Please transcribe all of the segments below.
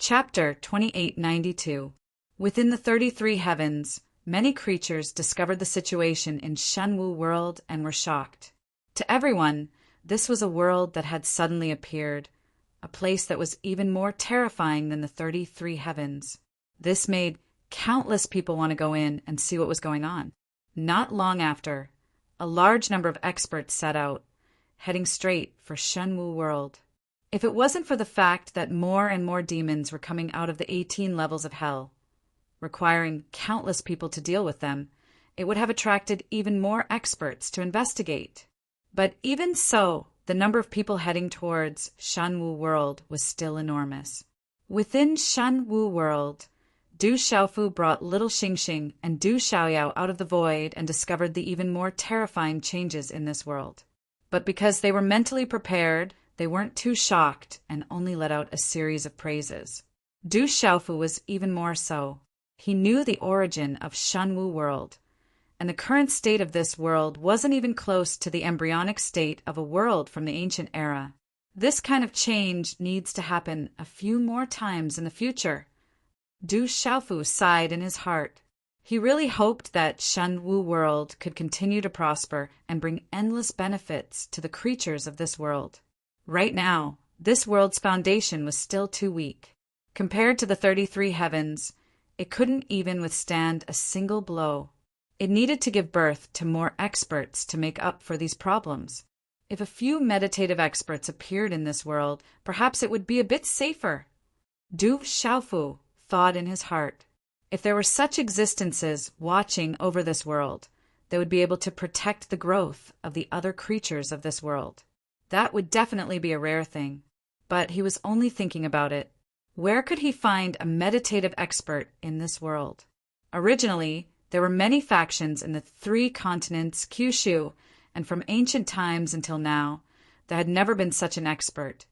Chapter 2892. Within the 33 heavens, many creatures discovered the situation in Shenwu world and were shocked. To everyone, this was a world that had suddenly appeared, a place that was even more terrifying than the 33 heavens. This made countless people want to go in and see what was going on. Not long after, a large number of experts set out, heading straight for Shenwu world. If it wasn't for the fact that more and more demons were coming out of the 18 levels of hell, requiring countless people to deal with them, it would have attracted even more experts to investigate. But even so, the number of people heading towards Shenwu world was still enormous. Within Shenwu world, Du Xiaofu brought little Xingxing and Du Xiaoyao out of the void and discovered the even more terrifying changes in this world. But because they were mentally prepared, they weren't too shocked and only let out a series of praises. Du Xiaofu was even more so. He knew the origin of Shenwu world, and the current state of this world wasn't even close to the embryonic state of a world from the ancient era. This kind of change needs to happen a few more times in the future. Du Xiaofu sighed in his heart. He really hoped that Shenwu world could continue to prosper and bring endless benefits to the creatures of this world. Right now, this world's foundation was still too weak. Compared to the 33 heavens, it couldn't even withstand a single blow. It needed to give birth to more experts to make up for these problems. If a few meditative experts appeared in this world, perhaps it would be a bit safer. Du Xiaofu thought in his heart. If there were such existences watching over this world, they would be able to protect the growth of the other creatures of this world. That would definitely be a rare thing. But he was only thinking about it. Where could he find a meditative expert in this world? Originally, there were many factions in the 3 continents Kyushu, and from ancient times until now, there had never been such an expert,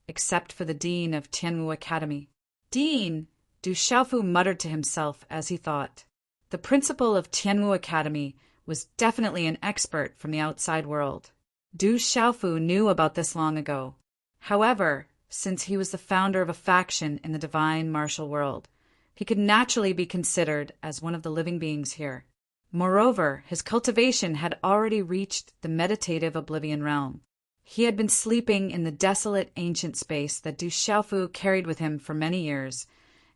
except for the dean of Tianwu Academy. Dean! Du Xiaofu muttered to himself as he thought. The principal of Tianwu Academy was definitely an expert from the outside world. Du Xiaofu knew about this long ago. However, since he was the founder of a faction in the divine martial world, he could naturally be considered as one of the living beings here. Moreover, his cultivation had already reached the meditative oblivion realm. He had been sleeping in the desolate ancient space that Du Xiaofu carried with him for many years,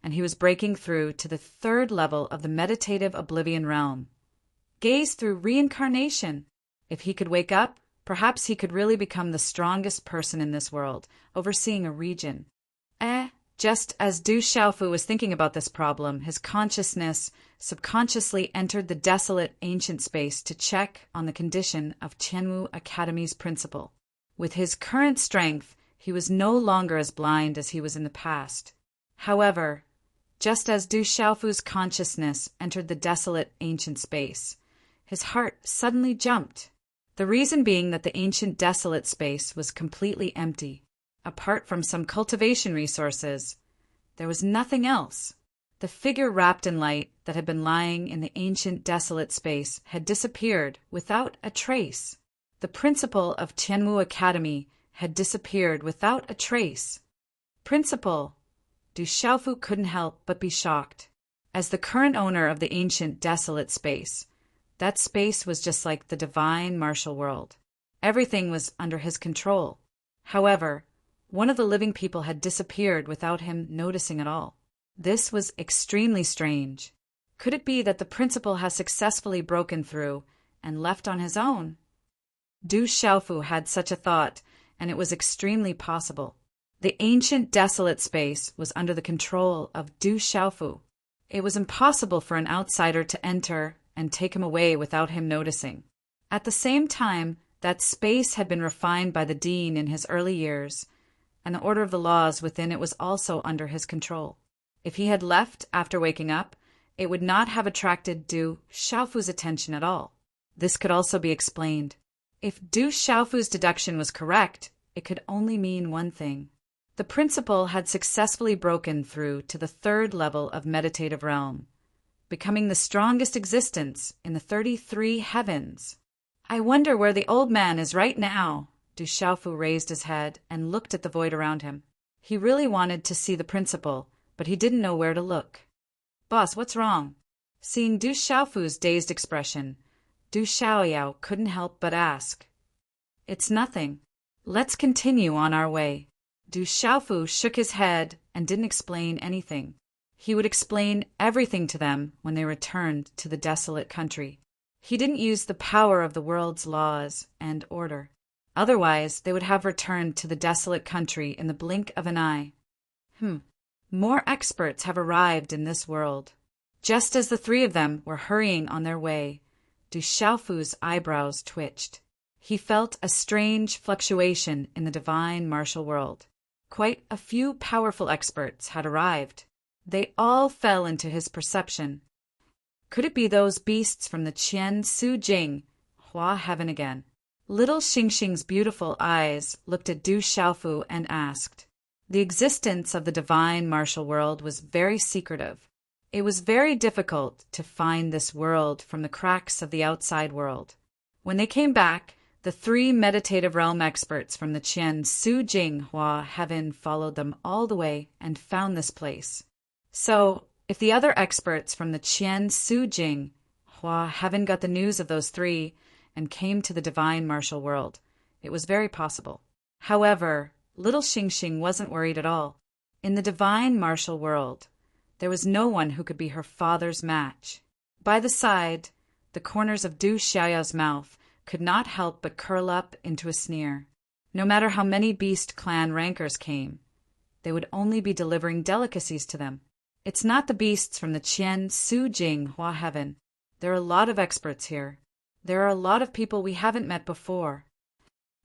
and he was breaking through to the 3rd level of the meditative oblivion realm. Gaze through reincarnation. If he could wake up, perhaps he could really become the strongest person in this world, overseeing a region. Just as Du Xiaofu was thinking about this problem, his consciousness subconsciously entered the desolate ancient space to check on the condition of Tianwu Academy's principal. With his current strength, he was no longer as blind as he was in the past. However, just as Du Xiaofu's consciousness entered the desolate ancient space, his heart suddenly jumped. The reason being that the ancient desolate space was completely empty. Apart from some cultivation resources, there was nothing else. The figure wrapped in light that had been lying in the ancient desolate space had disappeared without a trace. The principal of Tianwu Academy had disappeared without a trace. Principal! Du Xiaofu couldn't help but be shocked. As the current owner of the ancient desolate space, that space was just like the divine martial world. Everything was under his control. However, one of the living people had disappeared without him noticing at all. This was extremely strange. Could it be that the principal has successfully broken through and left on his own? Du Xiaofu had such a thought, and it was extremely possible. The ancient desolate space was under the control of Du Xiaofu. It was impossible for an outsider to enter and take him away without him noticing. At the same time, that space had been refined by the dean in his early years, and the order of the laws within it was also under his control. If he had left after waking up, it would not have attracted Du Xiaofu's attention at all. This could also be explained. If Du Xiaofu's deduction was correct, it could only mean one thing. The principal had successfully broken through to the 3rd level of meditative realm, becoming the strongest existence in the 33 heavens. I wonder where the old man is right now. Du Xiaofu raised his head and looked at the void around him. He really wanted to see the principal, but he didn't know where to look. "Boss, what's wrong?" Seeing Du Xiaofu's dazed expression, Du Xiaoyao couldn't help but ask. "It's nothing. Let's continue on our way." Du Xiaofu shook his head and didn't explain anything. He would explain everything to them when they returned to the desolate country. He didn't use the power of the world's laws and order. Otherwise, they would have returned to the desolate country in the blink of an eye. More experts have arrived in this world. Just as the three of them were hurrying on their way, Du Xiaofu's eyebrows twitched. He felt a strange fluctuation in the divine martial world. Quite a few powerful experts had arrived. They all fell into his perception. Could it be those beasts from the Qian Su Jing, Hua Heaven again? Little Xingxing's beautiful eyes looked at Du Xiaofu and asked. The existence of the divine martial world was very secretive. It was very difficult to find this world from the cracks of the outside world. When they came back, the three meditative realm experts from the Qian Su Jing Hua Heaven followed them all the way and found this place. So, if the other experts from the Qian Su Jing Hua Heaven got the news of those three and came to the divine martial world, it was very possible. However, little Xingxing wasn't worried at all. In the divine martial world, there was no one who could be her father's match. By the side, the corners of Du Xiaoyao's mouth could not help but curl up into a sneer. No matter how many beast clan rankers came, they would only be delivering delicacies to them. It's not the beasts from the Qian Su Jing Hua Heaven. There are a lot of experts here. There are a lot of people we haven't met before.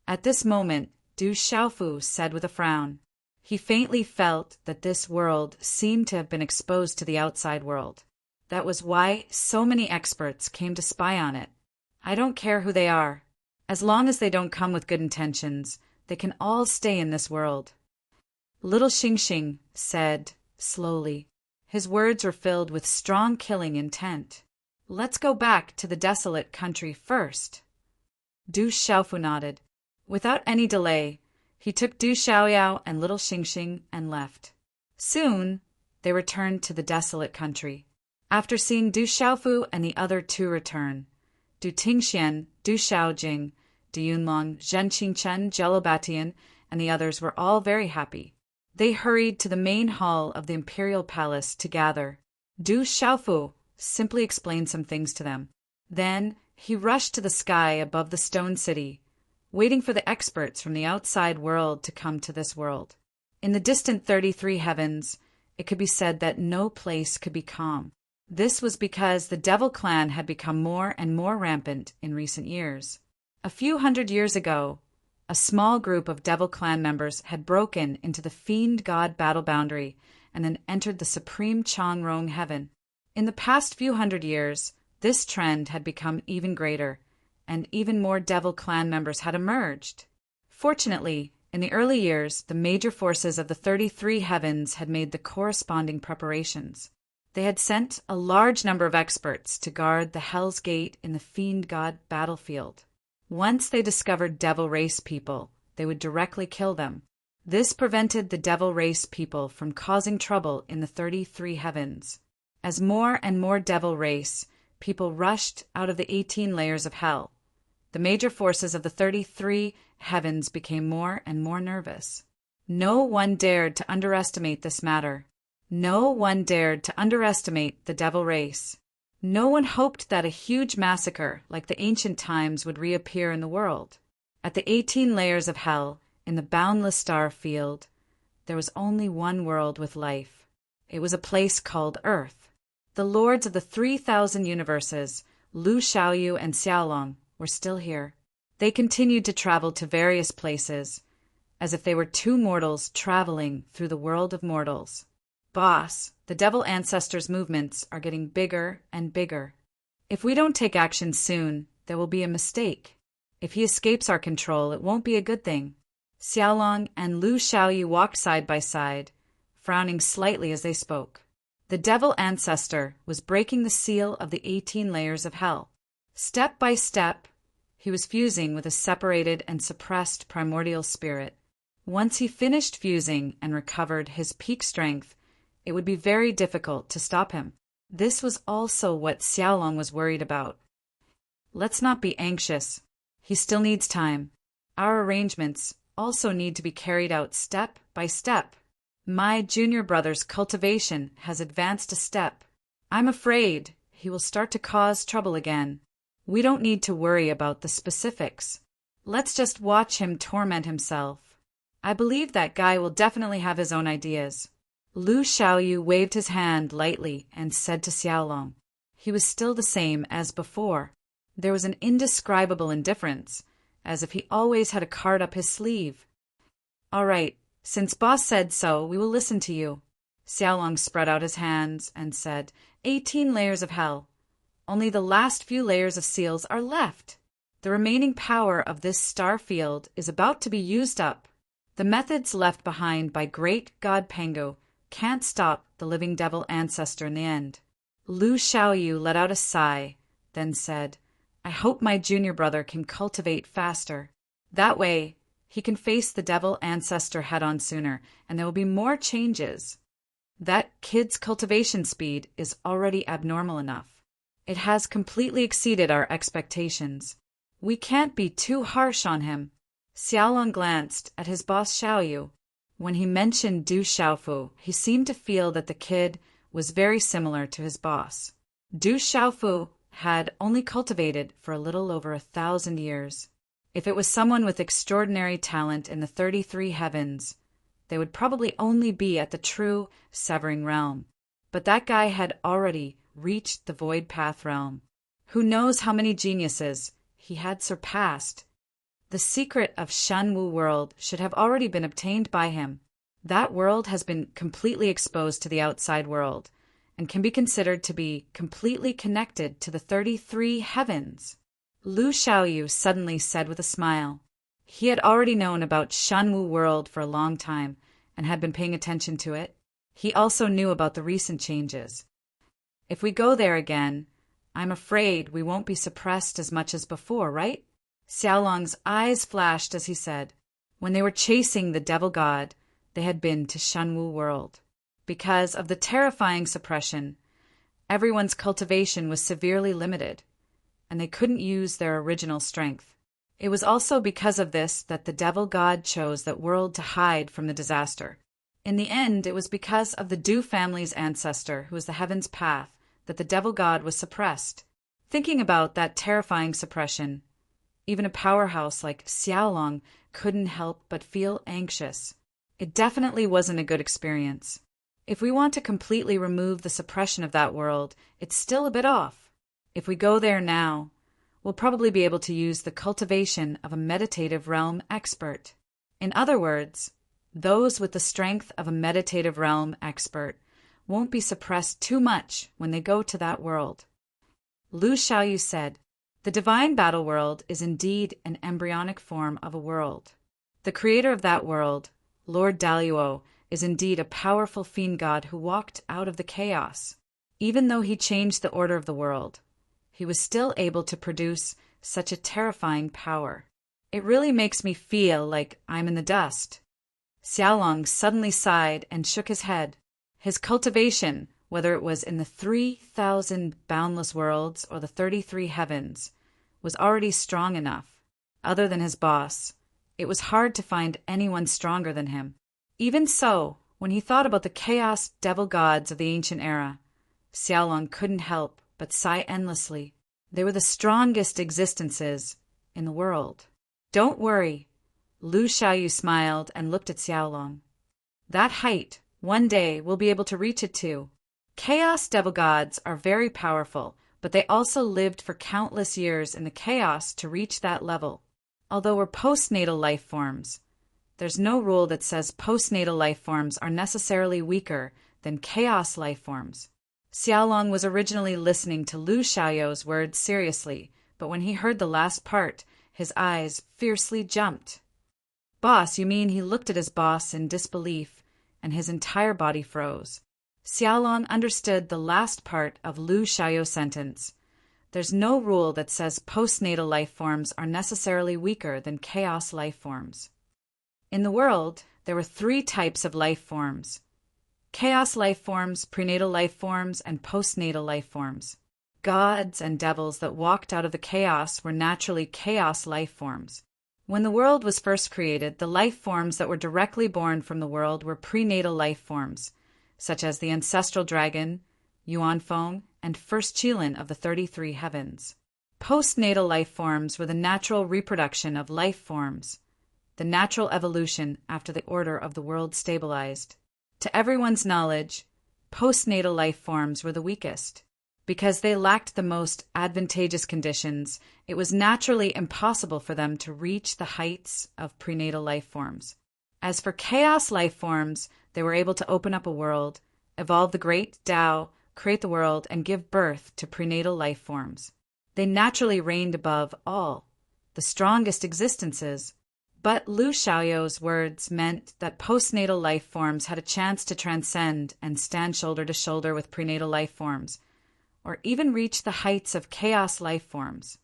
At this moment, Du Xiaofu said with a frown. He faintly felt that this world seemed to have been exposed to the outside world. That was why so many experts came to spy on it. I don't care who they are. As long as they don't come with good intentions, they can all stay in this world. Little Xingxing said, slowly. His words were filled with strong killing intent. Let's go back to the desolate country first. Du Xiaofu nodded. Without any delay, he took Du Xiaoyao and little Xingxing and left. Soon, they returned to the desolate country. After seeing Du Xiaofu and the other two return, Du Tingxian, Du Xiaojing, Du Yunlong, Zhen Qingchen, Jelobatian, and the others were all very happy. They hurried to the main hall of the imperial palace to gather. Du Xiaofu simply explained some things to them. Then he rushed to the sky above the stone city, waiting for the experts from the outside world to come to this world. In the distant 33 heavens, it could be said that no place could be calm. This was because the Devil clan had become more and more rampant in recent years. A few hundred years ago, a small group of Devil clan members had broken into the Fiend God battle boundary and then entered the supreme Changrong heaven. In the past few hundred years, this trend had become even greater, and even more Devil clan members had emerged. Fortunately, in the early years, the major forces of the 33 heavens had made the corresponding preparations. They had sent a large number of experts to guard the Hell's Gate in the Fiend God battlefield. Once they discovered Devil race people, they would directly kill them. This prevented the Devil race people from causing trouble in the 33 heavens. As more and more Devil race people rushed out of the 18 layers of hell, the major forces of the 33 heavens became more and more nervous. No one dared to underestimate this matter. No one dared to underestimate the Devil race. No one hoped that a huge massacre like the ancient times would reappear in the world. At the 18 layers of hell, in the boundless star field, there was only one world with life. It was a place called Earth. The lords of the 3,000 universes, Lu Xiaoyu and Xiaolong, were still here. They continued to travel to various places, as if they were two mortals traveling through the world of mortals. Boss, the Devil Ancestors' movements are getting bigger and bigger. If we don't take action soon, there will be a mistake. If he escapes our control, it won't be a good thing. Xiaolong and Lu Xiaoyu walked side by side, frowning slightly as they spoke. The Devil Ancestor was breaking the seal of the 18 layers of hell. Step by step, he was fusing with a separated and suppressed primordial spirit. Once he finished fusing and recovered his peak strength, It would be very difficult to stop him. This was also what Xiaolong was worried about. Let's not be anxious. He still needs time. Our arrangements also need to be carried out step by step. My junior brother's cultivation has advanced a step. I'm afraid he will start to cause trouble again. We don't need to worry about the specifics. Let's just watch him torment himself. I believe that guy will definitely have his own ideas. Lu Xiaoyu waved his hand lightly and said to Xiaolong. He was still the same as before. There was an indescribable indifference, as if he always had a card up his sleeve. All right, since boss said so, we will listen to you. Xiaolong spread out his hands and said, 18 layers of hell. Only the last few layers of seals are left. The remaining power of this star field is about to be used up. The methods left behind by great God Pangu can't stop the living devil ancestor in the end. Lu Xiaoyu let out a sigh, then said, I hope my junior brother can cultivate faster. That way, he can face the devil ancestor head-on sooner, and there will be more changes. That kid's cultivation speed is already abnormal enough. It has completely exceeded our expectations. We can't be too harsh on him. Xiaolong glanced at his boss Xiaoyu. When he mentioned Du Xiaofu, he seemed to feel that the kid was very similar to his boss. Du Xiaofu had only cultivated for a little over 1,000 years. If it was someone with extraordinary talent in the 33 heavens, they would probably only be at the true severing realm. But that guy had already reached the void path realm. Who knows how many geniuses he had surpassed? The secret of Shenwu world should have already been obtained by him. That world has been completely exposed to the outside world, and can be considered to be completely connected to the 33 heavens. Lu Xiaoyu suddenly said with a smile. He had already known about Shenwu world for a long time, and had been paying attention to it. He also knew about the recent changes. If we go there again, I'm afraid we won't be suppressed as much as before, right? Xiaolong's eyes flashed as he said, when they were chasing the devil god, they had been to Shenwu world. Because of the terrifying suppression, everyone's cultivation was severely limited, and they couldn't use their original strength. It was also because of this that the devil god chose that world to hide from the disaster. In the end, it was because of the Du family's ancestor, who was the heaven's path, that the devil god was suppressed. Thinking about that terrifying suppression, even a powerhouse like Xiaolong couldn't help but feel anxious. It definitely wasn't a good experience. If we want to completely remove the suppression of that world, it's still a bit off. If we go there now, we'll probably be able to use the cultivation of a meditative realm expert. In other words, those with the strength of a meditative realm expert won't be suppressed too much when they go to that world. Lu Xiaoyu said, the divine battle world is indeed an embryonic form of a world. The creator of that world, Lord Daluo, is indeed a powerful fiend god who walked out of the chaos. Even though he changed the order of the world, he was still able to produce such a terrifying power. It really makes me feel like I'm in the dust. Xiaolong suddenly sighed and shook his head. His cultivation, whether it was in the 3,000 boundless worlds or the 33 heavens, was already strong enough. Other than his boss, it was hard to find anyone stronger than him. Even so, when he thought about the chaos devil gods of the ancient era, Xiaolong couldn't help but sigh endlessly. They were the strongest existences in the world. Don't worry. Lu Xiaoyu smiled and looked at Xiaolong. That height, one day we'll be able to reach it too. Chaos devil gods are very powerful, but they also lived for countless years in the chaos to reach that level. Although we're postnatal life forms, there's no rule that says postnatal life forms are necessarily weaker than chaos life forms. Xiaolong was originally listening to Lu Xiaoyu's words seriously, but when he heard the last part, his eyes fiercely jumped. Boss, you mean he looked at his boss in disbelief, and his entire body froze. Xiaolong understood the last part of Lu Xiaoyu's sentence. There's no rule that says postnatal life forms are necessarily weaker than chaos life forms. In the world, there were 3 types of life forms: chaos life forms, prenatal life forms, and postnatal life forms. Gods and devils that walked out of the chaos were naturally chaos life forms. When the world was first created, the life forms that were directly born from the world were prenatal life forms, such as the ancestral dragon, Yuanfeng, and first Qilin of the 33 heavens. Postnatal life forms were the natural reproduction of life forms, the natural evolution after the order of the world stabilized. To everyone's knowledge, postnatal life forms were the weakest. Because they lacked the most advantageous conditions, it was naturally impossible for them to reach the heights of prenatal life forms. As for chaos life forms, they were able to open up a world, evolve the great Tao, create the world, and give birth to prenatal life forms. They naturally reigned above all, the strongest existences. But Lu Xiaoyou's words meant that postnatal life forms had a chance to transcend and stand shoulder to shoulder with prenatal life forms, or even reach the heights of chaos life forms.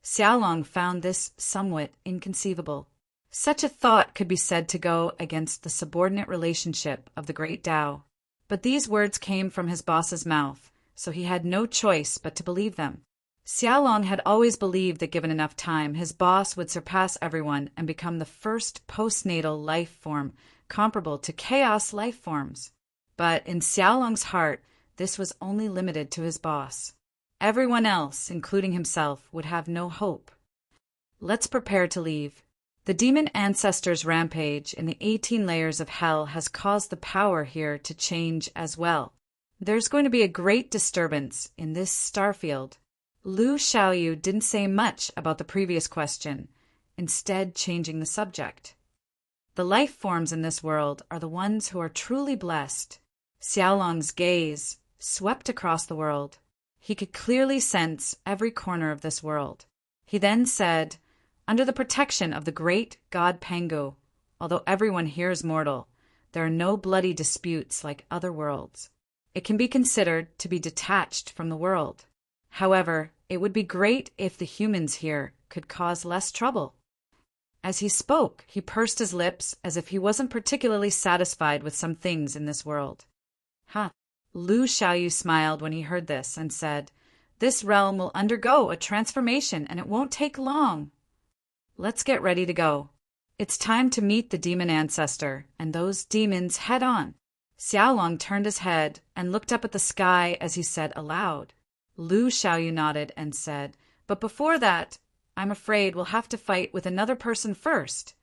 Xiaolong found this somewhat inconceivable. Such a thought could be said to go against the subordinate relationship of the great Tao. But these words came from his boss's mouth, so he had no choice but to believe them. Xiaolong had always believed that given enough time, his boss would surpass everyone and become the first postnatal life form comparable to chaos life forms. But in Xiaolong's heart, this was only limited to his boss. Everyone else, including himself, would have no hope. Let's prepare to leave. The demon ancestors' rampage in the 18 layers of hell has caused the power here to change as well. There's going to be a great disturbance in this starfield. Lu Xiaoyu didn't say much about the previous question, instead changing the subject. The life forms in this world are the ones who are truly blessed. Xiaolong's gaze swept across the world. He could clearly sense every corner of this world. He then said, "Under the protection of the great god Pangu, although everyone here is mortal, there are no bloody disputes like other worlds. It can be considered to be detached from the world. However, it would be great if the humans here could cause less trouble." As he spoke, he pursed his lips as if he wasn't particularly satisfied with some things in this world. Lu Xiaoyu smiled when he heard this and said, "This realm will undergo a transformation and it won't take long. Let's get ready to go. It's time to meet the demon ancestor and those demons head on." Xiaolong turned his head and looked up at the sky as he said aloud. Lu Xiaoyu nodded and said, "But before that, I'm afraid we'll have to fight with another person first."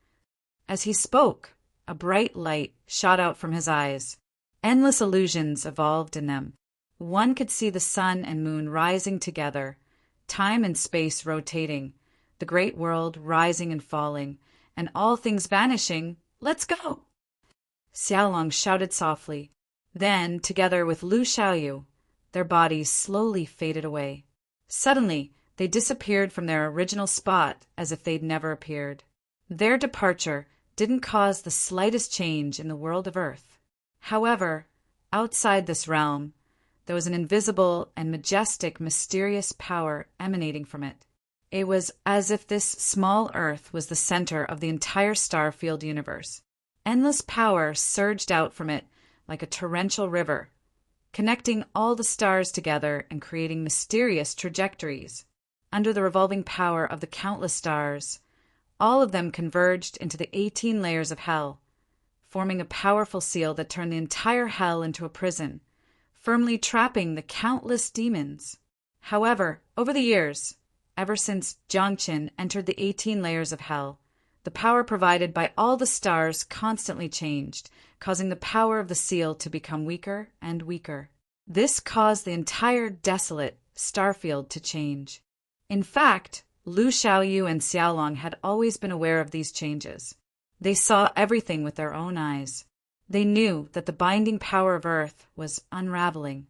As he spoke, a bright light shot out from his eyes. Endless illusions evolved in them. One could see the sun and moon rising together, time and space rotating, the great world rising and falling, and all things vanishing. "Let's go!" Xiaolong shouted softly. Then, together with Lu Xiaoyu, their bodies slowly faded away. Suddenly, they disappeared from their original spot as if they'd never appeared. Their departure didn't cause the slightest change in the world of Earth. However, outside this realm, there was an invisible and majestic, mysterious power emanating from it. It was as if this small Earth was the center of the entire star-field universe. Endless power surged out from it like a torrential river, connecting all the stars together and creating mysterious trajectories. Under the revolving power of the countless stars, all of them converged into the 18 layers of hell, forming a powerful seal that turned the entire hell into a prison, firmly trapping the countless demons. However, over the years, ever since Jiangqin entered the 18 layers of hell, the power provided by all the stars constantly changed, causing the power of the seal to become weaker and weaker. This caused the entire desolate starfield to change. In fact, Lu Xiaoyu and Xiaolong had always been aware of these changes. They saw everything with their own eyes. They knew that the binding power of Earth was unraveling.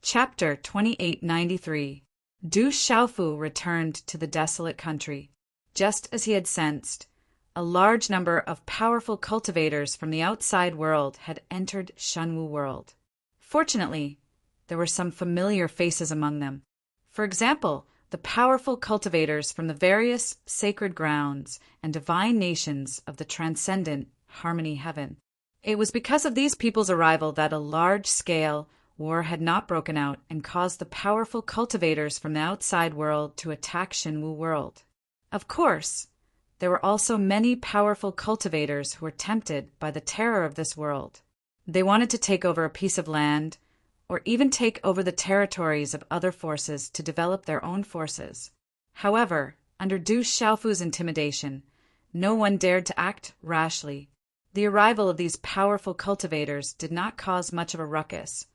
Chapter 2893. Du Xiaofu returned to the desolate country. Just as he had sensed, a large number of powerful cultivators from the outside world had entered Shenwu world. Fortunately, there were some familiar faces among them. For example, the powerful cultivators from the various sacred grounds and divine nations of the transcendent Harmony Heaven. It was because of these people's arrival that a large-scale war had not broken out and caused the powerful cultivators from the outside world to attack Shenwu world. Of course, there were also many powerful cultivators who were tempted by the terror of this world. They wanted to take over a piece of land, or even take over the territories of other forces to develop their own forces. However, under Du Xiaofu's intimidation, no one dared to act rashly. The arrival of these powerful cultivators did not cause much of a ruckus,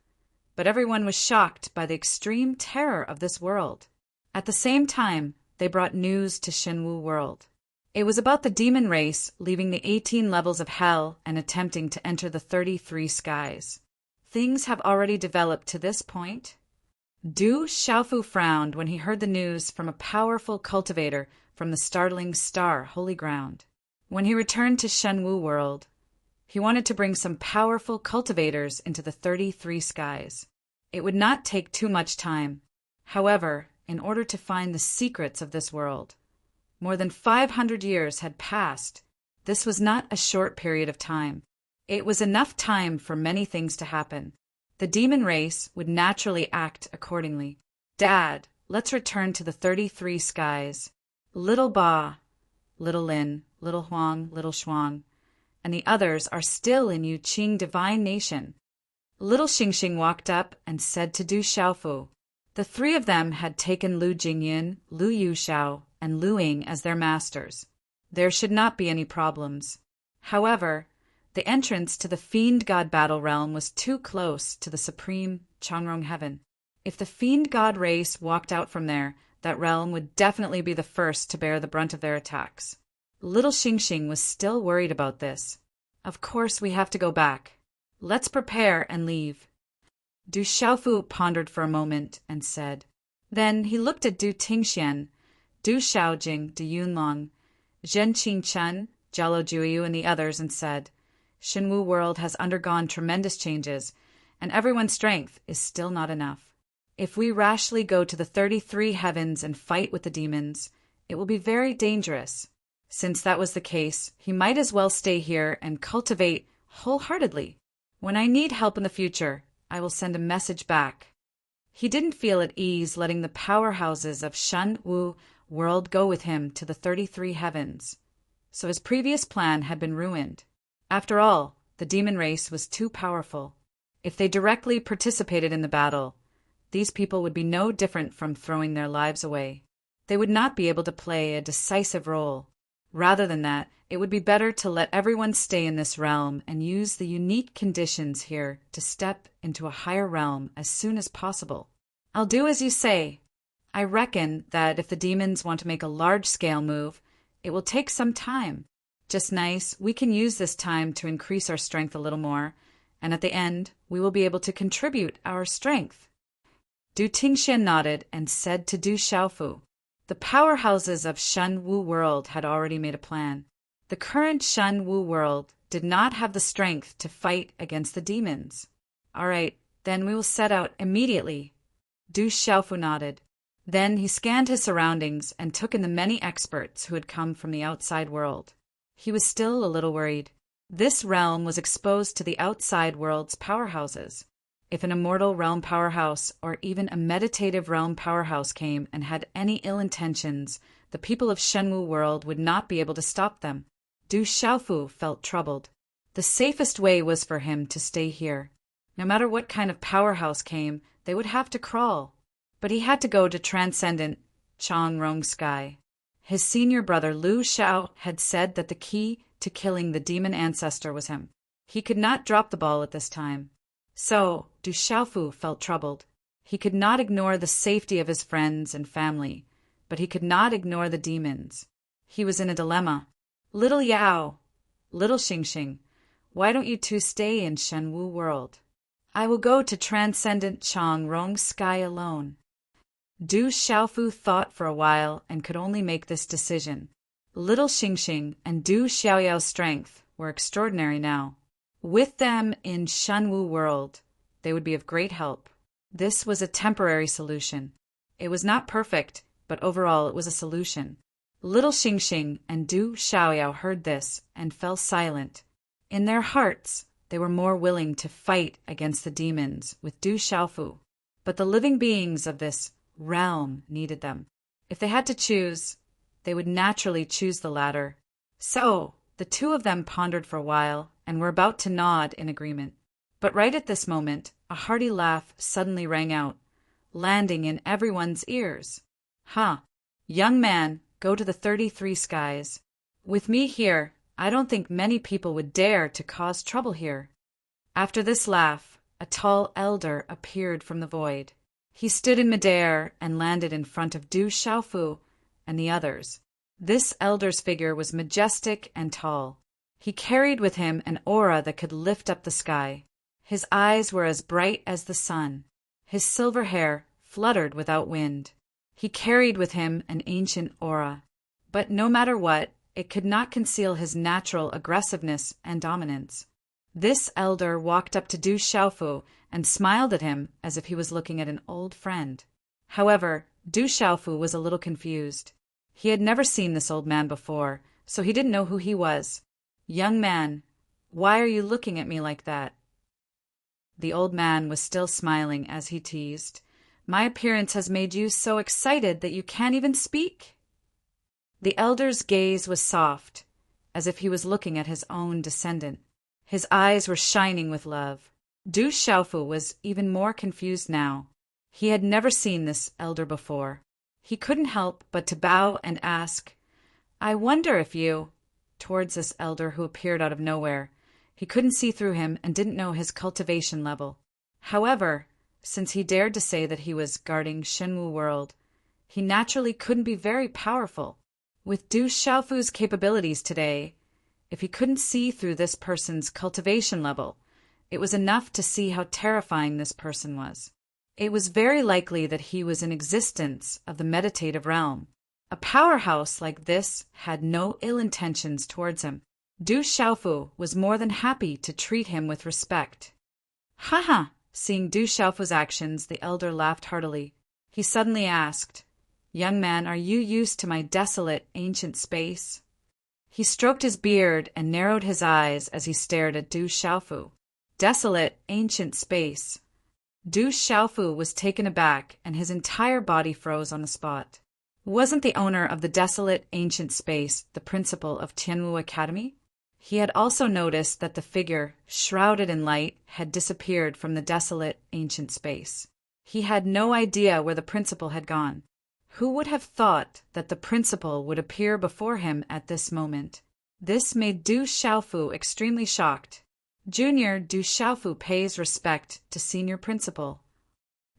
but everyone was shocked by the extreme terror of this world. At the same time, they brought news to Shenwu world. It was about the demon race leaving the 18 levels of hell and attempting to enter the 33 skies. Things have already developed to this point. Du Xiaofu frowned when he heard the news from a powerful cultivator from the startling star Holy Ground. When he returned to Shenwu world, he wanted to bring some powerful cultivators into the 33 skies. It would not take too much time. However, in order to find the secrets of this world, more than 500 years had passed. This was not a short period of time. It was enough time for many things to happen. The demon race would naturally act accordingly. Dad, let's return to the 33 skies. Little Ba, Little Lin, Little Huang, Little Shuang, and the others are still in Yuqing Divine Nation. Little Xingxing walked up and said to Du Xiaofu. The three of them had taken Lu Jingyin, Lu Yuxiao, and Lu Ying as their masters. There should not be any problems. However, the entrance to the Fiend God battle realm was too close to the supreme Changrong heaven. If the Fiend God race walked out from there, that realm would definitely be the first to bear the brunt of their attacks. Little Xingxing was still worried about this. Of course we have to go back. Let's prepare and leave. Du Xiaofu pondered for a moment and said. Then he looked at Du Tingxian, Du Xiaojing, Du Yunlong, Zhen Qingchen, Jialo Juiyu, and the others and said, Shenwu world has undergone tremendous changes, and everyone's strength is still not enough. If we rashly go to the 33 heavens and fight with the demons, it will be very dangerous. Since that was the case, he might as well stay here and cultivate wholeheartedly. When I need help in the future, I will send a message back. He didn't feel at ease letting the powerhouses of Shenwu world go with him to the 33 heavens, so his previous plan had been ruined. After all, the demon race was too powerful. If they directly participated in the battle, these people would be no different from throwing their lives away. They would not be able to play a decisive role. Rather than that, it would be better to let everyone stay in this realm and use the unique conditions here to step into a higher realm as soon as possible. I'll do as you say. I reckon that if the demons want to make a large-scale move, it will take some time. Just nice, we can use this time to increase our strength a little more, and at the end, we will be able to contribute our strength. Du Tingxian nodded and said to Du Xiaofu. The powerhouses of Shenwu world had already made a plan. The current Shenwu world did not have the strength to fight against the demons. All right, then we will set out immediately. Du Xiaofu nodded. Then he scanned his surroundings and took in the many experts who had come from the outside world. He was still a little worried. This realm was exposed to the outside world's powerhouses. If an immortal realm powerhouse or even a meditative realm powerhouse came and had any ill intentions, the people of Shenwu world would not be able to stop them. Du Xiaofu felt troubled. The safest way was for him to stay here. No matter what kind of powerhouse came, they would have to crawl. But he had to go to Transcendent Changrong Sky. His senior brother Lu Xiao had said that the key to killing the demon ancestor was him. He could not drop the ball at this time. So, Du Xiaofu felt troubled. He could not ignore the safety of his friends and family, but he could not ignore the demons. He was in a dilemma. Little Yao, Little Xingxing, why don't you two stay in Shenwu world? I will go to Transcendent Changrong Sky alone. Du Xiaofu thought for a while and could only make this decision. Little Xingxing and Du Xiaoyao's strength were extraordinary now. With them in Shenwu world, they would be of great help. This was a temporary solution. It was not perfect, but overall it was a solution. Little Xingxing and Du Xiaoyao heard this and fell silent. In their hearts, they were more willing to fight against the demons with Du Xiaofu. But the living beings of this realm needed them. If they had to choose, they would naturally choose the latter. So, the two of them pondered for a while and were about to nod in agreement. But right at this moment, a hearty laugh suddenly rang out, landing in everyone's ears. "Ha! Young man, go to the 33 skies. With me here, I don't think many people would dare to cause trouble here." After this laugh, a tall elder appeared from the void. He stood in midair and landed in front of Du Xiaofu and the others. This elder's figure was majestic and tall. He carried with him an aura that could lift up the sky. His eyes were as bright as the sun. His silver hair fluttered without wind. He carried with him an ancient aura. But no matter what, it could not conceal his natural aggressiveness and dominance. This elder walked up to Du Xiaofu and smiled at him as if he was looking at an old friend. However, Du Xiaofu was a little confused. He had never seen this old man before, so he didn't know who he was. "Young man, why are you looking at me like that?" The old man was still smiling as he teased, "My appearance has made you so excited that you can't even speak?" The elder's gaze was soft, as if he was looking at his own descendant. His eyes were shining with love. Du Xiaofu was even more confused now. He had never seen this elder before. He couldn't help but to bow and ask, "I wonder if you—" towards this elder who appeared out of nowhere. He couldn't see through him and didn't know his cultivation level. However, since he dared to say that he was guarding Shenwu World, he naturally couldn't be very powerful. With Du Xiaofu's capabilities today, if he couldn't see through this person's cultivation level, it was enough to see how terrifying this person was. It was very likely that he was in existence of the meditative realm. A powerhouse like this had no ill intentions towards him. Du Xiaofu was more than happy to treat him with respect. "Ha!" Seeing Du Xiaofu's actions, the elder laughed heartily. He suddenly asked, "Young man, are you used to my desolate, ancient space?" He stroked his beard and narrowed his eyes as he stared at Du Xiaofu. Desolate, ancient space. Du Xiaofu was taken aback and his entire body froze on the spot. Wasn't the owner of the desolate, ancient space the principal of Tianwu Academy? He had also noticed that the figure, shrouded in light, had disappeared from the desolate, ancient space. He had no idea where the principal had gone. Who would have thought that the principal would appear before him at this moment? This made Du Xiaofu extremely shocked. Junior Du Xiaofu pays respect to senior principal.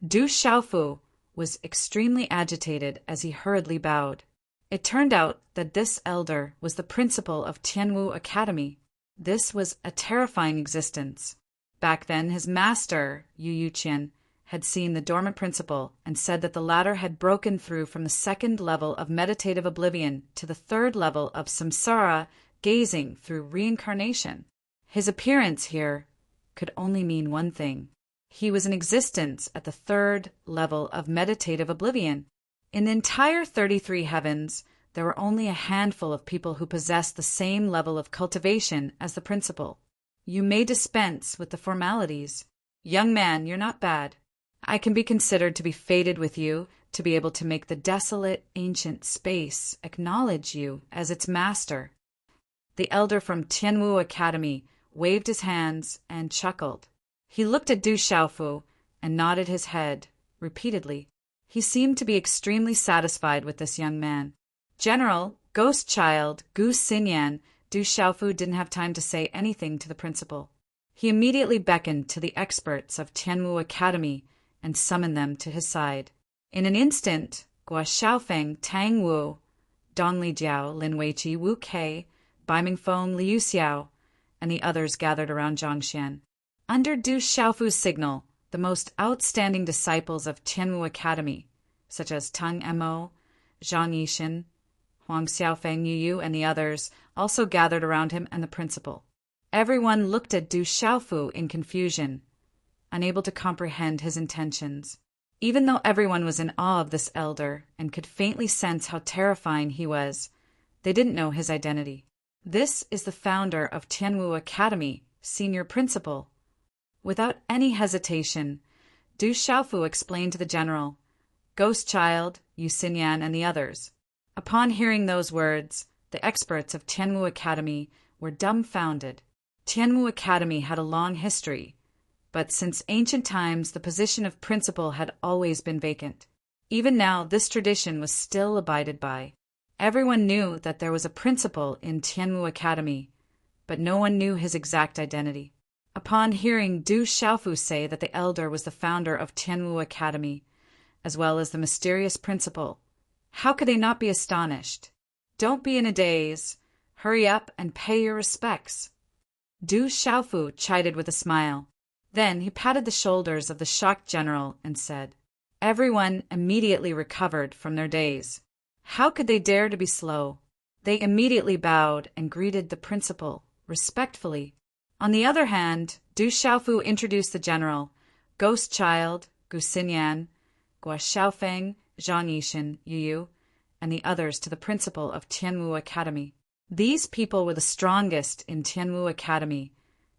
Du Xiaofu was extremely agitated as he hurriedly bowed. It turned out that this elder was the principal of Tianwu Academy. This was a terrifying existence. Back then, his master, Yu Qian, had seen the dormant principal and said that the latter had broken through from the second level of meditative oblivion to the third level of samsara, gazing through reincarnation. His appearance here could only mean one thing. He was in existence at the third level of meditative oblivion. In the entire 33 heavens, there were only a handful of people who possessed the same level of cultivation as the principal. You may dispense with the formalities. Young man, you're not bad. I can be considered to be fated with you, to be able to make the desolate, ancient space acknowledge you as its master. The elder from Tianwu Academy waved his hands and chuckled. He looked at Du Xiaofu and nodded his head repeatedly. He seemed to be extremely satisfied with this young man. General, Ghost Child, Gu Xinyan, Du Xiaofu didn't have time to say anything to the principal. He immediately beckoned to the experts of Tianwu Academy and summoned them to his side. In an instant, Guo Xiaofeng, Tang Wu, Dong Lijiao, Lin Weiqi, Wu Kei, Bai Mingfeng, Liu Xiao, and the others gathered around Zhangxian. Under Du Xiaofu's signal, the most outstanding disciples of Tianwu Academy, such as Tang Mo, Zhang Yixin, Huang Xiaofeng Yu, and the others, also gathered around him and the principal. Everyone looked at Du Xiaofu in confusion, unable to comprehend his intentions. Even though everyone was in awe of this elder and could faintly sense how terrifying he was, they didn't know his identity. "This is the founder of Tianwu Academy," senior principal. Without any hesitation, Du Xiaofu explained to the general, Ghost Child, Yu Xinyan, and the others. Upon hearing those words, the experts of Tianwu Academy were dumbfounded. Tianwu Academy had a long history, but since ancient times the position of principal had always been vacant. Even now this tradition was still abided by. Everyone knew that there was a principal in Tianwu Academy, but no one knew his exact identity. Upon hearing Du Xiaofu say that the elder was the founder of Tianwu Academy, as well as the mysterious principal, how could they not be astonished? Don't be in a daze. Hurry up and pay your respects. Du Xiaofu chided with a smile. Then he patted the shoulders of the shocked general and said, Everyone immediately recovered from their daze. How could they dare to be slow? They immediately bowed and greeted the principal respectfully. On the other hand, Du Xiaofu introduced the general, Ghost Child, Gu Xinyan, Gua Xiaofeng, Zhang Yixin, Yu, and the others to the principal of Tianwu Academy. These people were the strongest in Tianwu Academy,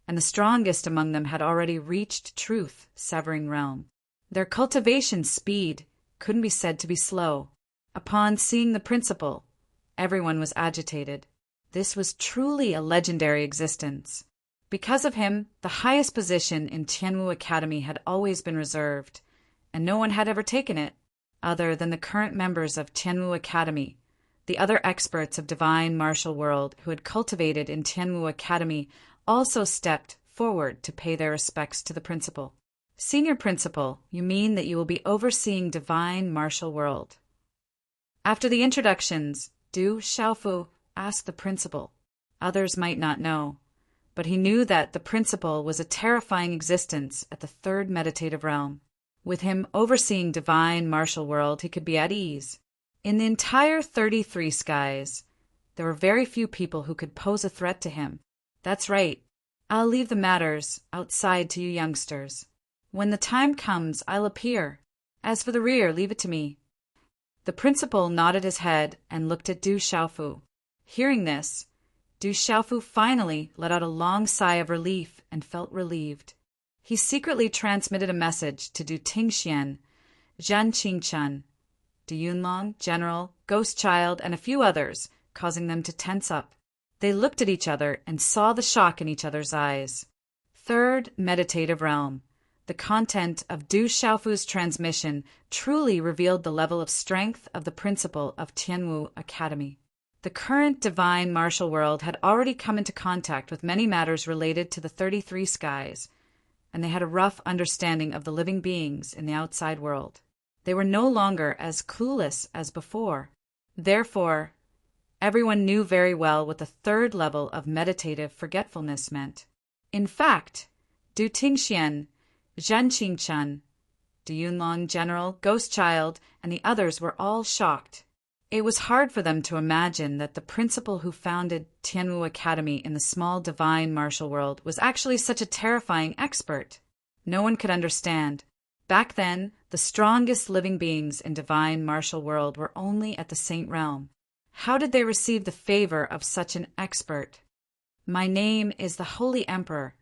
and the strongest among them had already reached truth, severing realm. Their cultivation speed couldn't be said to be slow. Upon seeing the principal, everyone was agitated. This was truly a legendary existence. Because of him, the highest position in Tianwu Academy had always been reserved, and no one had ever taken it, other than the current members of Tianwu Academy, the other experts of divine martial world who had cultivated in Tianwu Academy also stepped forward to pay their respects to the principal. Senior principal, you mean that you will be overseeing divine martial world. After the introductions, Du Xiaofu asked the principal. Others might not know, but he knew that the principal was a terrifying existence at the third meditative realm. With him overseeing divine martial world, he could be at ease. In the entire 33 skies, there were very few people who could pose a threat to him. That's right. I'll leave the matters outside to you youngsters. When the time comes, I'll appear. As for the rear, leave it to me. The principal nodded his head and looked at Du Xiaofu. Hearing this, Du Xiaofu finally let out a long sigh of relief and felt relieved. He secretly transmitted a message to Du Tingxian, Zhan Qingchen, Du Yunlong, General, Ghost Child, and a few others, causing them to tense up. They looked at each other and saw the shock in each other's eyes. Third meditative realm. The content of Du Xiaofu's transmission truly revealed the level of strength of the principal of Tianwu Academy. The current divine martial world had already come into contact with many matters related to the 33 skies, and they had a rough understanding of the living beings in the outside world. They were no longer as clueless as before. Therefore, everyone knew very well what the third level of meditative forgetfulness meant. In fact, Du Tingxian, Zhan Qingchen, Du Yunlong General, Ghost Child, and the others were all shocked. It was hard for them to imagine that the principal who founded Tianwu Academy in the small divine martial world was actually such a terrifying expert. No one could understand. Back then, the strongest living beings in divine martial world were only at the Saint Realm. How did they receive the favor of such an expert? My name is the Holy Emperor,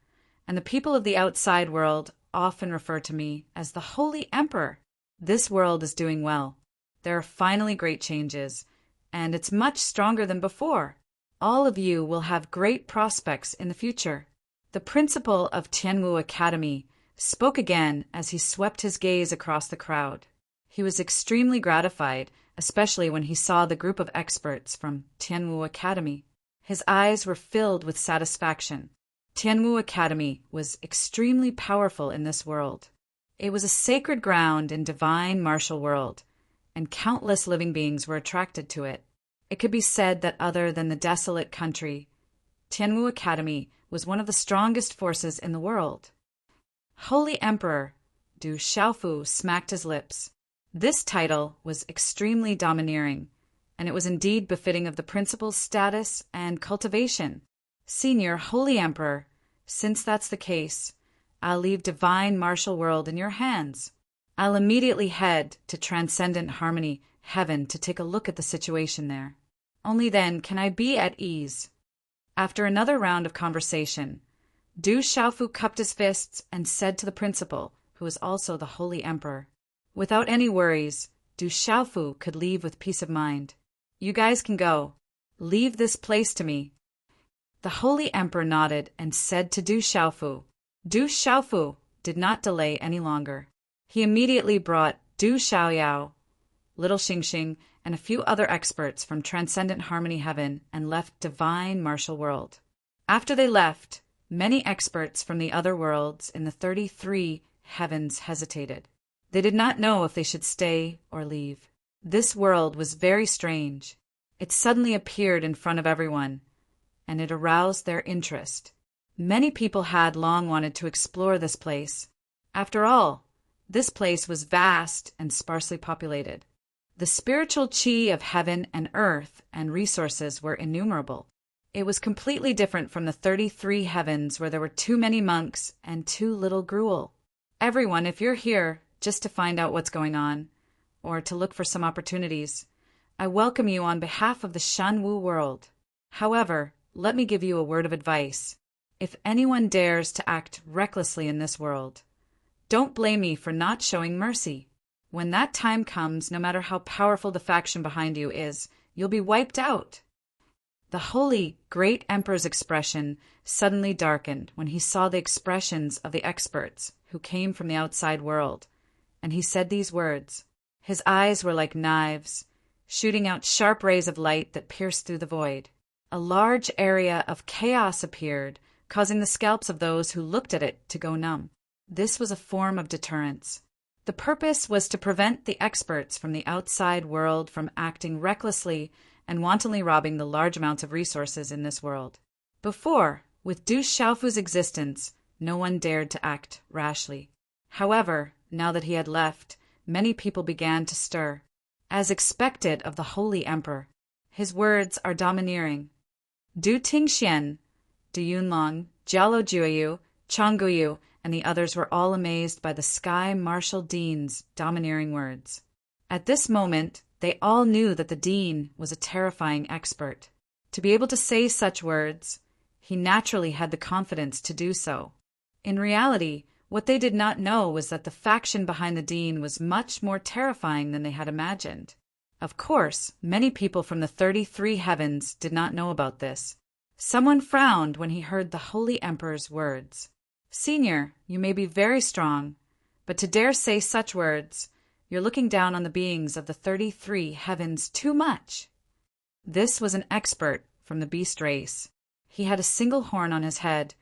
and the people of the outside world often refer to me as the Holy Emperor. This world is doing well. There are finally great changes, and it's much stronger than before. All of you will have great prospects in the future. The principal of Tianwu Academy spoke again as he swept his gaze across the crowd. He was extremely gratified, especially when he saw the group of experts from Tianwu Academy. His eyes were filled with satisfaction. Tianwu Academy was extremely powerful in this world. It was a sacred ground in divine martial world, and countless living beings were attracted to it. It could be said that other than the desolate country, Tianwu Academy was one of the strongest forces in the world. Holy Emperor, Du Xiaofu smacked his lips. This title was extremely domineering, and it was indeed befitting of the principal's status and cultivation. Senior Holy Emperor, since that's the case, I'll leave divine martial world in your hands. I'll immediately head to Transcendent Harmony, Heaven, to take a look at the situation there. Only then can I be at ease. After another round of conversation, Du Xiaofu cupped his fists and said to the principal, who was also the Holy Emperor. Without any worries, Du Xiaofu could leave with peace of mind. You guys can go. Leave this place to me. The Holy Emperor nodded and said to Du Xiaofu. Du Xiaofu did not delay any longer. He immediately brought Du Xiaoyao, Little Xingxing, and a few other experts from Transcendent Harmony Heaven and left Divine Martial World. After they left, many experts from the other worlds in the 33 heavens hesitated. They did not know if they should stay or leave. This world was very strange. It suddenly appeared in front of everyone, and it aroused their interest. Many people had long wanted to explore this place. After all, this place was vast and sparsely populated. The spiritual chi of heaven and earth and resources were innumerable. It was completely different from the 33 heavens where there were too many monks and too little gruel. Everyone, if you're here just to find out what's going on, or to look for some opportunities, I welcome you on behalf of the Shanwu world. However, let me give you a word of advice. If anyone dares to act recklessly in this world, don't blame me for not showing mercy. When that time comes, no matter how powerful the faction behind you is, you'll be wiped out. The holy, great emperor's expression suddenly darkened when he saw the expressions of the experts who came from the outside world, and he said these words. His eyes were like knives, shooting out sharp rays of light that pierced through the void. A large area of chaos appeared, causing the scalps of those who looked at it to go numb. This was a form of deterrence. The purpose was to prevent the experts from the outside world from acting recklessly and wantonly robbing the large amounts of resources in this world. Before, with Du Xiaofu's existence, no one dared to act rashly. However, now that he had left, many people began to stir. As expected of the Holy Emperor, his words are domineering. Du Tingxian, Du Yunlong, Jialo Jueyu, Changguyu, and the others were all amazed by the Sky Marshal Dean's domineering words. At this moment, they all knew that the Dean was a terrifying expert. To be able to say such words, he naturally had the confidence to do so. In reality, what they did not know was that the faction behind the Dean was much more terrifying than they had imagined. Of course, many people from the 33 heavens did not know about this. Someone frowned when he heard the Holy Emperor's words. Senior, you may be very strong, but to dare say such words, you're looking down on the beings of the 33 heavens too much. This was an expert from the beast race. He had a single horn on his head,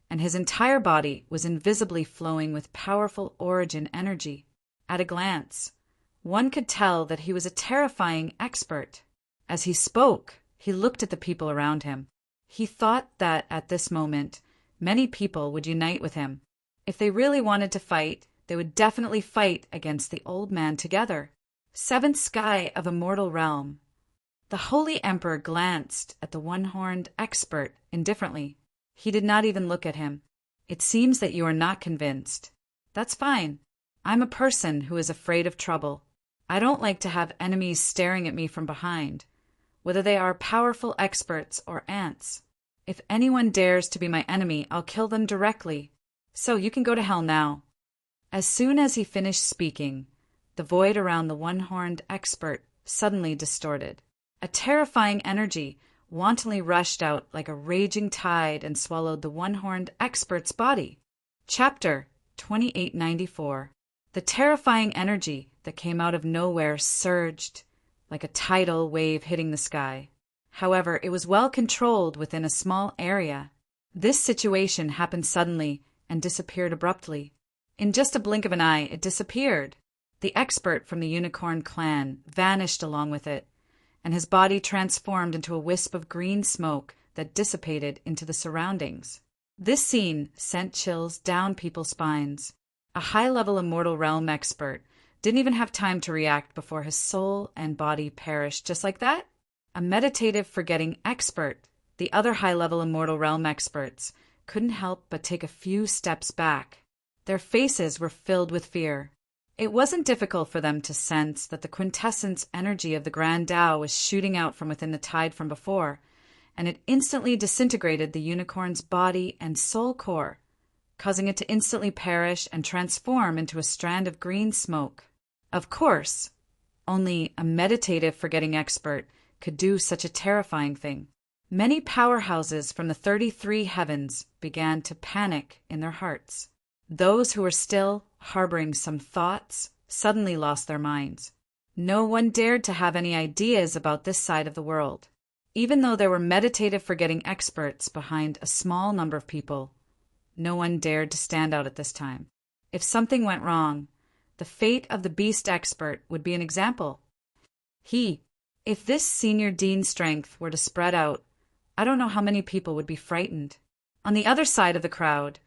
and his entire body was invisibly flowing with powerful origin energy. At a glance, one could tell that he was a terrifying expert. As he spoke, he looked at the people around him. He thought that at this moment, many people would unite with him. If they really wanted to fight, they would definitely fight against the old man together. Seventh sky of immortal realm. The Holy Emperor glanced at the one-horned expert indifferently. He did not even look at him. It seems that you are not convinced. That's fine. I'm a person who is afraid of trouble. I don't like to have enemies staring at me from behind, whether they are powerful experts or ants. If anyone dares to be my enemy, I'll kill them directly. So you can go to hell now. As soon as he finished speaking, the void around the one-horned expert suddenly distorted. A terrifying energy wantonly rushed out like a raging tide and swallowed the one-horned expert's body. Chapter 2894. The terrifying energy that came out of nowhere surged like a tidal wave hitting the sky. However, it was well controlled within a small area. This situation happened suddenly and disappeared abruptly. In just a blink of an eye, it disappeared. The expert from the Unicorn clan vanished along with it, and his body transformed into a wisp of green smoke that dissipated into the surroundings. This scene sent chills down people's spines. A high-level immortal realm expert didn't even have time to react before his soul and body perished just like that. A meditative forgetting expert, the other high-level immortal realm experts, couldn't help but take a few steps back. Their faces were filled with fear. It wasn't difficult for them to sense that the quintessence energy of the Grand Tao was shooting out from within the tide from before, and it instantly disintegrated the unicorn's body and soul core, causing it to instantly perish and transform into a strand of green smoke. Of course, only a meditative forgetting expert could do such a terrifying thing. Many powerhouses from the 33 heavens began to panic in their hearts. Those who were still harboring some thoughts suddenly lost their minds. No one dared to have any ideas about this side of the world. Even though there were meditative forgetting experts behind a small number of people, no one dared to stand out at this time. If something went wrong, the fate of the beast expert would be an example. If this senior dean's strength were to spread out, I don't know how many people would be frightened. On the other side of the crowd,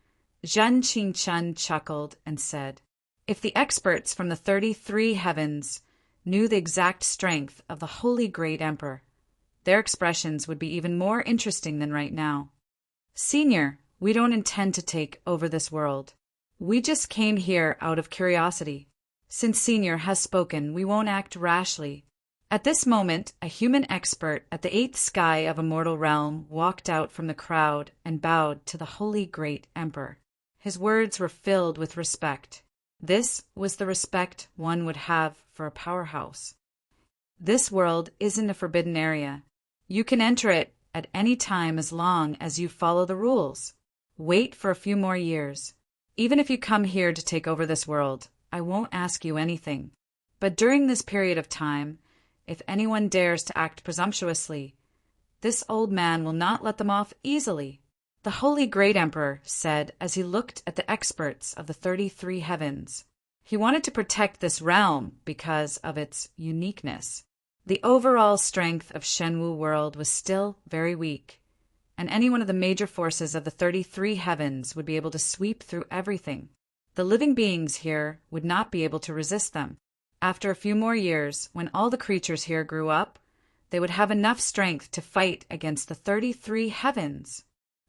Zhen Qingchun chuckled and said, if the experts from the 33 heavens knew the exact strength of the Holy Great Emperor, their expressions would be even more interesting than right now. Senior, we don't intend to take over this world. We just came here out of curiosity. Since Senior has spoken, we won't act rashly. At this moment, a human expert at the 8th sky of a mortal realm walked out from the crowd and bowed to the Holy Great Emperor. His words were filled with respect. This was the respect one would have for a powerhouse. This world isn't a forbidden area. You can enter it at any time as long as you follow the rules. Wait for a few more years. Even if you come here to take over this world, I won't ask you anything. But during this period of time, if anyone dares to act presumptuously, this old man will not let them off easily. The Holy Great Emperor said as he looked at the experts of the 33 heavens. He wanted to protect this realm because of its uniqueness. The overall strength of Shenwu world was still very weak, and any one of the major forces of the 33 heavens would be able to sweep through everything. The living beings here would not be able to resist them. After a few more years, when all the creatures here grew up, they would have enough strength to fight against the 33 heavens.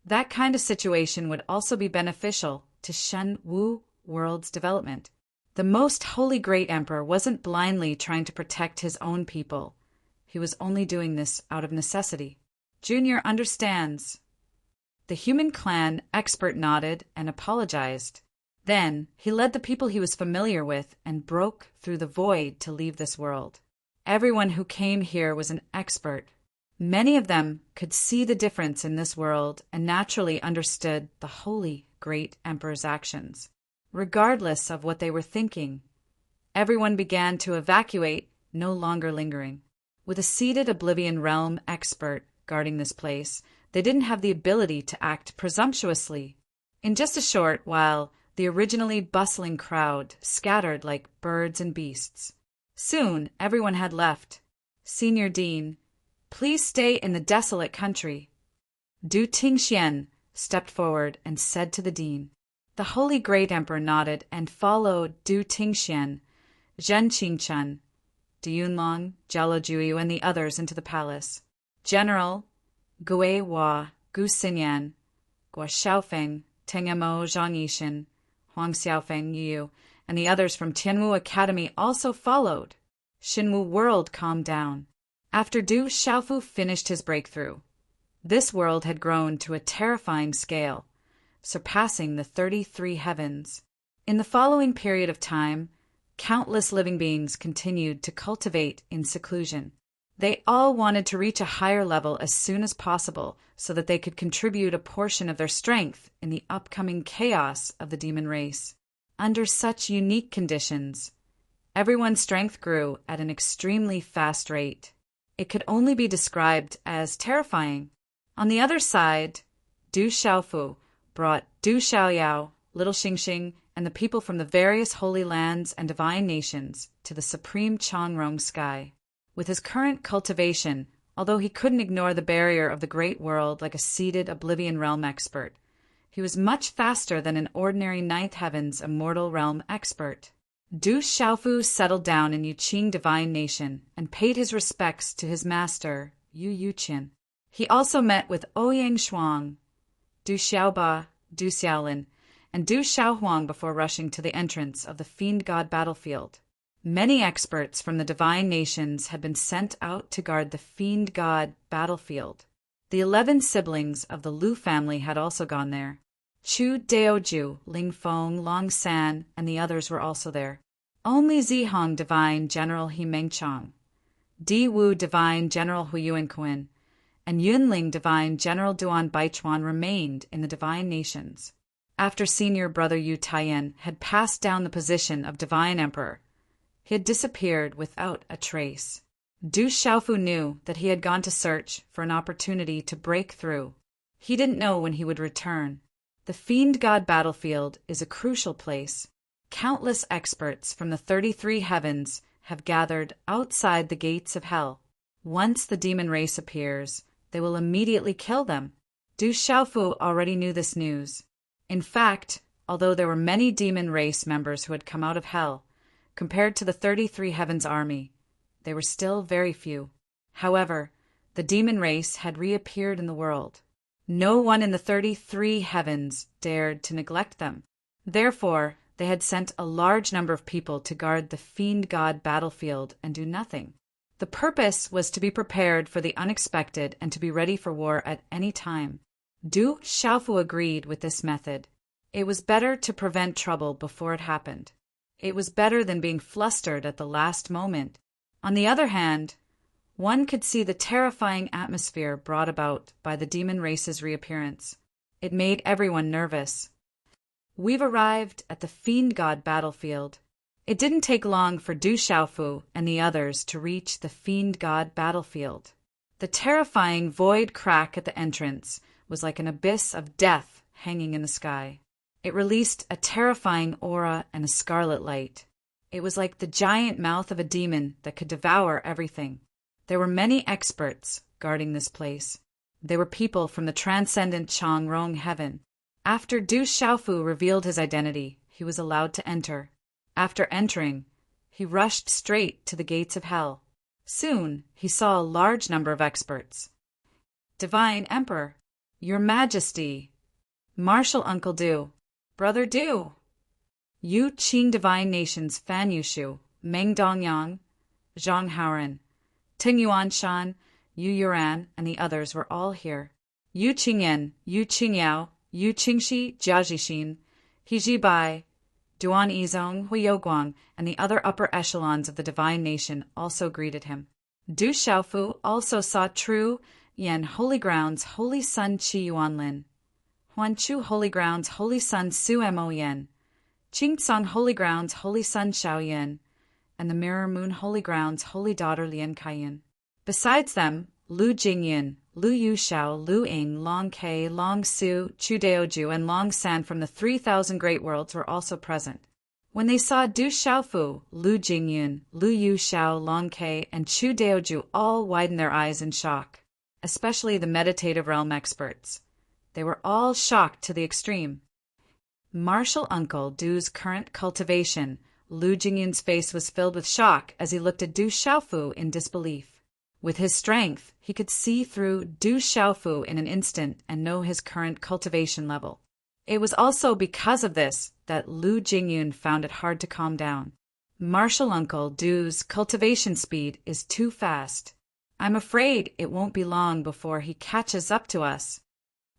That kind of situation would also be beneficial to Shenwu world's development. The most holy great emperor wasn't blindly trying to protect his own people. He was only doing this out of necessity. Junior understands. The human clan expert nodded and apologized. Then he led the people he was familiar with and broke through the void to leave this world. Everyone who came here was an expert. Many of them could see the difference in this world and naturally understood the holy great emperor's actions. Regardless of what they were thinking, everyone began to evacuate, no longer lingering. With a seated Oblivion Realm expert guarding this place, they didn't have the ability to act presumptuously. In just a short while, the originally bustling crowd scattered like birds and beasts. Soon, everyone had left. Senior Dean, please stay in the desolate country. Du Tingxian stepped forward and said to the Dean. The Holy Great Emperor nodded and followed Du Tingxian, Zhen Qingchun, Du Yunlong, Jialo Juyu, and the others into the palace. General Gui Hua, Gu Xinyan, Guo Xiaofeng, Tengemo Zhang Yixin, Huang Xiaofeng Yu, and the others from Tianwu Academy also followed. Shenwu world calmed down. After Du Xiaofu finished his breakthrough, this world had grown to a terrifying scale, surpassing the 33 heavens. In the following period of time, countless living beings continued to cultivate in seclusion. They all wanted to reach a higher level as soon as possible so that they could contribute a portion of their strength in the upcoming chaos of the demon race. Under such unique conditions, everyone's strength grew at an extremely fast rate. It could only be described as terrifying. On the other side, Du Xiaofu brought Du Xiaoyao, Little Xingxing, and the people from the various holy lands and divine nations to the supreme Changrong sky. With his current cultivation, although he couldn't ignore the barrier of the great world like a seated Oblivion Realm expert, he was much faster than an ordinary Ninth Heavens Immortal Realm expert. Du Xiaofu settled down in Yuqing Divine Nation and paid his respects to his master, Yu Yuqian. He also met with Ouyang Shuang, Du Xiaoba, Du Xiaolin, and Du Xiaohuang before rushing to the entrance of the Fiend God battlefield. Many experts from the divine nations had been sent out to guard the Fiend God battlefield. The 11 siblings of the Lu family had also gone there. Chu Daoju, Ling Feng, Long San, and the others were also there. Only Zihong Divine General He Mengchong, Di Wu Divine General Huyuanquin, and Yunling Divine General Duan Baichuan remained in the Divine Nations. After senior brother Yu Taiyan had passed down the position of Divine Emperor, he had disappeared without a trace. Du Xiaofu knew that he had gone to search for an opportunity to break through. He didn't know when he would return. The Fiend God battlefield is a crucial place. Countless experts from the 33 heavens have gathered outside the gates of hell. Once the demon race appears, they will immediately kill them. Du Xiaofu already knew this news. In fact, although there were many demon race members who had come out of hell, compared to the 33 heavens army, they were still very few. However, the demon race had reappeared in the world. No one in the 33 heavens dared to neglect them. Therefore, they had sent a large number of people to guard the Fiend God battlefield and do nothing. The purpose was to be prepared for the unexpected and to be ready for war at any time. Du Xiaofu agreed with this method. It was better to prevent trouble before it happened. It was better than being flustered at the last moment. On the other hand, one could see the terrifying atmosphere brought about by the demon race's reappearance. It made everyone nervous. We've arrived at the Fiend God battlefield. It didn't take long for Du Xiaofu and the others to reach the Fiend God battlefield. The terrifying void crack at the entrance was like an abyss of death hanging in the sky. It released a terrifying aura and a scarlet light. It was like the giant mouth of a demon that could devour everything. There were many experts guarding this place. They were people from the transcendent Changrong heaven. After Du Xiaofu revealed his identity, he was allowed to enter. After entering, he rushed straight to the gates of hell. Soon, he saw a large number of experts. Divine Emperor, Your Majesty, Martial Uncle Du, Brother Du, Yu Qing Divine Nations Fan Yushu, Meng Dongyang, Zhang Haoren, Ting Yuanshan, Yu Yuran, and the others were all here. Yu Qingyan, Yu Qingyao, Yu Qingxi, Jia Jixin, He Jibai, Duan Yizong, Hui Youguang, and the other upper echelons of the Divine Nation also greeted him. Du Xiaofu also saw Tru Yen Holy Grounds Holy Sun Qi Yuanlin, Huanchu Holy Grounds Holy Sun Su Mo Yen, Qingcang Holy Grounds Holy Sun Xiao Yen, and the Mirror Moon Holy Grounds Holy Daughter Lian Kaiyan. Besides them, Lu Jingyin, Lu Yuxiao, Lu Ying, Long Ke, Long Su, Chu Daoju, and Long San from the 3,000 Great Worlds were also present. When they saw Du Xiaofu, Lu Jingyin, Lu Yuxiao, Long Ke, and Chu Daoju all widened their eyes in shock, especially the meditative realm experts. They were all shocked to the extreme. Martial Uncle Du's current cultivation, Lu Jingyin's face was filled with shock as he looked at Du Xiaofu in disbelief. With his strength, he could see through Du Xiaofu in an instant and know his current cultivation level. It was also because of this that Lu Jingyin found it hard to calm down. Martial Uncle Du's cultivation speed is too fast. I'm afraid it won't be long before he catches up to us.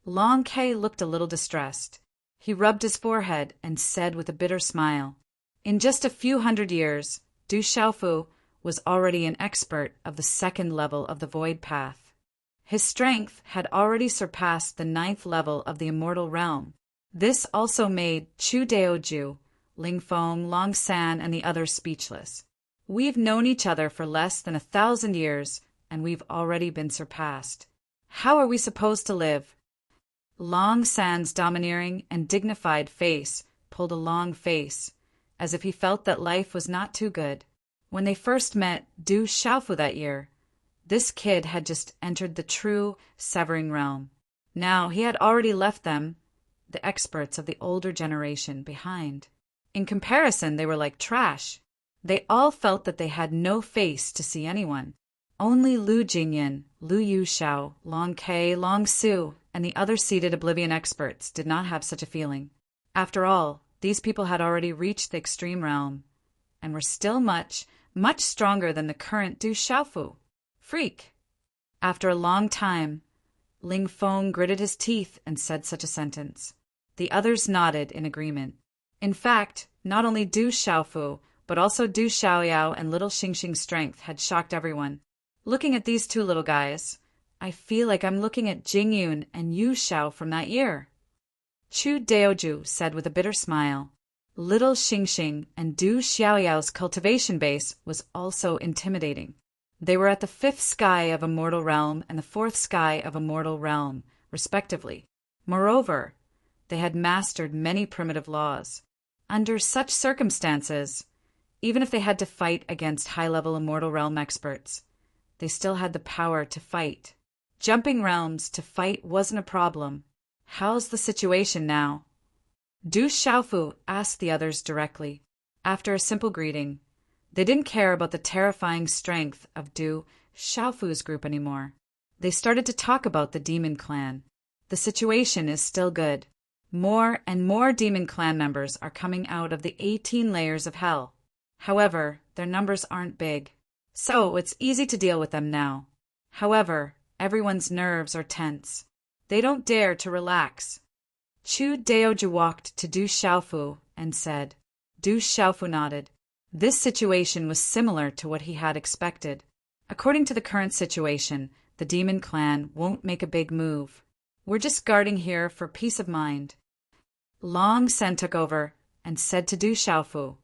Long Ke looked a little distressed. He rubbed his forehead and said with a bitter smile, in just a few hundred years, Du Xiaofu was already an expert of the second level of the Void Path. His strength had already surpassed the 9th level of the Immortal Realm. This also made Chu Daoju, Ling Feng, Long San, and the others speechless. We've known each other for less than 1,000 years, and we've already been surpassed. How are we supposed to live? Long San's domineering and dignified face pulled a long face, as if he felt that life was not too good. When they first met Du Xiaofu that year, this kid had just entered the true Severing Realm. Now he had already left them, the experts of the older generation, behind. In comparison, they were like trash. They all felt that they had no face to see anyone. Only Lu Jingyin, Lu Yuxiao, Long Ke, Long Su, and the other seated Oblivion experts did not have such a feeling. After all, these people had already reached the extreme realm, and were still much stronger than the current Du Xiaofu. Freak. After a long time, Ling Feng gritted his teeth and said such a sentence. The others nodded in agreement. In fact, not only Du Xiaofu, but also Du Xiaoyao and little Xingxing's strength had shocked everyone. Looking at these two little guys, I feel like I'm looking at Jingyun and Yu Xiao from that year. Chu Daoju said with a bitter smile. Little Xingxing and Du Xiaoyao's cultivation base was also intimidating. They were at the 5th sky of a mortal realm and the 4th sky of a mortal realm, respectively. Moreover, they had mastered many primitive laws. Under such circumstances, even if they had to fight against high-level immortal realm experts, they still had the power to fight. Jumping realms to fight wasn't a problem. How's the situation now? Du Xiaofu asked the others directly. After a simple greeting, they didn't care about the terrifying strength of Du Xiaofu's group anymore. They started to talk about the demon clan. The situation is still good. More and more demon clan members are coming out of the 18 layers of hell. However, their numbers aren't big, so it's easy to deal with them now. However, everyone's nerves are tense. They don't dare to relax. Chu Daoju walked to Du Xiaofu and said. Du Xiaofu nodded. This situation was similar to what he had expected. According to the current situation, the demon clan won't make a big move. We're just guarding here for peace of mind. Long Sen took over and said to Du Xiaofu,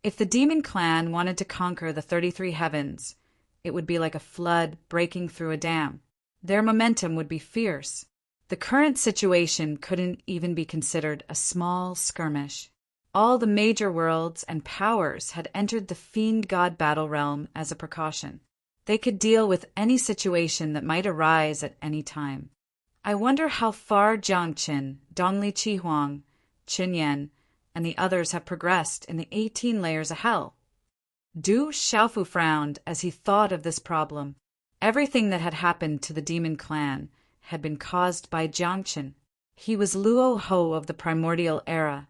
if the demon clan wanted to conquer the 33 heavens, it would be like a flood breaking through a dam. Their momentum would be fierce. The current situation couldn't even be considered a small skirmish. All the major worlds and powers had entered the Fiend God battle realm as a precaution. They could deal with any situation that might arise at any time. I wonder how far Jiangqin, Dongli Qihuang, Qin Yan, and the others have progressed in the 18 layers of hell. Du Xiaofu frowned as he thought of this problem. Everything that had happened to the demon clan had been caused by Jiangqin. He was Luo Ho of the primordial era.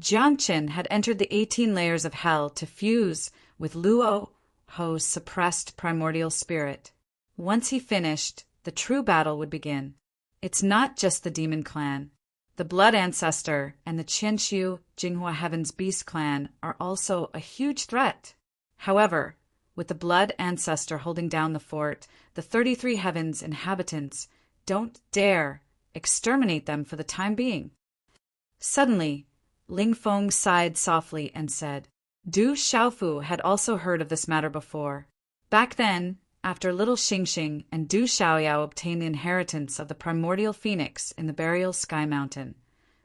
Jiangqin had entered the 18 layers of hell to fuse with Luo Ho's suppressed primordial spirit. Once he finished, the true battle would begin. It's not just the demon clan. The Blood Ancestor and the Qianshu Jinghua Heaven's Beast clan are also a huge threat. However, with the Blood Ancestor holding down the fort, the 33 Heavens inhabitants don't dare exterminate them for the time being. Suddenly, Ling Feng sighed softly and said, Du Xiaofu had also heard of this matter before. Back then, after little Xingxing and Du Xiaoyao obtained the inheritance of the primordial phoenix in the burial sky mountain,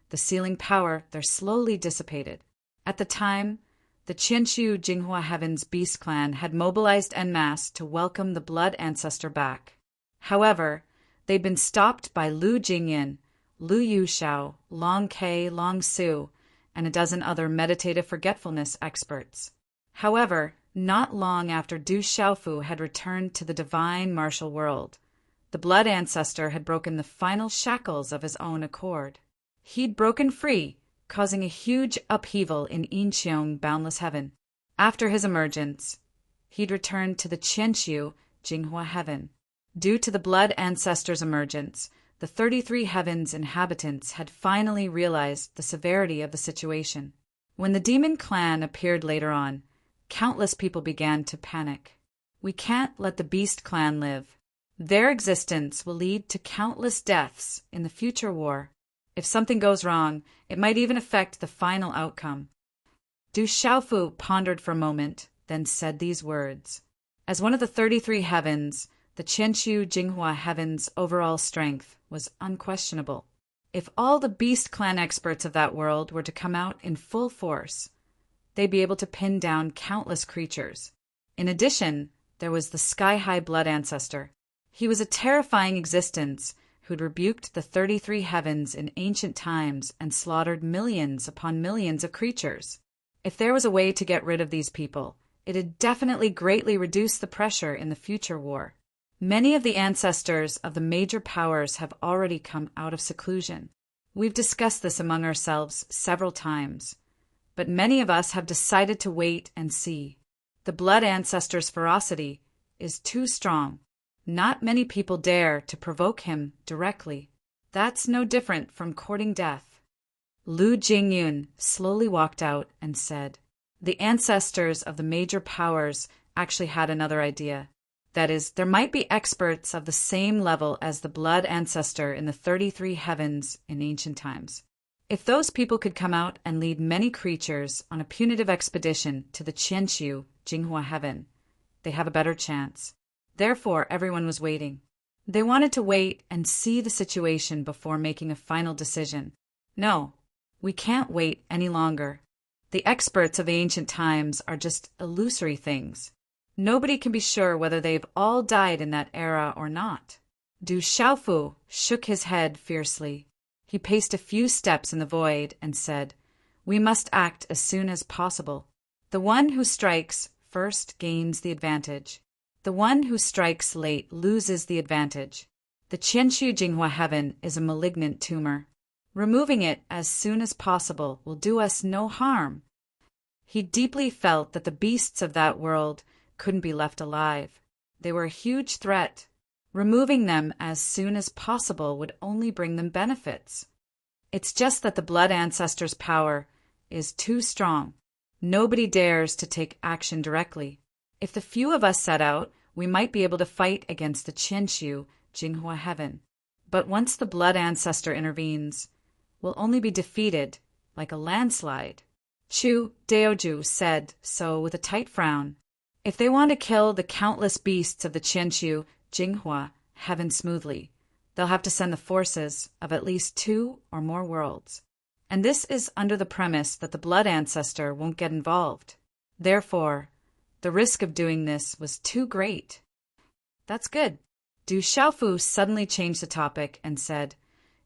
the sealing power there slowly dissipated. At the time, the Qianshu Jinghua Heaven's Beast clan had mobilized en masse to welcome the Blood Ancestor back. However, they'd been stopped by Lu Jingyan, Lu Yuxiao, Long Ke, Long Su, and a dozen other meditative forgetfulness experts. However, not long after Du Xiaofu had returned to the divine martial world, the Blood Ancestor had broken the final shackles of his own accord. He'd broken free, causing a huge upheaval in Yinqiong Boundless Heaven. After his emergence, he'd returned to the Qianshu Jinghua Heaven. Due to the Blood Ancestor's emergence, the 33 Heavens inhabitants had finally realized the severity of the situation. When the demon clan appeared later on, countless people began to panic. We can't let the Beast clan live. Their existence will lead to countless deaths in the future war. If something goes wrong, it might even affect the final outcome. Du Xiaofu pondered for a moment, then said these words. As one of the 33 heavens, the Qianshu Jinghua Heaven's overall strength was unquestionable. If all the Beast clan experts of that world were to come out in full force, they'd be able to pin down countless creatures. In addition, there was the sky-high Blood Ancestor. He was a terrifying existence who'd rebuked the 33 heavens in ancient times and slaughtered millions upon millions of creatures. If there was a way to get rid of these people, it'd definitely greatly reduce the pressure in the future war. Many of the ancestors of the major powers have already come out of seclusion. We've discussed this among ourselves several times, but many of us have decided to wait and see. The Blood Ancestor's ferocity is too strong. Not many people dare to provoke him directly. That's no different from courting death. Lu Jingyun slowly walked out and said, "The ancestors of the major powers actually had another idea. That is, there might be experts of the same level as the blood ancestor in the 33 heavens in ancient times. If those people could come out and lead many creatures on a punitive expedition to the Qianshu, Jinghua heaven, they have a better chance." Therefore, everyone was waiting. They wanted to wait and see the situation before making a final decision. No, we can't wait any longer. The experts of the ancient times are just illusory things. Nobody can be sure whether they've all died in that era or not. Du Xiaofu shook his head fiercely. He paced a few steps in the void and said, "We must act as soon as possible. The one who strikes first gains the advantage. The one who strikes late loses the advantage. The Qianshu Jinghua heaven is a malignant tumor. Removing it as soon as possible will do us no harm." He deeply felt that the beasts of that world couldn't be left alive. They were a huge threat. Removing them as soon as possible would only bring them benefits. It's just that the blood ancestor's power is too strong. Nobody dares to take action directly. If the few of us set out, we might be able to fight against the Qianshu, Jinghua heaven. But once the blood ancestor intervenes, we'll only be defeated, like a landslide. Chu Daoju said so with a tight frown. If they want to kill the countless beasts of the Qianshu, Jinghua heaven smoothly, they'll have to send the forces of at least 2 or more worlds. And this is under the premise that the blood ancestor won't get involved. Therefore, the risk of doing this was too great. That's good. Du Xiaofu suddenly changed the topic and said,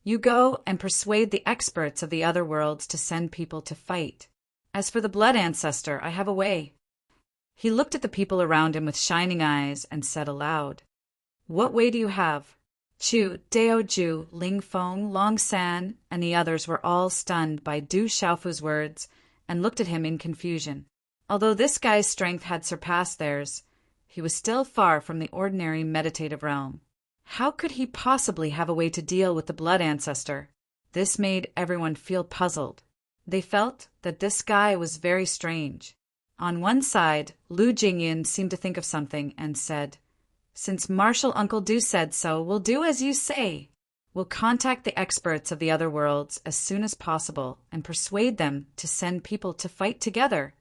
"You go and persuade the experts of the other worlds to send people to fight. As for the blood ancestor, I have a way." He looked at the people around him with shining eyes and said aloud, "What way do you have?" Chu Daoju, Ling Feng, Long San, and the others were all stunned by Du Xiaofu's words and looked at him in confusion. Although this guy's strength had surpassed theirs, he was still far from the ordinary meditative realm. How could he possibly have a way to deal with the blood ancestor? This made everyone feel puzzled. They felt that this guy was very strange. On one side, Lu Jingyin seemed to think of something and said, "Since Marshal Uncle Du said so, we'll do as you say. We'll contact the experts of the other worlds as soon as possible and persuade them to send people to fight together."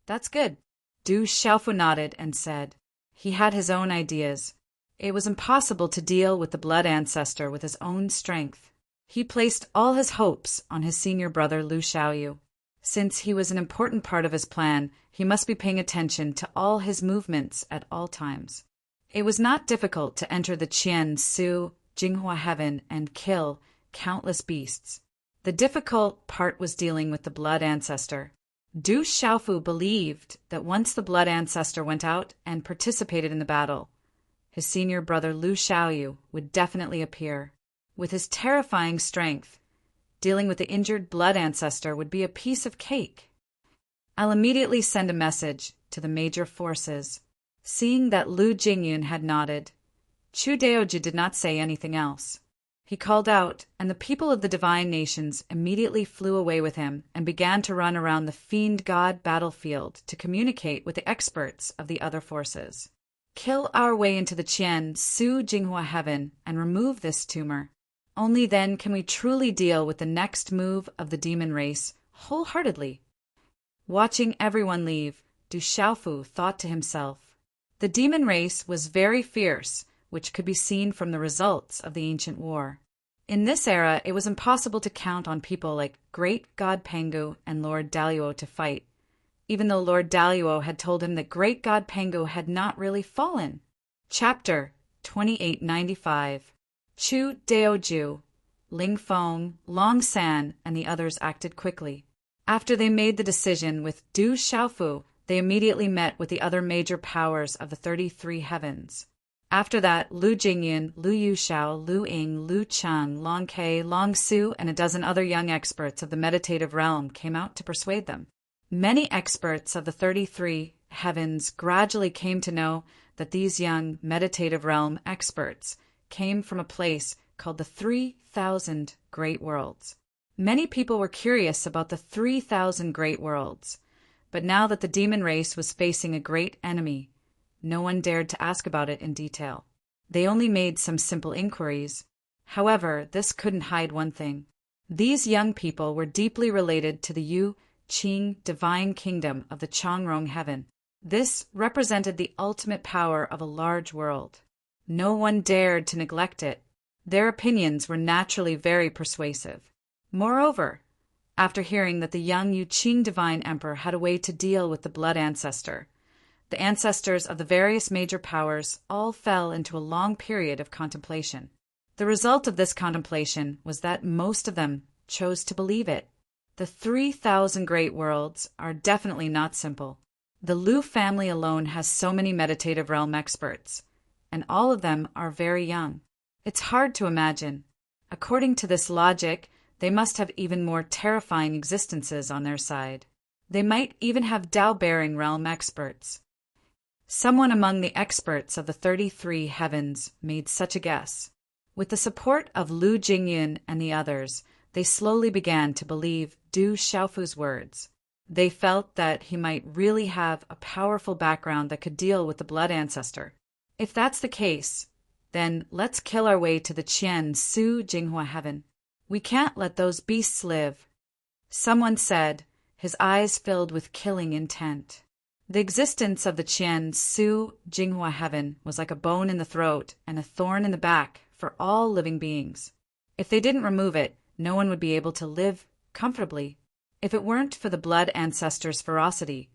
"That's good." Du Xiaofu nodded and said, he had his own ideas. It was impossible to deal with the blood ancestor with his own strength. He placed all his hopes on his senior brother Lu Xiaoyu. Since he was an important part of his plan, he must be paying attention to all his movements at all times. It was not difficult to enter the Qianshu, Jinghua heaven, and kill countless beasts. The difficult part was dealing with the blood ancestor. Du Xiaofu believed that once the blood ancestor went out and participated in the battle, his senior brother Lu Xiaoyu would definitely appear. With his terrifying strength, dealing with the injured blood ancestor would be a piece of cake. "I'll immediately send a message to the major forces." Seeing that Lu Jingyun had nodded, Chu Daoji did not say anything else. He called out, and the people of the divine nations immediately flew away with him and began to run around the fiend god battlefield to communicate with the experts of the other forces. Kill our way into the Qianshu Jinghua heaven and remove this tumor. Only then can we truly deal with the next move of the demon race wholeheartedly. Watching everyone leave, Du Xiaofu thought to himself, the demon race was very fierce, which could be seen from the results of the ancient war. In this era, it was impossible to count on people like Great God Pangu and Lord Daluo to fight, even though Lord Daluo had told him that Great God Pangu had not really fallen. Chapter 2895. Chu Daoju, Ling Feng, Long San, and the others acted quickly. After they made the decision with Du Xiaofu, they immediately met with the other major powers of the 33 heavens. After that, Lu Jingyan, Lu Yuxiao, Lu Ying, Lu Cheng, Long Ke, Long Su, and a dozen other young experts of the meditative realm came out to persuade them. Many experts of the 33 heavens gradually came to know that these young meditative realm experts came from a place called the 3,000 Great Worlds. Many people were curious about the 3,000 Great Worlds, but now that the demon race was facing a great enemy, no one dared to ask about it in detail. They only made some simple inquiries. However, this couldn't hide one thing. These young people were deeply related to the Yu Qing divine kingdom of the Changrong heaven. This represented the ultimate power of a large world. No one dared to neglect it. Their opinions were naturally very persuasive. Moreover, after hearing that the young Yu Qing divine emperor had a way to deal with the blood ancestor, the ancestors of the various major powers all fell into a long period of contemplation. The result of this contemplation was that most of them chose to believe it. The 3,000 Great Worlds are definitely not simple. The Lu family alone has so many meditative realm experts, and all of them are very young. It's hard to imagine. According to this logic, they must have even more terrifying existences on their side. They might even have Tao-bearing realm experts. Someone among the experts of the 33 heavens made such a guess. With the support of Lu Jingyun and the others, they slowly began to believe Du Xiaofu's words. They felt that he might really have a powerful background that could deal with the blood ancestor. If that's the case, then let's kill our way to the Qian Su Jinghua heaven. We can't let those beasts live. Someone said, his eyes filled with killing intent. The existence of the Qian Su Jinghua heaven was like a bone in the throat and a thorn in the back for all living beings. If they didn't remove it, no one would be able to live comfortably. If it weren't for the blood ancestors' ferocity,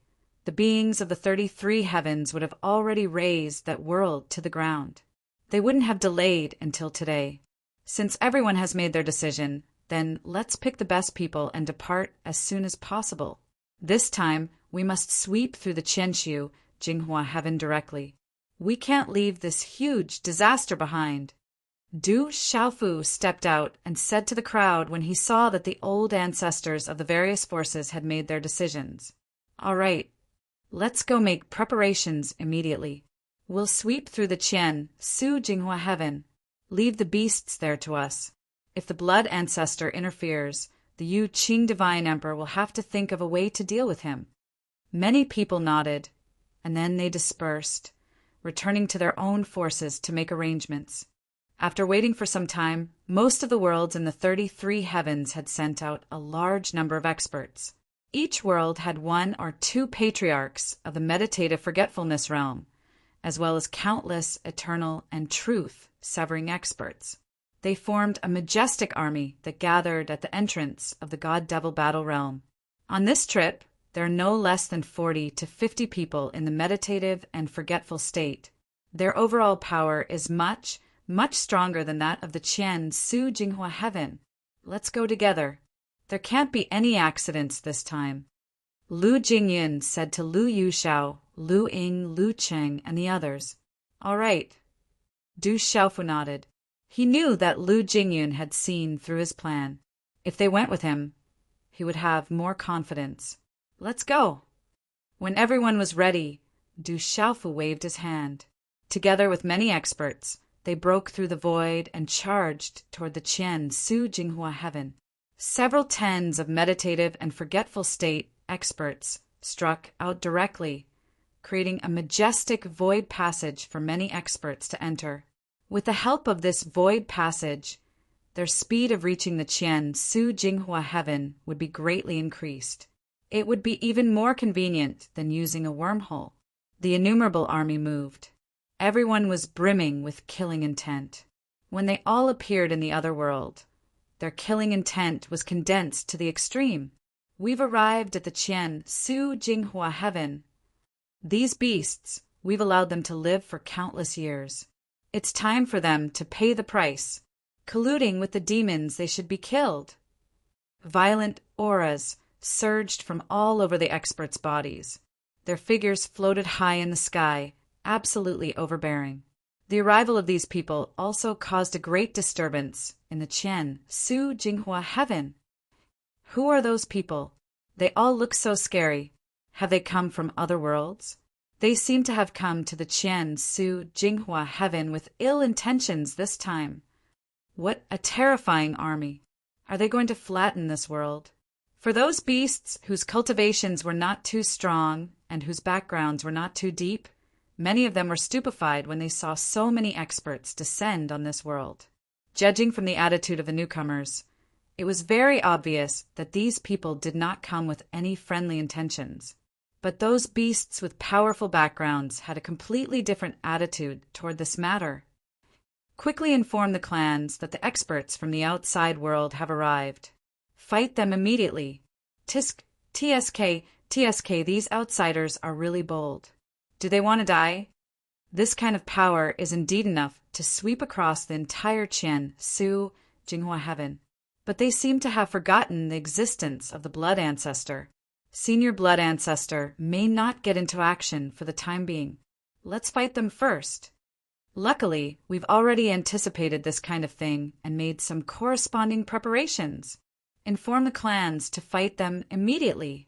the beings of the 33 heavens would have already razed that world to the ground. They wouldn't have delayed until today. Since everyone has made their decision, then let's pick the best people and depart as soon as possible. This time, we must sweep through the Qianshu Jinghua heaven directly. We can't leave this huge disaster behind. Du Xiaofu stepped out and said to the crowd when he saw that the old ancestors of the various forces had made their decisions. All right, let's go make preparations immediately. We'll sweep through the Qian Su Jinghua heaven. Leave the beasts there to us. If the blood ancestor interferes, the Yu Qing divine emperor will have to think of a way to deal with him. Many people nodded, and then they dispersed, returning to their own forces to make arrangements. After waiting for some time, most of the worlds in the 33 heavens had sent out a large number of experts. Each world had 1 or 2 patriarchs of the meditative forgetfulness realm, as well as countless eternal and truth-severing experts. They formed a majestic army that gathered at the entrance of the God-Devil battle realm. On this trip, there are no less than 40 to 50 people in the meditative and forgetful state. Their overall power is much stronger than that of the Qian Su Jinghua heaven. Let's go together. There can't be any accidents this time. Lu Jingyun said to Lu Yuxiao, Lu Ying, Lu Cheng, and the others. All right. Du Xiaofu nodded. He knew that Lu Jingyun had seen through his plan. If they went with him, he would have more confidence. Let's go. When everyone was ready, Du Xiaofu waved his hand. Together with many experts, they broke through the void and charged toward the Qian Su Jinghua heaven. Several tens of meditative and forgetful state experts struck out directly, creating a majestic void passage for many experts to enter. With the help of this void passage, their speed of reaching the Qian Su Jinghua heaven would be greatly increased. It would be even more convenient than using a wormhole. The innumerable army moved. Everyone was brimming with killing intent. When they all appeared in the other world, their killing intent was condensed to the extreme. We've arrived at the Qian Su Jinghua heaven. These beasts, we've allowed them to live for countless years. It's time for them to pay the price. Colluding with the demons, they should be killed. Violent auras surged from all over the experts' bodies. Their figures floated high in the sky, absolutely overbearing. The arrival of these people also caused a great disturbance in the Qian Su Jinghua heaven. Who are those people? They all look so scary. Have they come from other worlds? They seemed to have come to the Qian Su Jinghua heaven with ill intentions this time. What a terrifying army! Are they going to flatten this world? For those beasts whose cultivations were not too strong and whose backgrounds were not too deep, many of them were stupefied when they saw so many experts descend on this world. Judging from the attitude of the newcomers, it was very obvious that these people did not come with any friendly intentions. But those beasts with powerful backgrounds had a completely different attitude toward this matter. Quickly inform the clans that the experts from the outside world have arrived. Fight them immediately. TSK, these outsiders are really bold. Do they want to die? This kind of power is indeed enough to sweep across the entire Qian, Su, Jinghua heaven. But they seem to have forgotten the existence of the Blood Ancestor. Senior Blood Ancestor may not get into action for the time being. Let's fight them first. Luckily, we've already anticipated this kind of thing and made some corresponding preparations. Inform the clans to fight them immediately.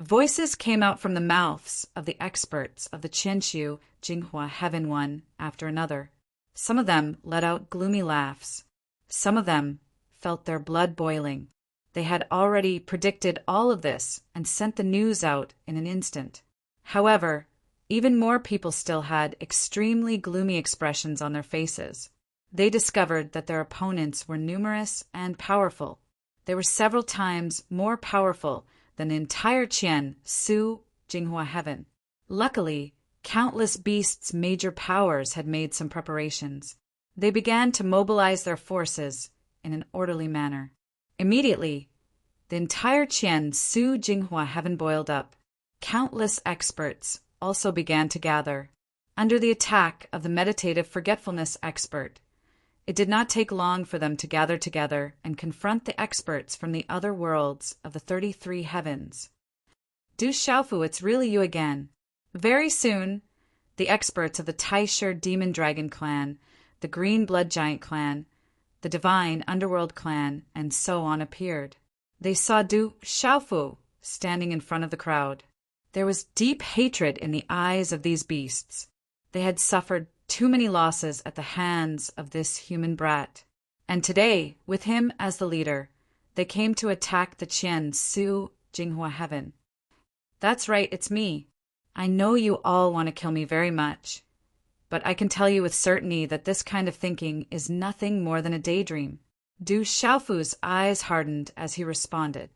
Voices came out from the mouths of the experts of the Qianshu Jinghua heaven one after another. Some of them let out gloomy laughs. Some of them felt their blood boiling. They had already predicted all of this and sent the news out in an instant. However, even more people still had extremely gloomy expressions on their faces. They discovered that their opponents were numerous and powerful. They were several times more powerful than the entire Qian, Su, Jinghua heaven. Luckily, countless beasts' major powers had made some preparations. They began to mobilize their forces in an orderly manner. Immediately, the entire Qian, Su, Jinghua heaven boiled up. Countless experts also began to gather. Under the attack of the meditative forgetfulness expert, it did not take long for them to gather together and confront the experts from the other worlds of the 33 heavens. Du Xiaofu, it's really you again. Very soon, the experts of the Taisher Demon Dragon clan, the Green Blood Giant clan, the Divine Underworld clan, and so on appeared. They saw Du Xiaofu standing in front of the crowd. There was deep hatred in the eyes of these beasts. They had suffered too many losses at the hands of this human brat. And today, with him as the leader, they came to attack the Qian, Su, Jinghua heaven. That's right, it's me. I know you all want to kill me very much. But I can tell you with certainty that this kind of thinking is nothing more than a daydream. Du Xiaofu's eyes hardened as he responded.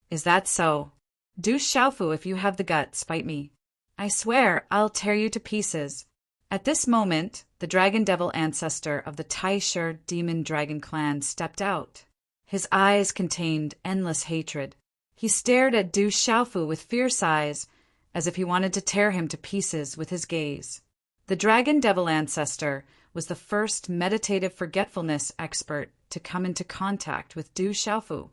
Is that so? Du Xiaofu, if you have the guts, fight me. I swear I'll tear you to pieces. At this moment, the Dragon Devil ancestor of the Taisher Demon Dragon clan stepped out. His eyes contained endless hatred. He stared at Du Xiaofu with fierce eyes, as if he wanted to tear him to pieces with his gaze. The Dragon Devil ancestor was the first meditative forgetfulness expert to come into contact with Du Xiaofu.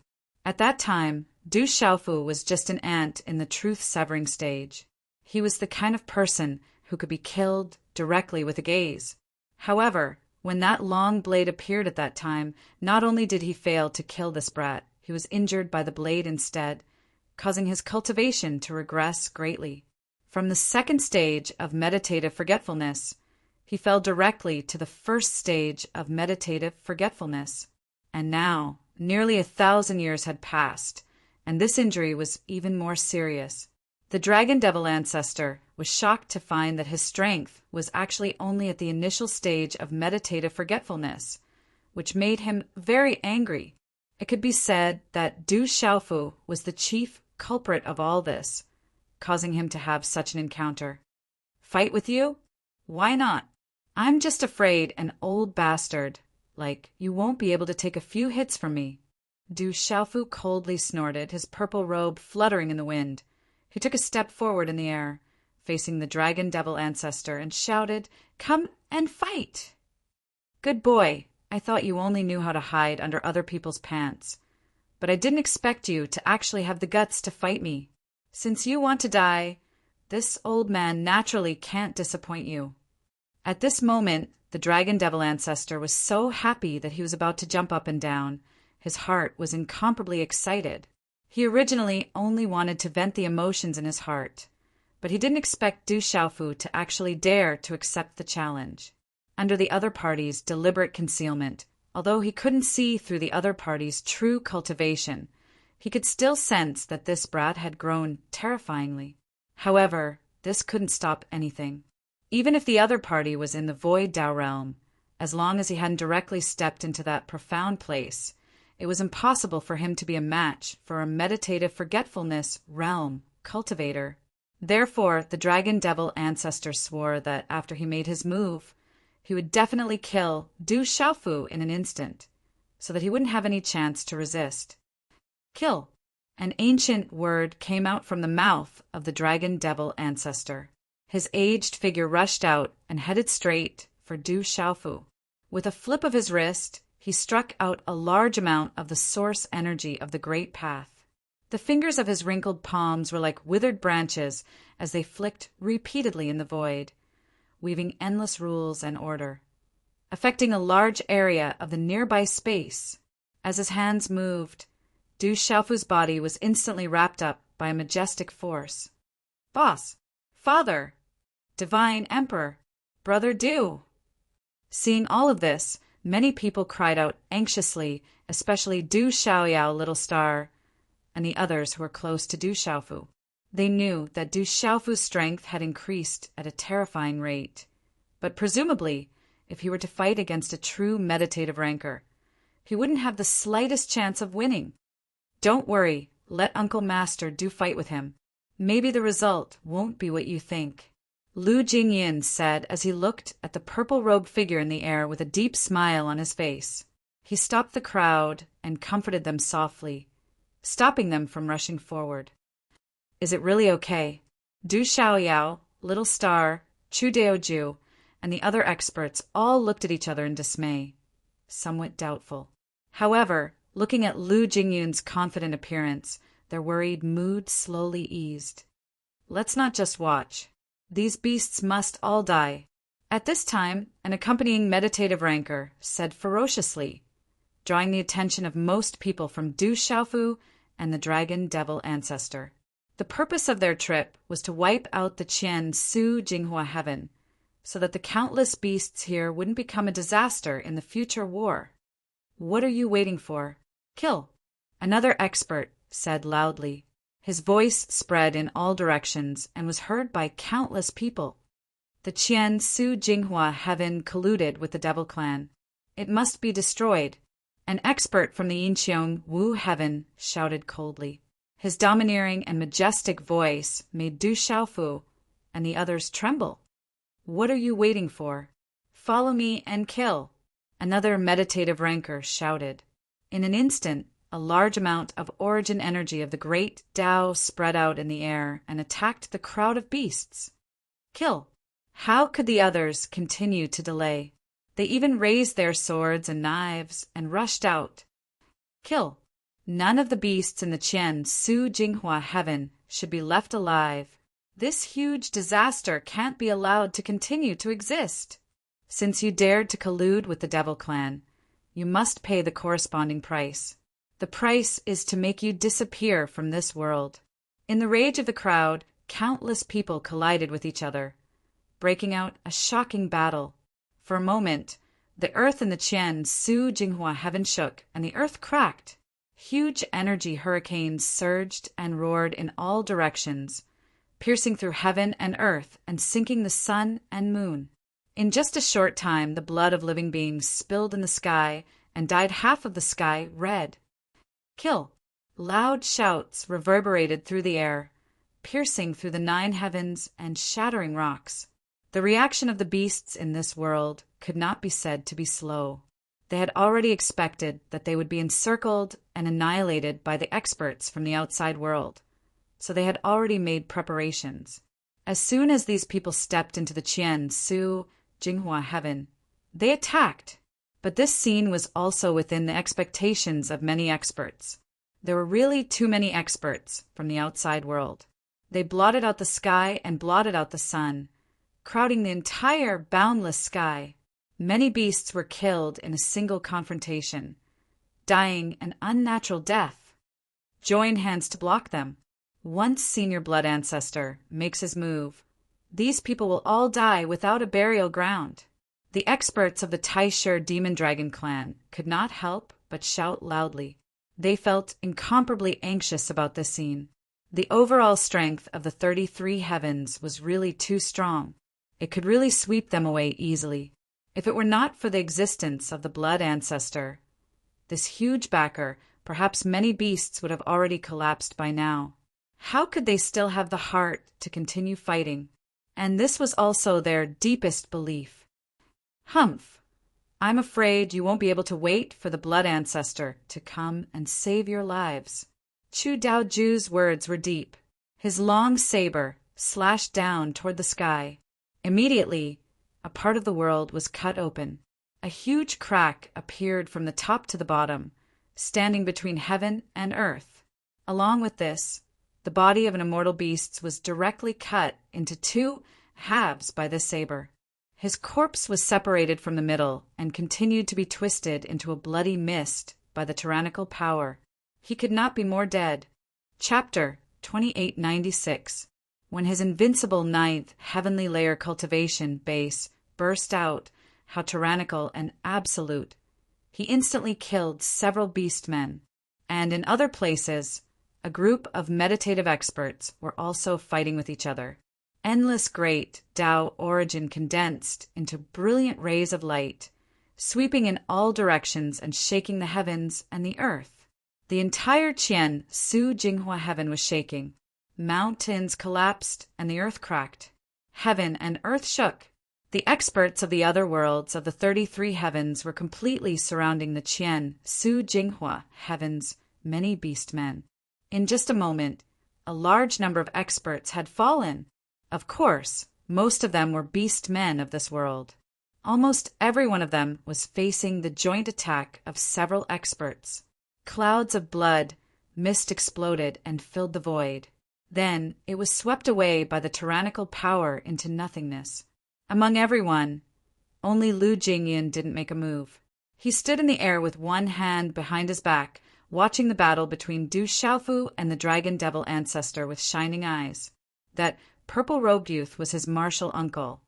At that time, Du Xiaofu was just an ant in the truth-severing stage. He was the kind of person who could be killed directly with a gaze. However, when that long blade appeared at that time, not only did he fail to kill this brat, he was injured by the blade instead, causing his cultivation to regress greatly. From the second stage of meditative forgetfulness, he fell directly to the first stage of meditative forgetfulness. And now, nearly 1,000 years had passed, and this injury was even more serious. The Dragon Devil ancestor was shocked to find that his strength was actually only at the initial stage of meditative forgetfulness, which made him very angry. It could be said that Du Xiaofu was the chief culprit of all this, causing him to have such an encounter. Fight with you? Why not? I'm just afraid an old bastard, like you won't be able to take a few hits from me. Du Xiaofu coldly snorted, his purple robe fluttering in the wind. He took a step forward in the air, facing the Dragon Devil ancestor, and shouted, "Come and fight!" Good boy, I thought you only knew how to hide under other people's pants. But I didn't expect you to actually have the guts to fight me. Since you want to die, this old man naturally can't disappoint you. At this moment, the Dragon Devil ancestor was so happy that he was about to jump up and down. His heart was incomparably excited. He originally only wanted to vent the emotions in his heart, but he didn't expect Du Xiaofu to actually dare to accept the challenge. Under the other party's deliberate concealment, although he couldn't see through the other party's true cultivation, he could still sense that this brat had grown terrifyingly. However, this couldn't stop anything. Even if the other party was in the Void Dao realm, as long as he hadn't directly stepped into that profound place, it was impossible for him to be a match for a meditative forgetfulness realm cultivator. Therefore, the dragon devil ancestor swore that after he made his move, he would definitely kill Du Xiaofu in an instant, so that he wouldn't have any chance to resist. Kill. An ancient word came out from the mouth of the dragon devil ancestor. His aged figure rushed out and headed straight for Du Xiaofu. With a flip of his wrist, he struck out a large amount of the source energy of the Great Path. The fingers of his wrinkled palms were like withered branches as they flicked repeatedly in the void, weaving endless rules and order, affecting a large area of the nearby space. As his hands moved, Du Xiaofu's body was instantly wrapped up by a majestic force. Boss! Father! Divine Emperor! Brother Du! Seeing all of this, many people cried out anxiously, especially Du Xiaoyao, Little Star, and the others who were close to Du Xiaofu. They knew that Du Xiaofu's strength had increased at a terrifying rate, but presumably, if he were to fight against a true meditative rancor, he wouldn't have the slightest chance of winning. Don't worry, let Uncle Master Do fight with him. Maybe the result won't be what you think. Lu Jingyin said as he looked at the purple-robed figure in the air with a deep smile on his face. He stopped the crowd and comforted them softly, stopping them from rushing forward. Is it really okay? Du Xiaoyao, Little Star, Chu Daoju, and the other experts all looked at each other in dismay, somewhat doubtful. However, looking at Lu Jingyun's confident appearance, their worried mood slowly eased. Let's not just watch. These beasts must all die. At this time, an accompanying meditative rancor said ferociously, drawing the attention of most people from Du Xiaofu and the dragon devil ancestor. The purpose of their trip was to wipe out the Qian Su Jinghua heaven, so that the countless beasts here wouldn't become a disaster in the future war. What are you waiting for? Kill! Another expert said loudly. His voice spread in all directions and was heard by countless people. The Qian Su Jinghua heaven colluded with the Devil Clan. It must be destroyed. An expert from the Yinqiang Wu heaven shouted coldly. His domineering and majestic voice made Du Xiaofu and the others tremble. What are you waiting for? Follow me and kill! Another meditative rancor shouted. In an instant, a large amount of origin energy of the great Tao spread out in the air and attacked the crowd of beasts. Kill! How could the others continue to delay? They even raised their swords and knives and rushed out. Kill! None of the beasts in the Qian Su Jinghua heaven should be left alive. This huge disaster can't be allowed to continue to exist. Since you dared to collude with the Devil Clan, you must pay the corresponding price. The price is to make you disappear from this world. In the rage of the crowd, countless people collided with each other, breaking out a shocking battle. For a moment, the earth in the Qian Su Jinghua heaven shook and the earth cracked. Huge energy hurricanes surged and roared in all directions, piercing through heaven and earth and sinking the sun and moon. In just a short time, the blood of living beings spilled in the sky and dyed half of the sky red. Kill! Loud shouts reverberated through the air, piercing through the 9 heavens and shattering rocks. The reaction of the beasts in this world could not be said to be slow. They had already expected that they would be encircled and annihilated by the experts from the outside world, so they had already made preparations. As soon as these people stepped into the Qian Su Jinghua heaven, they attacked. But this scene was also within the expectations of many experts. There were really too many experts from the outside world. They blotted out the sky and blotted out the sun, crowding the entire boundless sky. Many beasts were killed in a single confrontation, dying an unnatural death. Join hands to block them. once senior blood ancestor, makes his move, these people will all die without a burial ground. The experts of the Taishur demon dragon clan could not help but shout loudly. They felt incomparably anxious about this scene. The overall strength of the 33 heavens was really too strong. It could really sweep them away easily. If it were not for the existence of the blood ancestor, this huge backer, perhaps many beasts would have already collapsed by now. How could they still have the heart to continue fighting? And this was also their deepest belief. Humph! I'm afraid you won't be able to wait for the blood ancestor to come and save your lives. Chu Daoju's words were deep. His long saber slashed down toward the sky. Immediately, a part of the world was cut open. A huge crack appeared from the top to the bottom, standing between heaven and earth. Along with this, the body of an immortal beast was directly cut into two halves by this saber. His corpse was separated from the middle and continued to be twisted into a bloody mist by the tyrannical power. He could not be more dead. Chapter 2896. When his invincible ninth heavenly layer cultivation base burst out, how tyrannical and absolute, he instantly killed several beastmen, and in other places, a group of meditative experts were also fighting with each other. Endless great Tao origin condensed into brilliant rays of light, sweeping in all directions and shaking the heavens and the earth. The entire Qian Su Jinghua heaven was shaking. Mountains collapsed and the earth cracked. Heaven and earth shook. The experts of the other worlds of the 33 heavens were completely surrounding the Qian Su Jinghua heaven's many beastmen. In just a moment, a large number of experts had fallen. Of course, most of them were beast men of this world. Almost every one of them was facing the joint attack of several experts. Clouds of blood, mist exploded and filled the void. Then it was swept away by the tyrannical power into nothingness. Among everyone, only Lu Jingyan didn't make a move. He stood in the air with one hand behind his back, watching the battle between Du Xiaofu and the dragon devil ancestor with shining eyes. That purple-robed youth was his martial uncle.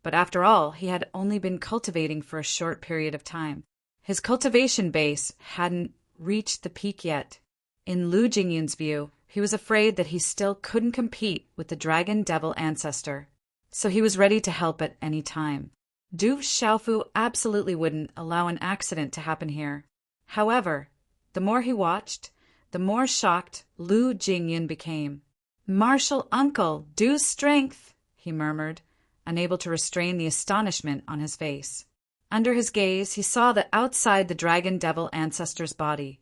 But after all, he had only been cultivating for a short period of time. His cultivation base hadn't reached the peak yet. In Lu Jingyan's view, he was afraid that he still couldn't compete with the dragon devil ancestor, so he was ready to help at any time. Du Xiaofu absolutely wouldn't allow an accident to happen here. However, the more he watched, the more shocked Lu Jingyan became. "Martial uncle, Du's strength," he murmured, unable to restrain the astonishment on his face. Under his gaze, he saw that outside the dragon devil ancestor's body,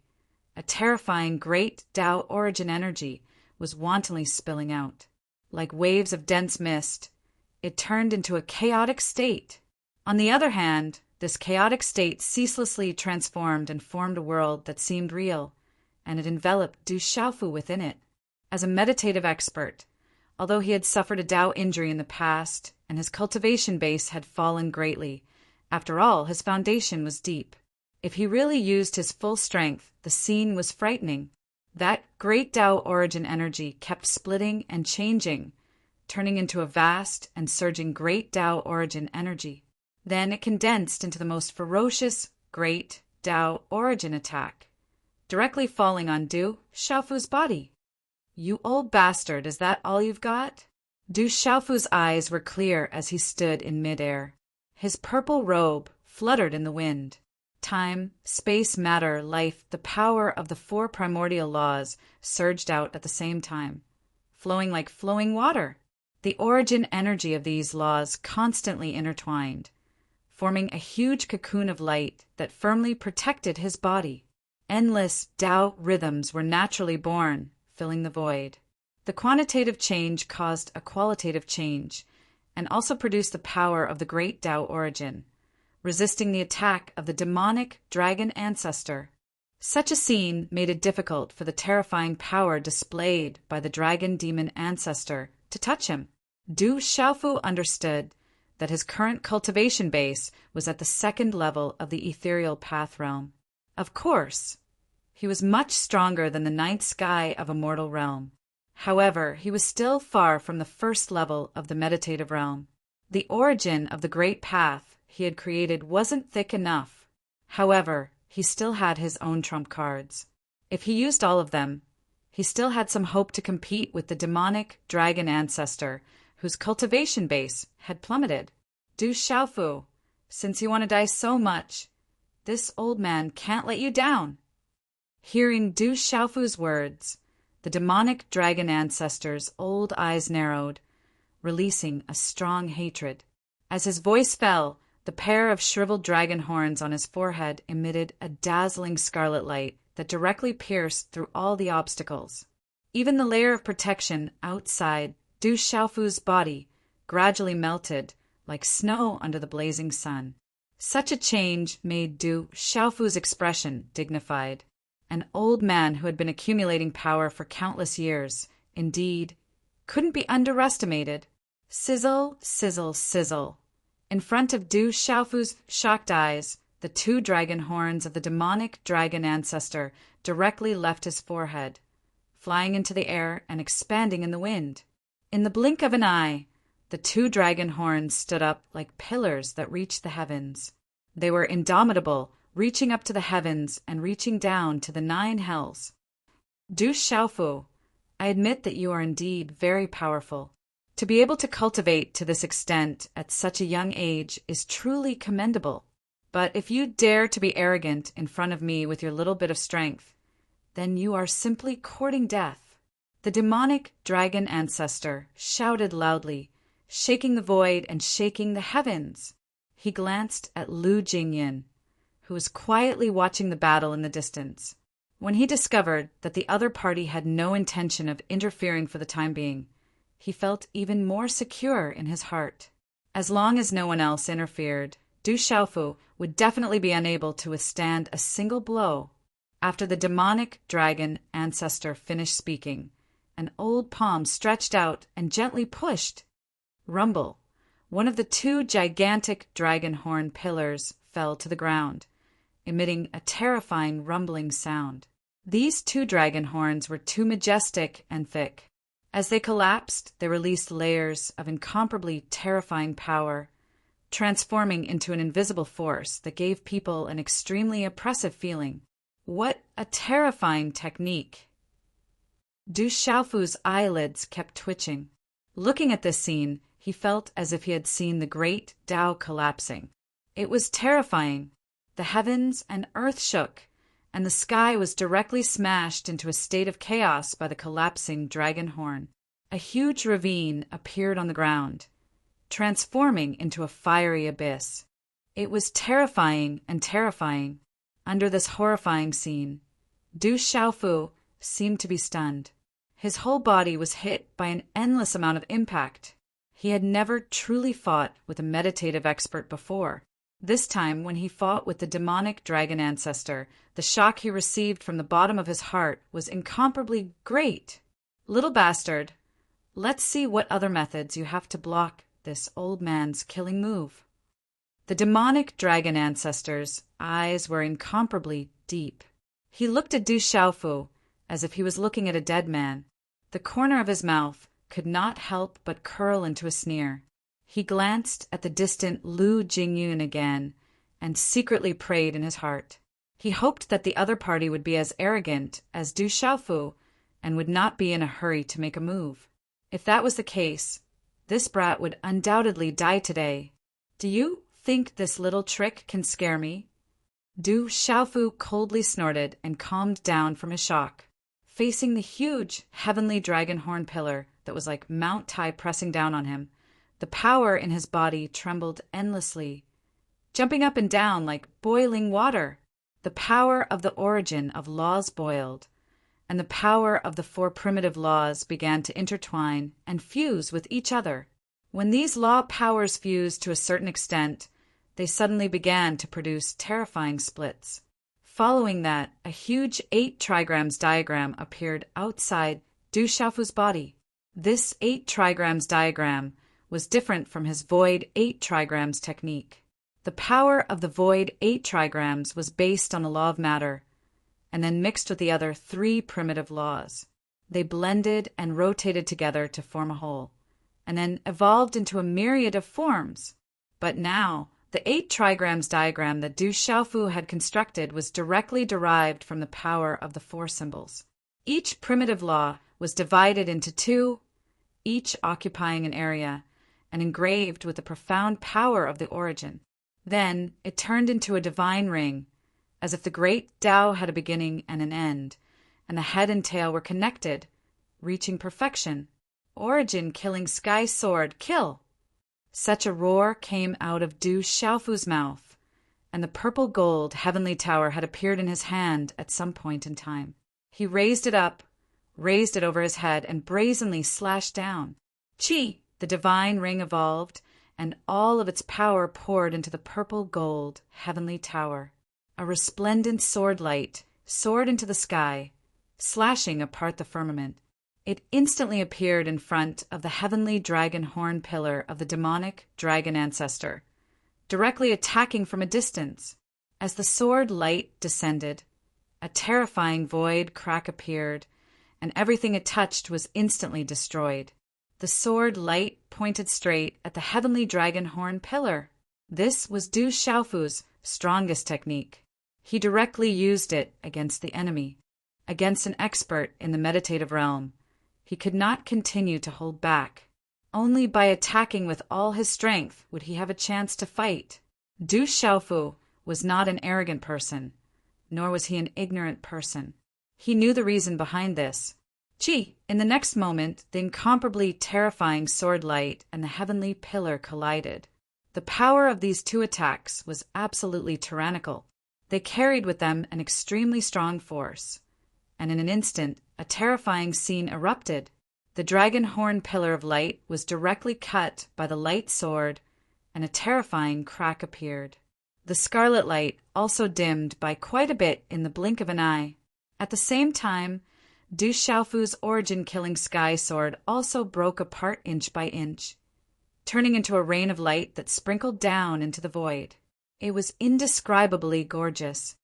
a terrifying great Tao origin energy was wantonly spilling out. Like waves of dense mist, it turned into a chaotic state. On the other hand, this chaotic state ceaselessly transformed and formed a world that seemed real, and it enveloped Du Xiaofu within it. As a meditative expert, although he had suffered a Tao injury in the past and his cultivation base had fallen greatly, after all, his foundation was deep. If he really used his full strength, the scene was frightening. That great Tao origin energy kept splitting and changing, turning into a vast and surging great Tao origin energy. Then it condensed into the most ferocious great Tao origin attack, directly falling on Du Xiaofu's body. "You old bastard, is that all you've got?" Du Xiaofu's eyes were clear as he stood in midair. His purple robe fluttered in the wind. Time, space, matter, life, the power of the four primordial laws surged out at the same time, flowing like flowing water. The origin energy of these laws constantly intertwined, forming a huge cocoon of light that firmly protected his body. Endless Tao rhythms were naturally born, filling the void. The quantitative change caused a qualitative change, and also produced the power of the great Tao origin, resisting the attack of the demonic dragon ancestor. Such a scene made it difficult for the terrifying power displayed by the dragon demon ancestor to touch him. Du Xiaofu understood that his current cultivation base was at the second level of the ethereal path realm. Of course, he was much stronger than the ninth sky of a mortal realm. However, he was still far from the first level of the meditative realm. The origin of the great path he had created wasn't thick enough. However, he still had his own trump cards. If he used all of them, he still had some hope to compete with the demonic dragon ancestor whose cultivation base had plummeted. Du Xiaofu, since you want to die so much, this old man can't let you down. Hearing Du Xiaofu's words, the demonic dragon ancestor's old eyes narrowed, releasing a strong hatred. As his voice fell, the pair of shriveled dragon horns on his forehead emitted a dazzling scarlet light that directly pierced through all the obstacles. Even the layer of protection outside Du Xiaofu's body gradually melted like snow under the blazing sun. Such a change made Du Xiaofu's expression dignified. An old man who had been accumulating power for countless years, indeed, couldn't be underestimated. Sizzle, sizzle, sizzle. In front of Du Xiaofu's shocked eyes, the two dragon horns of the demonic dragon ancestor directly left his forehead, flying into the air and expanding in the wind. In the blink of an eye, the two dragon horns stood up like pillars that reached the heavens. They were indomitable, reaching up to the heavens and reaching down to the 9 hells. Du Xiaofu, I admit that you are indeed very powerful. To be able to cultivate to this extent at such a young age is truly commendable. But if you dare to be arrogant in front of me with your little bit of strength, then you are simply courting death. The demonic dragon ancestor shouted loudly, shaking the void and shaking the heavens. He glanced at Lu Jingyin, who was quietly watching the battle in the distance. When he discovered that the other party had no intention of interfering for the time being, he felt even more secure in his heart. As long as no one else interfered, Du Xiaofu would definitely be unable to withstand a single blow. After the demonic dragon ancestor finished speaking, an old palm stretched out and gently pushed. Rumble. One of the two gigantic dragon horn pillars fell to the ground, emitting a terrifying rumbling sound. These two dragon horns were too majestic and thick. As they collapsed, they released layers of incomparably terrifying power, transforming into an invisible force that gave people an extremely oppressive feeling. What a terrifying technique! Du Xiaofu's eyelids kept twitching. Looking at this scene, he felt as if he had seen the great Tao collapsing. It was terrifying. The heavens and earth shook, and the sky was directly smashed into a state of chaos by the collapsing dragon horn. A huge ravine appeared on the ground, transforming into a fiery abyss. It was terrifying and terrifying. Under this horrifying scene, Du Xiaofu seemed to be stunned. His whole body was hit by an endless amount of impact. He had never truly fought with a meditative expert before. This time, when he fought with the demonic dragon ancestor, the shock he received from the bottom of his heart was incomparably great. Little bastard, let's see what other methods you have to block this old man's killing move. The demonic dragon ancestor's eyes were incomparably deep. He looked at Du Xiaofu as if he was looking at a dead man. The corner of his mouth could not help but curl into a sneer. He glanced at the distant Lu Jingyin again and secretly prayed in his heart. He hoped that the other party would be as arrogant as Du Xiaofu and would not be in a hurry to make a move. If that was the case, this brat would undoubtedly die today. Do you think this little trick can scare me? Du Xiaofu coldly snorted and calmed down from his shock. Facing the huge heavenly dragon horn pillar that was like Mount Tai pressing down on him, the power in his body trembled endlessly, jumping up and down like boiling water. The power of the origin of laws boiled, and the power of the 4 primitive laws began to intertwine and fuse with each other. When these law powers fused to a certain extent, they suddenly began to produce terrifying splits. Following that, a huge 8 trigrams diagram appeared outside Du Xiaofu's body. This 8 trigrams diagram was different from his void 8 trigrams technique. The power of the void 8 trigrams was based on a law of matter, and then mixed with the other 3 primitive laws. They blended and rotated together to form a whole, and then evolved into a myriad of forms. But now, the 8 trigrams diagram that Du Xiaofu had constructed was directly derived from the power of the 4 symbols. Each primitive law was divided into 2, each occupying an area, and engraved with the profound power of the origin. Then it turned into a divine ring, as if the great Tao had a beginning and an end, and the head and tail were connected, reaching perfection. Origin killing sky sword, kill! Such a roar came out of Du Xiaofu's mouth, and the purple gold heavenly tower had appeared in his hand at some point in time. He raised it up, raised it over his head, and brazenly slashed down. Qi, the divine ring, evolved, and all of its power poured into the purple gold heavenly tower. A resplendent sword light soared into the sky, slashing apart the firmament. It instantly appeared in front of the heavenly dragon horn pillar of the demonic dragon ancestor, directly attacking from a distance. As the sword light descended, a terrifying void crack appeared, and everything it touched was instantly destroyed. The sword light pointed straight at the heavenly dragon horn pillar. This was Du Xiaofu's strongest technique. He directly used it against the enemy, against an expert in the meditative realm. He could not continue to hold back. Only by attacking with all his strength would he have a chance to fight. Du Xiaofu was not an arrogant person, nor was he an ignorant person. He knew the reason behind this. In the next moment, the incomparably terrifying sword light and the heavenly pillar collided. The power of these 2 attacks was absolutely tyrannical. They carried with them an extremely strong force, and in an instant, a terrifying scene erupted. The dragon horn pillar of light was directly cut by the light sword, and a terrifying crack appeared. The scarlet light also dimmed by quite a bit in the blink of an eye. At the same time, Du Xiaofu's origin-killing sky sword also broke apart inch by inch, turning into a rain of light that sprinkled down into the void. It was indescribably gorgeous.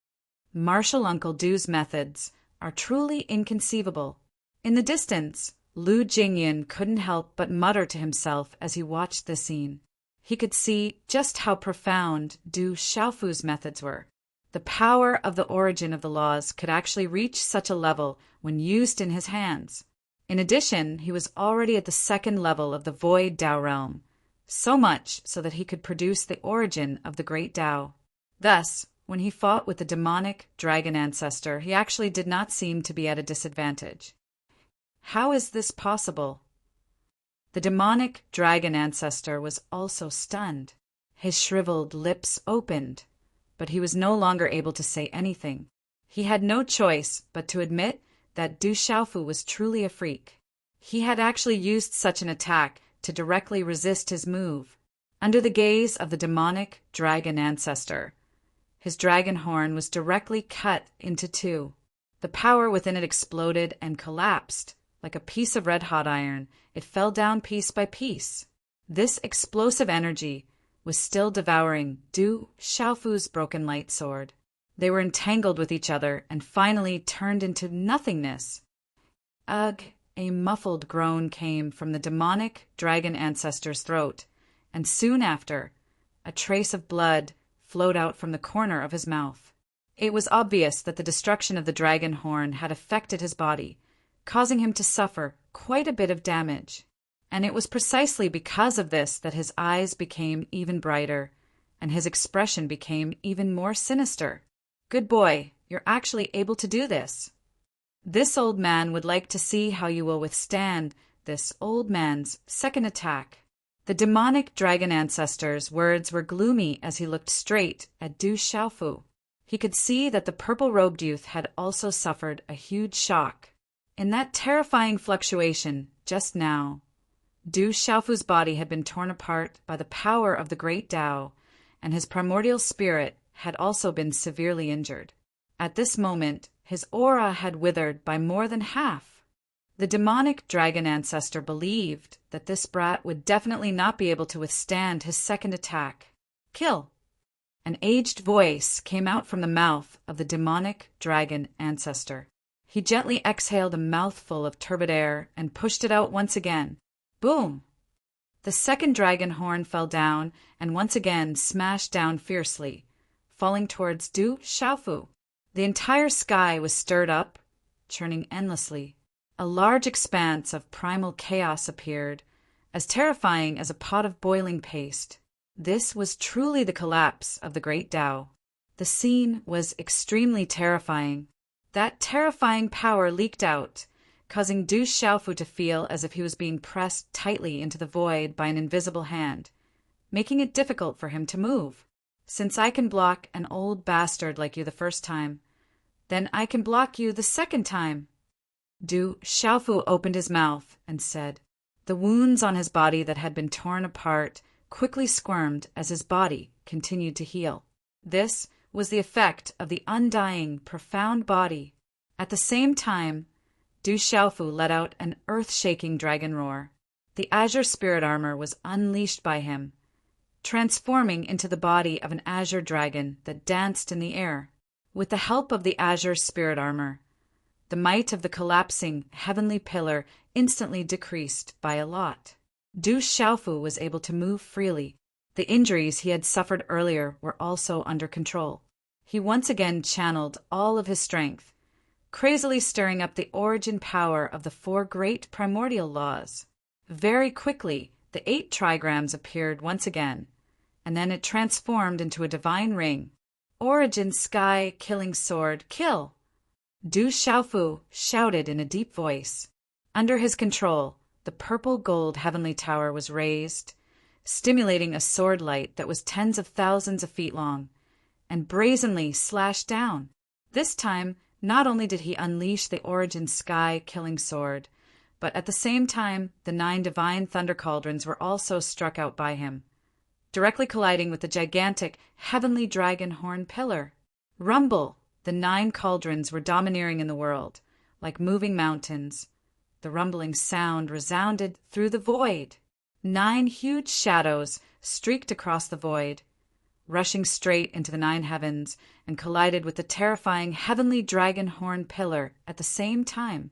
Martial Uncle Du's methods are truly inconceivable. In the distance, Lu Jingyan couldn't help but mutter to himself as he watched the scene. He could see just how profound Du Xiaofu's methods were. The power of the origin of the laws could actually reach such a level when used in his hands. In addition, he was already at the 2nd level of the void Tao realm, so much so that he could produce the origin of the great Tao. Thus, when he fought with the demonic dragon ancestor, he actually did not seem to be at a disadvantage. How is this possible? The demonic dragon ancestor was also stunned. His shriveled lips opened, but he was no longer able to say anything. He had no choice but to admit that Du Xiaofu was truly a freak. He had actually used such an attack to directly resist his move. Under the gaze of the demonic dragon ancestor, his dragon horn was directly cut into 2. The power within it exploded and collapsed. Like a piece of red-hot iron, it fell down piece by piece. This explosive energy was still devouring Du Xiaofu's broken light sword. They were entangled with each other and finally turned into nothingness. Ugh! A muffled groan came from the demonic dragon ancestor's throat, and soon after, a trace of blood flowed out from the corner of his mouth. It was obvious that the destruction of the dragon horn had affected his body, causing him to suffer quite a bit of damage. And it was precisely because of this that his eyes became even brighter, and his expression became even more sinister. Good boy, you're actually able to do this. This old man would like to see how you will withstand this old man's 2nd attack. The demonic dragon ancestor's words were gloomy as he looked straight at Du Xiaofu. He could see that the purple-robed youth had also suffered a huge shock. In that terrifying fluctuation, just now, Du Xiaofu's body had been torn apart by the power of the great Tao, and his primordial spirit had also been severely injured. At this moment, his aura had withered by more than half. The demonic dragon ancestor believed that this brat would definitely not be able to withstand his 2nd attack. Kill! An aged voice came out from the mouth of the demonic dragon ancestor. He gently exhaled a mouthful of turbid air and pushed it out once again. Boom! The second dragon horn fell down and once again smashed down fiercely, falling towards Du Xiaofu. The entire sky was stirred up, churning endlessly. A large expanse of primal chaos appeared, as terrifying as a pot of boiling paste. This was truly the collapse of the great Tao. The scene was extremely terrifying. That terrifying power leaked out, causing Du Xiaofu to feel as if he was being pressed tightly into the void by an invisible hand, making it difficult for him to move. Since I can block an old bastard like you the first time, then I can block you the second time. Du Xiaofu opened his mouth and said. The wounds on his body that had been torn apart quickly squirmed as his body continued to heal. This was the effect of the undying, profound body. At the same time, Du Xiaofu let out an earth-shaking dragon roar. The azure spirit armor was unleashed by him, transforming into the body of an azure dragon that danced in the air. With the help of the azure spirit armor, the might of the collapsing heavenly pillar instantly decreased by a lot. Du Xiaofu was able to move freely. The injuries he had suffered earlier were also under control. He once again channeled all of his strength, crazily stirring up the origin power of the 4 great primordial laws. Very quickly, the 8 trigrams appeared once again, and then it transformed into a divine ring. Origin Sky Killing Sword, kill! Du Xiaofu shouted in a deep voice. Under his control, the purple-gold heavenly tower was raised, stimulating a sword light that was tens of thousands of feet long, and brazenly slashed down. This time, not only did he unleash the Origin Sky Killing Sword, but at the same time, the 9 divine thunder cauldrons were also struck out by him, directly colliding with the gigantic heavenly dragon horn pillar. Rumble! The 9 cauldrons were domineering in the world, like moving mountains. The rumbling sound resounded through the void. 9 huge shadows streaked across the void, rushing straight into the 9 heavens, and collided with the terrifying heavenly dragon horn pillar at the same time.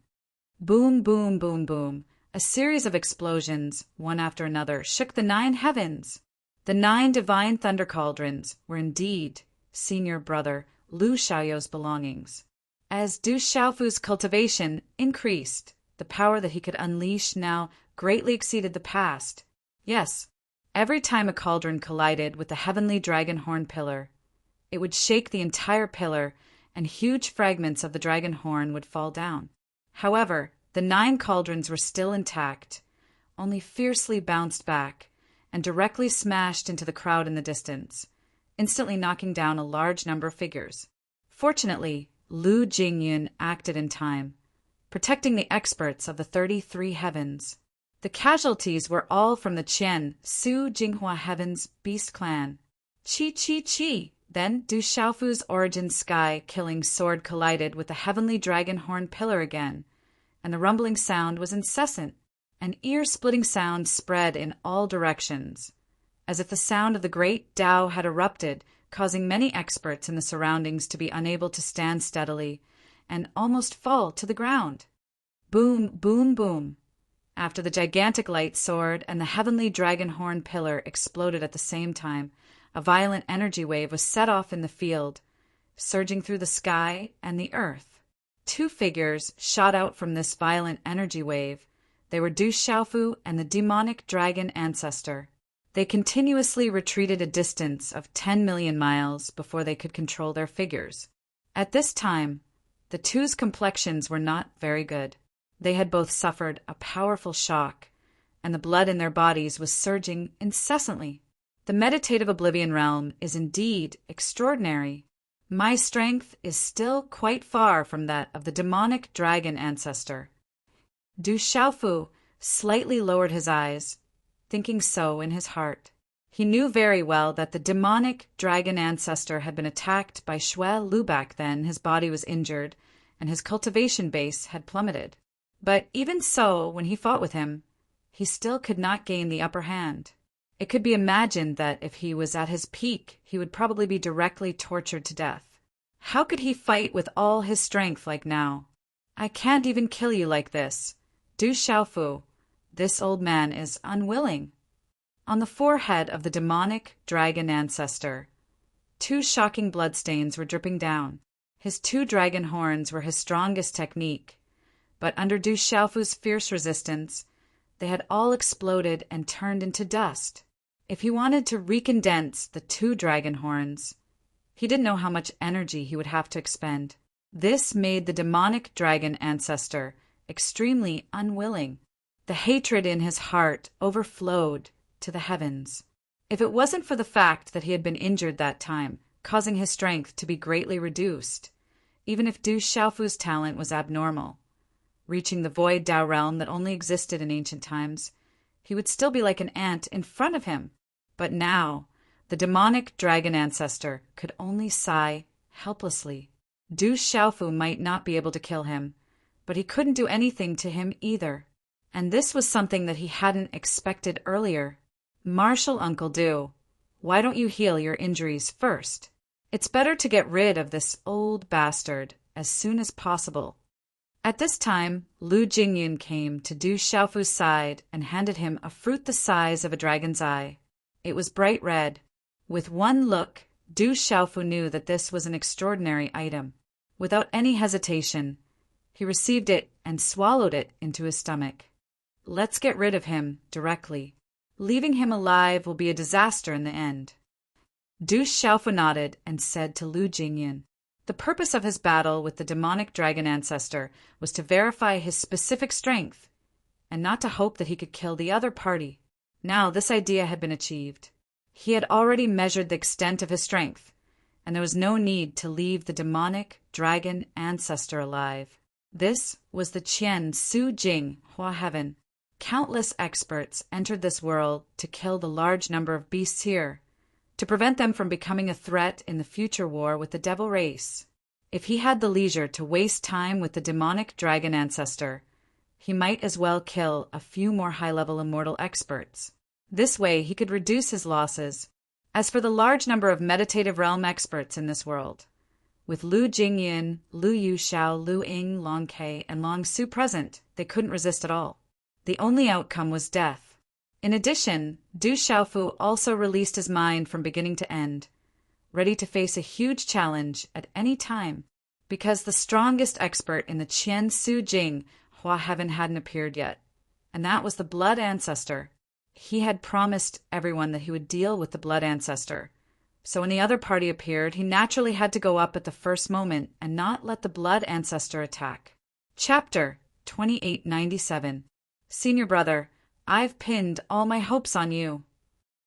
Boom, boom, boom, boom. A series of explosions, one after another, shook the 9 heavens. The 9 divine thunder cauldrons were indeed senior brother Lu Xiaoyou's belongings. As Du Xiaofu's cultivation increased, the power that he could unleash now greatly exceeded the past. Yes, every time a cauldron collided with the heavenly dragon horn pillar, it would shake the entire pillar, and huge fragments of the dragon horn would fall down. However, the 9 cauldrons were still intact, only fiercely bounced back, and directly smashed into the crowd in the distance, instantly knocking down a large number of figures. Fortunately, Lu Jingyun acted in time, protecting the experts of the 33 heavens. The casualties were all from the Qian Su Jinghua Heavens Beast Clan. Chi chi chi! Then Du Xiaofu's Origin Sky Killing Sword collided with the heavenly dragon horn pillar again, and the rumbling sound was incessant. An ear-splitting sound spread in all directions, as if the sound of the great Tao had erupted, causing many experts in the surroundings to be unable to stand steadily and almost fall to the ground. Boom, boom, boom. After the gigantic light sword and the heavenly dragon horn pillar exploded at the same time, a violent energy wave was set off in the field, surging through the sky and the earth. 2 figures shot out from this violent energy wave. They were Du Xiaofu and the demonic dragon ancestor. They continuously retreated a distance of 10 million miles before they could control their figures. At this time, the 2's complexions were not very good. They had both suffered a powerful shock, and the blood in their bodies was surging incessantly. The meditative oblivion realm is indeed extraordinary. My strength is still quite far from that of the demonic dragon ancestor. Du Xiaofu slightly lowered his eyes, thinking so in his heart. He knew very well that the demonic dragon ancestor had been attacked by Xue Lu back then. His body was injured, and his cultivation base had plummeted. But even so, when he fought with him, he still could not gain the upper hand. It could be imagined that if he was at his peak, he would probably be directly tortured to death. How could he fight with all his strength like now? I can't even kill you like this. Du Xiaofu, this old man is unwilling. On the forehead of the demonic dragon ancestor, 2 shocking bloodstains were dripping down. His 2 dragon horns were his strongest technique, but under Du Xiaofu's fierce resistance, they had all exploded and turned into dust. If he wanted to recondense the 2 dragon horns, he didn't know how much energy he would have to expend. This made the demonic dragon ancestor extremely unwilling. The hatred in his heart overflowed to the heavens. If it wasn't for the fact that he had been injured that time, causing his strength to be greatly reduced, even if Du Xiaofu's talent was abnormal, reaching the void Dao realm that only existed in ancient times, he would still be like an ant in front of him. But now, the demonic dragon ancestor could only sigh helplessly. Du Xiaofu might not be able to kill him, but he couldn't do anything to him either. And this was something that he hadn't expected earlier. Martial Uncle Du, why don't you heal your injuries first? It's better to get rid of this old bastard as soon as possible. At this time, Lu Jingyun came to Du Xiaofu's side and handed him a fruit the size of a dragon's eye. It was bright red. With one look, Du Xiaofu knew that this was an extraordinary item. Without any hesitation, he received it and swallowed it into his stomach. Let's get rid of him directly. Leaving him alive will be a disaster in the end. Du Xiaofu nodded and said to Lu Jingyun, the purpose of his battle with the demonic dragon ancestor was to verify his specific strength, and not to hope that he could kill the other party. Now this idea had been achieved. He had already measured the extent of his strength, and there was no need to leave the demonic dragon ancestor alive. This was the Qian Su Jing Hua Heaven. Countless experts entered this world to kill the large number of beasts here, to prevent them from becoming a threat in the future war with the devil race. If he had the leisure to waste time with the demonic dragon ancestor, he might as well kill a few more high-level immortal experts. This way he could reduce his losses. As for the large number of meditative realm experts in this world, with Lu Jingyun, Lu Yuxiao, Lu Ying, Long Ke, and Long Su present, they couldn't resist at all. The only outcome was death. In addition, Du Xiaofu also released his mind from beginning to end, ready to face a huge challenge at any time, because the strongest expert in the Qian Su Jing Hua Heaven hadn't appeared yet, and that was the Blood Ancestor. He had promised everyone that he would deal with the Blood Ancestor, so when the other party appeared, he naturally had to go up at the first moment and not let the Blood Ancestor attack. Chapter 2897. Senior brother, I've pinned all my hopes on you.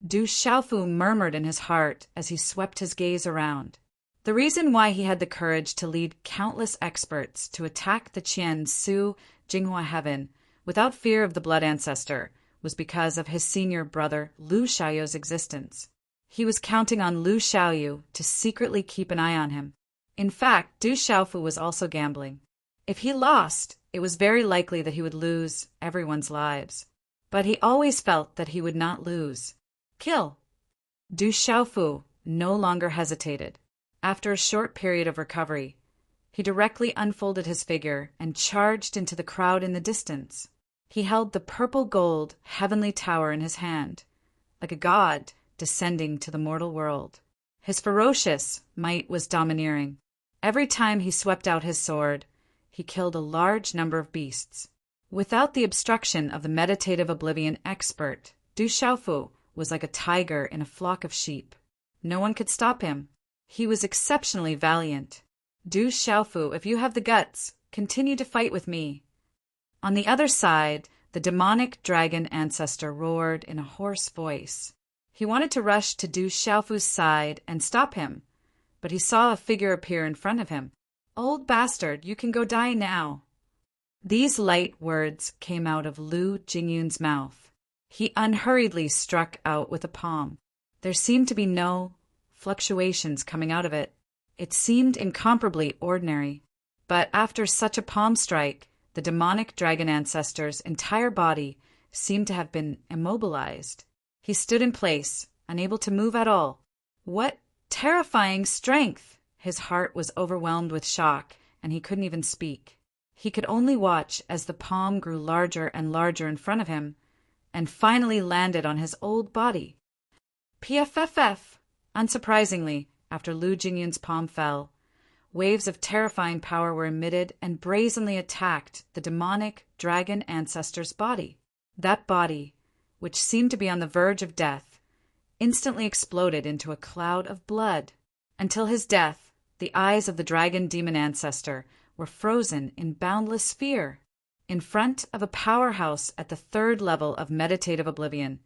Du Xiaofu murmured in his heart as he swept his gaze around. The reason why he had the courage to lead countless experts to attack the Qian Su Jinghua Heaven without fear of the Blood Ancestor was because of his senior brother Lu Xiaoyu's existence. He was counting on Lu Xiaoyu to secretly keep an eye on him. In fact, Du Xiaofu was also gambling. If he lost, it was very likely that he would lose everyone's lives. But he always felt that he would not lose. Kill! Du Xiaofu no longer hesitated. After a short period of recovery, he directly unfolded his figure and charged into the crowd in the distance. He held the purple-gold heavenly tower in his hand, like a god descending to the mortal world. His ferocious might was domineering. Every time he swept out his sword, he killed a large number of beasts. Without the obstruction of the meditative oblivion expert, Du Xiaofu was like a tiger in a flock of sheep. No one could stop him. He was exceptionally valiant. Du Xiaofu, if you have the guts, continue to fight with me. On the other side, the demonic dragon ancestor roared in a hoarse voice. He wanted to rush to Du Xiaofu's side and stop him, but he saw a figure appear in front of him. Old bastard, you can go die now. These light words came out of Lu Jingyun's mouth. He unhurriedly struck out with a palm. There seemed to be no fluctuations coming out of it. It seemed incomparably ordinary. But after such a palm strike, the demonic dragon ancestor's entire body seemed to have been immobilized. He stood in place, unable to move at all. What terrifying strength! His heart was overwhelmed with shock, and he couldn't even speak. He could only watch as the palm grew larger and larger in front of him, and finally landed on his old body. PFFF! Unsurprisingly, after Lu Jingyun's palm fell, waves of terrifying power were emitted and brazenly attacked the demonic dragon ancestor's body. That body, which seemed to be on the verge of death, instantly exploded into a cloud of blood. Until his death, the eyes of the dragon demon ancestor were frozen in boundless fear. In front of a powerhouse at the third level of meditative oblivion,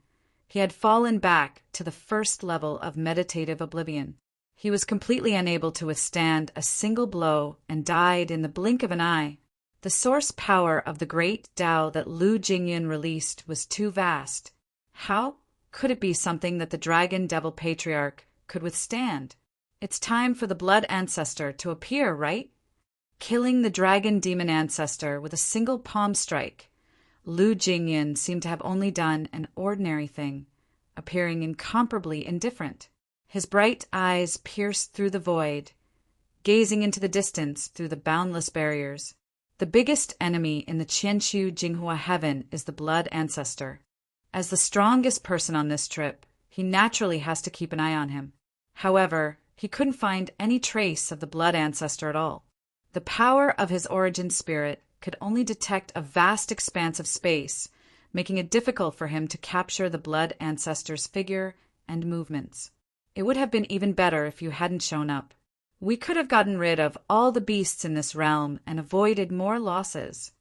he had fallen back to the first level of meditative oblivion. He was completely unable to withstand a single blow and died in the blink of an eye. The source power of the great Tao that Lu Jingyun released was too vast. How could it be something that the Dragon Devil Patriarch could withstand? It's time for the blood ancestor to appear, right? Killing the dragon demon ancestor with a single palm strike, Lu Jingyun seemed to have only done an ordinary thing, appearing incomparably indifferent. His bright eyes pierced through the void, gazing into the distance through the boundless barriers. The biggest enemy in the Qianshu Jinghua heaven is the blood ancestor. As the strongest person on this trip, he naturally has to keep an eye on him. However, he couldn't find any trace of the blood ancestor at all. The power of his origin spirit could only detect a vast expanse of space, making it difficult for him to capture the blood ancestor's figure and movements. It would have been even better if you hadn't shown up. We could have gotten rid of all the beasts in this realm and avoided more losses.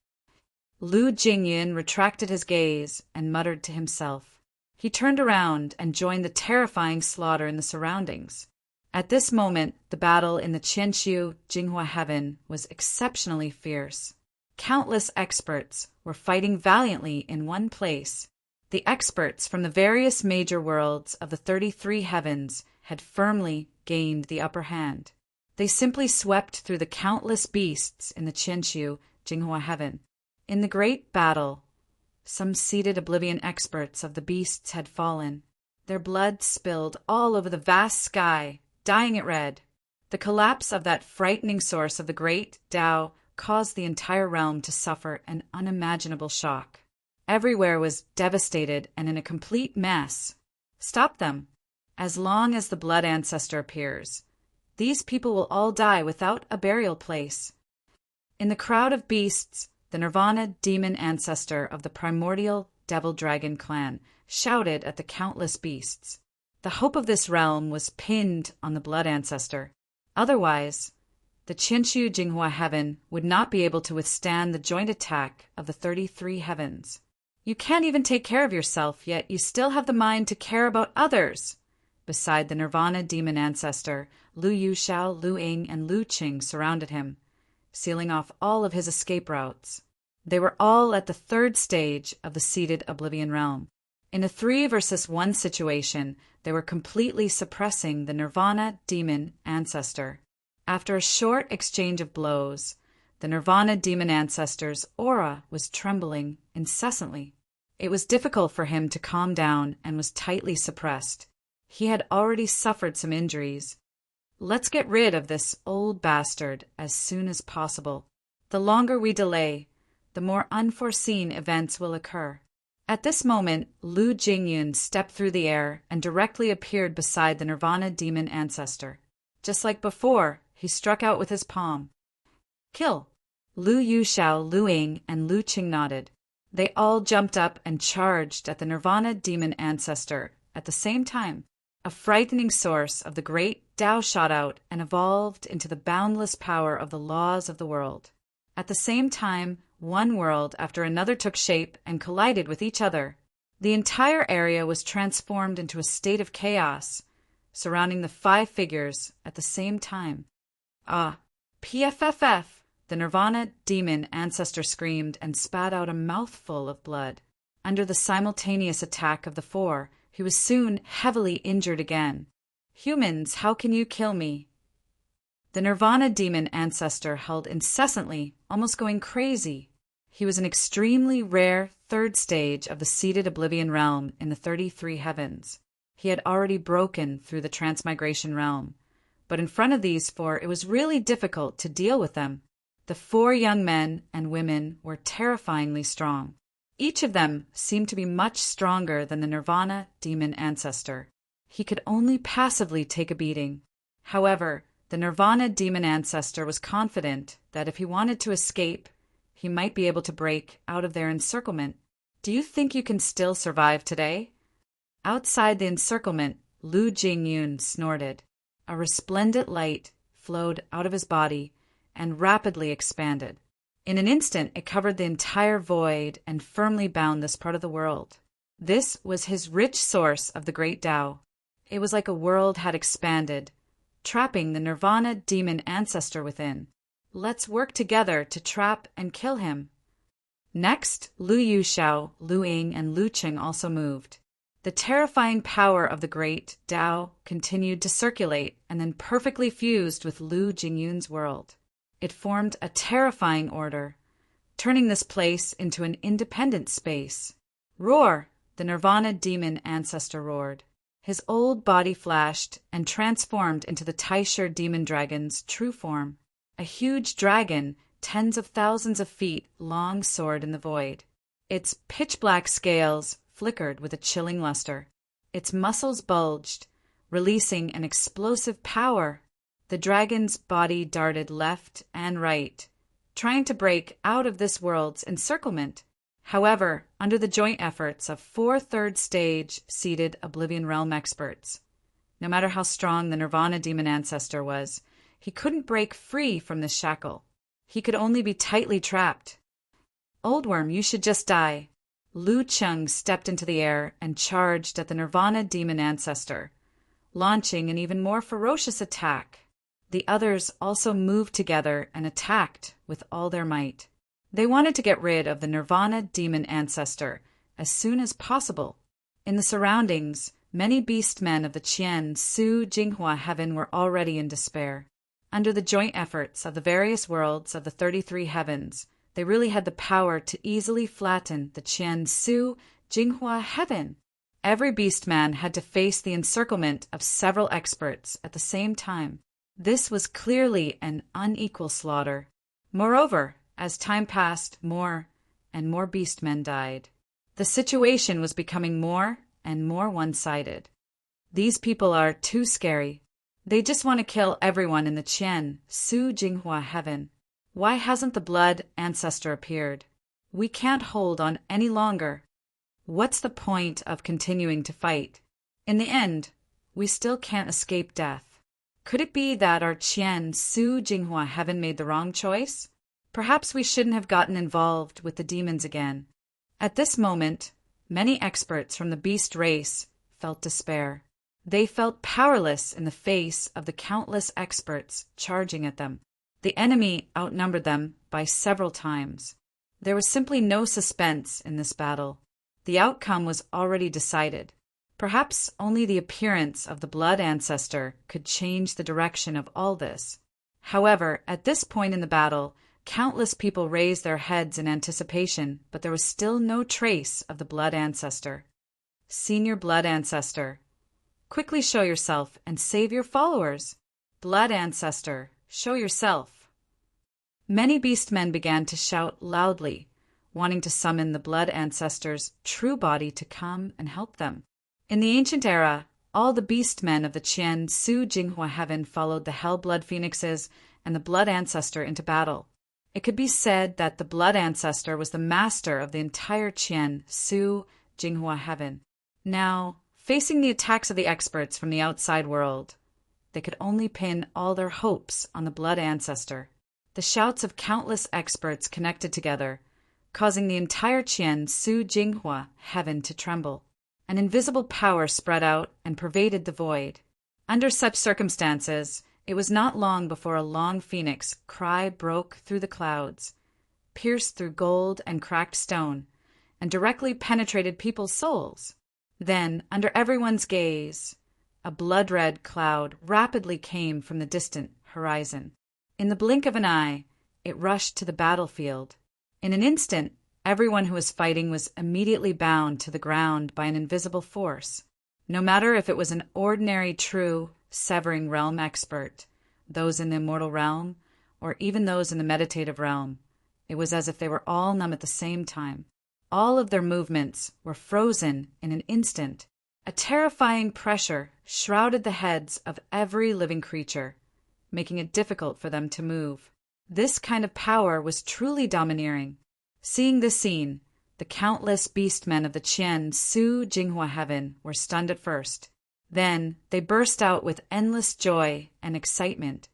Lu Jingyun retracted his gaze and muttered to himself. He turned around and joined the terrifying slaughter in the surroundings. At this moment, the battle in the Qianshu Jinghua heaven was exceptionally fierce. Countless experts were fighting valiantly in one place. The experts from the various major worlds of the 33 heavens had firmly gained the upper hand. They simply swept through the countless beasts in the Qianshu Jinghua heaven. In the great battle, some seated oblivion experts of the beasts had fallen. Their blood spilled all over the vast sky, dyeing it red. The collapse of that frightening source of the great Tao caused the entire realm to suffer an unimaginable shock. Everywhere was devastated and in a complete mess. Stop them. As long as the blood ancestor appears, these people will all die without a burial place. In the crowd of beasts, the Nirvana demon ancestor of the primordial devil dragon clan shouted at the countless beasts. The hope of this realm was pinned on the blood ancestor. Otherwise, the Qianshu Jinghua heaven would not be able to withstand the joint attack of the 33 heavens. You can't even take care of yourself, yet you still have the mind to care about others. Beside the Nirvana demon ancestor, Lu Yuxiao, Lu Ying, and Lu Qing surrounded him, sealing off all of his escape routes. They were all at the third stage of the seated Oblivion realm. In a 3 versus 1 situation, they were completely suppressing the Nirvana demon ancestor. After a short exchange of blows, the Nirvana demon ancestor's aura was trembling incessantly. It was difficult for him to calm down and was tightly suppressed. He had already suffered some injuries. Let's get rid of this old bastard as soon as possible. The longer we delay, the more unforeseen events will occur. At this moment, Lu Jingyun stepped through the air and directly appeared beside the Nirvana demon ancestor. Just like before, he struck out with his palm. Kill! Lu Yuxiao, Lu Ying, and Lu Qing nodded. They all jumped up and charged at the Nirvana demon ancestor at the same time. A frightening source of the great Tao shot out and evolved into the boundless power of the laws of the world. At the same time, one world after another took shape and collided with each other. The entire area was transformed into a state of chaos, surrounding the 5 figures at the same time. Ah, PFFF! The Nirvana demon ancestor screamed and spat out a mouthful of blood. Under the simultaneous attack of the 4, he was soon heavily injured again. Humans, how can you kill me? The Nirvana demon ancestor held incessantly, almost going crazy. He was an extremely rare 3rd stage of the seated Oblivion realm in the 33 heavens. He had already broken through the transmigration realm, but in front of these 4 it was really difficult to deal with them. The 4 young men and women were terrifyingly strong. Each of them seemed to be much stronger than the Nirvana demon ancestor. He could only passively take a beating. However, the Nirvana demon ancestor was confident that if he wanted to escape, he might be able to break out of their encirclement. Do you think you can still survive today? Outside the encirclement, Lu Jingyun snorted. A resplendent light flowed out of his body and rapidly expanded. In an instant, it covered the entire void and firmly bound this part of the world. This was his rich source of the great Tao. It was like a world had expanded, trapping the Nirvana demon ancestor within. Let's work together to trap and kill him. Next, Lu Yuxiao, Lu Ying, and Lu Qing also moved. The terrifying power of the great Tao continued to circulate and then perfectly fused with Lu Jingyun's world. It formed a terrifying order, turning this place into an independent space. Roar! The Nirvana demon ancestor roared. His old body flashed and transformed into the Taisher demon dragon's true form. A huge dragon, tens of thousands of feet long, soared in the void. Its pitch-black scales flickered with a chilling luster. Its muscles bulged, releasing an explosive power. The dragon's body darted left and right, trying to break out of this world's encirclement. However, under the joint efforts of 4 third-stage seated Oblivion Realm experts, no matter how strong the Nirvana demon ancestor was, he couldn't break free from this shackle. He could only be tightly trapped. Old Worm, you should just die. Lu Qing stepped into the air and charged at the Nirvana demon ancestor, launching an even more ferocious attack. The others also moved together and attacked with all their might. They wanted to get rid of the Nirvana demon ancestor as soon as possible. In the surroundings, many beast men of the Qian Su Jinghua heaven were already in despair. Under the joint efforts of the various worlds of the 33 heavens, they really had the power to easily flatten the Qian Su Jinghua heaven. Every beastman had to face the encirclement of several experts at the same time. This was clearly an unequal slaughter. Moreover, as time passed, more and more beastmen died. The situation was becoming more and more one-sided. These people are too scary. They just want to kill everyone in the Qian Su Jinghua heaven. Why hasn't the blood ancestor appeared? We can't hold on any longer. What's the point of continuing to fight? In the end, we still can't escape death. Could it be that our Qian Su Jinghua heaven made the wrong choice? Perhaps we shouldn't have gotten involved with the demons again. At this moment, many experts from the beast race felt despair. They felt powerless in the face of the countless experts charging at them. The enemy outnumbered them by several times. There was simply no suspense in this battle. The outcome was already decided. Perhaps only the appearance of the blood ancestor could change the direction of all this. However, at this point in the battle, countless people raised their heads in anticipation, but there was still no trace of the blood ancestor. Senior blood ancestor, quickly show yourself and save your followers. Blood ancestor, show yourself. Many beastmen began to shout loudly, wanting to summon the blood ancestor's true body to come and help them. In the ancient era, all the beastmen of the Qian Su Jinghua heaven followed the hell blood phoenixes and the blood ancestor into battle. It could be said that the blood ancestor was the master of the entire Qian Su Jinghua heaven. Now, facing the attacks of the experts from the outside world, they could only pin all their hopes on the blood ancestor. The shouts of countless experts connected together, causing the entire Qian Su Jinghua heaven to tremble. An invisible power spread out and pervaded the void. Under such circumstances, it was not long before a long phoenix cry broke through the clouds, pierced through gold and cracked stone, and directly penetrated people's souls. Then, under everyone's gaze, a blood-red cloud rapidly came from the distant horizon. In the blink of an eye, it rushed to the battlefield. In an instant, everyone who was fighting was immediately bound to the ground by an invisible force. No matter if it was an ordinary true severing realm expert, those in the immortal realm, or even those in the meditative realm. It was as if they were all numb at the same time. All of their movements were frozen in an instant. A terrifying pressure shrouded the heads of every living creature, making it difficult for them to move. This kind of power was truly domineering. Seeing this scene, the countless beastmen of the Qian Su Jinghua heaven were stunned at first. Then they burst out with endless joy and excitement.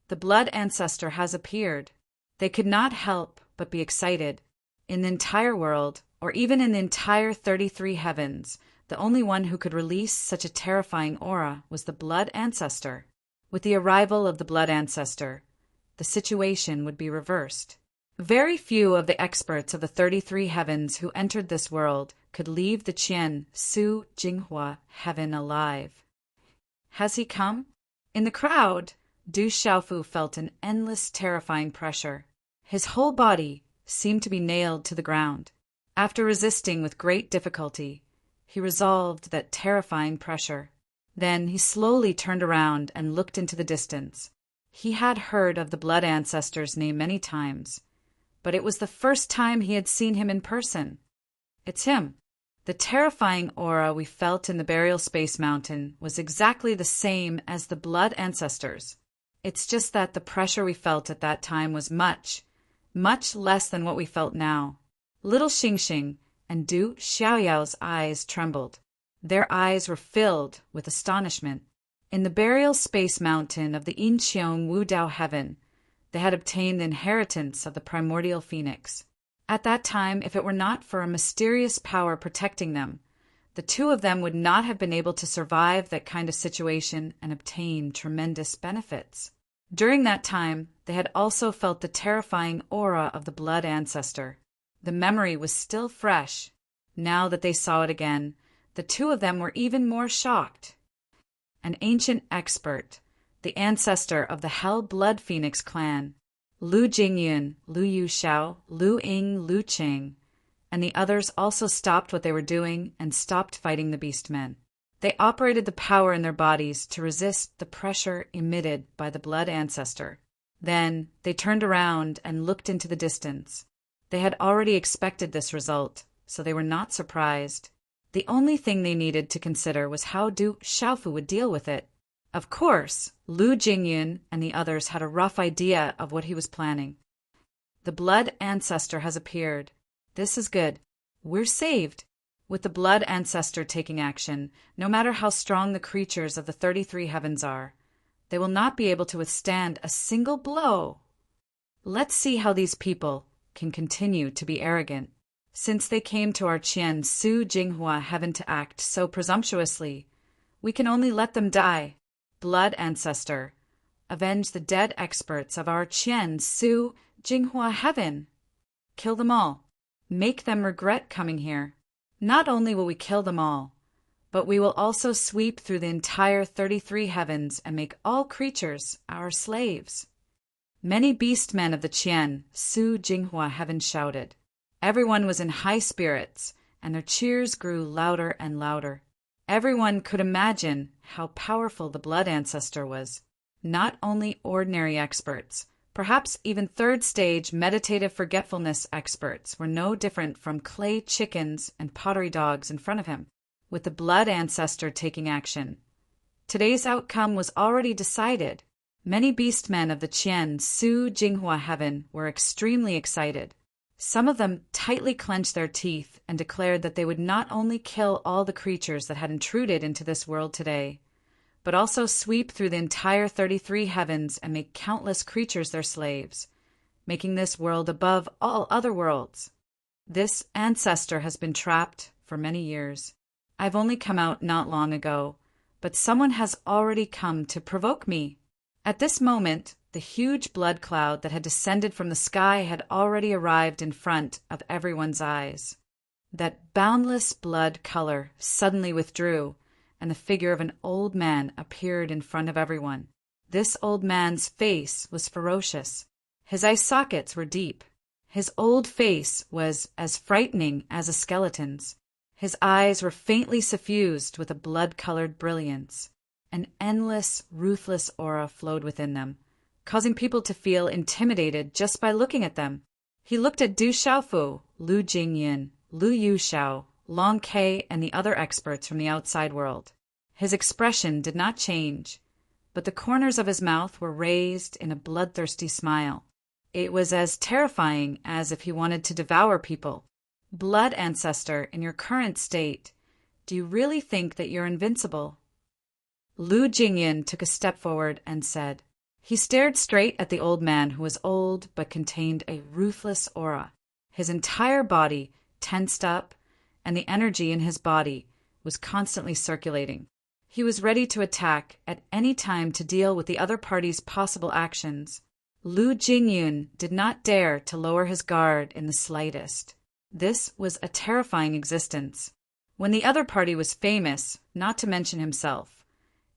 The blood ancestor has appeared. They could not help but be excited. In the entire world, or even in the entire 33 heavens, the only one who could release such a terrifying aura was the blood ancestor. With the arrival of the blood ancestor, the situation would be reversed. Very few of the experts of the 33 heavens who entered this world could leave the Qian Su Jinghua heaven alive. Has he come? In the crowd, Du Xiaofu felt an endless, terrifying pressure. His whole body seemed to be nailed to the ground. After resisting with great difficulty, he resolved that terrifying pressure. Then he slowly turned around and looked into the distance. He had heard of the blood ancestor's name many times, but it was the first time he had seen him in person. It's him. The terrifying aura we felt in the burial space mountain was exactly the same as the blood ancestors. It's just that the pressure we felt at that time was much less than what we felt now. Little Xingxing and Du Xiaoyao's eyes trembled. Their eyes were filled with astonishment. In the burial space mountain of the Yinqiong Wudao heaven, they had obtained the inheritance of the primordial phoenix. At that time, if it were not for a mysterious power protecting them, the two of them would not have been able to survive that kind of situation and obtain tremendous benefits. During that time, they had also felt the terrifying aura of the blood ancestor. The memory was still fresh. Now that they saw it again, the two of them were even more shocked. An ancient expert, the ancestor of the Hell Blood Phoenix clan, Lu Jingyun, Lu Yuxiao, Lu Ying, Lu Qing, and the others also stopped what they were doing and stopped fighting the beastmen. They operated the power in their bodies to resist the pressure emitted by the blood ancestor. Then they turned around and looked into the distance. They had already expected this result, so they were not surprised. The only thing they needed to consider was how Du Xiaofu would deal with it. Of course, Lu Jingyun and the others had a rough idea of what he was planning. The blood ancestor has appeared. This is good. We're saved. With the blood ancestor taking action, no matter how strong the creatures of the 33 heavens are, they will not be able to withstand a single blow. Let's see how these people can continue to be arrogant. Since they came to our Qian Su Jinghua heaven to act so presumptuously, we can only let them die. Blood ancestor, avenge the dead experts of our Qian Su Jinghua heaven. Kill them all. Make them regret coming here. Not only will we kill them all, but we will also sweep through the entire 33 heavens and make all creatures our slaves. Many beastmen of the Qian Su Jinghua heaven shouted. Everyone was in high spirits, and their cheers grew louder and louder. Everyone could imagine how powerful the blood ancestor was. Not only ordinary experts, perhaps even third-stage meditative forgetfulness experts were no different from clay chickens and pottery dogs in front of him, with the blood ancestor taking action. Today's outcome was already decided. Many beastmen of the Qian Su Jinghua heaven were extremely excited. Some of them tightly clenched their teeth and declared that they would not only kill all the creatures that had intruded into this world today, but also sweep through the entire 33 heavens and make countless creatures their slaves, making this world above all other worlds. This ancestor has been trapped for many years. I've only come out not long ago, but someone has already come to provoke me. At this moment, the huge blood cloud that had descended from the sky had already arrived in front of everyone's eyes. That boundless blood color suddenly withdrew, and the figure of an old man appeared in front of everyone. This old man's face was ferocious. His eye sockets were deep. His old face was as frightening as a skeleton's. His eyes were faintly suffused with a blood-colored brilliance. An endless, ruthless aura flowed within them, causing people to feel intimidated just by looking at them. He looked at Du Xiaofu, Lu Jingyan, Lu Yuxiao, Long Ke, and the other experts from the outside world. His expression did not change, but the corners of his mouth were raised in a bloodthirsty smile. It was as terrifying as if he wanted to devour people. Blood ancestor, in your current state, do you really think that you're invincible? Lu Jingyan took a step forward and said. He stared straight at the old man, who was old but contained a ruthless aura. His entire body tensed up, and the energy in his body was constantly circulating. He was ready to attack at any time to deal with the other party's possible actions. Lu Jingyun did not dare to lower his guard in the slightest. This was a terrifying existence. When the other party was famous, not to mention himself,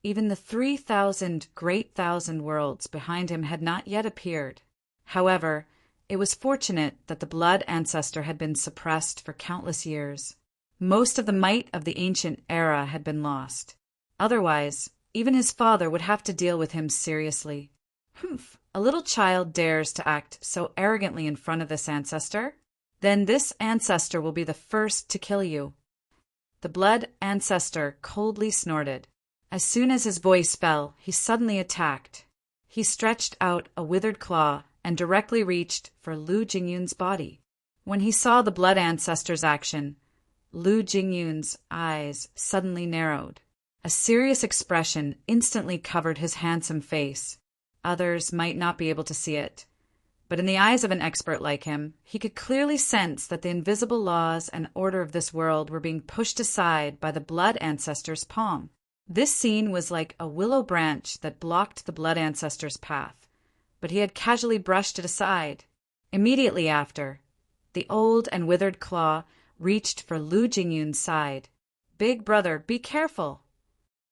even the 3,000 great thousand worlds behind him had not yet appeared. However, it was fortunate that the blood ancestor had been suppressed for countless years. Most of the might of the ancient era had been lost. Otherwise, even his father would have to deal with him seriously. Humph, a little child dares to act so arrogantly in front of this ancestor? Then this ancestor will be the first to kill you. The blood ancestor coldly snorted. As soon as his voice fell, he suddenly attacked. He stretched out a withered claw and directly reached for Lu Jingyun's body. When he saw the blood ancestor's action, Lu Jingyun's eyes suddenly narrowed. A serious expression instantly covered his handsome face. Others might not be able to see it, but in the eyes of an expert like him, he could clearly sense that the invisible laws and order of this world were being pushed aside by the blood ancestor's palm. This scene was like a willow branch that blocked the blood ancestor's path, but he had casually brushed it aside. Immediately after, the old and withered claw reached for Lu Jingyun's side. "Big brother, be careful!"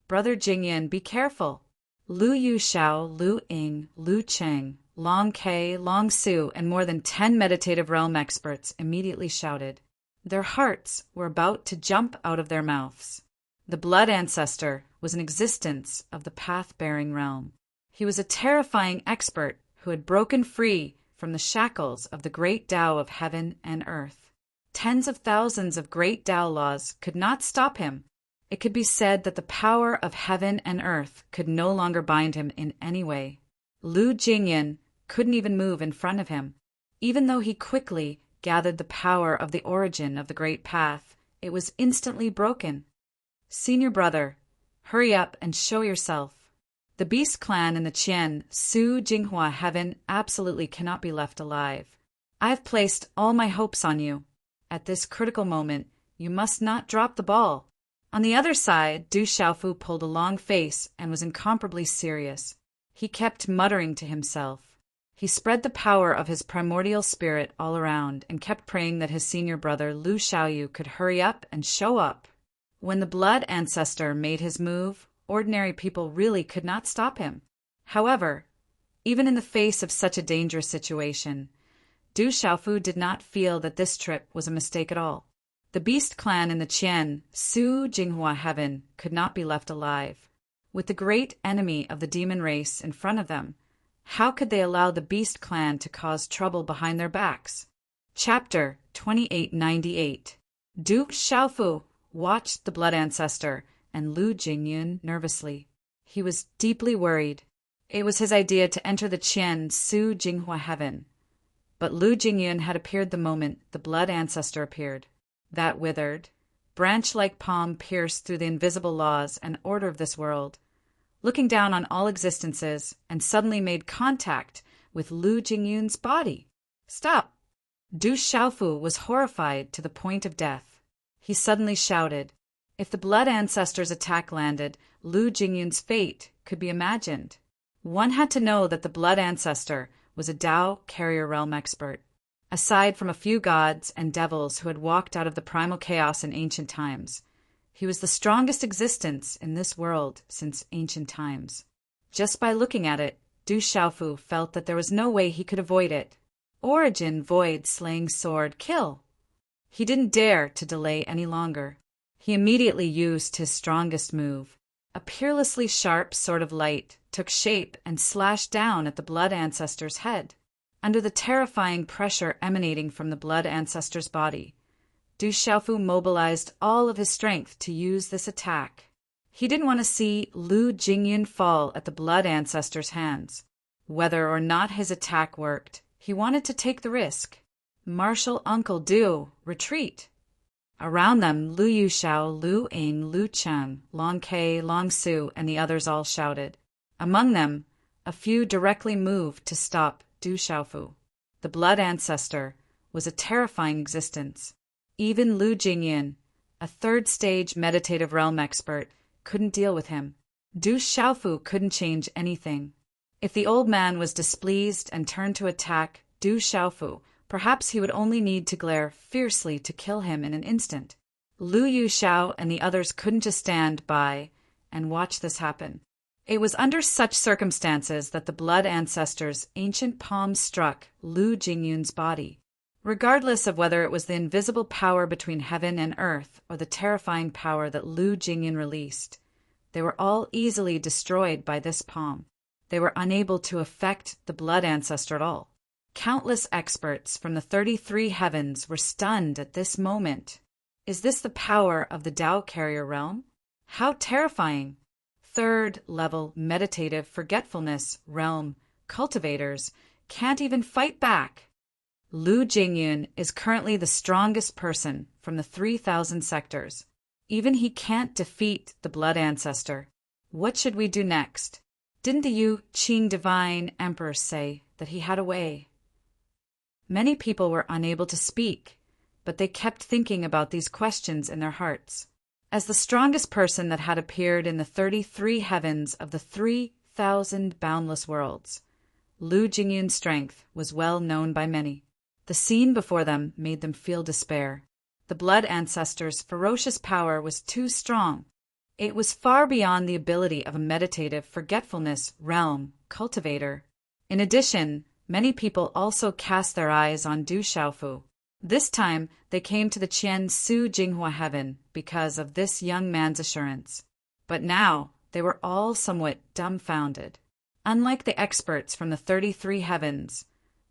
"Brother Jingyan, be careful!" Lu Yuxiao, Lu Ying, Lu Cheng, Long Ke, Long Su, and more than 10 meditative realm experts immediately shouted. Their hearts were about to jump out of their mouths. The blood ancestor was an existence of the path-bearing realm. He was a terrifying expert who had broken free from the shackles of the great Tao of heaven and earth. Tens of thousands of great Tao laws could not stop him. It could be said that the power of heaven and earth could no longer bind him in any way. Lu Jingyan couldn't even move in front of him. Even though he quickly gathered the power of the origin of the great path, it was instantly broken. "Senior brother, hurry up and show yourself." The Beast Clan and the Qian, Su Jinghua heaven absolutely cannot be left alive. I have placed all my hopes on you. At this critical moment, you must not drop the ball. On the other side, Du Xiaofu pulled a long face and was incomparably serious. He kept muttering to himself. He spread the power of his primordial spirit all around and kept praying that his senior brother Lu Xiaoyu could hurry up and show up. When the blood ancestor made his move, ordinary people really could not stop him. However, even in the face of such a dangerous situation, Du Xiaofu did not feel that this trip was a mistake at all. The Beast Clan and the Qian, Su Jinghua heaven, could not be left alive. With the great enemy of the demon race in front of them, how could they allow the Beast Clan to cause trouble behind their backs? Chapter 2898. Du Xiaofu watched the blood ancestor and Lu Jingyun nervously. He was deeply worried. It was his idea to enter the Qian, Su Jinghua heaven. But Lu Jingyun had appeared the moment the blood ancestor appeared. That withered, branch-like palm pierced through the invisible laws and order of this world, looking down on all existences, and suddenly made contact with Lu Jingyun's body. "Stop!" Du Xiaofu was horrified to the point of death. He suddenly shouted. If the blood ancestor's attack landed, Lu Jingyun's fate could be imagined. One had to know that the blood ancestor was a Tao carrier realm expert. Aside from a few gods and devils who had walked out of the primal chaos in ancient times, he was the strongest existence in this world since ancient times. Just by looking at it, Du Xiaofu felt that there was no way he could avoid it. Origin, void, slaying sword, kill. He didn't dare to delay any longer. He immediately used his strongest move, A peerlessly sharp sort of light took shape and slashed down at the blood ancestor's head. Under the terrifying pressure emanating from the blood ancestor's body, Du Xiaofu mobilized all of his strength to use this attack. He didn't want to see Lu Jingyun fall at the blood ancestor's hands. Whether or not his attack worked, he wanted to take the risk. Martial Uncle Du, retreat! Around them, Lu Yuxiao, Lu Ing, Lu Chen, Long Kei, Long Su, and the others all shouted. Among them, a few directly moved to stop Du Xiaofu. The blood ancestor was a terrifying existence. Even Lu Jingyan, a third-stage meditative realm expert, couldn't deal with him. Du Xiaofu couldn't change anything. If the old man was displeased and turned to attack Du Xiaofu, perhaps he would only need to glare fiercely to kill him in an instant. Lu Yuxiao and the others couldn't just stand by and watch this happen. It was under such circumstances that the blood ancestor's ancient palm struck Lu Jingyun's body. Regardless of whether it was the invisible power between heaven and earth or the terrifying power that Lu Jingyan released, they were all easily destroyed by this palm. They were unable to affect the blood ancestor at all. Countless experts from the 33 heavens were stunned at this moment. Is this the power of the Tao carrier realm? How terrifying! Third-level meditative forgetfulness realm cultivators can't even fight back. Lu Jingyun is currently the strongest person from the 3,000 sectors. Even he can't defeat the blood ancestor. What should we do next? Didn't the Yu Qing divine emperor say that he had a way? Many people were unable to speak, but they kept thinking about these questions in their hearts. As the strongest person that had appeared in the 33 heavens of the 3,000 boundless worlds, Lu Jingyun's strength was well known by many. The scene before them made them feel despair. The blood ancestor's ferocious power was too strong. It was far beyond the ability of a meditative forgetfulness realm cultivator. In addition, many people also cast their eyes on Du Xiaofu. This time, they came to the Qian Su Jinghua heaven because of this young man's assurance. But now, they were all somewhat dumbfounded. Unlike the experts from the 33 heavens,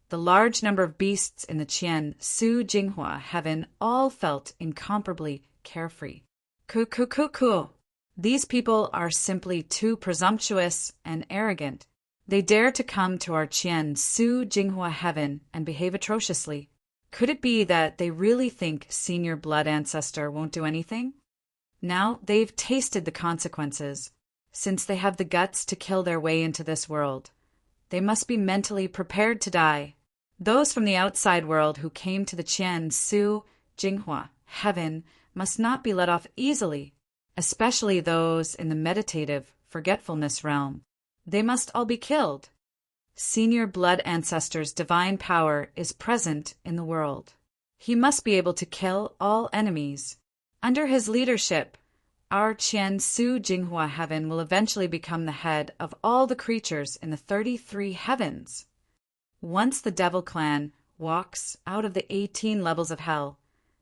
the large number of beasts in the Qian Su Jinghua heaven all felt incomparably carefree. Ku. These people are simply too presumptuous and arrogant. They dare to come to our Qian Su Jinghua heaven and behave atrociously. Could it be that they really think Senior Blood Ancestor won't do anything? Now they've tasted the consequences. Since they have the guts to kill their way into this world, they must be mentally prepared to die. Those from the outside world who came to the Qian Su Jinghua heaven must not be let off easily, especially those in the meditative forgetfulness realm. They must all be killed. Senior Blood Ancestor's divine power is present in the world. He must be able to kill all enemies. Under his leadership, our Qian Su Jinghua heaven will eventually become the head of all the creatures in the 33 heavens. Once the Devil Clan walks out of the 18 levels of hell,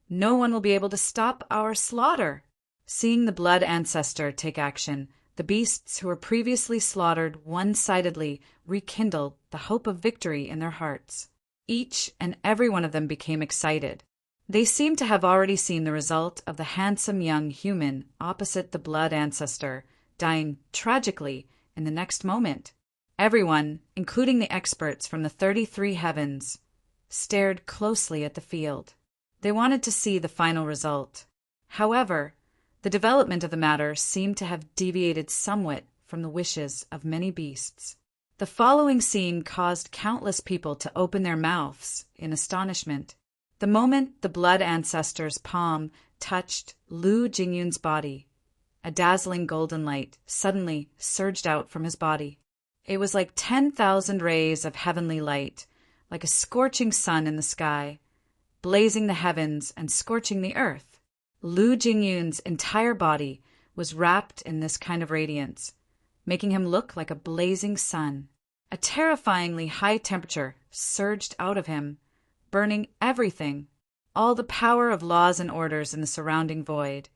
no one will be able to stop our slaughter. Seeing the blood ancestor take action, the beasts who were previously slaughtered one-sidedly rekindled the hope of victory in their hearts. Each and every one of them became excited. They seemed to have already seen the result of the handsome young human opposite the blood ancestor, dying tragically in the next moment. Everyone, including the experts from the 33 heavens, stared closely at the field. They wanted to see the final result. However, the development of the matter seemed to have deviated somewhat from the wishes of many beasts. The following scene caused countless people to open their mouths in astonishment. The moment the blood ancestor's palm touched Lu Jingyun's body, a dazzling golden light suddenly surged out from his body. It was like 10,000 rays of heavenly light, like a scorching sun in the sky, blazing the heavens and scorching the earth. Lu Jingyun's entire body was wrapped in this kind of radiance, making him look like a blazing sun. A terrifyingly high temperature surged out of him, burning everything, all the power of laws and orders in the surrounding void,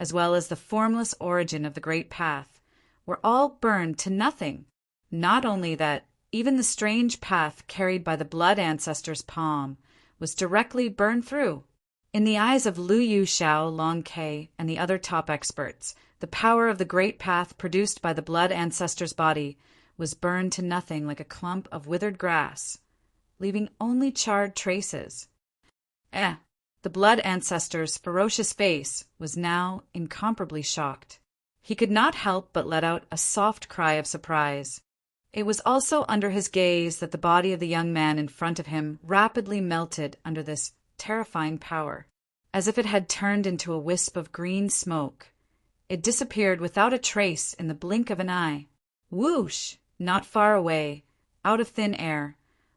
as well as the formless origin of the great path, were all burned to nothing. Not only that, even the strange path carried by the blood ancestor's palm was directly burned through. In the eyes of Lu Yuxiao, Long Ke, and the other top experts, the power of the great path produced by the blood ancestor's body was burned to nothing like a clump of withered grass, leaving only charred traces. The blood ancestor's ferocious face was now incomparably shocked. He could not help but let out a soft cry of surprise. It was also under his gaze that the body of the young man in front of him rapidly melted under this terrifying power. As if it had turned into a wisp of green smoke, it disappeared without a trace in the blink of an eye. Whoosh! Not far away, out of thin air,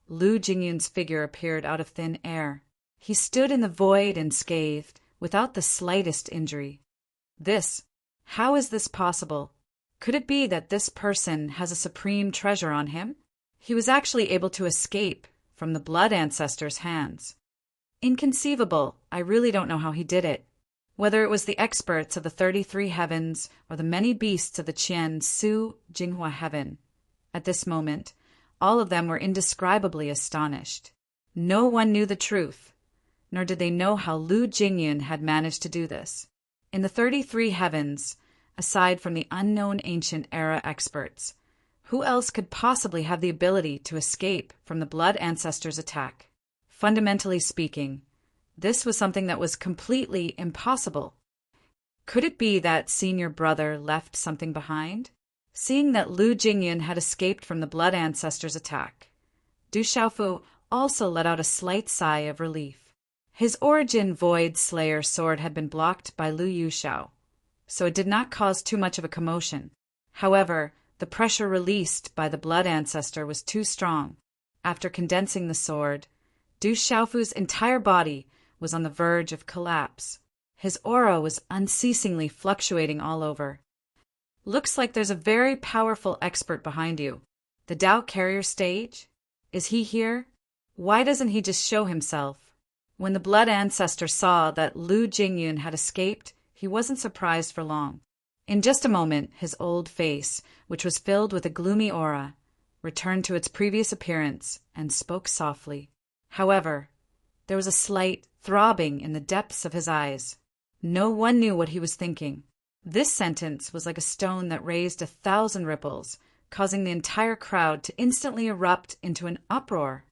Lu Jingyun's figure appeared out of thin air. He stood in the void unscathed, without the slightest injury. How is this possible? Could it be that this person has a supreme treasure on him? He was actually able to escape from the blood ancestor's hands. Inconceivable. I really don't know how he did it. Whether it was the experts of the 33 heavens or the many beasts of the Qian Su Jinghua heaven. At this moment, all of them were indescribably astonished. No one knew the truth, nor did they know how Lu Jingyun had managed to do this. In the 33 heavens, aside from the unknown ancient era experts, who else could possibly have the ability to escape from the blood ancestor's attack? Fundamentally speaking, this was something that was completely impossible. Could it be that senior brother left something behind? Seeing that Lu Jingyun had escaped from the blood ancestor's attack, Du Xiaofu also let out a slight sigh of relief. His origin Void Slayer sword had been blocked by Lu Yuxiao, so it did not cause too much of a commotion. However, the pressure released by the blood ancestor was too strong. After condensing the sword, Du Xiaofu's entire body was on the verge of collapse. His aura was unceasingly fluctuating all over. Looks like there's a very powerful expert behind you. The Dao carrier stage? Is he here? Why doesn't he just show himself? When the blood ancestor saw that Lu Jingyun had escaped, he wasn't surprised for long. In just a moment, his old face, which was filled with a gloomy aura, returned to its previous appearance and spoke softly. However, there was a slight throbbing in the depths of his eyes. No one knew what he was thinking. This sentence was like a stone that raised 1,000 ripples, causing the entire crowd to instantly erupt into an uproar.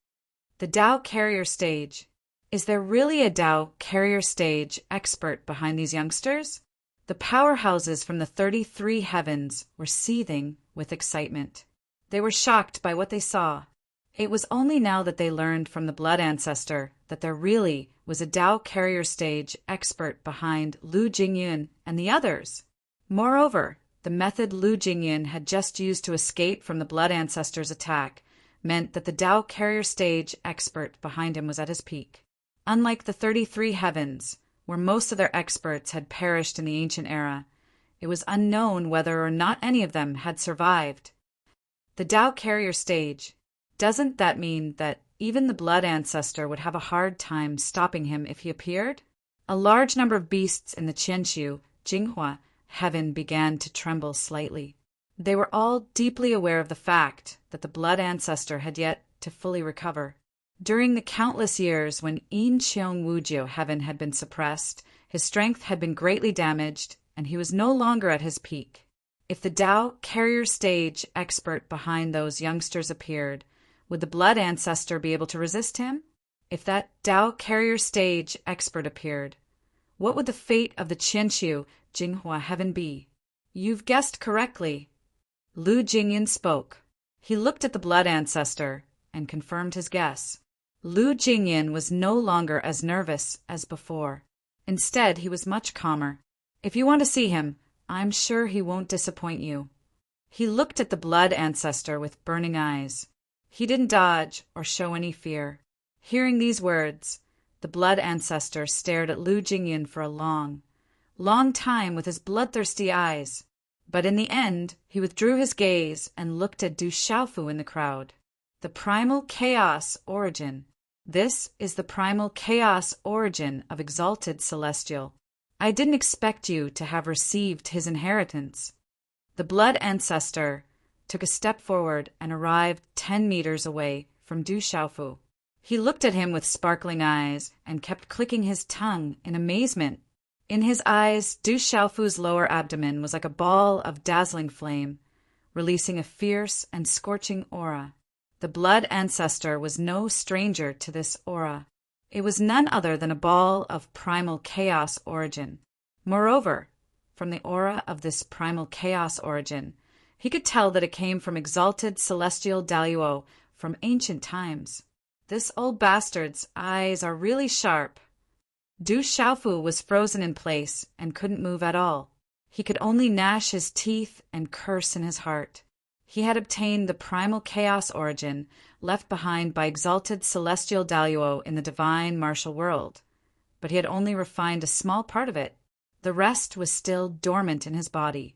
The Dao carrier stage. Is there really a Dao carrier stage expert behind these youngsters? The powerhouses from the 33 heavens were seething with excitement. They were shocked by what they saw. It was only now that they learned from the blood ancestor that there really was a Dao carrier stage expert behind Lu Jingyun and the others. Moreover, the method Lu Jingyun had just used to escape from the blood ancestor's attack meant that the Dao carrier stage expert behind him was at his peak. Unlike the 33 heavens, where most of their experts had perished in the ancient era, it was unknown whether or not any of them had survived. The Dao carrier stage. Doesn't that mean that even the blood ancestor would have a hard time stopping him if he appeared? A large number of beasts in the Qianshu, Jinghua, heaven began to tremble slightly. They were all deeply aware of the fact that the blood ancestor had yet to fully recover. During the countless years when Yin Qiong Wujio heaven had been suppressed, his strength had been greatly damaged, and he was no longer at his peak. If the Dao carrier stage expert behind those youngsters appeared, would the blood ancestor be able to resist him? If that Dao carrier stage expert appeared, what would the fate of the Qianshu Jinghua heaven be? You've guessed correctly. Lu Jingyun spoke. He looked at the blood ancestor and confirmed his guess. Lu Jingyun was no longer as nervous as before. Instead, he was much calmer. If you want to see him, I'm sure he won't disappoint you. He looked at the blood ancestor with burning eyes. He didn't dodge or show any fear. Hearing these words, the blood ancestor stared at Lu Jingyun for a long time with his bloodthirsty eyes. But in the end, he withdrew his gaze and looked at Du Xiaofu in the crowd. The primal chaos origin. This is the primal chaos origin of exalted celestial. I didn't expect you to have received his inheritance. The blood ancestor took a step forward and arrived 10 meters away from Du Xiaofu. He looked at him with sparkling eyes and kept clicking his tongue in amazement. In his eyes, Du Xiaofu's lower abdomen was like a ball of dazzling flame, releasing a fierce and scorching aura. The blood ancestor was no stranger to this aura. It was none other than a ball of primal chaos origin. Moreover, from the aura of this primal chaos origin, he could tell that it came from exalted celestial Daluo from ancient times. This old bastard's eyes are really sharp. Du Xiaofu was frozen in place and couldn't move at all. He could only gnash his teeth and curse in his heart. He had obtained the primal chaos origin left behind by exalted celestial Daluo in the divine martial world, but he had only refined a small part of it. The rest was still dormant in his body,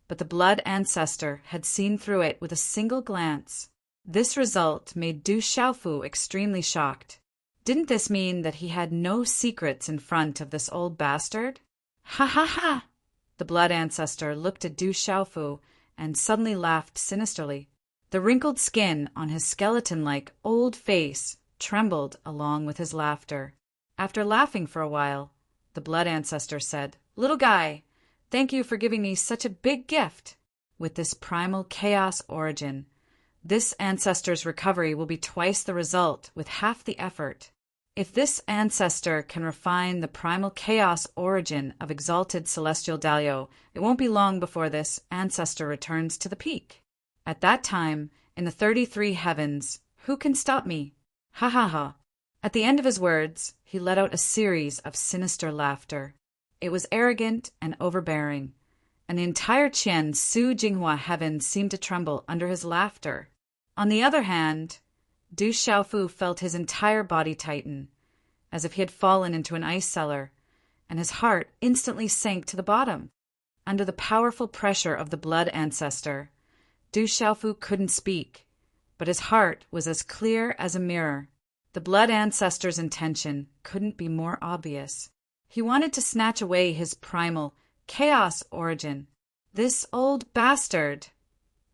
but the blood ancestor had seen through it with a single glance. This result made Du Xiaofu extremely shocked. Didn't this mean that he had no secrets in front of this old bastard? Ha ha ha! The blood ancestor looked at Du Xiaofu and suddenly laughed sinisterly. The wrinkled skin on his skeleton-like old face trembled along with his laughter. After laughing for a while, the blood ancestor said, "Little guy, thank you for giving me such a big gift. With this primal chaos origin, this ancestor's recovery will be twice the result with half the effort. If this ancestor can refine the primal chaos origin of exalted celestial Daluo, it won't be long before this ancestor returns to the peak. At that time, in the 33 heavens, who can stop me? Ha ha ha." At the end of his words, he let out a series of sinister laughter. It was arrogant and overbearing, and the entire Qian Su Jinghua heaven seemed to tremble under his laughter. On the other hand, Du Xiaofu felt his entire body tighten, as if he had fallen into an ice cellar, and his heart instantly sank to the bottom. Under the powerful pressure of the blood ancestor, Du Xiaofu couldn't speak, but his heart was as clear as a mirror. The blood ancestor's intention couldn't be more obvious. He wanted to snatch away his primal chaos origin. This old bastard!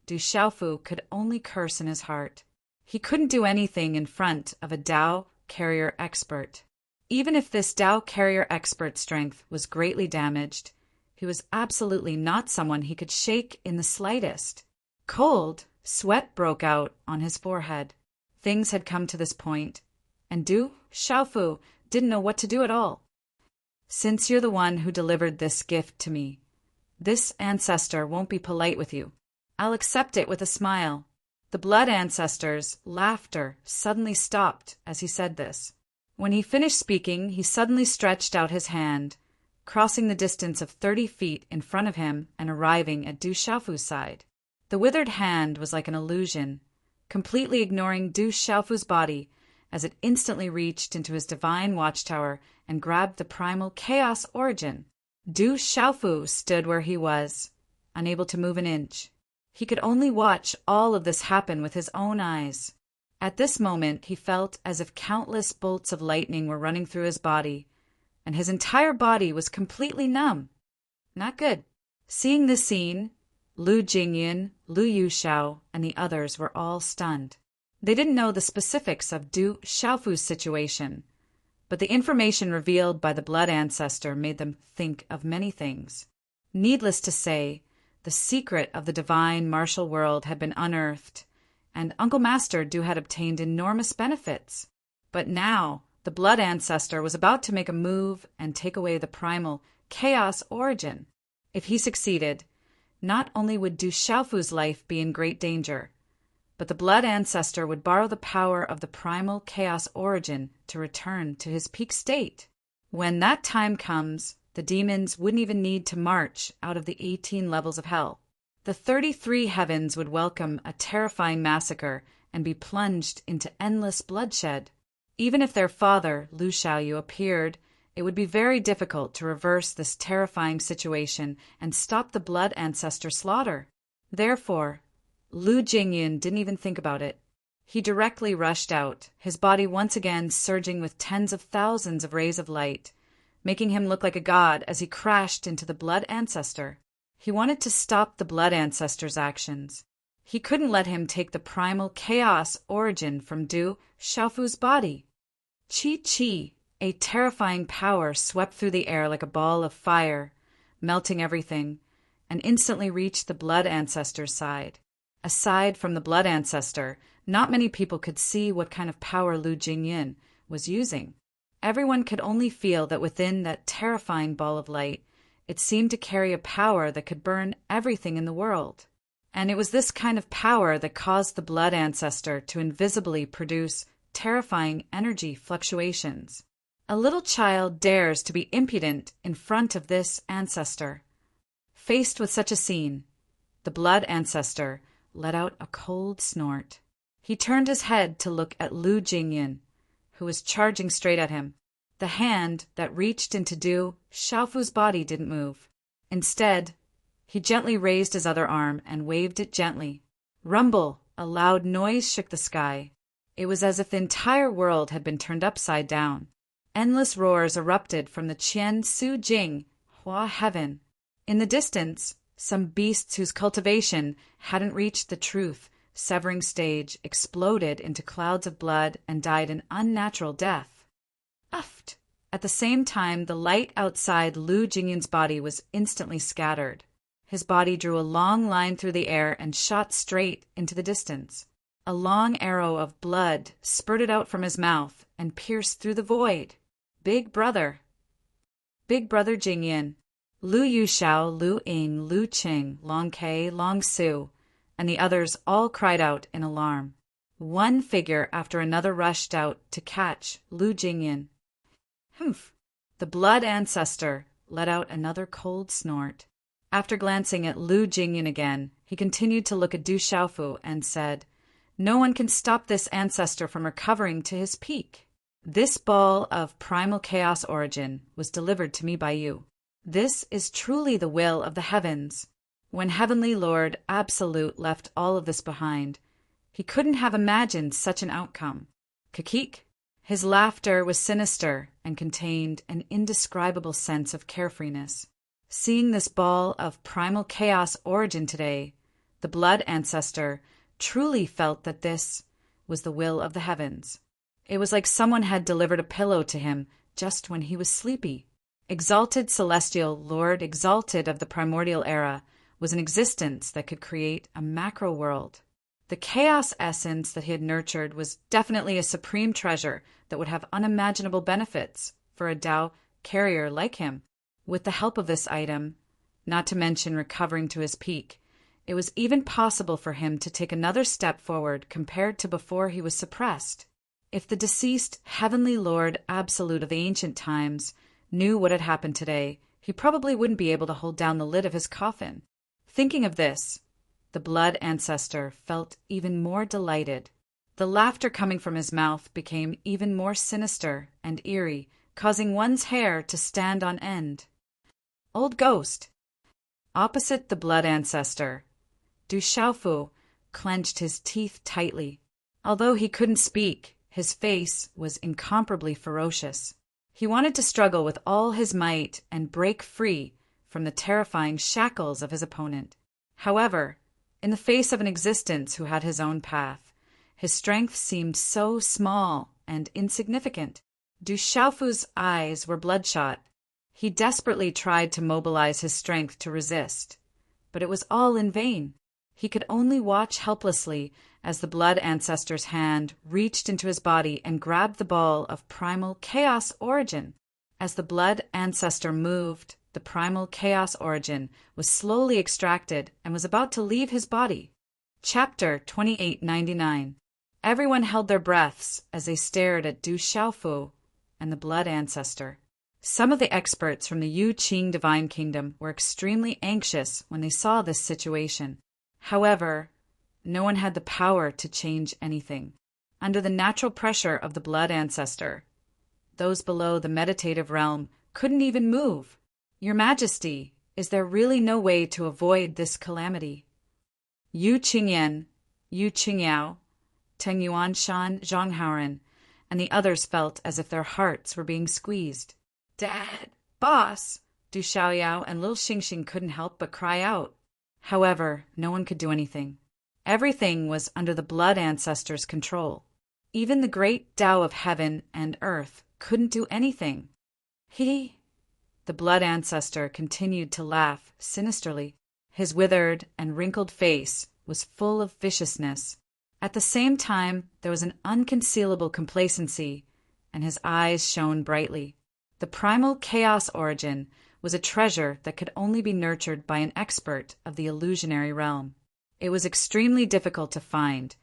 Du Xiaofu could only curse in his heart. He couldn't do anything in front of a Dao carrier expert. Even if this Dao carrier expert's strength was greatly damaged, he was absolutely not someone he could shake in the slightest. Cold sweat broke out on his forehead. Things had come to this point, and Du Xiaofu didn't know what to do at all. "Since you're the one who delivered this gift to me, this ancestor won't be polite with you. I'll accept it with a smile." The blood ancestor's laughter suddenly stopped as he said this. When he finished speaking, he suddenly stretched out his hand, crossing the distance of 30 feet in front of him and arriving at Du Xiaofu's side. The withered hand was like an illusion, completely ignoring Du Xiaofu's body as it instantly reached into his divine watchtower and grabbed the primal chaos origin. Du Xiaofu stood where he was, unable to move an inch. He could only watch all of this happen with his own eyes. At this moment, he felt as if countless bolts of lightning were running through his body, and his entire body was completely numb. Not good. Seeing this scene, Lu Jingyan, Lu Yuxiao, and the others were all stunned. They didn't know the specifics of Du Xiaofu's situation, but the information revealed by the blood ancestor made them think of many things. Needless to say, the secret of the divine martial world had been unearthed, and Uncle Master Du had obtained enormous benefits. But now, the blood ancestor was about to make a move and take away the primal chaos origin. If he succeeded, not only would Du Xiaofu's life be in great danger, but the blood ancestor would borrow the power of the primal chaos origin to return to his peak state. When that time comes, the demons wouldn't even need to march out of the 18 levels of hell. The 33 heavens would welcome a terrifying massacre and be plunged into endless bloodshed. Even if their father, Lu Xiaoyu, appeared, it would be very difficult to reverse this terrifying situation and stop the blood ancestor slaughter. Therefore, Lu Jingyan didn't even think about it. He directly rushed out, his body once again surging with tens of thousands of rays of light, making him look like a god as he crashed into the blood ancestor. He wanted to stop the Blood Ancestor's actions. He couldn't let him take the primal chaos origin from Du Xiaofu's body. Chi, a terrifying power, swept through the air like a ball of fire, melting everything, and instantly reached the Blood Ancestor's side. Aside from the Blood Ancestor, not many people could see what kind of power Lu Jingyin was using. Everyone could only feel that within that terrifying ball of light, it seemed to carry a power that could burn everything in the world. And it was this kind of power that caused the Blood Ancestor to invisibly produce terrifying energy fluctuations. A little child dares to be impudent in front of this ancestor. Faced with such a scene, the Blood Ancestor let out a cold snort. He turned his head to look at Lu Jingyin, who was charging straight at him. The hand that reached into Du Xiaofu's body didn't move. Instead, he gently raised his other arm and waved it gently. Rumble! A loud noise shook the sky. It was as if the entire world had been turned upside down. Endless roars erupted from the Qian Su Jing Hua heaven. In the distance, some beasts whose cultivation hadn't reached the truth severing stage exploded into clouds of blood and died an unnatural death. Uft! At the same time, the light outside Lu Jingyin's body was instantly scattered. His body drew a long line through the air and shot straight into the distance. A long arrow of blood spurted out from his mouth and pierced through the void. Big brother Jingyin, Lu Yuxiao, Lu Ying, Lu Qing, Long Kei, Long Su, and the others all cried out in alarm. One figure after another rushed out to catch Lu Jingyin. Humph! The Blood Ancestor let out another cold snort. After glancing at Lu Jingyin again, he continued to look at Du Xiaofu and said, "No one can stop this ancestor from recovering to his peak. This ball of primal chaos origin was delivered to me by you. This is truly the will of the heavens. When Heavenly Lord Absolute left all of this behind, he couldn't have imagined such an outcome." Kakik. His laughter was sinister and contained an indescribable sense of carefreeness. Seeing this ball of primal chaos origin today, the Blood Ancestor truly felt that this was the will of the heavens. It was like someone had delivered a pillow to him just when he was sleepy. Exalted Celestial Lord Exalted of the primordial era was an existence that could create a macro world. The chaos essence that he had nurtured was definitely a supreme treasure that would have unimaginable benefits for a Tao carrier like him. With the help of this item, not to mention recovering to his peak, it was even possible for him to take another step forward compared to before he was suppressed. If the deceased Heavenly Lord Absolute of the ancient times knew what had happened today, he probably wouldn't be able to hold down the lid of his coffin. Thinking of this, the Blood Ancestor felt even more delighted. The laughter coming from his mouth became even more sinister and eerie, causing one's hair to stand on end. Old Ghost. Opposite the Blood Ancestor, Du Xiaofu clenched his teeth tightly. Although he couldn't speak, his face was incomparably ferocious. He wanted to struggle with all his might and break free from the terrifying shackles of his opponent. However, in the face of an existence who had his own path, his strength seemed so small and insignificant. Du Xiaofu's eyes were bloodshot. He desperately tried to mobilize his strength to resist, but it was all in vain. He could only watch helplessly as the Blood Ancestor's hand reached into his body and grabbed the ball of primal chaos origin. As the Blood Ancestor moved, the primal chaos origin was slowly extracted and was about to leave his body. Chapter 2899. Everyone held their breaths as they stared at Du Xiaofu and the Blood Ancestor. Some of the experts from the Yu Qing Divine Kingdom were extremely anxious when they saw this situation. However, no one had the power to change anything. Under the natural pressure of the Blood Ancestor, those below the meditative realm couldn't even move. Your Majesty, is there really no way to avoid this calamity? Yu Qingyan, Yu Qingyao, Teng Yuanshan, Zhang Haoren, and the others felt as if their hearts were being squeezed. Dad, boss, Du Xiaoyao and Lil Xingxing couldn't help but cry out. However, no one could do anything. Everything was under the blood ancestors' control. Even the great Tao of heaven and earth couldn't do anything. The blood ancestor continued to laugh sinisterly. His withered and wrinkled face was full of viciousness. At the same time, there was an unconcealable complacency, and his eyes shone brightly. The primal chaos origin was a treasure that could only be nurtured by an expert of the illusionary realm. It was extremely difficult to find,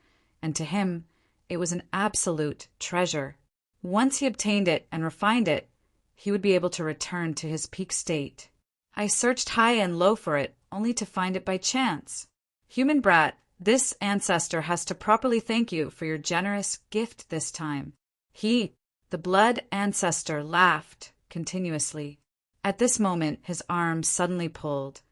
and to him, it was an absolute treasure. Once he obtained it and refined it, he would be able to return to his peak state. I searched high and low for it, only to find it by chance. Human brat, this ancestor has to properly thank you for your generous gift this time. The blood ancestor, laughed continuously. At this moment, his arm suddenly pulled,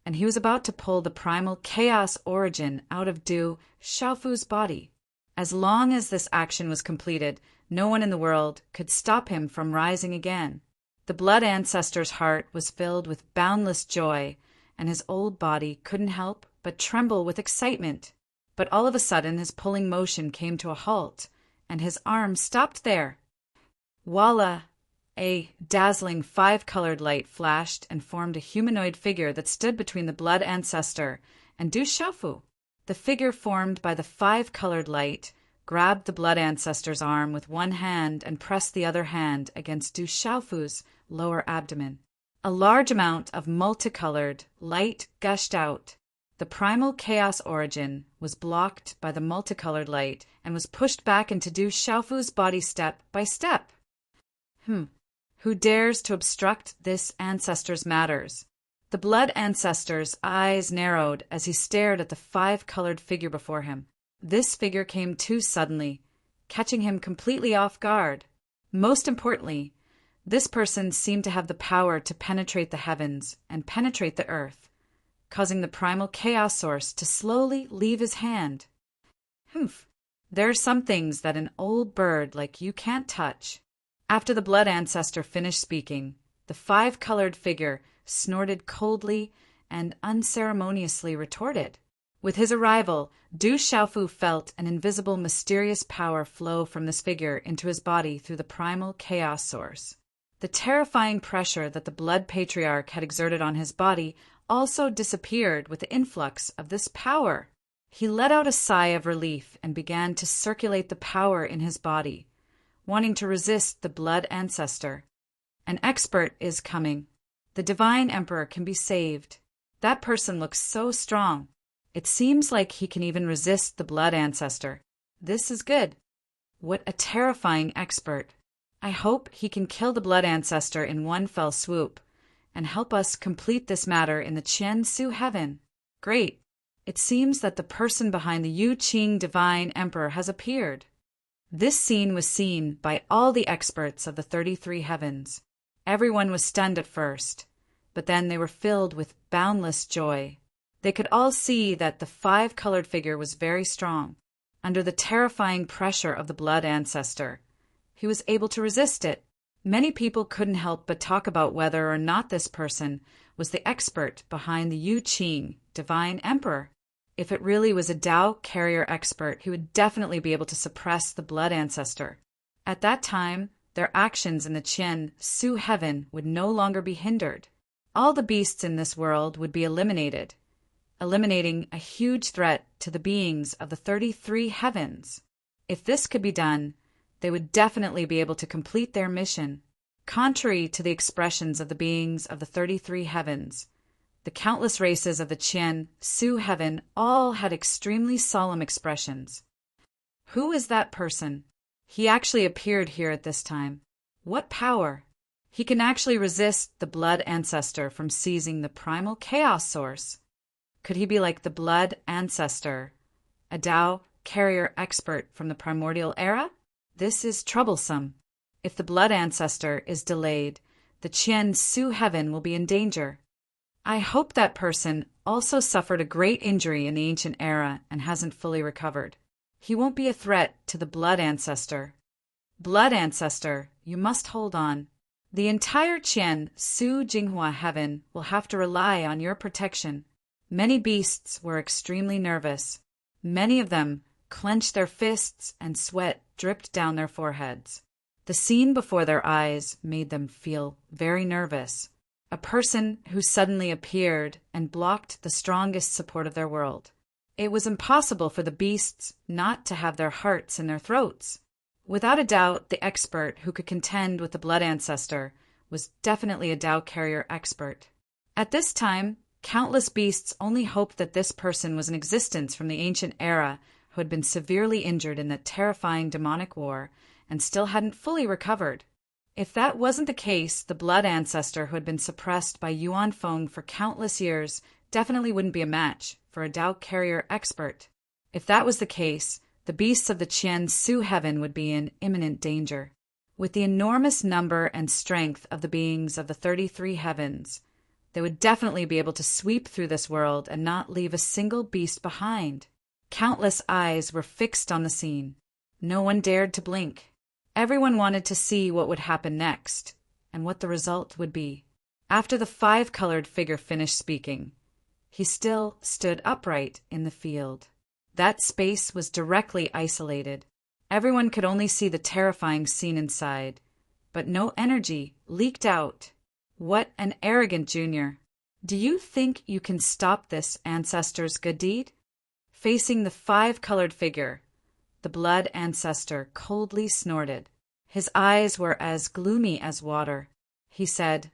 and he was about to pull the primal chaos origin out of Du Xiaofu's body. As long as this action was completed, no one in the world could stop him from rising again. The blood ancestor's heart was filled with boundless joy, and his old body couldn't help but tremble with excitement. But all of a sudden his pulling motion came to a halt, and his arm stopped there. Voila! A dazzling 5-colored light flashed and formed a humanoid figure that stood between the blood ancestor and Du Xiaofu. The figure formed by the 5-colored light grabbed the blood ancestor's arm with one hand and pressed the other hand against Du Xiaofu's lower abdomen. A large amount of multicolored light gushed out. The primal chaos origin was blocked by the multicolored light and was pushed back into Du Xiaofu's body step by step. Who dares to obstruct this ancestor's matters? The blood ancestor's eyes narrowed as he stared at the 5-colored figure before him. This figure came too suddenly, catching him completely off guard. Most importantly, this person seemed to have the power to penetrate the heavens and penetrate the earth, causing the primal chaos source to slowly leave his hand. There are some things that an old bird like you can't touch. After the blood ancestor finished speaking, the 5-colored figure snorted coldly and unceremoniously retorted. With his arrival, Du Xiaofu felt an invisible, mysterious power flow from this figure into his body through the primal chaos source. The terrifying pressure that the blood patriarch had exerted on his body also disappeared with the influx of this power. He let out a sigh of relief and began to circulate the power in his body, wanting to resist the blood ancestor. An expert is coming. The divine emperor can be saved. That person looks so strong. It seems like he can even resist the blood ancestor. This is good. What a terrifying expert. I hope he can kill the blood ancestor in one fell swoop and help us complete this matter in the Qian Su heaven. Great. It seems that the person behind the Yu Qing divine emperor has appeared. This scene was seen by all the experts of the 33 heavens. Everyone was stunned at first, but then they were filled with boundless joy. They could all see that the 5-colored figure was very strong. Under the terrifying pressure of the blood ancestor, he was able to resist it. Many people couldn't help but talk about whether or not this person was the expert behind the Yu Qing divine emperor. If it really was a Tao carrier expert, he would definitely be able to suppress the blood ancestor. At that time, their actions in the Qian Su heaven would no longer be hindered. All the beasts in this world would be eliminated, eliminating a huge threat to the beings of the 33 heavens. If this could be done, they would definitely be able to complete their mission. Contrary to the expressions of the beings of the 33 heavens, the countless races of the Qian Su heaven all had extremely solemn expressions. Who is that person? He actually appeared here at this time. What power? He can actually resist the blood ancestor from seizing the primal chaos source. Could he be like the blood ancestor, a Tao carrier expert from the primordial era? This is troublesome. If the blood ancestor is delayed, the Qian Su heaven will be in danger. I hope that person also suffered a great injury in the ancient era and hasn't fully recovered. He won't be a threat to the blood ancestor. Blood ancestor, you must hold on. The entire Qian Su Jinghua heaven will have to rely on your protection. Many beasts were extremely nervous. Many of them clenched their fists and sweat dripped down their foreheads. The scene before their eyes made them feel very nervous. A person who suddenly appeared and blocked the strongest support of their world. It was impossible for the beasts not to have their hearts in their throats. Without a doubt, the expert who could contend with the blood ancestor was definitely a Dao carrier expert. At this time, countless beasts only hoped that this person was in existence from the ancient era who had been severely injured in that terrifying demonic war and still hadn't fully recovered. If that wasn't the case, the blood ancestor who had been suppressed by Yuan Feng for countless years definitely wouldn't be a match for a Dao carrier expert. If that was the case, the beasts of the Qian Su heaven would be in imminent danger. With the enormous number and strength of the beings of the 33 heavens, they would definitely be able to sweep through this world and not leave a single beast behind. Countless eyes were fixed on the scene. No one dared to blink. Everyone wanted to see what would happen next, and what the result would be. After the 5-colored figure finished speaking, he still stood upright in the field. That space was directly isolated. Everyone could only see the terrifying scene inside, but no energy leaked out. What an arrogant junior. Do you think you can stop this ancestor's good deed? Facing the 5-colored figure, the blood ancestor coldly snorted. His eyes were as gloomy as water. He said,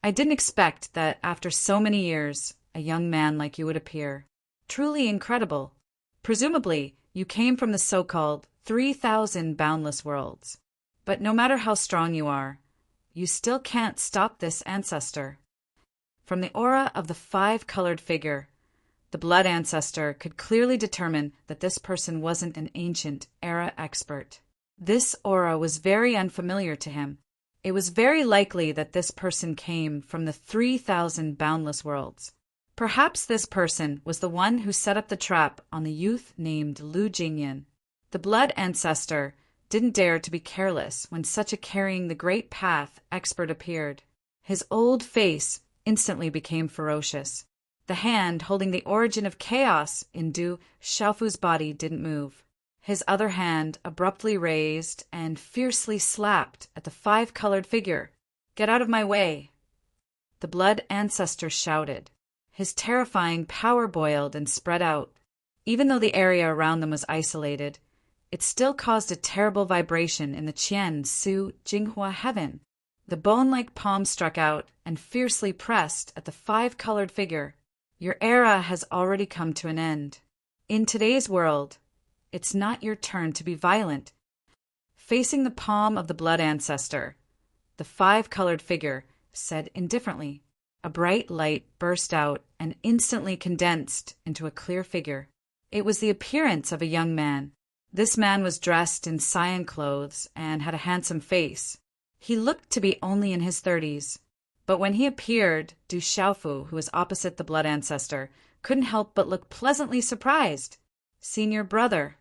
"I didn't expect that after so many years, a young man like you would appear. Truly incredible. Presumably, you came from the so-called 3,000 boundless worlds. But no matter how strong you are, you still can't stop this ancestor." From the aura of the 5-colored figure, the blood ancestor could clearly determine that this person wasn't an ancient era expert. This aura was very unfamiliar to him. It was very likely that this person came from the 3,000 boundless worlds. Perhaps this person was the one who set up the trap on the youth named Lu Jingyan. The blood ancestor didn't dare to be careless when such a carrying the great path expert appeared. His old face instantly became ferocious. The hand holding the origin of chaos in Du Xiaofu's body didn't move. His other hand abruptly raised and fiercely slapped at the 5-colored figure. "Get out of my way!" The blood ancestor shouted. His terrifying power boiled and spread out. Even though the area around them was isolated, it still caused a terrible vibration in the Qian Su Jinghua heaven. The bone-like palm struck out and fiercely pressed at the 5-colored figure. Your era has already come to an end. In today's world, it's not your turn to be violent. Facing the palm of the blood ancestor, the 5-colored figure said indifferently. A bright light burst out and instantly condensed into a clear figure. It was the appearance of a young man. This man was dressed in cyan clothes and had a handsome face. He looked to be only in his 30s. But when he appeared, Du Xiaofu, who was opposite the blood ancestor, couldn't help but look pleasantly surprised. "Senior brother."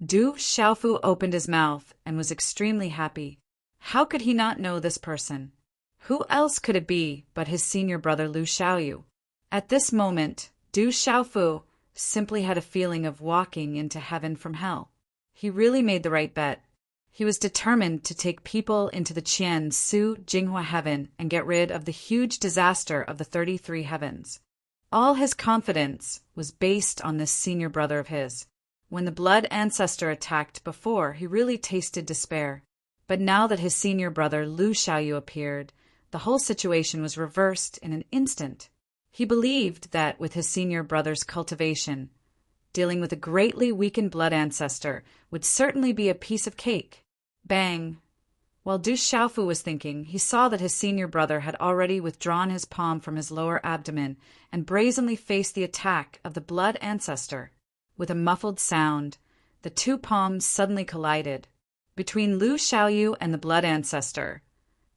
Du Xiaofu opened his mouth and was extremely happy. How could he not know this person? Who else could it be but his senior brother Lu Xiaoyu? At this moment, Du Xiaofu simply had a feeling of walking into heaven from hell. He really made the right bet. He was determined to take people into the Qian Su Jinghua heaven and get rid of the huge disaster of the 33 heavens. All his confidence was based on this senior brother of his. When the blood ancestor attacked before, he really tasted despair. But now that his senior brother Lu Xiaoyu appeared, the whole situation was reversed in an instant. He believed that with his senior brother's cultivation, dealing with a greatly weakened blood ancestor would certainly be a piece of cake. Bang! While Du Xiaofu was thinking, he saw that his senior brother had already withdrawn his palm from his lower abdomen and brazenly faced the attack of the blood ancestor. With a muffled sound, the two palms suddenly collided. Between Lu Xiaoyu and the blood ancestor,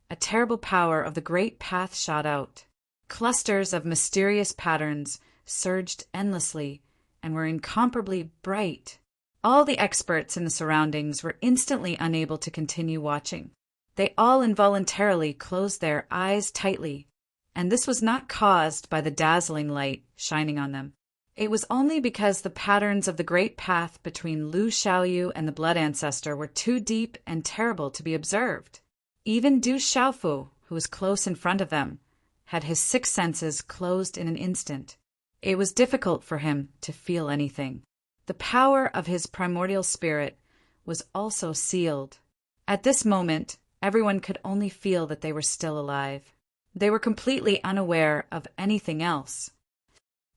a terrible power of the great path shot out. Clusters of mysterious patterns surged endlessly and were incomparably bright. All the experts in the surroundings were instantly unable to continue watching. They all involuntarily closed their eyes tightly, and this was not caused by the dazzling light shining on them. It was only because the patterns of the great path between Lu Xiaoyu and the Blood Ancestor were too deep and terrible to be observed. Even Du Xiaofu, who was close in front of them, had his six senses closed in an instant. It was difficult for him to feel anything. The power of his primordial spirit was also sealed. At this moment, everyone could only feel that they were still alive. They were completely unaware of anything else.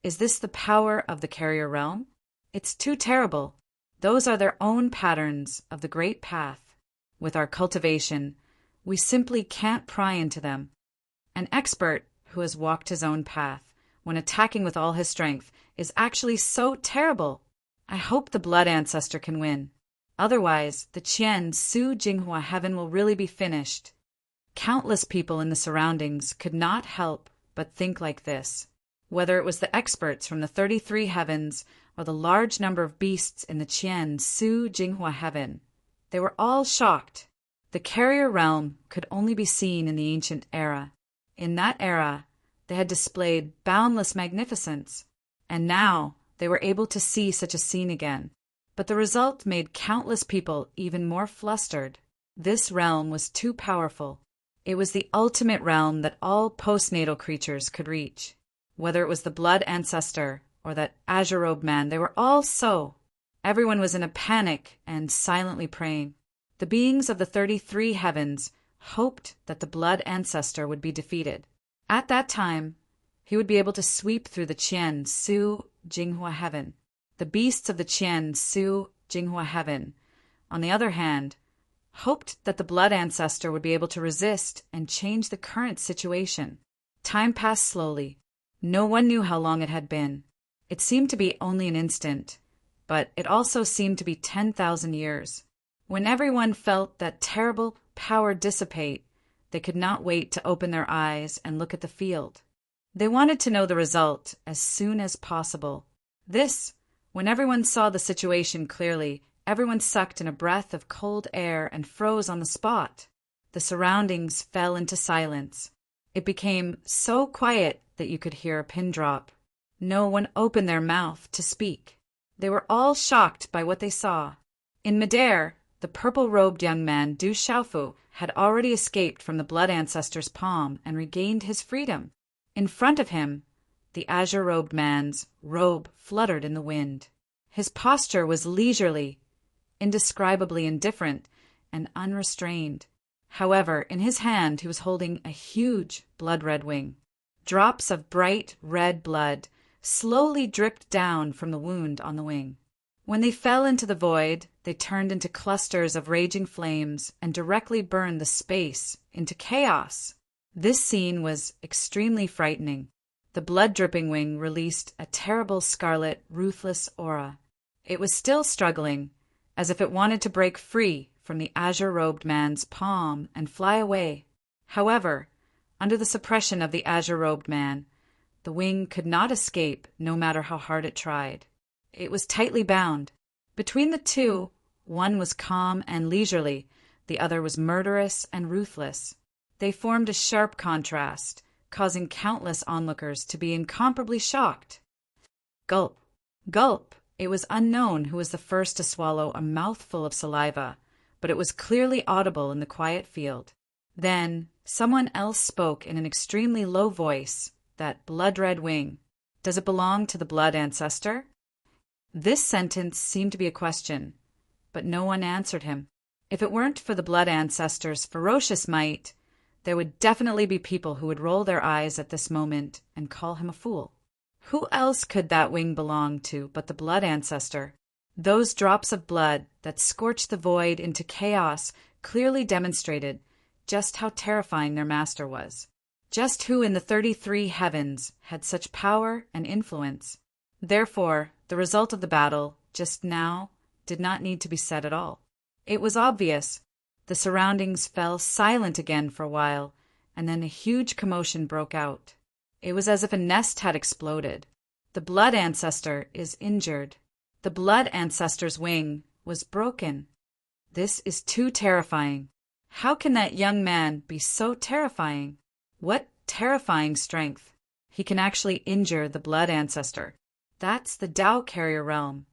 Is this the power of the carrier realm? It's too terrible. Those are their own patterns of the great path. With our cultivation, we simply can't pry into them. An expert who has walked his own path, when attacking with all his strength, is actually so terrible. I hope the Blood Ancestor can win. Otherwise, the Qian Su Jinghua heaven will really be finished. Countless people in the surroundings could not help but think like this. Whether it was the experts from the 33 heavens or the large number of beasts in the Qian Su Jinghua heaven, they were all shocked. The carrier realm could only be seen in the ancient era. In that era, they had displayed boundless magnificence, and now they were able to see such a scene again. But the result made countless people even more flustered. This realm was too powerful. It was the ultimate realm that all postnatal creatures could reach. Whether it was the Blood Ancestor or that azure-robed man, they were all so. Everyone was in a panic and silently praying. The beings of the 33 heavens hoped that the Blood Ancestor would be defeated. At that time, he would be able to sweep through the Qian Su Jinghua heaven. The beasts of the Qian Su Jinghua heaven, on the other hand, hoped that the Blood Ancestor would be able to resist and change the current situation. Time passed slowly. No one knew how long it had been. It seemed to be only an instant, but it also seemed to be 10,000 years. When everyone felt that terrible power dissipate, they could not wait to open their eyes and look at the field. They wanted to know the result as soon as possible. When everyone saw the situation clearly, everyone sucked in a breath of cold air and froze on the spot. The surroundings fell into silence. It became so quiet that you could hear a pin drop. No one opened their mouth to speak. They were all shocked by what they saw. In midair, the purple-robed young man Du Xiaofu had already escaped from the Blood Ancestor's palm and regained his freedom. In front of him, the azure-robed man's robe fluttered in the wind. His posture was leisurely, indescribably indifferent, and unrestrained. However, in his hand he was holding a huge blood-red wing. Drops of bright red blood slowly dripped down from the wound on the wing. When they fell into the void, they turned into clusters of raging flames and directly burned the space into chaos. This scene was extremely frightening. The blood-dripping wing released a terrible scarlet, ruthless aura. It was still struggling, as if it wanted to break free from the azure-robed man's palm and fly away. However, under the suppression of the azure-robed man, the wing could not escape no matter how hard it tried. It was tightly bound. Between the two, one was calm and leisurely, the other was murderous and ruthless. They formed a sharp contrast, causing countless onlookers to be incomparably shocked. Gulp! Gulp! It was unknown who was the first to swallow a mouthful of saliva, but it was clearly audible in the quiet field. Then someone else spoke in an extremely low voice. That blood-red wing. Does it belong to the Blood Ancestor? This sentence seemed to be a question, but no one answered him. If it weren't for the Blood Ancestor's ferocious might, there would definitely be people who would roll their eyes at this moment and call him a fool. Who else could that wing belong to but the Blood Ancestor? Those drops of blood that scorched the void into chaos clearly demonstrated just how terrifying their master was. Just who in the 33 heavens had such power and influence. Therefore, the result of the battle, just now, did not need to be said at all. It was obvious. The surroundings fell silent again for a while, and then a huge commotion broke out. It was as if a nest had exploded. The Blood Ancestor is injured. The Blood Ancestor's wing was broken. This is too terrifying. How can that young man be so terrifying? What terrifying strength! He can actually injure the blood ancestor. That's the Tao carrier realm.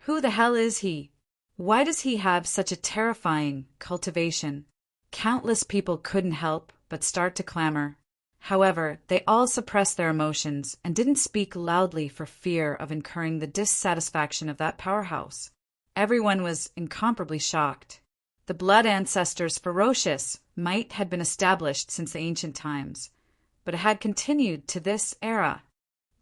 Who the hell is he? Why does he have such a terrifying cultivation? Countless people couldn't help but start to clamor. However, they all suppressed their emotions and didn't speak loudly for fear of incurring the dissatisfaction of that powerhouse. Everyone was incomparably shocked. The blood ancestor's ferocious might had been established since the ancient times, but it had continued to this era.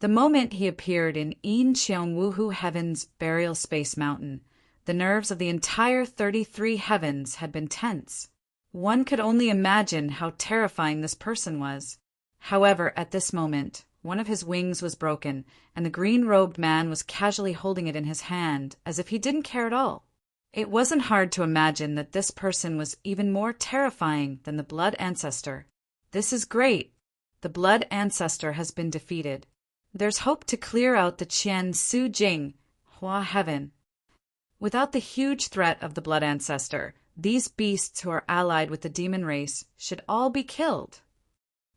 The moment he appeared in Yin Cheong Wuhu Heaven's burial space mountain, the nerves of the entire 33 heavens had been tense. One could only imagine how terrifying this person was. However, at this moment, one of his wings was broken, and the green-robed man was casually holding it in his hand, as if he didn't care at all. It wasn't hard to imagine that this person was even more terrifying than the blood ancestor. This is great. The blood ancestor has been defeated. There's hope to clear out the Qian Su Jing, Hua Heaven. Without the huge threat of the blood ancestor, these beasts who are allied with the demon race should all be killed.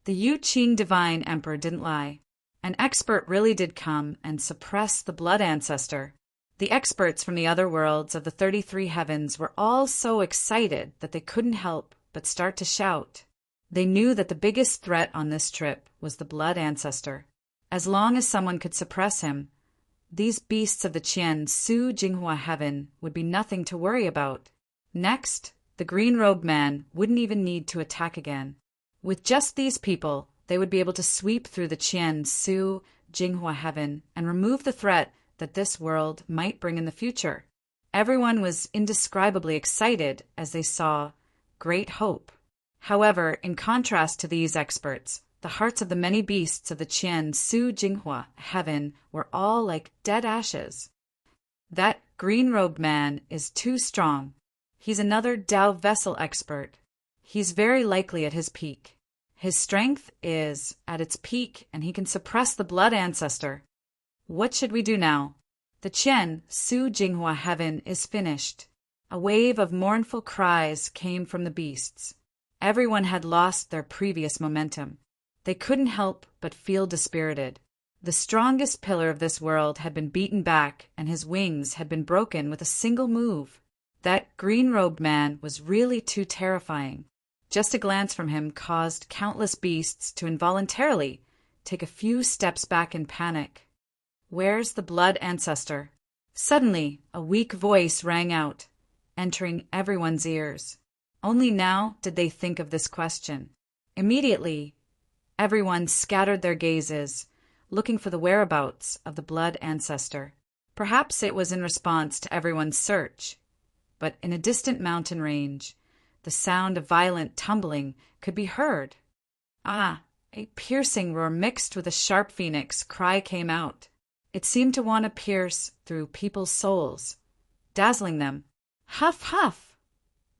The Yu Qing Divine Emperor didn't lie. An expert really did come and suppress the blood ancestor. The experts from the other worlds of the 33 heavens were all so excited that they couldn't help but start to shout. They knew that the biggest threat on this trip was the blood ancestor. As long as someone could suppress him, these beasts of the Qian Su Jinghua Heaven would be nothing to worry about. Next, the green-robed man wouldn't even need to attack again. With just these people, they would be able to sweep through the Qian Su Jinghua Heaven and remove the threat that this world might bring in the future. Everyone was indescribably excited as they saw great hope. However, in contrast to these experts, the hearts of the many beasts of the Qian Su Jinghua Heaven were all like dead ashes. That green-robed man is too strong. He's another Tao vessel expert. He's very likely at his peak. His strength is at its peak, and he can suppress the blood ancestor. What should we do now? The Qian Su Jinghua Heaven is finished. A wave of mournful cries came from the beasts. Everyone had lost their previous momentum. They couldn't help but feel dispirited. The strongest pillar of this world had been beaten back, and his wings had been broken with a single move. That green-robed man was really too terrifying. Just a glance from him caused countless beasts to involuntarily take a few steps back in panic. Where's the blood ancestor? Suddenly, a weak voice rang out, entering everyone's ears. Only now did they think of this question. Immediately, everyone scattered their gazes, looking for the whereabouts of the blood ancestor. Perhaps it was in response to everyone's search, but in a distant mountain range, the sound of violent tumbling could be heard. Ah, a piercing roar mixed with a sharp phoenix cry came out. It seemed to want to pierce through people's souls, dazzling them. Huff, huff!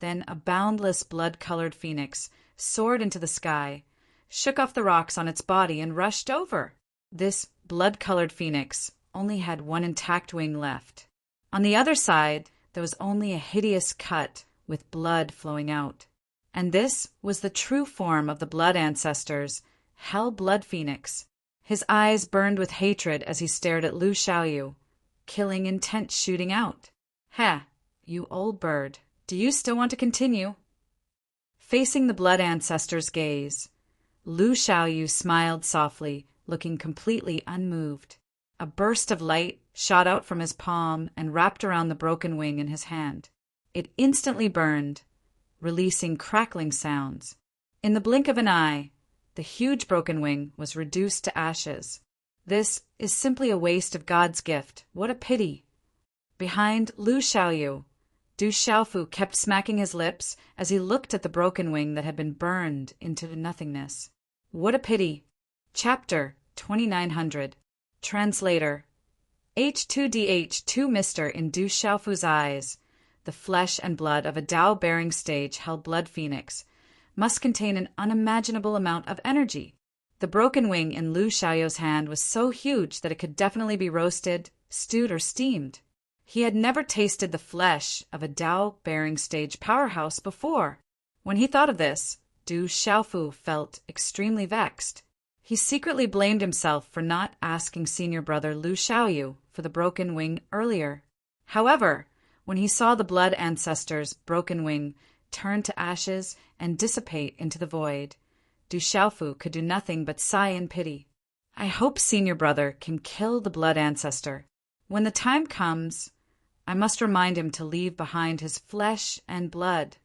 Then a boundless blood-colored phoenix soared into the sky, shook off the rocks on its body, and rushed over. This blood-colored phoenix only had one intact wing left. On the other side, there was only a hideous cut with blood flowing out. And this was the true form of the blood ancestors, Hell Blood Phoenix. His eyes burned with hatred as he stared at Lu Xiaoyu, killing intent shooting out. Ha, you old bird, do you still want to continue? Facing the blood ancestor's gaze, Lu Xiaoyu smiled softly, looking completely unmoved. A burst of light shot out from his palm and wrapped around the broken wing in his hand. It instantly burned, releasing crackling sounds. In the blink of an eye, the huge broken wing was reduced to ashes. This is simply a waste of God's gift. What a pity. Behind Lu Xiaoyu, Du Xiaofu kept smacking his lips as he looked at the broken wing that had been burned into nothingness. What a pity. Chapter 2900. Translator. H2DH2 Mister in Du Xiaofu's eyes, the flesh and blood of a Tao-bearing stage Hell Blood Phoenix must contain an unimaginable amount of energy. The broken wing in Lu Xiaoyu's hand was so huge that it could definitely be roasted, stewed, or steamed. He had never tasted the flesh of a Tao-bearing stage powerhouse before. When he thought of this, Du Xiaofu felt extremely vexed. He secretly blamed himself for not asking senior brother Lu Xiaoyu for the broken wing earlier. However, when he saw the blood ancestor's broken wing turn to ashes and dissipate into the void, Du Xiaofu could do nothing but sigh in pity. I hope senior brother can kill the blood ancestor. When the time comes, I must remind him to leave behind his flesh and blood.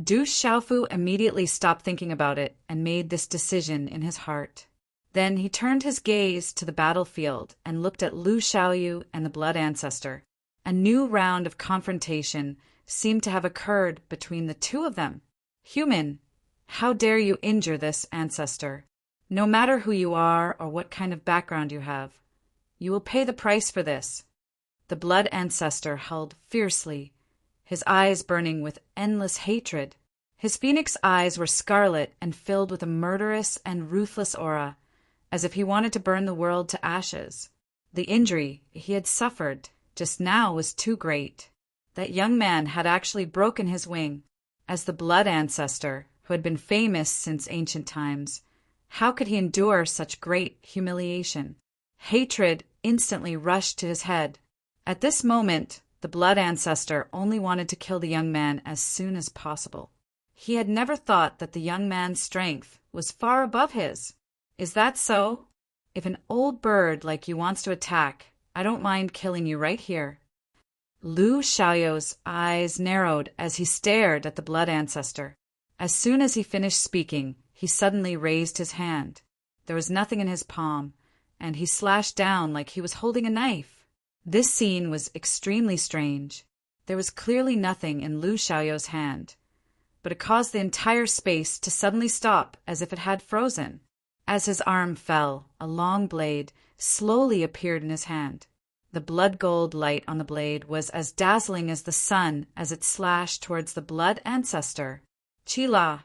Du Xiaofu immediately stopped thinking about it and made this decision in his heart. Then he turned his gaze to the battlefield and looked at Lu Xiaoyu and the blood ancestor. A new round of confrontation seemed to have occurred between the two of them. Human, how dare you injure this ancestor? No matter who you are or what kind of background you have, you will pay the price for this. The blood ancestor held fiercely, his eyes burning with endless hatred. His phoenix eyes were scarlet and filled with a murderous and ruthless aura, as if he wanted to burn the world to ashes. The injury he had suffered just now was too great. That young man had actually broken his wing. As the blood ancestor, who had been famous since ancient times, how could he endure such great humiliation? Hatred instantly rushed to his head. At this moment, the blood ancestor only wanted to kill the young man as soon as possible. He had never thought that the young man's strength was far above his. Is that so? If an old bird like you wants to attack, I don't mind killing you right here. Lu Xiaoyu's eyes narrowed as he stared at the blood ancestor. As soon as he finished speaking, he suddenly raised his hand. There was nothing in his palm, and he slashed down like he was holding a knife. This scene was extremely strange. There was clearly nothing in Lu Xiaoyu's hand, but it caused the entire space to suddenly stop as if it had frozen. As his arm fell, a long blade slowly appeared in his hand. The blood gold light on the blade was as dazzling as the sun as it slashed towards the blood ancestor. Qila.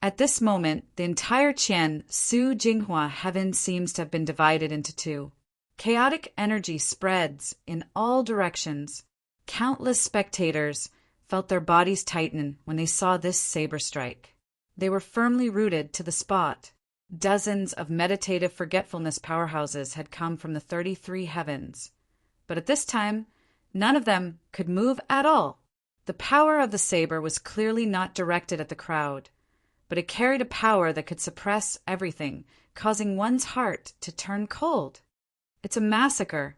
At this moment, the entire Qian Su Jinghua heaven seems to have been divided into two. Chaotic energy spreads in all directions. Countless spectators felt their bodies tighten when they saw this saber strike. They were firmly rooted to the spot. Dozens of meditative forgetfulness powerhouses had come from the 33 heavens. But at this time, none of them could move at all. The power of the saber was clearly not directed at the crowd, but it carried a power that could suppress everything, causing one's heart to turn cold. It's a massacre.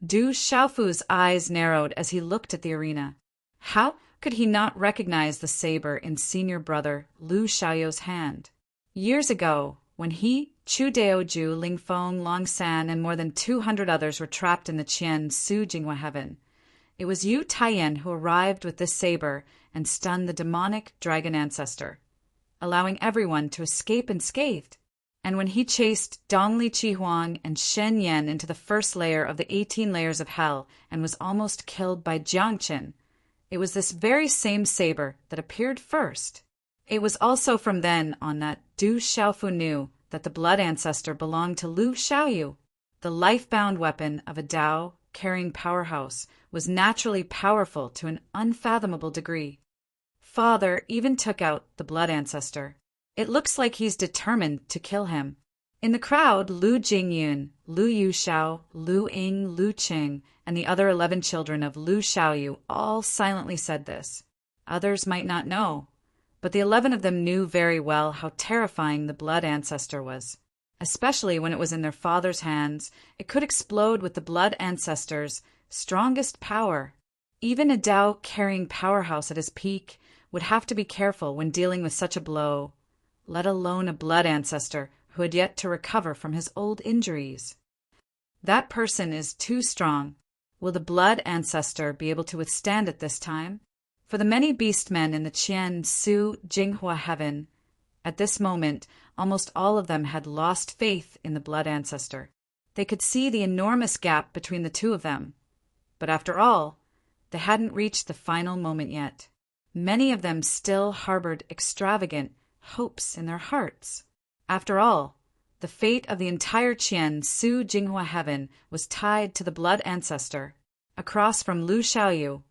Du Xiaofu's eyes narrowed as he looked at the arena. How could he not recognize the saber in senior brother Lu Xiaoyu's hand? Years ago, when he, Chu Daoju, Ling Feng, Long San, and more than 200 others were trapped in the Qian Su Jinghua heaven, it was Yu Taiyan who arrived with this saber and stunned the demonic dragon ancestor, allowing everyone to escape unscathed. And when he chased Dongli Qihuang and Shen Yan into the first layer of the 18 layers of hell and was almost killed by Jiangqin, it was this very same saber that appeared first. It was also from then on that Du Xiaofu knew that the blood ancestor belonged to Lu Xiaoyu. The life-bound weapon of a Tao-carrying powerhouse was naturally powerful to an unfathomable degree. Father even took out the blood ancestor. It looks like he's determined to kill him. In the crowd, Lu Jingyun, Lu Yuxiao, Lu Ying, Lu Qing, and the other 11 children of Lu Xiaoyu all silently said this. Others might not know, but the 11 of them knew very well how terrifying the blood ancestor was. Especially when it was in their father's hands, it could explode with the blood ancestor's strongest power. Even a Tao-carrying powerhouse at his peak would have to be careful when dealing with such a blow, let alone a blood ancestor who had yet to recover from his old injuries. That person is too strong. Will the blood ancestor be able to withstand it this time? For the many beastmen in the Qian Su Jinghua heaven, at this moment, almost all of them had lost faith in the blood ancestor. They could see the enormous gap between the two of them. But after all, they hadn't reached the final moment yet. Many of them still harbored extravagant hopes in their hearts. After all, the fate of the entire Qian Su Jinghua heaven was tied to the blood ancestor. Across from Lu Xiaoyu,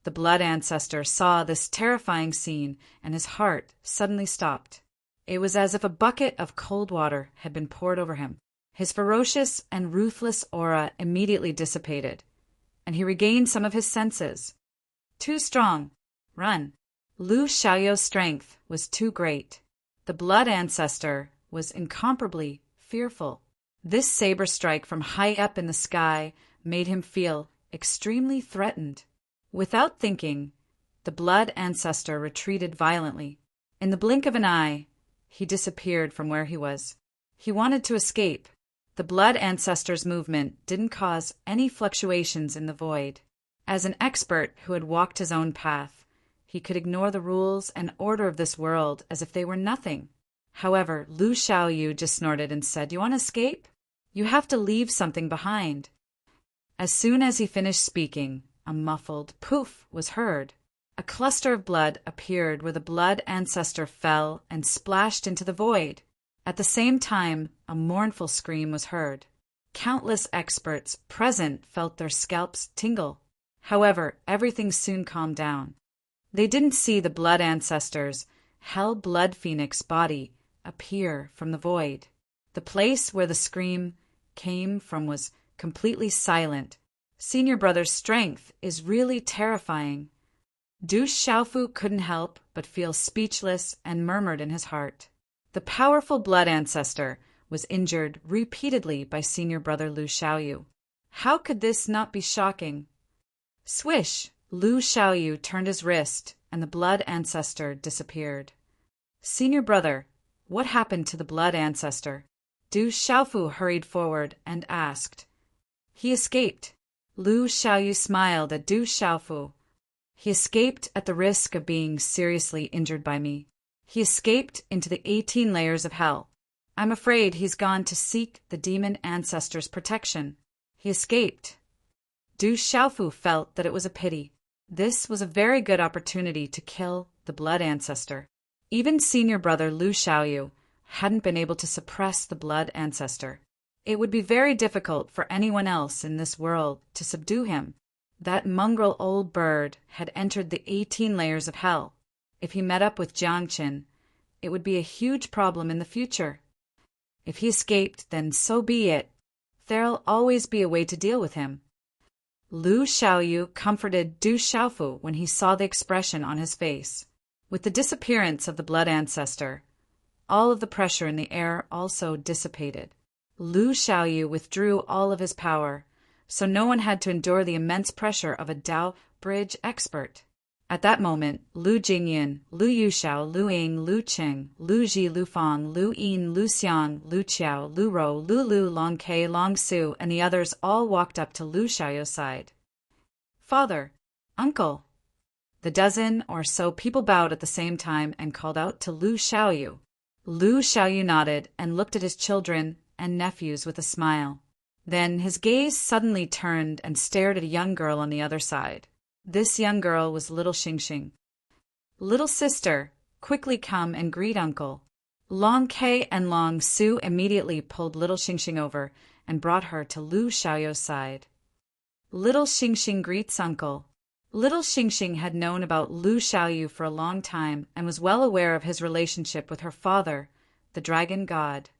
The blood ancestor saw this terrifying scene, and his heart suddenly stopped. It was as if a bucket of cold water had been poured over him. His ferocious and ruthless aura immediately dissipated, and he regained some of his senses. Too strong. Run. Lu Xiaoyu's strength was too great. The blood ancestor was incomparably fearful. This saber strike from high up in the sky made him feel extremely threatened. Without thinking, the blood ancestor retreated violently. In the blink of an eye, he disappeared from where he was. He wanted to escape. The blood ancestor's movement didn't cause any fluctuations in the void. As an expert who had walked his own path, he could ignore the rules and order of this world as if they were nothing. However, Lu Xiaoyu just snorted and said, "You want to escape? You have to leave something behind." As soon as he finished speaking, a muffled poof was heard. A cluster of blood appeared where the blood ancestor fell and splashed into the void. At the same time, a mournful scream was heard. Countless experts present felt their scalps tingle. However, everything soon calmed down. They didn't see the blood ancestor's hell blood phoenix body appear from the void. The place where the scream came from was completely silent. Senior brother's strength is really terrifying. Du Xiaofu couldn't help but feel speechless and murmured in his heart. The powerful blood ancestor was injured repeatedly by senior brother Lu Xiaoyu. How could this not be shocking? Swish! Lu Xiaoyu turned his wrist, and the blood ancestor disappeared. Senior brother, what happened to the blood ancestor? Du Xiaofu hurried forward and asked. He escaped. Lu Xiaoyu smiled at Du Xiaofu. He escaped at the risk of being seriously injured by me. He escaped into the 18 layers of hell. I'm afraid he's gone to seek the demon ancestor's protection. He escaped. Du Xiaofu felt that it was a pity. This was a very good opportunity to kill the blood ancestor. Even senior brother Lu Xiaoyu hadn't been able to suppress the blood ancestor. It would be very difficult for anyone else in this world to subdue him. That mongrel old bird had entered the 18 layers of hell. If he met up with Jiangqin, it would be a huge problem in the future. If he escaped, then so be it. There'll always be a way to deal with him. Lu Xiaoyu comforted Du Xiaofu when he saw the expression on his face. With the disappearance of the blood ancestor, all of the pressure in the air also dissipated. Lu Xiaoyu withdrew all of his power, so no one had to endure the immense pressure of a Dao bridge expert. At that moment, Lu Jingyan, Lu Yuxiao, Lu Ying, Lu Qing, Lu Ji, Lu Fang, Lu Yin, Lu Xiang, Lu Qiao, Lu Rou, Lu Lu, Long Ke, Long Su, and the others all walked up to Lu Xiaoyu's side. Father, uncle. The dozen or so people bowed at the same time and called out to Lu Xiaoyu. Lu Xiaoyu nodded and looked at his children and nephews with a smile. Then his gaze suddenly turned and stared at a young girl on the other side. This young girl was little Xingxing. Little sister, quickly come and greet uncle. Long Ke and Long Su immediately pulled little Xingxing over and brought her to Lu Xiaoyu's side. Little Xingxing greets uncle. Little Xingxing had known about Lu Xiaoyu for a long time and was well aware of his relationship with her father, the dragon god.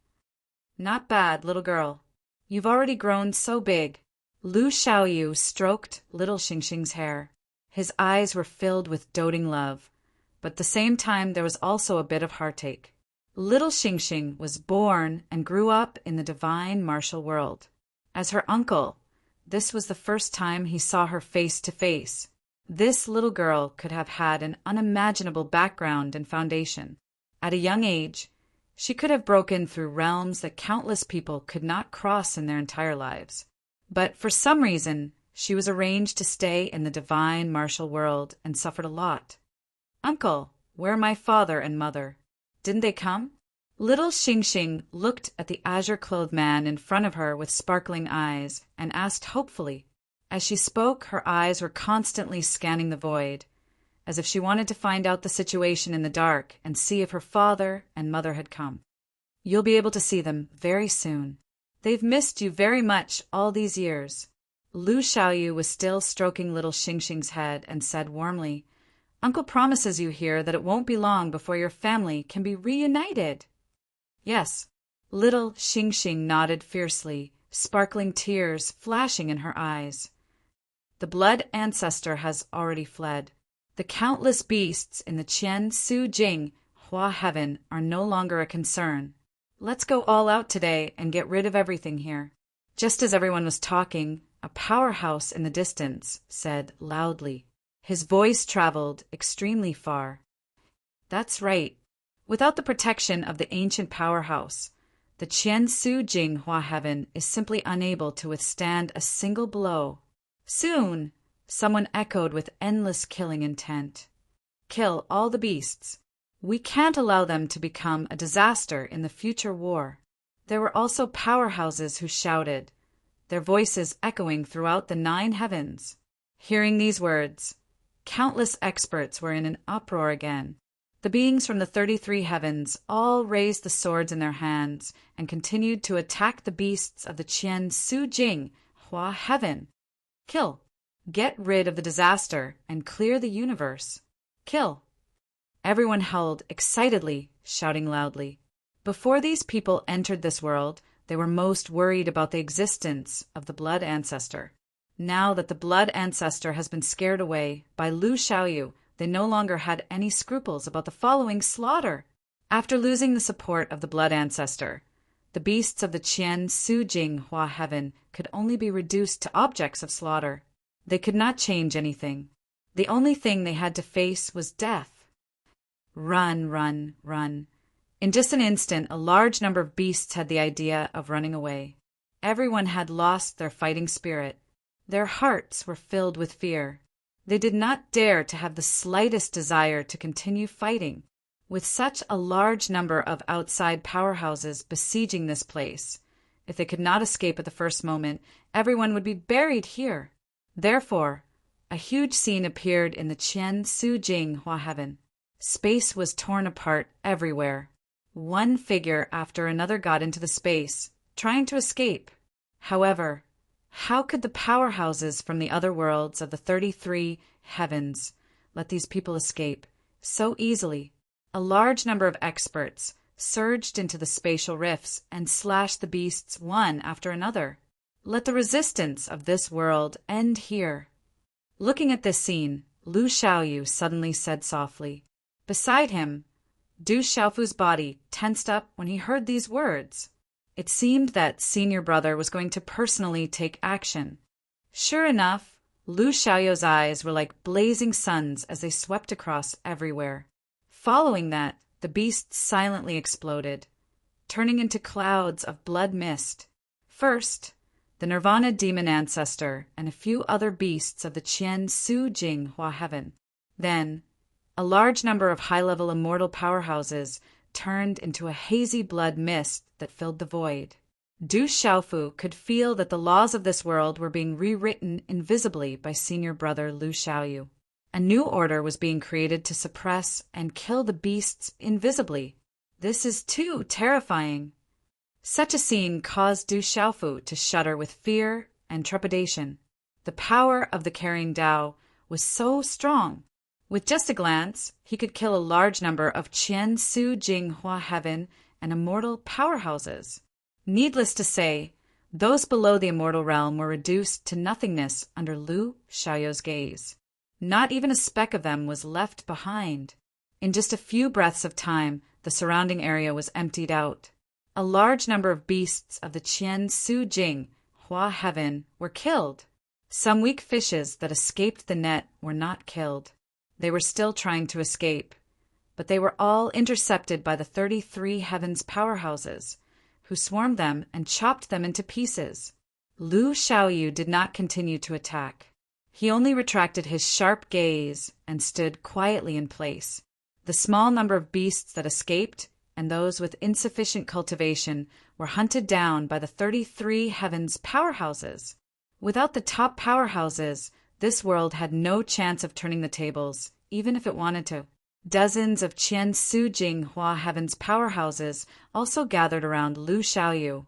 Not bad, little girl. You've already grown so big. Lu Xiaoyu stroked little Xingxing's hair. His eyes were filled with doting love, but at the same time there was also a bit of heartache. Little Xingxing was born and grew up in the divine martial world. As her uncle, this was the first time he saw her face to face. This little girl could have had an unimaginable background and foundation. At a young age, she could have broken through realms that countless people could not cross in their entire lives. But for some reason, she was arranged to stay in the divine martial world and suffered a lot. Uncle, where are my father and mother? Didn't they come? Little Xingxing looked at the azure-clothed man in front of her with sparkling eyes and asked hopefully. As she spoke, her eyes were constantly scanning the void, as if she wanted to find out the situation in the dark and see if her father and mother had come. You'll be able to see them very soon. They've missed you very much all these years. Lu Xiaoyu was still stroking little Xingxing's head and said warmly, "Uncle promises you here that it won't be long before your family can be reunited." Yes, little Xingxing nodded fiercely, sparkling tears flashing in her eyes. The blood ancestor has already fled. The countless beasts in the Qian Su Jing Hua Heaven are no longer a concern. Let's go all out today and get rid of everything here. Just as everyone was talking, a powerhouse in the distance said loudly. His voice traveled extremely far. That's right. Without the protection of the ancient powerhouse, the Qian Su Jing Hua Heaven is simply unable to withstand a single blow. Soon, someone echoed with endless killing intent. Kill all the beasts. We can't allow them to become a disaster in the future war. There were also powerhouses who shouted, their voices echoing throughout the 9 heavens. Hearing these words, countless experts were in an uproar again. The beings from the 33 heavens all raised the swords in their hands and continued to attack the beasts of the Qian Su Jing Hua Heaven. Kill. Get rid of the disaster and clear the universe. Kill. Everyone howled excitedly, shouting loudly. Before these people entered this world, they were most worried about the existence of the blood ancestor. Now that the blood ancestor has been scared away by Lu Xiaoyu, they no longer had any scruples about the following slaughter. After losing the support of the blood ancestor, the beasts of the Qian Su Jing Hua Heaven could only be reduced to objects of slaughter. They could not change anything. The only thing they had to face was death. Run, run, run. In just an instant, a large number of beasts had the idea of running away. Everyone had lost their fighting spirit. Their hearts were filled with fear. They did not dare to have the slightest desire to continue fighting. With such a large number of outside powerhouses besieging this place, if they could not escape at the first moment, everyone would be buried here. Therefore, a huge scene appeared in the Qian Su Jing Hua Heaven. Space was torn apart everywhere. One figure after another got into the space, trying to escape. However, how could the powerhouses from the other worlds of the 33 heavens let these people escape so easily? A large number of experts surged into the spatial rifts and slashed the beasts one after another. Let the resistance of this world end here. Looking at this scene, Lu Xiaoyu suddenly said softly. Beside him, Du Xiaofu's body tensed up when he heard these words. It seemed that senior brother was going to personally take action. Sure enough, Lu Xiaoyu's eyes were like blazing suns as they swept across everywhere. Following that, the beasts silently exploded, turning into clouds of blood mist. First, the Nirvana demon ancestor and a few other beasts of the Qian Su Jing Hua Heaven. Then, a large number of high-level immortal powerhouses turned into a hazy blood mist that filled the void. Du Xiaofu could feel that the laws of this world were being rewritten invisibly by senior brother Lu Xiaoyu. A new order was being created to suppress and kill the beasts invisibly. This is too terrifying. Such a scene caused Du Xiaofu to shudder with fear and trepidation. The power of the carrying Tao was so strong. With just a glance, he could kill a large number of Qian Su Jing Hua Heaven and immortal powerhouses. Needless to say, those below the immortal realm were reduced to nothingness under Lu Xiaoyu's gaze. Not even a speck of them was left behind. In just a few breaths of time, the surrounding area was emptied out. A large number of beasts of the Qian Su Jing Hua Heaven were killed. Some weak fishes that escaped the net were not killed. They were still trying to escape, but they were all intercepted by the 33 heavens powerhouses, who swarmed them and chopped them into pieces. Lu Xiaoyu did not continue to attack. He only retracted his sharp gaze and stood quietly in place. The small number of beasts that escaped and those with insufficient cultivation were hunted down by the 33 heavens powerhouses. Without the top powerhouses, this world had no chance of turning the tables, even if it wanted to. Dozens of Qian Su Jing Hua Heavens powerhouses also gathered around Lu Xiaoyu,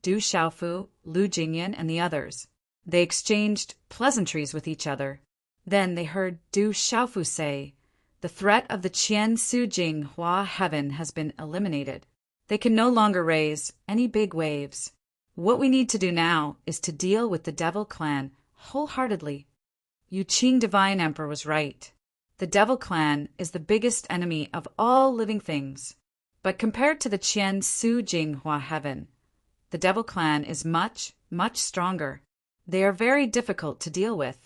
Du Xiaofu, Lu Jingyan, and the others. They exchanged pleasantries with each other. Then they heard Du Xiaofu say, "The threat of the Qian Su Jing Hua heaven has been eliminated. They can no longer raise any big waves. What we need to do now is to deal with the Devil Clan wholeheartedly." Yu Qing Divine Emperor was right. The Devil Clan is the biggest enemy of all living things. But compared to the Qian Su Jing Hua heaven, the Devil Clan is much, much stronger. They are very difficult to deal with.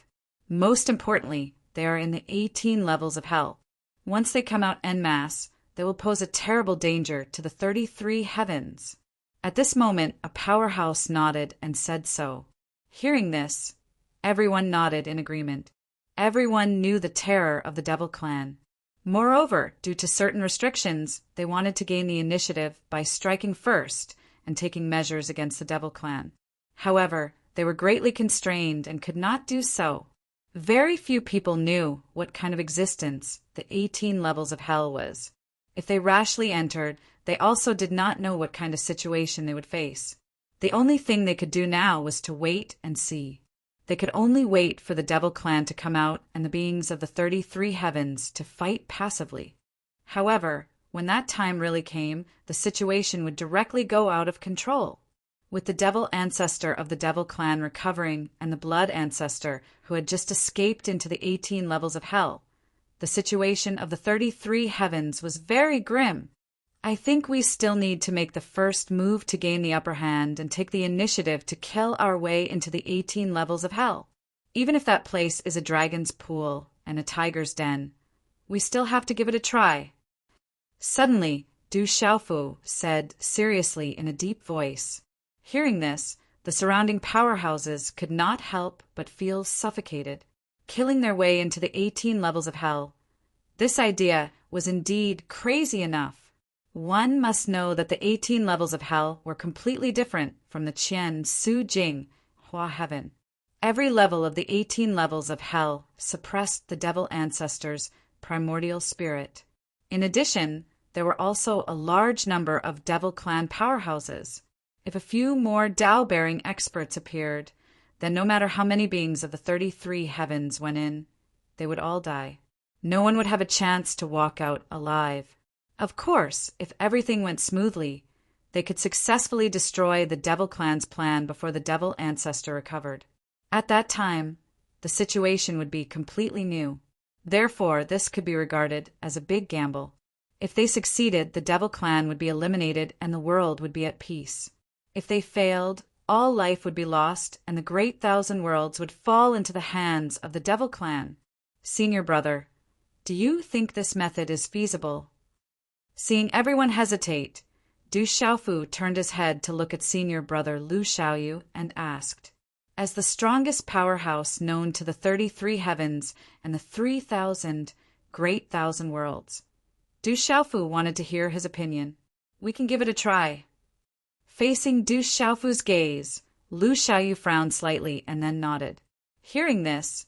Most importantly, they are in the 18 levels of hell. Once they come out en masse, they will pose a terrible danger to the 33 heavens. At this moment, a powerhouse nodded and said so. Hearing this, everyone nodded in agreement. Everyone knew the terror of the Devil Clan. Moreover, due to certain restrictions, they wanted to gain the initiative by striking first and taking measures against the Devil Clan. However, they were greatly constrained and could not do so. Very few people knew what kind of existence the 18 levels of hell was. If they rashly entered, they also did not know what kind of situation they would face. The only thing they could do now was to wait and see. They could only wait for the Devil Clan to come out and the beings of the 33 heavens to fight passively. However, when that time really came, the situation would directly go out of control. With the Devil Ancestor of the Devil Clan recovering and the Blood Ancestor who had just escaped into the 18 levels of hell, the situation of the 33 heavens was very grim. I think we still need to make the first move to gain the upper hand and take the initiative to kill our way into the 18 levels of hell. Even if that place is a dragon's pool and a tiger's den, we still have to give it a try. Suddenly, Du Xiaofu said seriously in a deep voice. Hearing this, the surrounding powerhouses could not help but feel suffocated, killing their way into the 18 levels of hell. This idea was indeed crazy enough. One must know that the 18 levels of hell were completely different from the Qian Su Jing Hua heaven. Every level of the 18 levels of hell suppressed the Devil Ancestor's primordial spirit. In addition, there were also a large number of Devil Clan powerhouses. If a few more Tao-bearing experts appeared, then no matter how many beings of the 33 heavens went in, they would all die. No one would have a chance to walk out alive. Of course, if everything went smoothly, they could successfully destroy the Devil Clan's plan before the Devil Ancestor recovered. At that time, the situation would be completely new. Therefore, this could be regarded as a big gamble. If they succeeded, the Devil Clan would be eliminated and the world would be at peace. If they failed, all life would be lost and the great thousand worlds would fall into the hands of the Devil Clan. Senior brother, do you think this method is feasible? Seeing everyone hesitate, Du Xiaofu turned his head to look at senior brother Lu Xiaoyu and asked, as the strongest powerhouse known to the 33 heavens and the 3,000 great thousand worlds. Du Xiaofu wanted to hear his opinion. We can give it a try. Facing Du Xiaofu's gaze, Lu Xiaoyu frowned slightly and then nodded. Hearing this,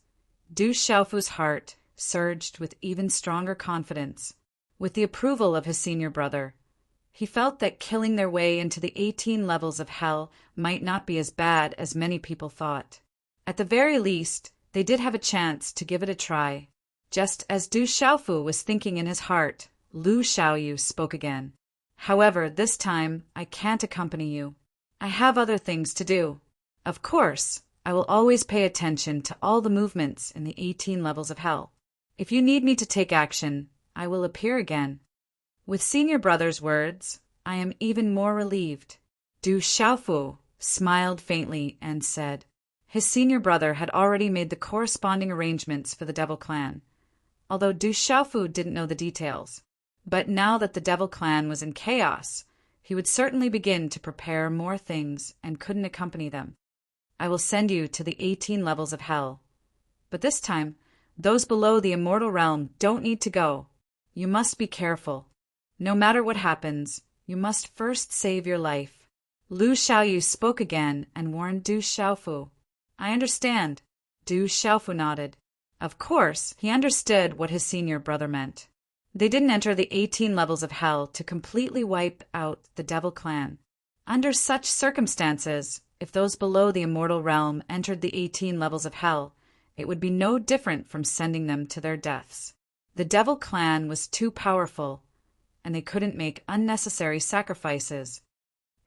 Du Xiaofu's heart surged with even stronger confidence. With the approval of his senior brother, he felt that killing their way into the 18 levels of hell might not be as bad as many people thought. At the very least, they did have a chance to give it a try. Just as Du Xiaofu was thinking in his heart, Lu Xiaoyu spoke again. However, this time, I can't accompany you. I have other things to do. Of course, I will always pay attention to all the movements in the 18 levels of hell. If you need me to take action, I will appear again. With senior brother's words, I am even more relieved. Du Xiaofu smiled faintly and said, his senior brother had already made the corresponding arrangements for the Devil Clan, although Du Xiaofu didn't know the details. But now that the Devil Clan was in chaos, he would certainly begin to prepare more things and couldn't accompany them. I will send you to the 18 levels of hell. But this time, those below the immortal realm don't need to go. You must be careful. No matter what happens, you must first save your life. Lu Xiaoyu spoke again and warned Du Xiaofu. I understand. Du Xiaofu nodded. Of course, he understood what his senior brother meant. They didn't enter the 18 levels of hell to completely wipe out the Devil Clan. Under such circumstances, If those below the immortal realm entered the 18 levels of hell, it would be no different from sending them to their deaths. The Devil clan was too powerful, and they couldn't make unnecessary sacrifices.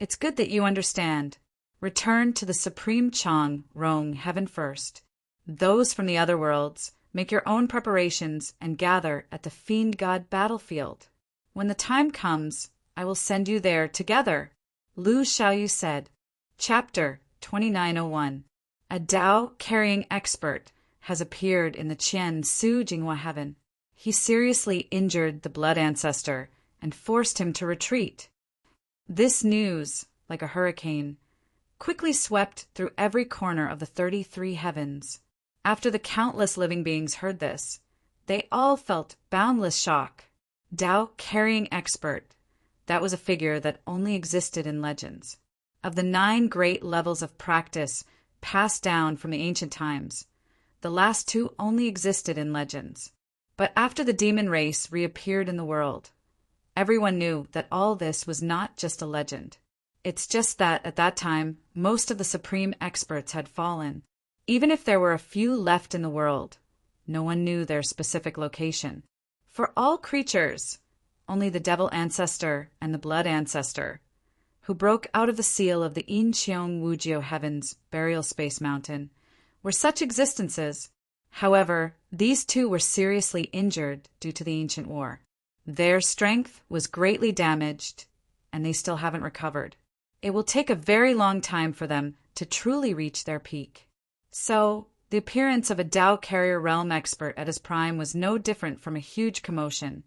It's good that you understand. Return to the Supreme Chang Rong heaven first. Those from the other worlds, make your own preparations and gather at the Fiend God battlefield. When the time comes, I will send you there together. Lu Xiaoyu said. Chapter 2901. A Tao-carrying expert has appeared in the Qian Su Jinghua heaven. He seriously injured the blood ancestor and forced him to retreat. This news, like a hurricane, quickly swept through every corner of the 33 heavens. After the countless living beings heard this, they all felt boundless shock. Tao-carrying expert, that was a figure that only existed in legends. Of the 9 great levels of practice passed down from the ancient times, the last 2 only existed in legends. But after the demon race reappeared in the world, everyone knew that all this was not just a legend. It's just that at that time, most of the supreme experts had fallen. Even if there were a few left in the world, no one knew their specific location. For all creatures, only the devil ancestor and the blood ancestor, who broke out of the seal of the Incheong Wujio Heaven's burial space mountain, were such existences. However, these 2 were seriously injured due to the ancient war. Their strength was greatly damaged, and they still haven't recovered. It will take a very long time for them to truly reach their peak. So, the appearance of a Tao carrier realm expert at his prime was no different from a huge commotion,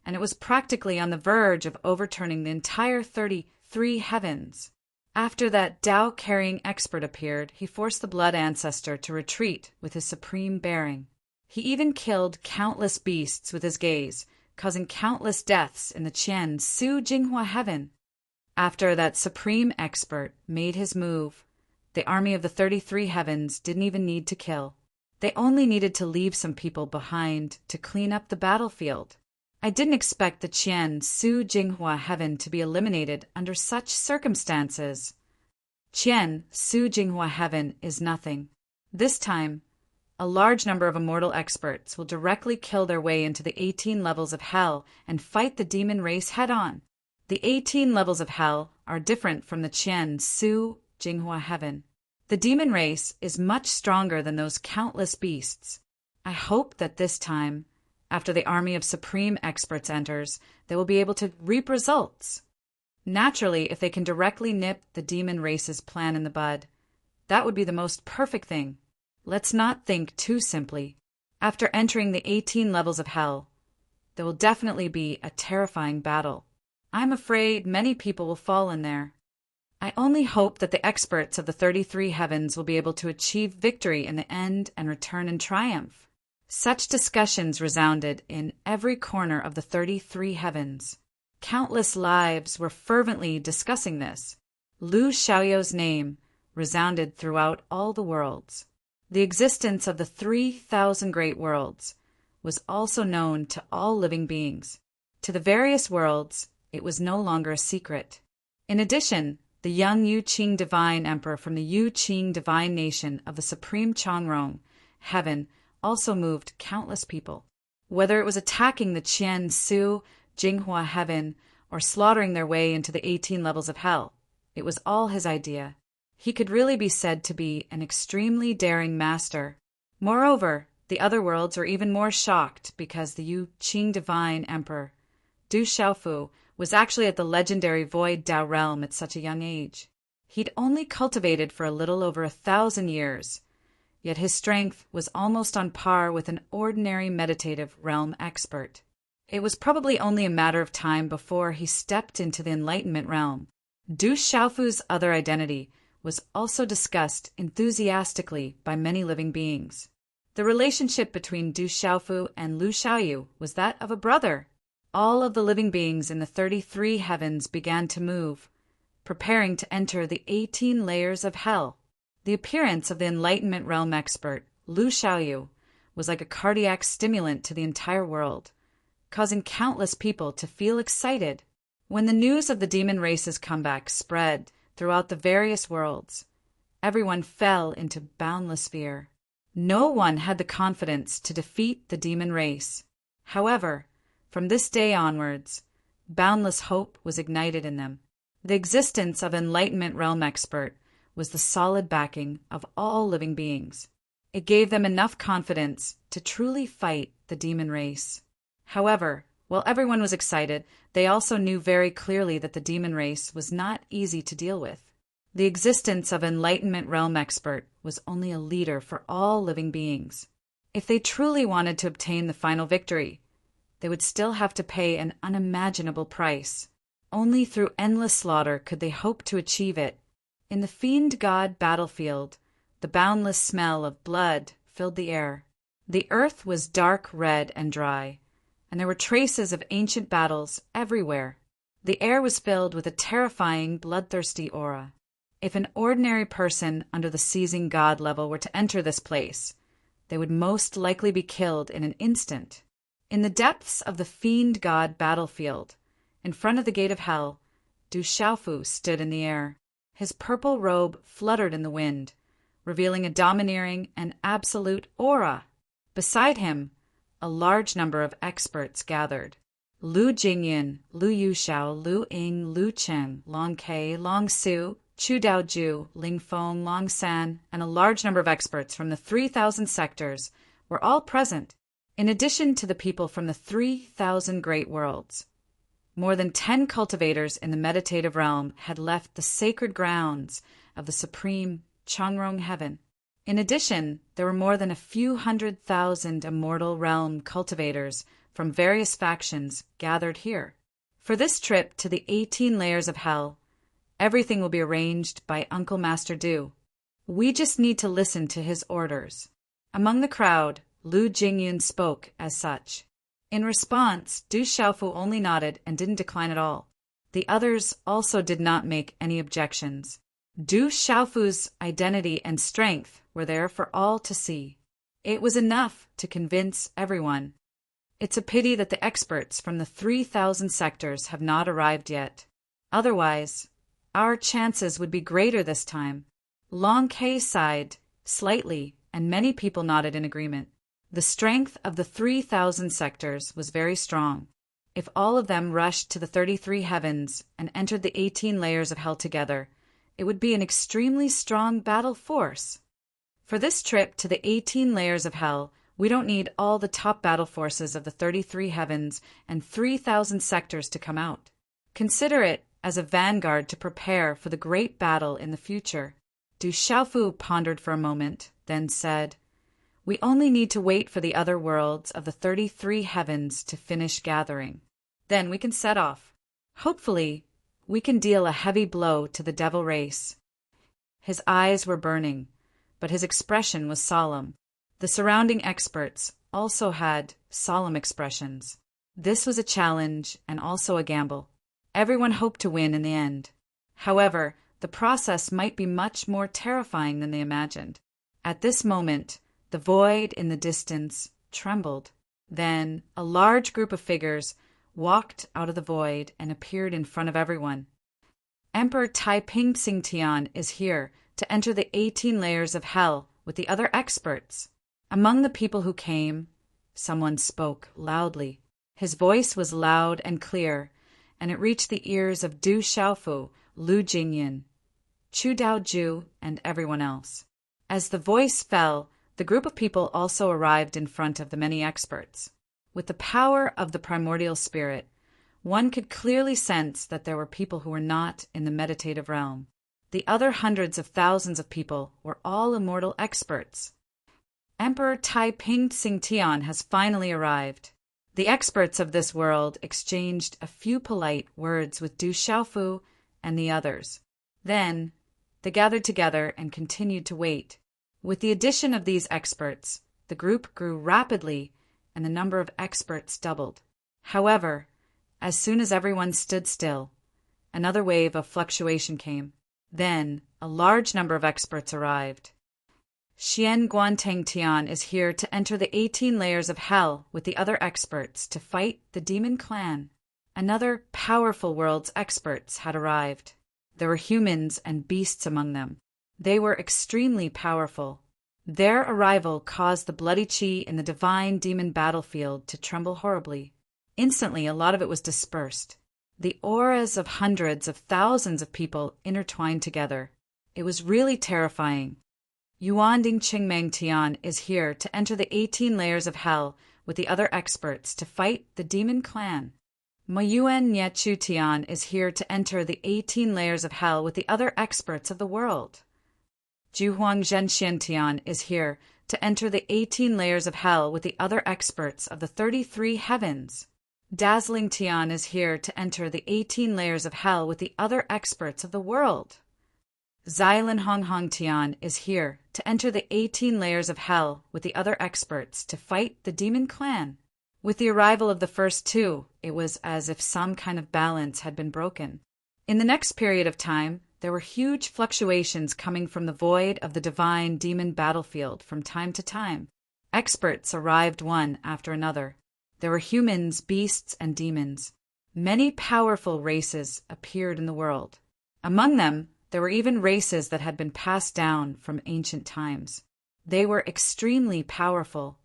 and it was practically on the verge of overturning the entire 33 heavens. After that Tao-carrying expert appeared, he forced the blood ancestor to retreat with his supreme bearing. He even killed countless beasts with his gaze, causing countless deaths in the Qian Su Jinghua heaven. After that supreme expert made his move, the army of the 33 heavens didn't even need to kill. They only needed to leave some people behind to clean up the battlefield. I didn't expect the Qian Su Jinghua heaven to be eliminated under such circumstances. Qian Su Jinghua heaven is nothing. This time, a large number of immortal experts will directly kill their way into the 18 levels of hell and fight the demon race head-on. The 18 levels of hell are different from the Qian Su Jinghua heaven. The demon race is much stronger than those countless beasts. I hope that this time, after the army of supreme experts enters, they will be able to reap results. Naturally, if they can directly nip the demon race's plan in the bud, that would be the most perfect thing. Let's not think too simply. After entering the 18 levels of hell, there will definitely be a terrifying battle. I'm afraid many people will fall in there. I only hope that the experts of the 33 heavens will be able to achieve victory in the end and return in triumph. Such discussions resounded in every corner of the 33 heavens. Countless lives were fervently discussing this. Lu Xiaoyu's name resounded throughout all the worlds. The existence of the 3,000 great worlds was also known to all living beings. To the various worlds, it was no longer a secret. In addition, the young Yu Qing divine emperor from the Yu Qing divine nation of the Supreme Changrong heaven also moved countless people. Whether it was attacking the Qian Su Jinghua heaven or slaughtering their way into the 18 levels of hell, it was all his idea. He could really be said to be an extremely daring master. Moreover, the other worlds were even more shocked because the Yu Qing divine emperor, Du Xiaofu, was actually at the legendary Void Tao realm at such a young age. He'd only cultivated for a little over 1,000 years, yet his strength was almost on par with an ordinary meditative realm expert. It was probably only a matter of time before he stepped into the Enlightenment realm. Du Xiaofu's other identity was also discussed enthusiastically by many living beings. The relationship between Du Xiaofu and Lu Xiaoyu was that of a brother. All of the living beings in the 33 heavens began to move, preparing to enter the 18 layers of hell. The appearance of the Enlightenment realm expert, Lu Xiaoyu, was like a cardiac stimulant to the entire world, causing countless people to feel excited. When the news of the demon race's comeback spread throughout the various worlds, everyone fell into boundless fear. No one had the confidence to defeat the demon race. However, from this day onwards, boundless hope was ignited in them. The existence of Enlightenment Realm Expert was the solid backing of all living beings. It gave them enough confidence to truly fight the demon race. However, while everyone was excited, they also knew very clearly that the demon race was not easy to deal with. The existence of Enlightenment Realm Expert was only a leader for all living beings. If they truly wanted to obtain the final victory, they would still have to pay an unimaginable price. Only through endless slaughter could they hope to achieve it. In the Fiend God battlefield, the boundless smell of blood filled the air. The earth was dark red and dry, and there were traces of ancient battles everywhere. The air was filled with a terrifying, bloodthirsty aura. If an ordinary person under the seizing god level were to enter this place, they would most likely be killed in an instant. In the depths of the Fiend God battlefield, in front of the gate of hell, Du Xiaofu stood in the air. His purple robe fluttered in the wind, revealing a domineering and absolute aura. Beside him, a large number of experts gathered. Lu Jingyan, Lu Yuxiao, Lu Ying, Lu Chen, Long Kei, Long Su, Chu Daoju, Ling Feng, Long San, and a large number of experts from the 3,000 sectors were all present, in addition to the people from the 3,000 great worlds. More than 10 cultivators in the meditative realm had left the sacred grounds of the supreme Changrong heaven. In addition, there were more than a few 100,000 immortal realm cultivators from various factions gathered here. For this trip to the 18 layers of hell, everything will be arranged by Uncle Master Du. We just need to listen to his orders. Among the crowd, Lu Jingyun spoke as such. In response, Du Xiaofu only nodded and didn't decline at all. The others also did not make any objections. Du Xiaofu's identity and strength were there for all to see. It was enough to convince everyone. It's a pity that the experts from the 3,000 sectors have not arrived yet. Otherwise, our chances would be greater this time. Long Kei sighed slightly, and many people nodded in agreement. The strength of the 3,000 sectors was very strong. If all of them rushed to the 33 heavens and entered the 18 layers of hell together, it would be an extremely strong battle force. For this trip to the 18 layers of hell, we don't need all the top battle forces of the 33 heavens and 3,000 sectors to come out. Consider it as a vanguard to prepare for the great battle in the future. Du Xiaofu pondered for a moment, then said, "We only need to wait for the other worlds of the 33 heavens to finish gathering. Then we can set off. Hopefully, we can deal a heavy blow to the devil race." His eyes were burning, but his expression was solemn. The surrounding experts also had solemn expressions. This was a challenge and also a gamble. Everyone hoped to win in the end. However, the process might be much more terrifying than they imagined. At this moment, the void in the distance trembled. Then a large group of figures walked out of the void and appeared in front of everyone. Emperor Taiping Xingtian is here to enter the 18 layers of hell with the other experts. Among the people who came, someone spoke loudly. His voice was loud and clear, and it reached the ears of Du Xiaofu, Lu Jingyan, Chu Daoju, and everyone else. As the voice fell, the group of people also arrived in front of the many experts. With the power of the primordial spirit, one could clearly sense that there were people who were not in the meditative realm. The other hundreds of thousands of people were all immortal experts. Emperor Taiping Xingtian has finally arrived. The experts of this world exchanged a few polite words with Du Xiaofu and the others. Then, they gathered together and continued to wait. With the addition of these experts, the group grew rapidly and the number of experts doubled. However, as soon as everyone stood still, another wave of fluctuation came. Then, a large number of experts arrived. Xian Guantangtian is here to enter the 18 layers of hell with the other experts to fight the demon clan. Another powerful world's experts had arrived. There were humans and beasts among them. They were extremely powerful. Their arrival caused the bloody chi in the divine demon battlefield to tremble horribly. Instantly, a lot of it was dispersed. The auras of hundreds of thousands of people intertwined together. It was really terrifying. Yuanding Qingmeng Tian is here to enter the 18 layers of hell with the other experts to fight the demon clan. Mayuan Niechu Tian is here to enter the 18 layers of hell with the other experts of the world. Juhuang Zhenxian Tian is here to enter the 18 layers of hell with the other experts of the 33 heavens. Dazzling Tian is here to enter the 18 layers of hell with the other experts of the world. Xylin Honghong Tian is here to enter the 18 layers of hell with the other experts to fight the demon clan. With the arrival of the first two, it was as if some kind of balance had been broken. In the next period of time, there were huge fluctuations coming from the void of the divine demon battlefield from time to time. Experts arrived one after another. There were humans, beasts, and demons. Many powerful races appeared in the world. Among them, there were even races that had been passed down from ancient times. They were extremely powerful.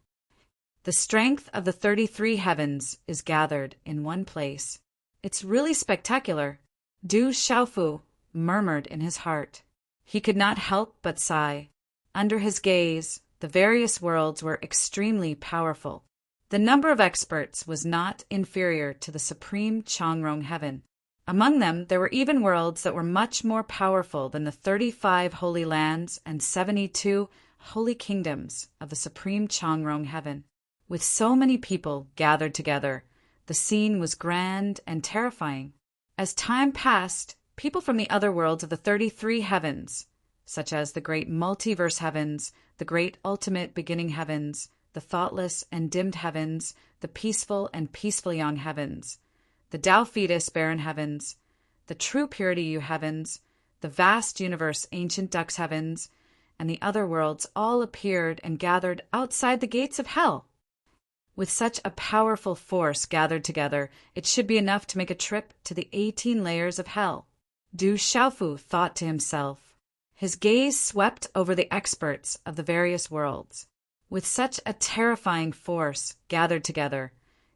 The strength of the 33 heavens is gathered in one place. It's really spectacular. Du Xiaofu murmured in his heart. He could not help but sigh. Under his gaze, the various worlds were extremely powerful. The number of experts was not inferior to the supreme Changrong heaven. Among them, there were even worlds that were much more powerful than the 35 holy lands and 72 holy kingdoms of the supreme Changrong heaven. With so many people gathered together, the scene was grand and terrifying. As time passed, people from the other worlds of the 33 heavens, such as the great multiverse heavens, the great ultimate beginning heavens, the thoughtless and dimmed heavens, the peaceful and peaceful young heavens, the Tao fetus barren heavens, the true purity you heavens, the vast universe ancient ducks heavens, and the other worlds all appeared and gathered outside the gates of hell. With such a powerful force gathered together, it should be enough to make a trip to the 18 layers of hell. Du Xiaofu thought to himself. His gaze swept over the experts of the various worlds. With such a terrifying force gathered together,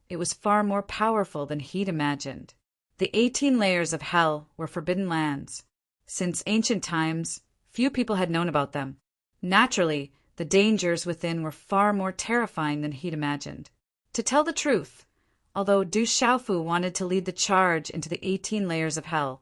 it was far more powerful than he'd imagined. The 18 layers of hell were forbidden lands. Since ancient times, few people had known about them. Naturally, the dangers within were far more terrifying than he'd imagined. To tell the truth, although Du Xiaofu wanted to lead the charge into the 18 layers of hell,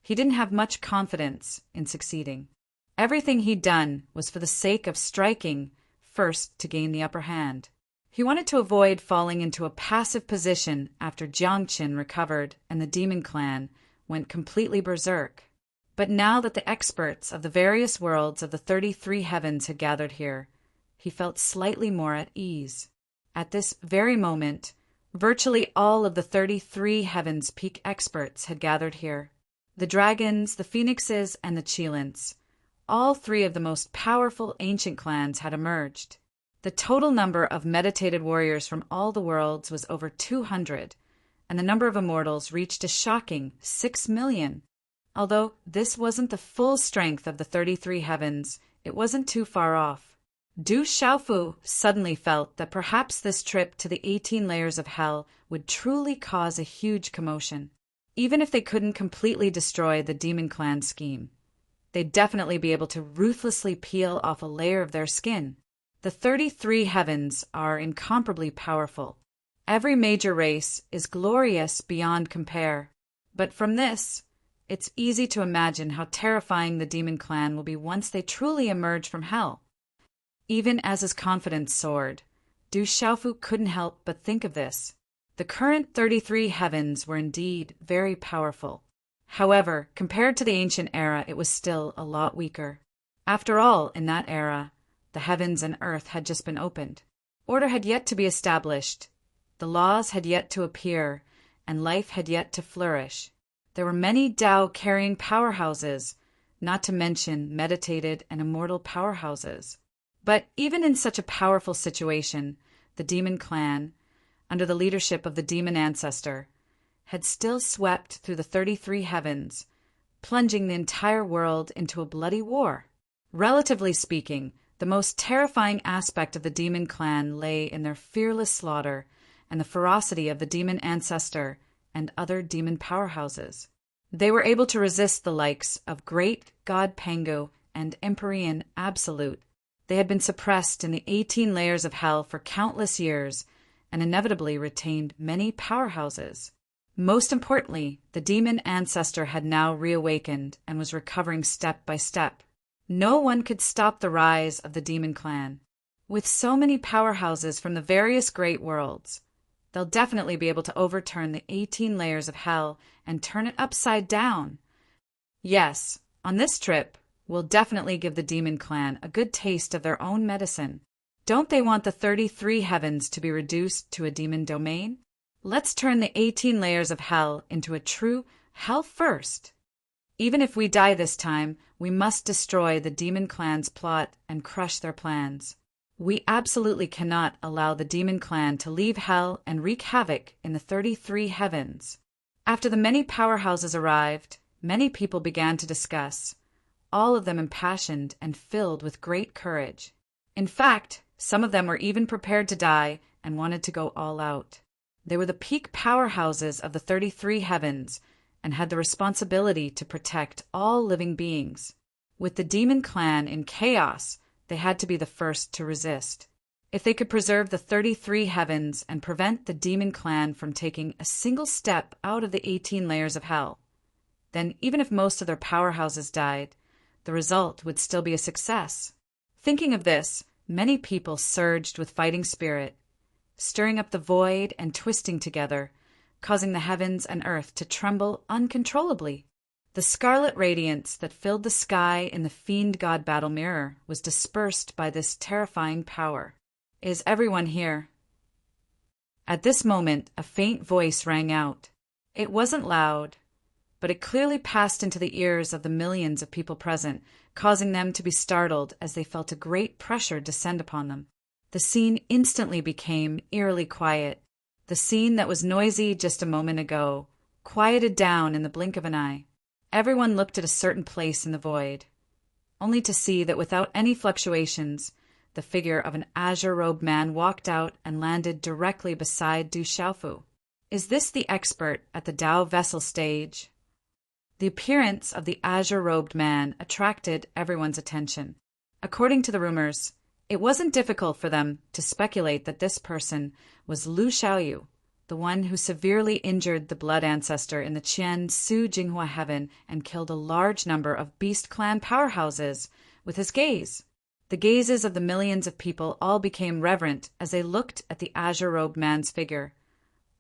he didn't have much confidence in succeeding. Everything he'd done was for the sake of striking first to gain the upper hand. He wanted to avoid falling into a passive position after Jiangqin recovered and the demon clan went completely berserk. But now that the experts of the various worlds of the 33 heavens had gathered here, he felt slightly more at ease. At this very moment, virtually all of the 33 heavens peak experts had gathered here. The dragons, the phoenixes, and the Qilins, all three of the most powerful ancient clans, had emerged. The total number of meditated warriors from all the worlds was over 200, and the number of immortals reached a shocking 6 million. Although this wasn't the full strength of the 33 heavens, it wasn't too far off. Du Xiaofu suddenly felt that perhaps this trip to the 18 layers of hell would truly cause a huge commotion. Even if they couldn't completely destroy the demon clan scheme, they'd definitely be able to ruthlessly peel off a layer of their skin. The 33 heavens are incomparably powerful. Every major race is glorious beyond compare. But from this, it's easy to imagine how terrifying the demon clan will be once they truly emerge from hell. Even as his confidence soared, Du Xiaofu couldn't help but think of this. The current 33 heavens were indeed very powerful. However, compared to the ancient era, it was still a lot weaker. After all, in that era, the heavens and earth had just been opened. Order had yet to be established. The laws had yet to appear, and life had yet to flourish. There were many Tao-carrying powerhouses, not to mention meditated and immortal powerhouses. But even in such a powerful situation, the demon clan, under the leadership of the demon ancestor, had still swept through the 33 heavens, plunging the entire world into a bloody war. Relatively speaking, the most terrifying aspect of the demon clan lay in their fearless slaughter and the ferocity of the demon ancestor and other demon powerhouses. They were able to resist the likes of Great God Pangu and Empyrean Absolute. They had been suppressed in the 18 layers of hell for countless years and inevitably retained many powerhouses. Most importantly, the demon ancestor had now reawakened and was recovering step by step. No one could stop the rise of the demon clan. With so many powerhouses from the various great worlds, they'll definitely be able to overturn the 18 layers of hell and turn it upside down. Yes, on this trip, we'll definitely give the demon clan a good taste of their own medicine. Don't they want the 33 heavens to be reduced to a demon domain? Let's turn the 18 layers of hell into a true hell first. Even if we die this time, we must destroy the demon clan's plot and crush their plans. We absolutely cannot allow the demon clan to leave hell and wreak havoc in the 33 heavens. After the many powerhouses arrived, many people began to discuss, all of them impassioned and filled with great courage. In fact, some of them were even prepared to die and wanted to go all out. They were the peak powerhouses of the 33 heavens and had the responsibility to protect all living beings. With the demon clan in chaos, they had to be the first to resist. If they could preserve the 33 heavens and prevent the demon clan from taking a single step out of the 18 layers of hell, then even if most of their powerhouses died, the result would still be a success. Thinking of this, many people surged with fighting spirit, stirring up the void and twisting together, causing the heavens and earth to tremble uncontrollably. The scarlet radiance that filled the sky in the Fiend God battle mirror was dispersed by this terrifying power. Is everyone here? At this moment, a faint voice rang out. It wasn't loud, but it clearly passed into the ears of the millions of people present, causing them to be startled as they felt a great pressure descend upon them. The scene instantly became eerily quiet. The scene that was noisy just a moment ago quieted down in the blink of an eye. Everyone looked at a certain place in the void, only to see that without any fluctuations, the figure of an azure-robed man walked out and landed directly beside Du Xiaofu. Is this the expert at the Dao vessel stage? The appearance of the azure-robed man attracted everyone's attention. According to the rumors, it wasn't difficult for them to speculate that this person was Lu Xiaoyu, the one who severely injured the blood ancestor in the Qian Su Jinghua heaven and killed a large number of beast clan powerhouses with his gaze. The gazes of the millions of people all became reverent as they looked at the azure-robed man's figure.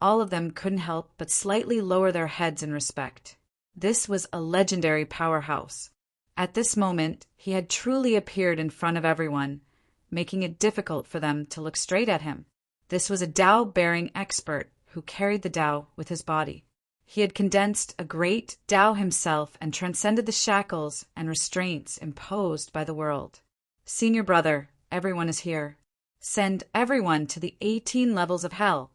All of them couldn't help but slightly lower their heads in respect. This was a legendary powerhouse. At this moment, he had truly appeared in front of everyone, making it difficult for them to look straight at him. This was a Dao-bearing expert who carried the Dao with his body. He had condensed a great Dao himself and transcended the shackles and restraints imposed by the world. Senior brother, everyone is here. Send everyone to the 18 levels of hell.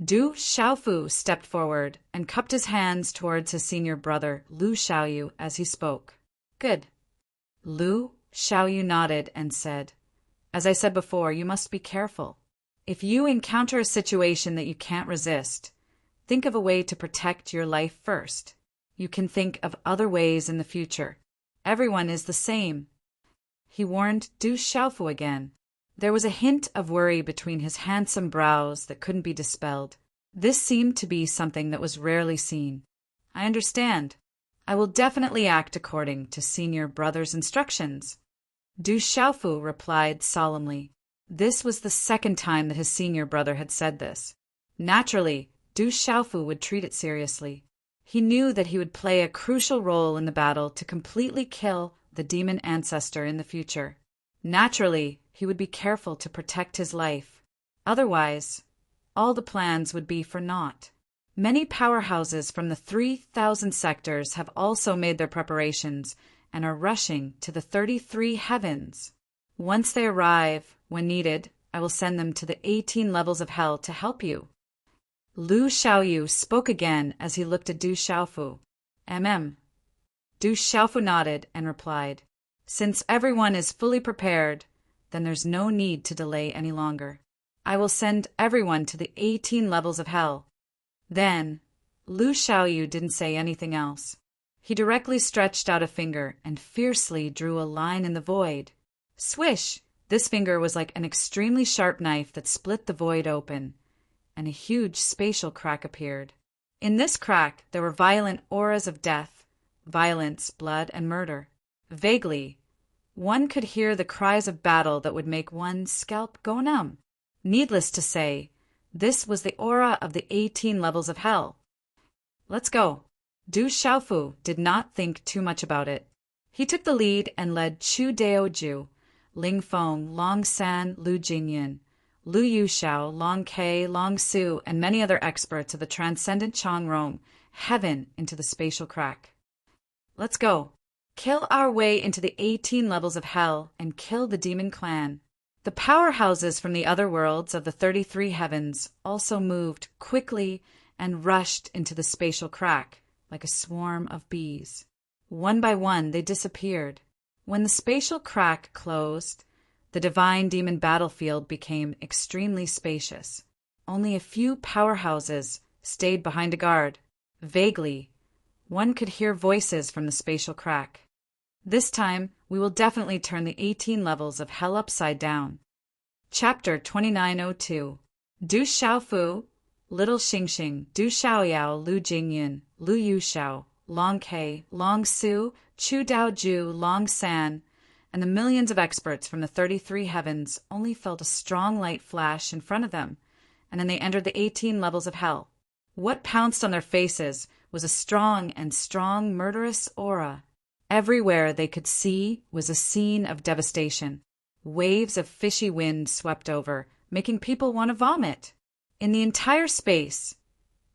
Du Xiaofu stepped forward and cupped his hands towards his senior brother, Lu Xiaoyu, as he spoke. Good. Lu Xiaoyu nodded and said, As I said before, you must be careful. If you encounter a situation that you can't resist, think of a way to protect your life first. You can think of other ways in the future. Everyone is the same. He warned Du Xiaofu again. There was a hint of worry between his handsome brows that couldn't be dispelled. This seemed to be something that was rarely seen. I understand. I will definitely act according to senior brother's instructions. Du Xiaofu replied solemnly. This was the second time that his senior brother had said this. Naturally, Du Xiaofu would treat it seriously. He knew that he would play a crucial role in the battle to completely kill the demon ancestor in the future. Naturally, he would be careful to protect his life. Otherwise, all the plans would be for naught. Many powerhouses from the 3,000 sectors have also made their preparations and are rushing to the 33 heavens. Once they arrive, when needed, I will send them to the 18 levels of hell to help you. Lu Xiaoyu spoke again as he looked at Du Xiaofu. Du Xiaofu nodded and replied, Since everyone is fully prepared, then there's no need to delay any longer. I will send everyone to the 18 levels of hell." Then, Lu Xiaoyu didn't say anything else. He directly stretched out a finger and fiercely drew a line in the void. Swish! This finger was like an extremely sharp knife that split the void open, and a huge spatial crack appeared. In this crack, there were violent auras of death, violence, blood, and murder. Vaguely, one could hear the cries of battle that would make one's scalp go numb. Needless to say, this was the aura of the 18 levels of hell. "Let's go." Du Xiaofu did not think too much about it. He took the lead and led Chu Daoju, Ling Feng, Long San, Lu Jingyan, Lu Yuxiao, Long Kei, Long Su, and many other experts of the transcendent Changrong heaven into the spatial crack. "Let's go. Kill our way into the 18 levels of hell and kill the demon clan." The powerhouses from the other worlds of the 33 heavens also moved quickly and rushed into the spatial crack like a swarm of bees. One by one, they disappeared. When the spatial crack closed, the divine demon battlefield became extremely spacious. Only a few powerhouses stayed behind a guard. Vaguely, one could hear voices from the spatial crack. This time, we will definitely turn the 18 levels of hell upside down. Chapter 2902. Du Xiaofu, Little Xingxing, Du Xiaoyao, Lu Jingyan, Lu Yuxiao, Long Kei, Long Su, Chu Daoju, Long San, and the millions of experts from the 33 heavens only felt a strong light flash in front of them, and then they entered the 18 levels of hell. What pounced on their faces was a strong murderous aura. Everywhere they could see was a scene of devastation. Waves of fishy wind swept over, making people want to vomit. In the entire space,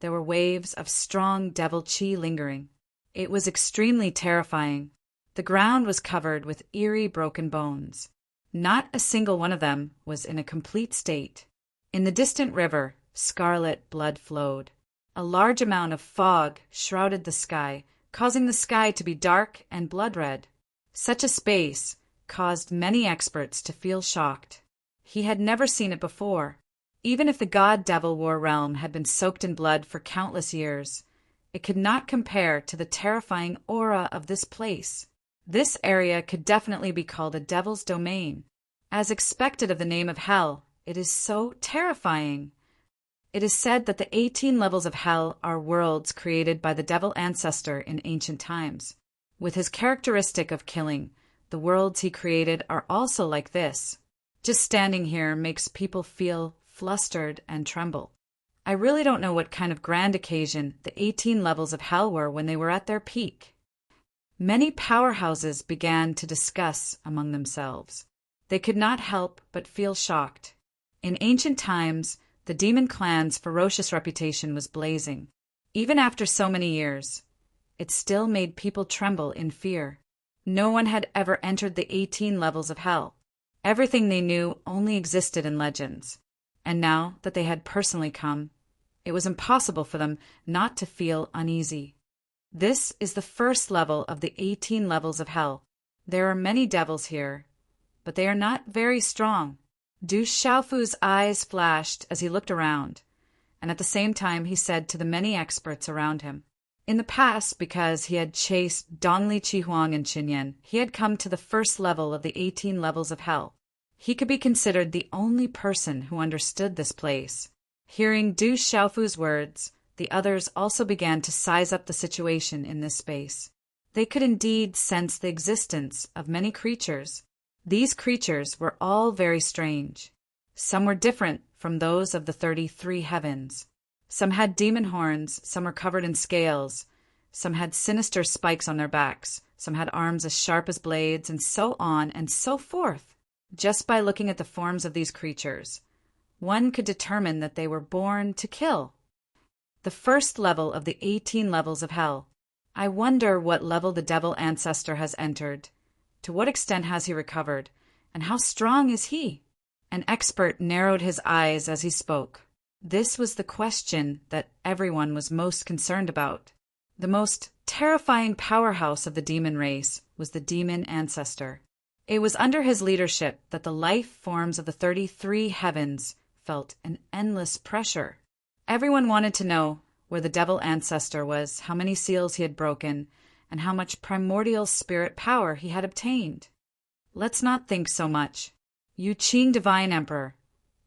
there were waves of strong devil chi lingering. It was extremely terrifying. The ground was covered with eerie broken bones. Not a single one of them was in a complete state. In the distant river, scarlet blood flowed. A large amount of fog shrouded the sky, causing the sky to be dark and blood-red. Such a space caused many experts to feel shocked. He had never seen it before. Even if the God-Devil War realm had been soaked in blood for countless years, it could not compare to the terrifying aura of this place. This area could definitely be called a devil's domain. As expected of the name of hell, it is so terrifying. It is said that the 18 levels of hell are worlds created by the devil ancestor in ancient times. With his characteristic of killing, the worlds he created are also like this. Just standing here makes people feel flustered and tremble. I really don't know what kind of grand occasion the 18 levels of hell were when they were at their peak. Many powerhouses began to discuss among themselves. They could not help but feel shocked. In ancient times, the demon clan's ferocious reputation was blazing. Even after so many years, it still made people tremble in fear. No one had ever entered the 18 levels of hell. Everything they knew only existed in legends. And now that they had personally come, it was impossible for them not to feel uneasy. This is the first level of the 18 levels of hell. There are many devils here, but they are not very strong. Du Xiaofu's eyes flashed as he looked around, and at the same time he said to the many experts around him. In the past, because he had chased Dongli Chihuang and Qinyan, he had come to the first level of the 18 levels of hell. He could be considered the only person who understood this place. Hearing Du Xiaofu's words, the others also began to size up the situation in this space. They could indeed sense the existence of many creatures. These creatures were all very strange. Some were different from those of the 33 heavens. Some had demon horns, some were covered in scales, some had sinister spikes on their backs, some had arms as sharp as blades, and so on and so forth. Just by looking at the forms of these creatures, one could determine that they were born to kill. The first level of the 18 levels of hell. I wonder what level the devil ancestor has entered. To what extent has he recovered, and how strong is he? An expert narrowed his eyes as he spoke. This was the question that everyone was most concerned about. The most terrifying powerhouse of the demon race was the demon ancestor. It was under his leadership that the life forms of the 33 heavens felt an endless pressure. Everyone wanted to know where the devil ancestor was, how many seals he had broken, and how much primordial spirit power he had obtained. Let's not think so much. You Qing Divine Emperor,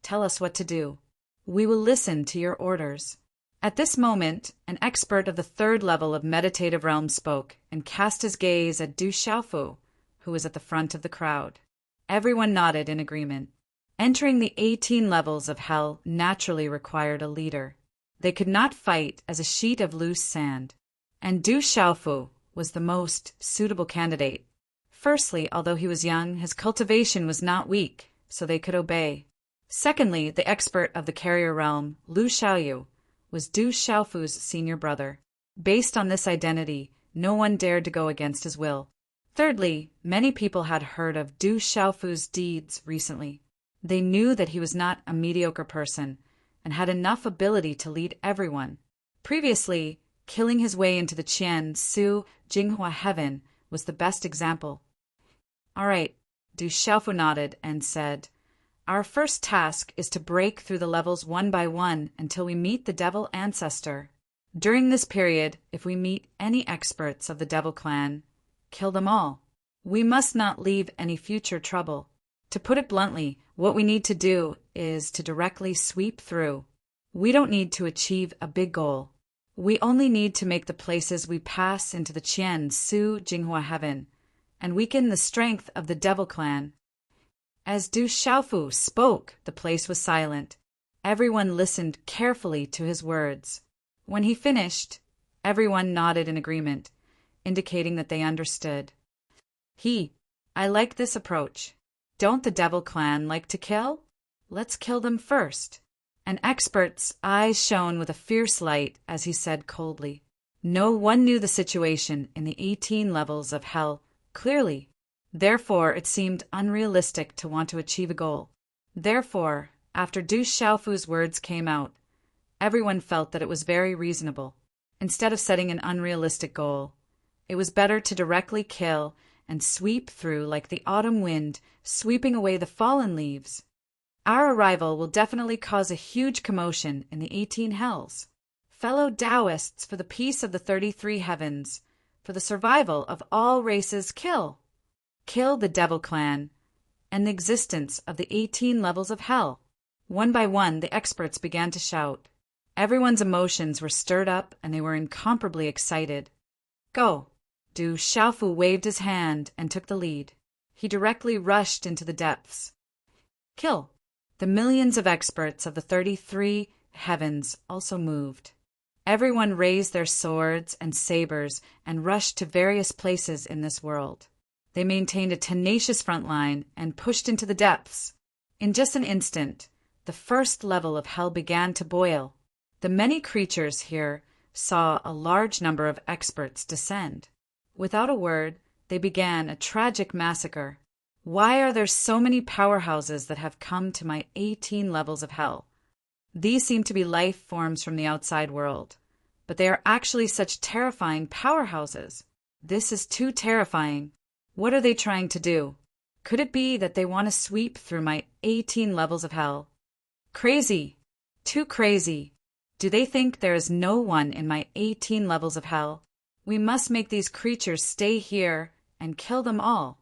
tell us what to do. We will listen to your orders. At this moment, an expert of the third level of meditative realm spoke and cast his gaze at Du Xiaofu, who was at the front of the crowd. Everyone nodded in agreement. Entering the 18 levels of hell naturally required a leader. They could not fight as a sheet of loose sand, and Du Xiaofu was the most suitable candidate. Firstly, although he was young, his cultivation was not weak, so they could obey. Secondly, the expert of the carrier realm, Lu Xiaoyu, was Du Xiaofu's senior brother. Based on this identity, no one dared to go against his will. Thirdly, many people had heard of Du Xiaofu's deeds recently. They knew that he was not a mediocre person and had enough ability to lead everyone. Previously, killing his way into the Qian Su Jinghua heaven was the best example. All right, Du Xiaofu nodded and said, "Our first task is to break through the levels one by one until we meet the devil ancestor. During this period, if we meet any experts of the devil clan, kill them all. We must not leave any future trouble. To put it bluntly, what we need to do is to directly sweep through. We don't need to achieve a big goal. We only need to make the places we pass into the Qian Su Jinghua heaven and weaken the strength of the devil clan." As Du Xiaofu spoke, the place was silent. Everyone listened carefully to his words. When he finished, everyone nodded in agreement, indicating that they understood. I like this approach. Don't the devil clan like to kill? Let's kill them first. An expert's eyes shone with a fierce light as he said coldly. No one knew the situation in the 18 levels of hell clearly. Therefore, it seemed unrealistic to want to achieve a goal. Therefore, after Du Xiaofu's words came out, everyone felt that it was very reasonable. Instead of setting an unrealistic goal, it was better to directly kill and sweep through like the autumn wind, sweeping away the fallen leaves. Our arrival will definitely cause a huge commotion in the 18 hells. Fellow Taoists, for the peace of the 33 heavens, for the survival of all races, kill the devil clan, and the existence of the 18 levels of hell. One by one, the experts began to shout. Everyone's emotions were stirred up and they were incomparably excited. Go! Du Xiaofu waved his hand and took the lead. He directly rushed into the depths. Kill! The millions of experts of the 33 heavens also moved. Everyone raised their swords and sabers and rushed to various places in this world. They maintained a tenacious front line and pushed into the depths. In just an instant, the first level of hell began to boil. The many creatures here saw a large number of experts descend. Without a word, they began a tragic massacre. Why are there so many powerhouses that have come to my 18 levels of hell? These seem to be life forms from the outside world, but they are actually such terrifying powerhouses. This is too terrifying. What are they trying to do? Could it be that they want to sweep through my 18 levels of hell? Crazy. Too crazy. Do they think there is no one in my 18 levels of hell? We must make these creatures stay here and kill them all.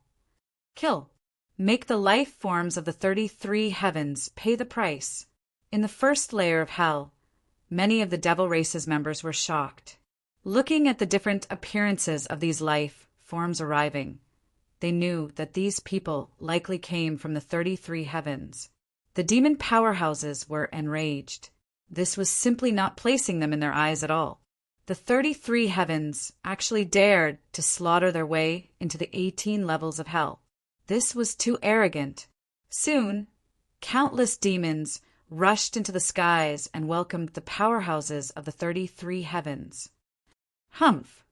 Kill. Make the life forms of the 33 heavens pay the price. In the first layer of hell, many of the devil race's members were shocked. Looking at the different appearances of these life forms arriving, they knew that these people likely came from the 33 heavens. The demon powerhouses were enraged. This was simply not placing them in their eyes at all. The 33 heavens actually dared to slaughter their way into the 18 levels of hell. This was too arrogant. Soon, countless demons rushed into the skies and welcomed the powerhouses of the 33 heavens. Humph!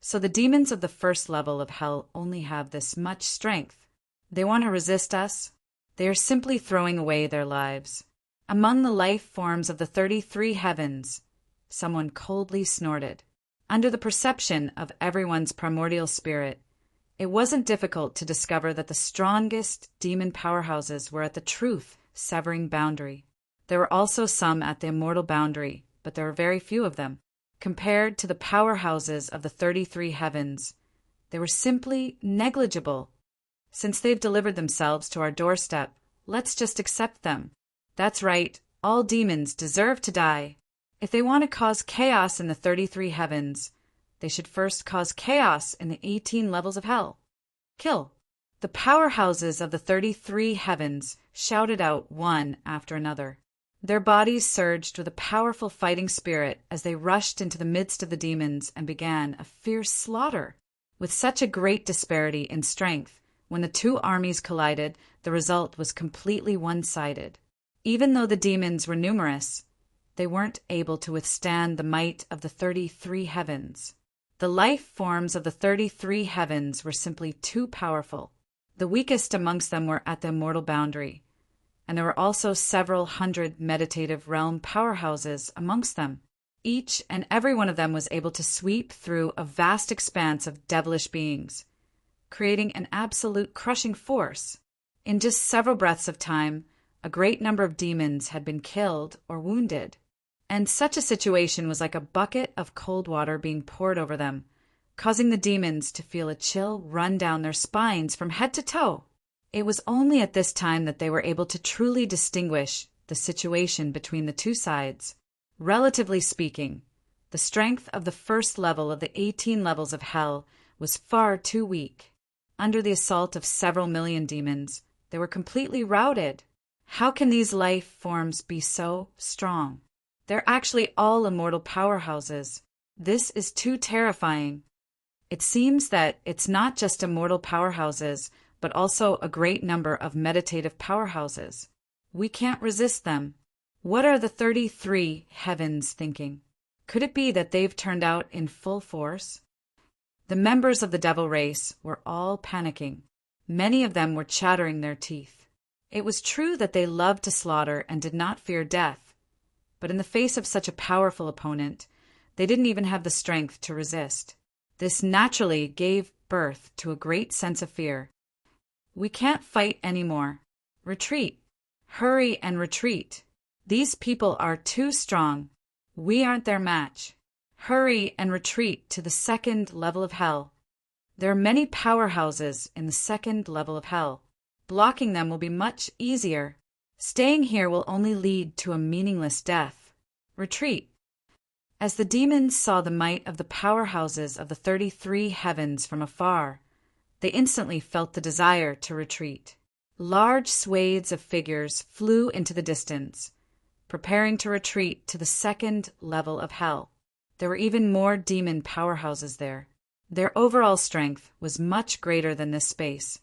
So the demons of the first level of hell only have this much strength. They want to resist us. They are simply throwing away their lives. Among the life forms of the 33 heavens, someone coldly snorted. Under the perception of everyone's primordial spirit, It wasn't difficult to discover that the strongest demon powerhouses were at the truth-severing boundary. There were also some at the immortal boundary, but there were very few of them. Compared to the powerhouses of the 33 heavens, they were simply negligible. Since they've delivered themselves to our doorstep, let's just accept them. That's right, all demons deserve to die. If they want to cause chaos in the 33 heavens, they should first cause chaos in the 18 levels of hell. Kill. The powerhouses of the 33 heavens shouted out one after another. Their bodies surged with a powerful fighting spirit as they rushed into the midst of the demons and began a fierce slaughter. With such a great disparity in strength, when the two armies collided, the result was completely one-sided. Even though the demons were numerous, they weren't able to withstand the might of the 33 heavens. The life forms of the 33 heavens were simply too powerful. The weakest amongst them were at the immortal boundary, and there were also several hundred meditative realm powerhouses amongst them. Each and every one of them was able to sweep through a vast expanse of devilish beings, creating an absolute crushing force. In just several breaths of time, a great number of demons had been killed or wounded, and such a situation was like a bucket of cold water being poured over them, causing the demons to feel a chill run down their spines from head to toe. It was only at this time that they were able to truly distinguish the situation between the two sides. Relatively speaking, the strength of the first level of the 18 levels of hell was far too weak. Under the assault of several million demons, they were completely routed. How can these life forms be so strong? They're actually all immortal powerhouses. This is too terrifying. It seems that it's not just immortal powerhouses, but also a great number of meditative powerhouses. We can't resist them. What are the 33 heavens thinking? Could it be that they've turned out in full force? The members of the devil race were all panicking. Many of them were chattering their teeth. It was true that they loved to slaughter and did not fear death, but in the face of such a powerful opponent, they didn't even have the strength to resist. This naturally gave birth to a great sense of fear. We can't fight anymore. Retreat. Hurry and retreat. These people are too strong. We aren't their match. Hurry and retreat to the second level of hell. There are many powerhouses in the second level of hell. Blocking them will be much easier. Staying here will only lead to a meaningless death. Retreat. As the demons saw the might of the powerhouses of the 33 heavens from afar, they instantly felt the desire to retreat. Large swathes of figures flew into the distance, preparing to retreat to the second level of hell. There were even more demon powerhouses there. Their overall strength was much greater than this space.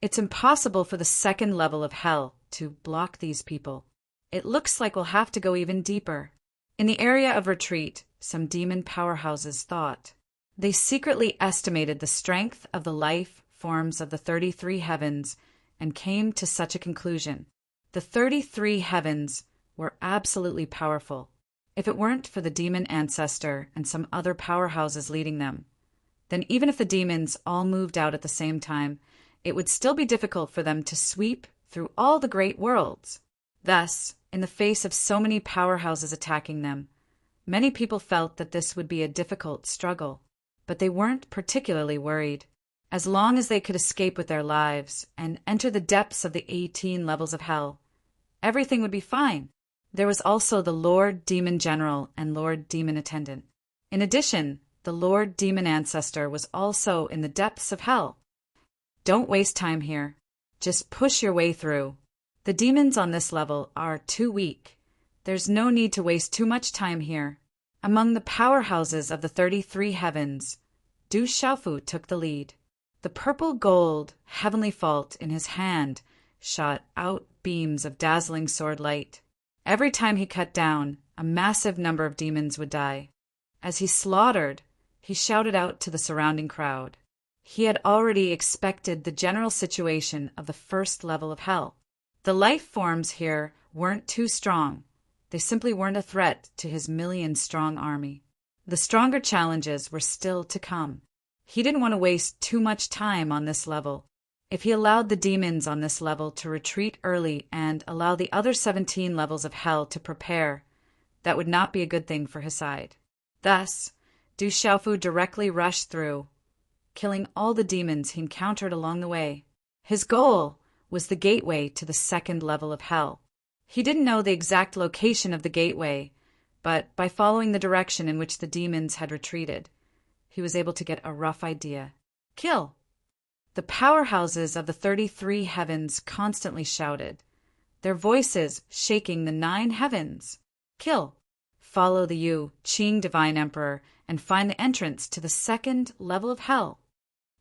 It's impossible for the second level of hell to block these people. It looks like we'll have to go even deeper. In the area of retreat, some demon powerhouses thought. They secretly estimated the strength of the life forms of the 33 heavens and came to such a conclusion. The 33 heavens were absolutely powerful. If it weren't for the demon ancestor and some other powerhouses leading them, then even if the demons all moved out at the same time, it would still be difficult for them to sweep through all the great worlds. Thus, in the face of so many powerhouses attacking them, many people felt that this would be a difficult struggle, but they weren't particularly worried. As long as they could escape with their lives and enter the depths of the 18 levels of hell, everything would be fine. There was also the Lord Demon General and Lord Demon Attendant. In addition, the Lord Demon Ancestor was also in the depths of hell. Don't waste time here. Just push your way through. The demons on this level are too weak. There's no need to waste too much time here. Among the powerhouses of the 33 heavens, Du Xiaofu took the lead. The purple gold heavenly fault in his hand shot out beams of dazzling sword light. Every time he cut down, a massive number of demons would die. As he slaughtered, he shouted out to the surrounding crowd. He had already expected the general situation of the first level of hell. The life forms here weren't too strong. They simply weren't a threat to his million-strong army. The stronger challenges were still to come. He didn't want to waste too much time on this level. If he allowed the demons on this level to retreat early and allow the other 17 levels of hell to prepare, that would not be a good thing for his side. Thus, Du Xiaofu directly rushed through, killing all the demons he encountered along the way. His goal was the gateway to the second level of hell. He didn't know the exact location of the gateway, but by following the direction in which the demons had retreated, he was able to get a rough idea. Kill! The powerhouses of the 33 heavens constantly shouted, their voices shaking the 9 heavens. Kill! Follow the Yu Qing Divine Emperor and find the entrance to the second level of hell.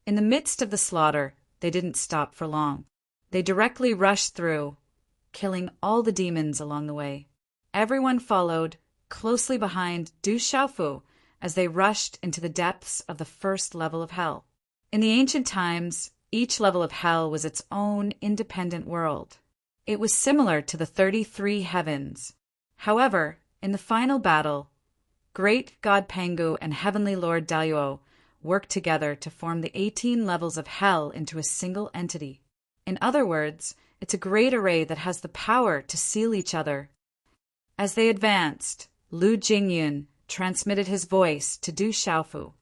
In the midst of the slaughter, they didn't stop for long. They directly rushed through, killing all the demons along the way. Everyone followed closely behind Du Xiaofu as they rushed into the depths of the first level of hell. In the ancient times, each level of hell was its own independent world. It was similar to the 33 heavens. However, in the final battle, Great God Pangu and Heavenly Lord Daluo worked together to form the 18 levels of hell into a single entity. In other words, it's a great array that has the power to seal each other. As they advanced, Lu Jingyun transmitted his voice to Du Xiaofu.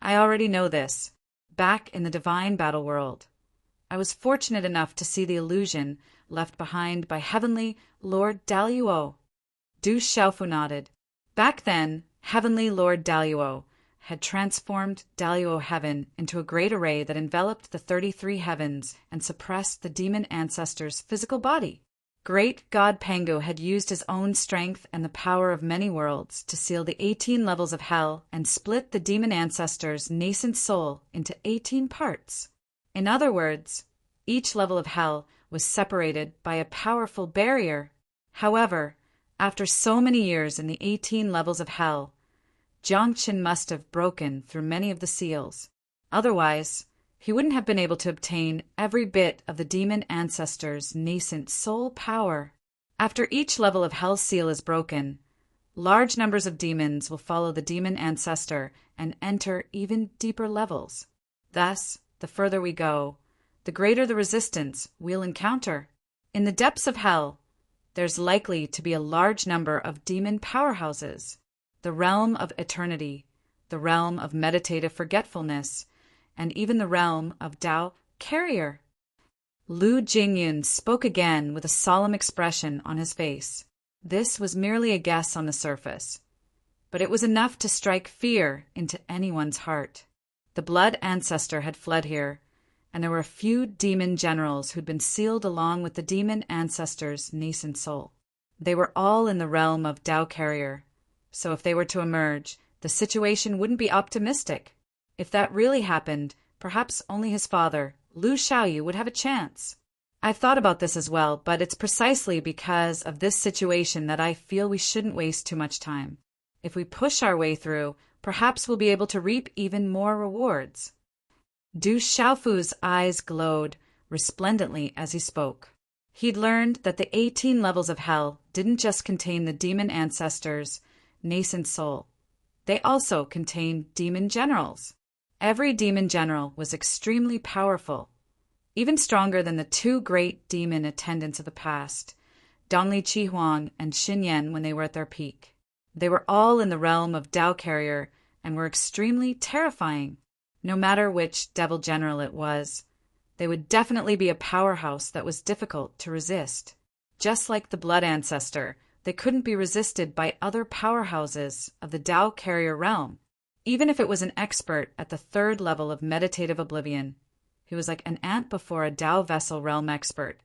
I already know this. Back in the divine battle world, I was fortunate enough to see the illusion left behind by Heavenly Lord Daluo. Du Xiaofu nodded. Back then, Heavenly Lord Daluo had transformed Daluo Heaven into a great array that enveloped the 33 heavens and suppressed the demon ancestor's physical body. Great God Pangu had used his own strength and the power of many worlds to seal the 18 levels of hell and split the demon ancestor's nascent soul into 18 parts. In other words, each level of hell was separated by a powerful barrier. However, after so many years in the 18 levels of hell, Jiangqin must have broken through many of the seals. Otherwise, he wouldn't have been able to obtain every bit of the demon ancestor's nascent soul power. After each level of hell's seal is broken, large numbers of demons will follow the demon ancestor and enter even deeper levels. Thus, the further we go, the greater the resistance we'll encounter. In the depths of hell, there's likely to be a large number of demon powerhouses. The realm of eternity, the realm of meditative forgetfulness, and even the realm of Tao Carrier. Lu Jingyun spoke again with a solemn expression on his face. This was merely a guess on the surface, but it was enough to strike fear into anyone's heart. The blood ancestor had fled here, and there were a few demon generals who'd been sealed along with the demon ancestor's nascent soul. They were all in the realm of Tao Carrier, so if they were to emerge, the situation wouldn't be optimistic. If that really happened, perhaps only his father, Lu Xiaoyu, would have a chance. I've thought about this as well, but it's precisely because of this situation that I feel we shouldn't waste too much time. If we push our way through, perhaps we'll be able to reap even more rewards. Du Xiaofu's eyes glowed resplendently as he spoke. He'd learned that the 18 levels of hell didn't just contain the demon ancestor's nascent soul. They also contained demon generals. Every demon general was extremely powerful, even stronger than the 2 great demon attendants of the past, Dongli Qihuang and Xin Yan, when they were at their peak. They were all in the realm of Tao Carrier and were extremely terrifying. No matter which devil general it was, they would definitely be a powerhouse that was difficult to resist. Just like the blood ancestor, they couldn't be resisted by other powerhouses of the Tao Carrier realm. Even if it was an expert at the 3rd level of meditative oblivion, he was like an ant before a Tao vessel realm expert,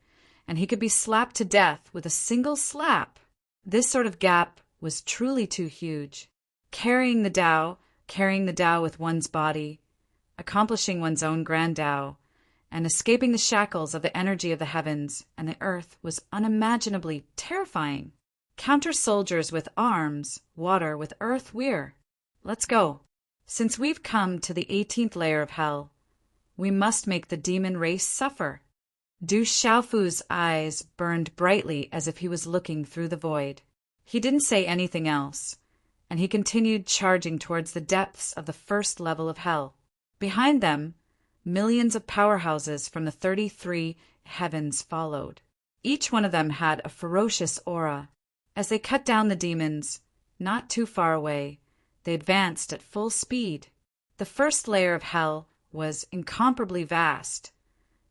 and he could be slapped to death with a single slap. This sort of gap was truly too huge. Carrying the Tao with one's body, accomplishing one's own grand Tao, and escaping the shackles of the energy of the heavens and the earth was unimaginably terrifying. Counter soldiers with arms, water with earth weir. Let's go. Since we've come to the 18th layer of hell, we must make the demon race suffer. Du Xiaofu's eyes burned brightly as if he was looking through the void. He didn't say anything else, and he continued charging towards the depths of the 1st level of hell. Behind them, millions of powerhouses from the 33 heavens followed. Each one of them had a ferocious aura. As they cut down the demons, not too far away, they advanced at full speed. The first layer of hell was incomparably vast,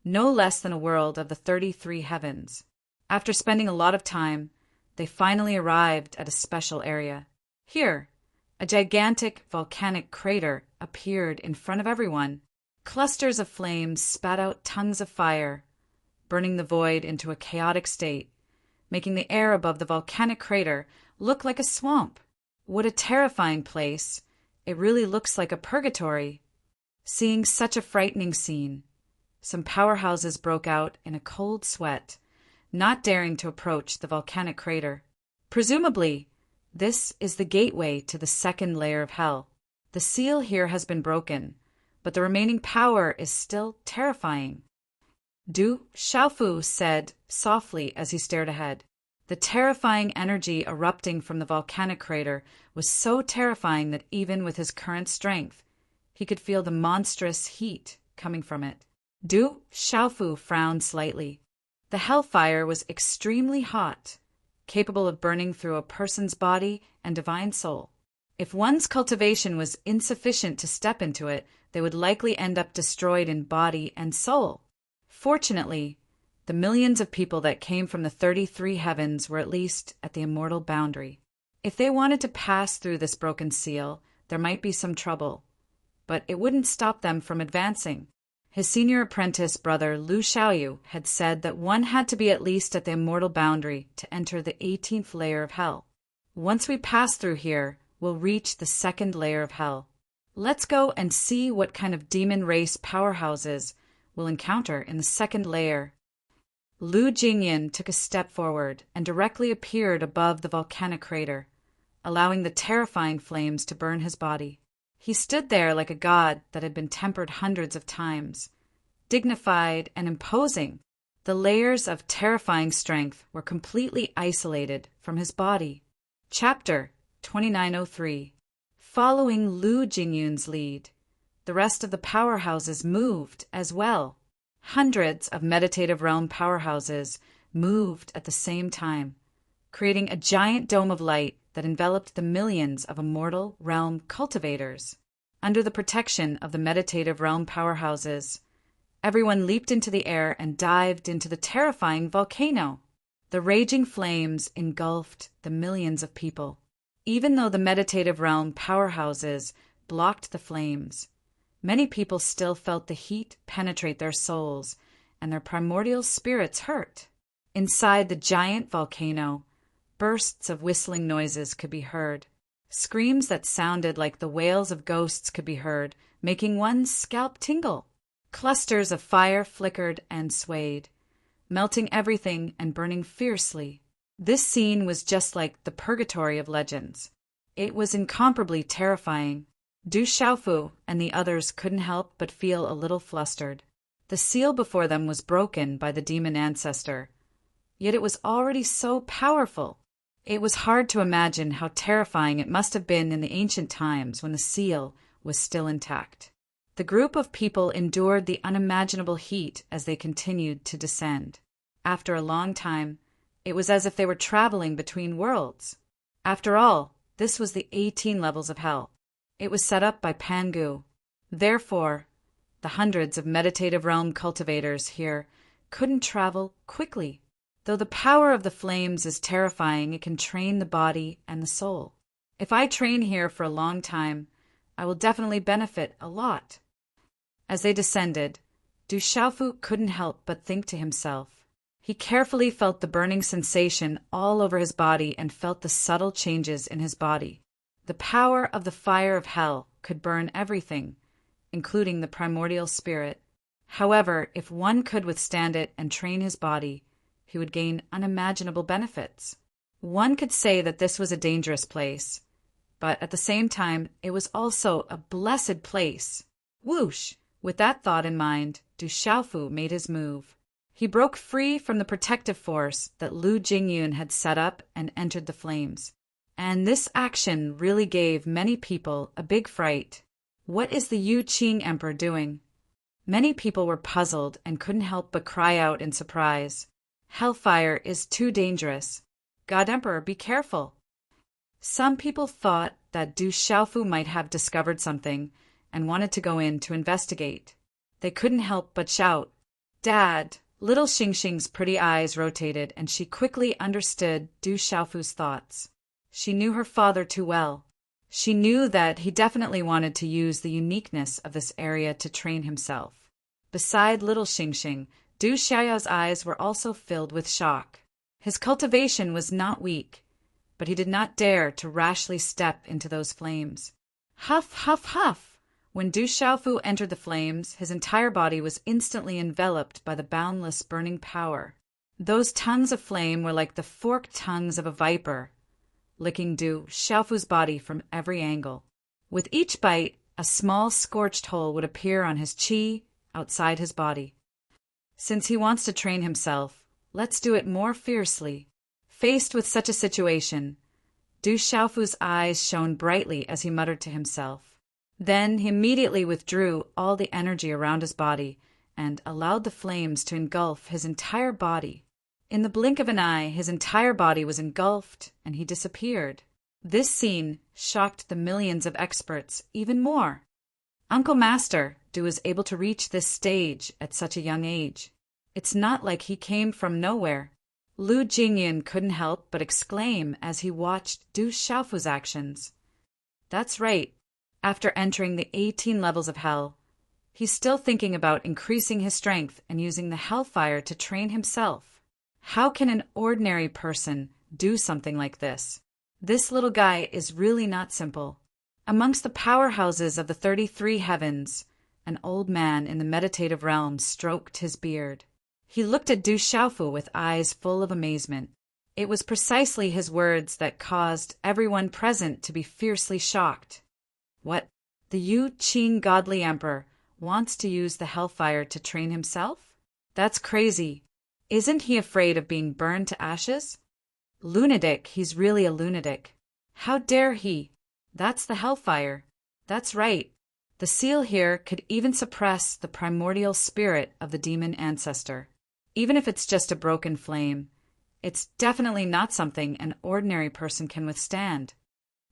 no less than a world of the 33 heavens. After spending a lot of time, they finally arrived at a special area. Here, a gigantic volcanic crater appeared in front of everyone. Clusters of flames spat out tongues of fire, burning the void into a chaotic state, making the air above the volcanic crater look like a swamp. What a terrifying place! It really looks like a purgatory. Seeing such a frightening scene, some powerhouses broke out in a cold sweat, not daring to approach the volcanic crater. Presumably, this is the gateway to the second layer of hell. The seal here has been broken, but the remaining power is still terrifying. Du Xiaofu said softly as he stared ahead. The terrifying energy erupting from the volcanic crater was so terrifying that even with his current strength, he could feel the monstrous heat coming from it. Du Xiaofu frowned slightly. The hellfire was extremely hot, capable of burning through a person's body and divine soul. If one's cultivation was insufficient to step into it, they would likely end up destroyed in body and soul. Fortunately, the millions of people that came from the 33 heavens were at least at the immortal boundary. If they wanted to pass through this broken seal, there might be some trouble, but it wouldn't stop them from advancing. His senior apprentice brother Lu Xiaoyu had said that one had to be at least at the immortal boundary to enter the 18th layer of hell. Once we pass through here, we'll reach the second layer of hell. Let's go and see what kind of demon race powerhouses we'll encounter in the second layer. Lu Jingyan took a step forward and directly appeared above the volcanic crater, allowing the terrifying flames to burn his body. He stood there like a god that had been tempered hundreds of times, dignified and imposing. The layers of terrifying strength were completely isolated from his body. Chapter 2903. Following Lu Jingyun's lead, the rest of the powerhouses moved as well. Hundreds of meditative realm powerhouses moved at the same time, creating a giant dome of light that enveloped the millions of immortal realm cultivators. Under the protection of the meditative realm powerhouses, everyone leaped into the air and dived into the terrifying volcano. The raging flames engulfed the millions of people. Even though the meditative realm powerhouses blocked the flames, many people still felt the heat penetrate their souls and their primordial spirits hurt. Inside the giant volcano, bursts of whistling noises could be heard. Screams that sounded like the wails of ghosts could be heard, making one's scalp tingle. Clusters of fire flickered and swayed, melting everything and burning fiercely. This scene was just like the purgatory of legends. It was incomparably terrifying. Du Xiaofu and the others couldn't help but feel a little flustered. The seal before them was broken by the demon ancestor, yet it was already so powerful. It was hard to imagine how terrifying it must have been in the ancient times when the seal was still intact. The group of people endured the unimaginable heat as they continued to descend. After a long time, it was as if they were traveling between worlds. After all, this was the 18 levels of hell. It was set up by Pangu. Therefore, the hundreds of meditative realm cultivators here couldn't travel quickly. Though the power of the flames is terrifying, it can train the body and the soul. If I train here for a long time, I will definitely benefit a lot. As they descended, Du Xiaofu couldn't help but think to himself. He carefully felt the burning sensation all over his body and felt the subtle changes in his body. The power of the fire of hell could burn everything, including the primordial spirit. However, if one could withstand it and train his body, he would gain unimaginable benefits. One could say that this was a dangerous place, but at the same time, it was also a blessed place. Whoosh! With that thought in mind, Du Xiaofu made his move. He broke free from the protective force that Lu Jingyun had set up and entered the flames. And this action really gave many people a big fright. What is the Yu Qing Emperor doing? Many people were puzzled and couldn't help but cry out in surprise. Hellfire is too dangerous. God Emperor, be careful. Some people thought that Du Xiaofu might have discovered something and wanted to go in to investigate. They couldn't help but shout, "Dad!" Little Xingxing's pretty eyes rotated and she quickly understood Du Xiaofu's thoughts. She knew her father too well. She knew that he definitely wanted to use the uniqueness of this area to train himself. Beside little Xingxing, Du Xiaoyao's eyes were also filled with shock. His cultivation was not weak, but he did not dare to rashly step into those flames. Huff, huff, huff! When Du Xiaofu entered the flames, his entire body was instantly enveloped by the boundless burning power. Those tongues of flame were like the forked tongues of a viper, licking Du Xiaofu's body from every angle. With each bite, a small scorched hole would appear on his qi outside his body. Since he wants to train himself, let's do it more fiercely. Faced with such a situation, Du Xiaofu's eyes shone brightly as he muttered to himself. Then he immediately withdrew all the energy around his body and allowed the flames to engulf his entire body. In the blink of an eye, his entire body was engulfed and he disappeared. This scene shocked the millions of experts even more. Uncle Master, Du was able to reach this stage at such a young age. It's not like he came from nowhere. Lu Jingyan couldn't help but exclaim as he watched Du Xiaofu's actions. That's right. After entering the 18 levels of hell, he's still thinking about increasing his strength and using the hellfire to train himself. How can an ordinary person do something like this? This little guy is really not simple. Amongst the powerhouses of the 33 heavens, an old man in the meditative realm stroked his beard. He looked at Du Xiaofu with eyes full of amazement. It was precisely his words that caused everyone present to be fiercely shocked. What? The Yu Qing godly emperor wants to use the hellfire to train himself? That's crazy. Isn't he afraid of being burned to ashes? Lunatic, he's really a lunatic. How dare he? That's the hellfire. That's right. The seal here could even suppress the primordial spirit of the demon ancestor. Even if it's just a broken flame, it's definitely not something an ordinary person can withstand.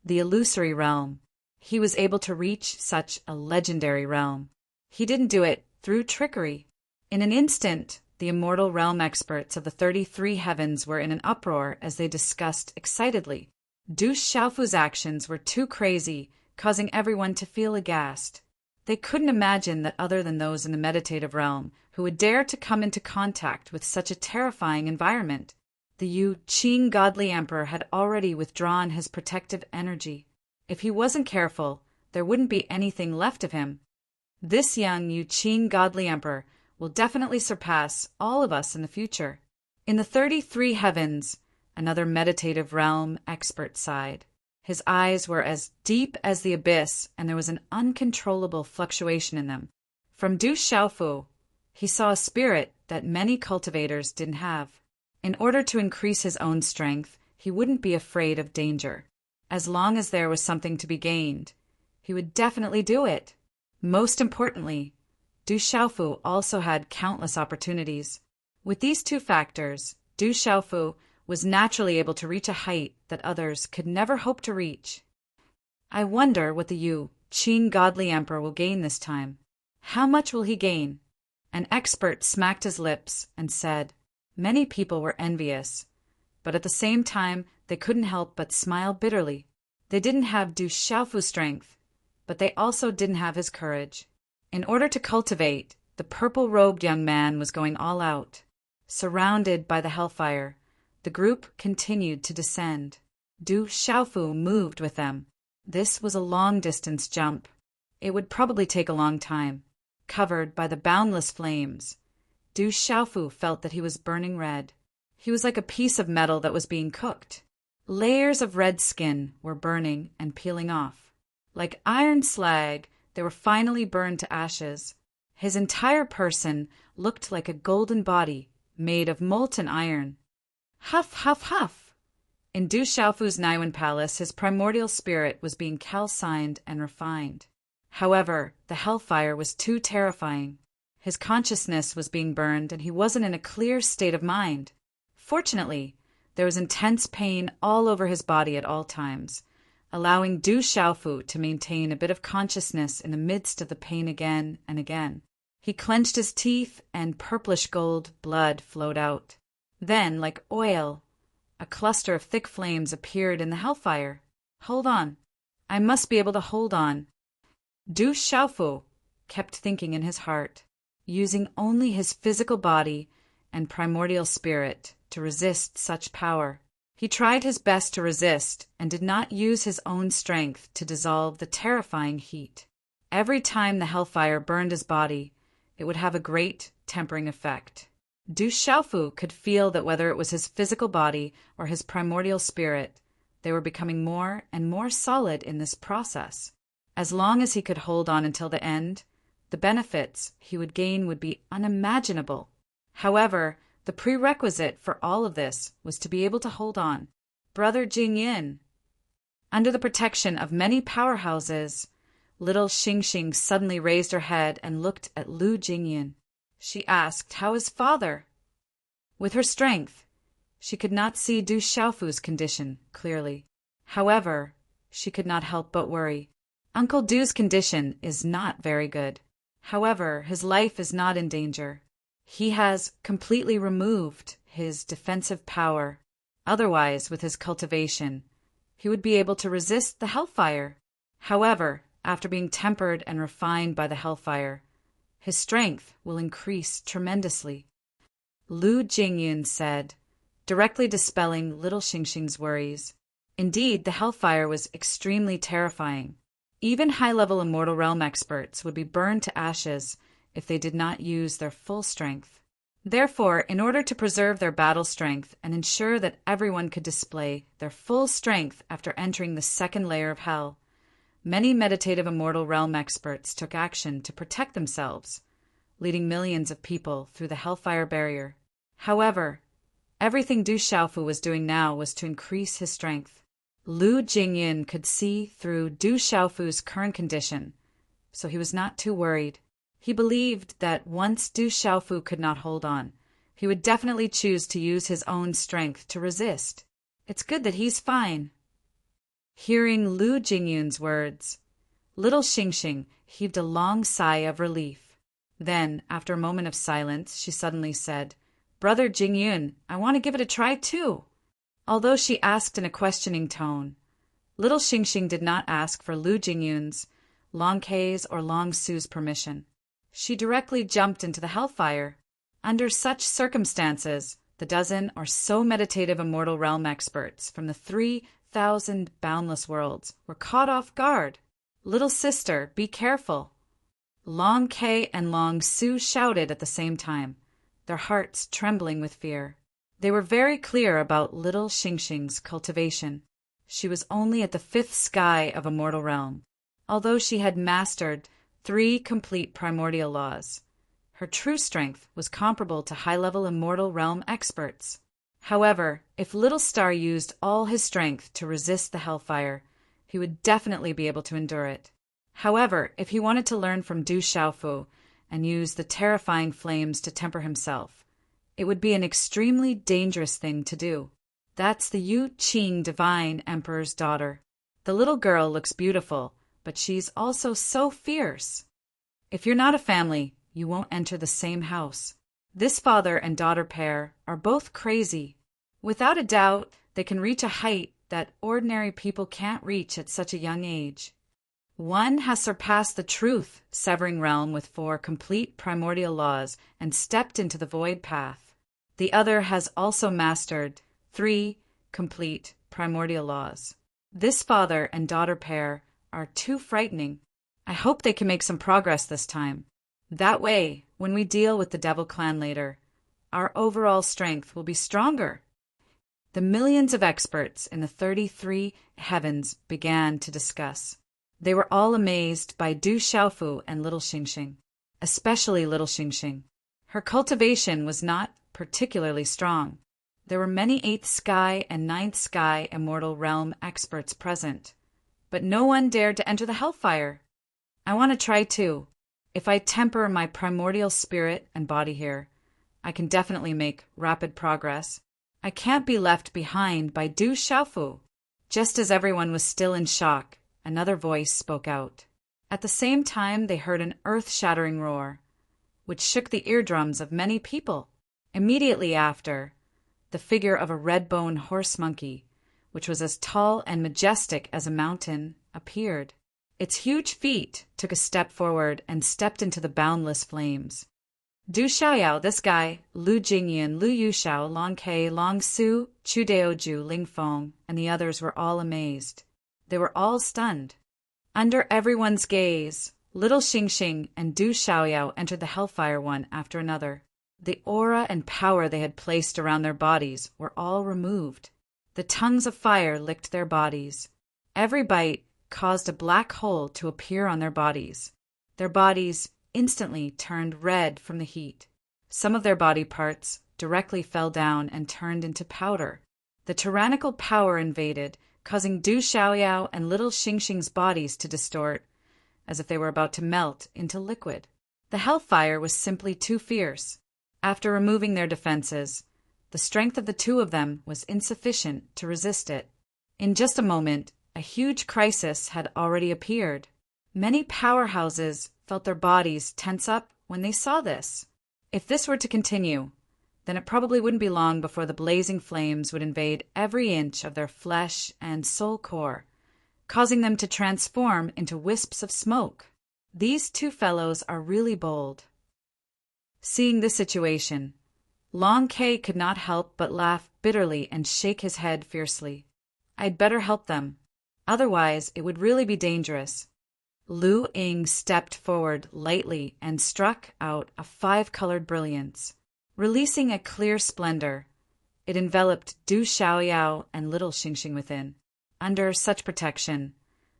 The illusory realm. He was able to reach such a legendary realm. He didn't do it through trickery. In an instant, the immortal realm experts of the 33 heavens were in an uproar as they discussed excitedly. Du Xiaofu's actions were too crazy, causing everyone to feel aghast. They couldn't imagine that other than those in the meditative realm who would dare to come into contact with such a terrifying environment. The Yu Qing godly emperor had already withdrawn his protective energy. If he wasn't careful, there wouldn't be anything left of him. This young Yu Qing godly emperor will definitely surpass all of us in the future. In the 33 heavens, another meditative realm expert sighed. His eyes were as deep as the abyss, and there was an uncontrollable fluctuation in them. From Du Xiaofu, he saw a spirit that many cultivators didn't have. In order to increase his own strength, he wouldn't be afraid of danger. As long as there was something to be gained, he would definitely do it. Most importantly, Du Xiaofu also had countless opportunities. With these two factors, Du Xiaofu was naturally able to reach a height that others could never hope to reach. I wonder what the Yu Qing godly emperor will gain this time. How much will he gain? An expert smacked his lips and said, many people were envious, but at the same time they couldn't help but smile bitterly. They didn't have Du Xiaofu's strength, but they also didn't have his courage. In order to cultivate, the purple-robed young man was going all out. Surrounded by the hellfire, the group continued to descend. Du Xiaofu moved with them. This was a long-distance jump. It would probably take a long time. Covered by the boundless flames, Du Xiaofu felt that he was burning red. He was like a piece of metal that was being cooked. Layers of red skin were burning and peeling off. Like iron slag, they were finally burned to ashes. His entire person looked like a golden body made of molten iron. Huff, huff, huff! In Du Xiaofu's Naiwen palace, his primordial spirit was being calcined and refined. However, the hellfire was too terrifying. His consciousness was being burned, and he wasn't in a clear state of mind. Fortunately, there was intense pain all over his body at all times, allowing Du Xiaofu to maintain a bit of consciousness in the midst of the pain again and again. He clenched his teeth, and purplish gold blood flowed out. Then, like oil, a cluster of thick flames appeared in the hellfire. Hold on. I must be able to hold on. Du Xiaofu kept thinking in his heart, using only his physical body and primordial spirit to resist such power. He tried his best to resist and did not use his own strength to dissolve the terrifying heat. Every time the hellfire burned his body, it would have a great tempering effect. Du Xiaofu could feel that whether it was his physical body or his primordial spirit, they were becoming more and more solid in this process. As long as he could hold on until the end, the benefits he would gain would be unimaginable. However, the prerequisite for all of this was to be able to hold on. Brother Jingyin. Under the protection of many powerhouses, little Xingxing suddenly raised her head and looked at Lu Jingyin. She asked how his father. With her strength, she could not see Du Xiaofu's condition clearly. However, she could not help but worry. Uncle Du's condition is not very good. However, his life is not in danger. He has completely removed his defensive power. Otherwise, with his cultivation, he would be able to resist the hellfire. However, after being tempered and refined by the hellfire, his strength will increase tremendously. Lu Jingyin said, directly dispelling little Xingxing's worries. Indeed, the hellfire was extremely terrifying. Even high-level Immortal Realm experts would be burned to ashes if they did not use their full strength. Therefore, in order to preserve their battle strength and ensure that everyone could display their full strength after entering the second layer of hell, many meditative Immortal Realm experts took action to protect themselves, leading millions of people through the hellfire barrier. However, everything Du Xiaofu was doing now was to increase his strength. Lu Jingyin could see through Du Xiaofu's current condition, so he was not too worried. He believed that once Du Xiaofu could not hold on, he would definitely choose to use his own strength to resist. It's good that he's fine. Hearing Lu Jingyun's words, little Xingxing heaved a long sigh of relief. Then, after a moment of silence, she suddenly said, Brother Jingyun, I want to give it a try too. Although she asked in a questioning tone, little Xingxing did not ask for Lu Jingyun's, Long Kei's, or Long Su's permission. She directly jumped into the hellfire. Under such circumstances, the dozen or so meditative Immortal Realm experts from the 3,000 boundless worlds were caught off guard. Little sister, be careful. Long Kei and Long Su shouted at the same time, their hearts trembling with fear. They were very clear about little Xingxing's cultivation. She was only at the 5th sky of Immortal Realm. Although she had mastered 3 complete primordial laws, her true strength was comparable to high-level Immortal Realm experts. However, if Little Star used all his strength to resist the hellfire, he would definitely be able to endure it. However, if he wanted to learn from Du Xiaofu and use the terrifying flames to temper himself, it would be an extremely dangerous thing to do. That's the Yu Qing Divine Emperor's daughter. The little girl looks beautiful, but she's also so fierce. If you're not a family, you won't enter the same house. This father and daughter pair are both crazy. Without a doubt, they can reach a height that ordinary people can't reach at such a young age. One has surpassed the truth, severing realm with 4 complete primordial laws and stepped into the void path. The other has also mastered 3 complete primordial laws. This father and daughter pair are too frightening. I hope they can make some progress this time. That way, when we deal with the Devil Clan later, our overall strength will be stronger. The millions of experts in the 33 heavens began to discuss. They were all amazed by Du Xiaofu and little Xingxing, especially little Xingxing. Her cultivation was not particularly strong. There were many 8th sky and 9th sky Immortal Realm experts present, but no one dared to enter the hellfire. I want to try too. If I temper my primordial spirit and body here, I can definitely make rapid progress. I can't be left behind by Du Xiaofu. Just as everyone was still in shock, another voice spoke out. At the same time, they heard an earth-shattering roar, which shook the eardrums of many people. Immediately after, the figure of a red-boned horse monkey, which was as tall and majestic as a mountain, appeared. Its huge feet took a step forward and stepped into the boundless flames. Du Xiaoyao, this guy, Lu Jingyan, Lu Yushao, Long Kei, Long Su, Chu Daoju, Ling Feng, and the others were all amazed. They were all stunned. Under everyone's gaze, little Xingxing and Du Xiaoyao entered the Hellfire one after another. The aura and power they had placed around their bodies were all removed. The tongues of fire licked their bodies. Every bite caused a black hole to appear on their bodies. Their bodies instantly turned red from the heat. Some of their body parts directly fell down and turned into powder. The tyrannical power invaded, causing Du Xiaoyao and little Xingxing's bodies to distort, as if they were about to melt into liquid. The hellfire was simply too fierce. After removing their defenses, the strength of the two of them was insufficient to resist it. In just a moment, a huge crisis had already appeared. Many powerhouses felt their bodies tense up when they saw this. If this were to continue, then it probably wouldn't be long before the blazing flames would invade every inch of their flesh and soul core, causing them to transform into wisps of smoke. These two fellows are really bold. Seeing this situation, Long Kei could not help but laugh bitterly and shake his head fiercely. I'd better help them. Otherwise, it would really be dangerous. Lu Ying stepped forward lightly and struck out a 5-colored brilliance. Releasing a clear splendor, it enveloped Du Xiaoyao and little Xingxing within. Under such protection,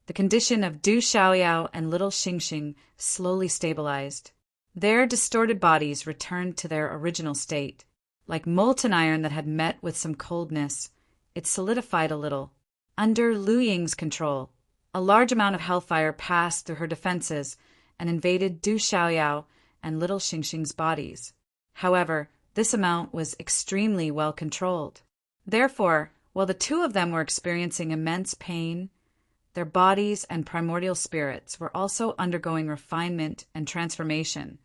the condition of Du Xiaoyao and little Xingxing slowly stabilized. Their distorted bodies returned to their original state. Like molten iron that had met with some coldness, it solidified a little. Under Lu Ying's control, a large amount of hellfire passed through her defenses and invaded Du Xiaoyao and little Xingxing's bodies. However, this amount was extremely well controlled. Therefore, while the two of them were experiencing immense pain, their bodies and primordial spirits were also undergoing refinement and transformation,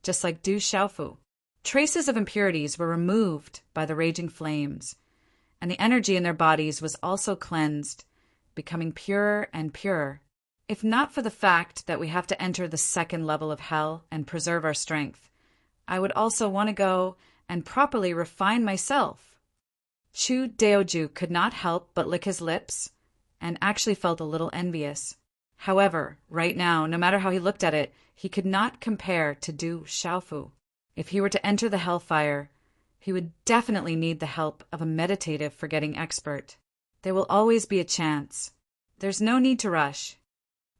just like Du Xiaofu. Traces of impurities were removed by the raging flames, and the energy in their bodies was also cleansed, becoming purer and purer. If not for the fact that we have to enter the second level of hell and preserve our strength, I would also want to go and properly refine myself. Chu Daoju could not help but lick his lips and actually felt a little envious. However, right now, no matter how he looked at it, he could not compare to Du Xiaofu. If he were to enter the hellfire, he would definitely need the help of a meditative forgetting expert. There will always be a chance. There's no need to rush.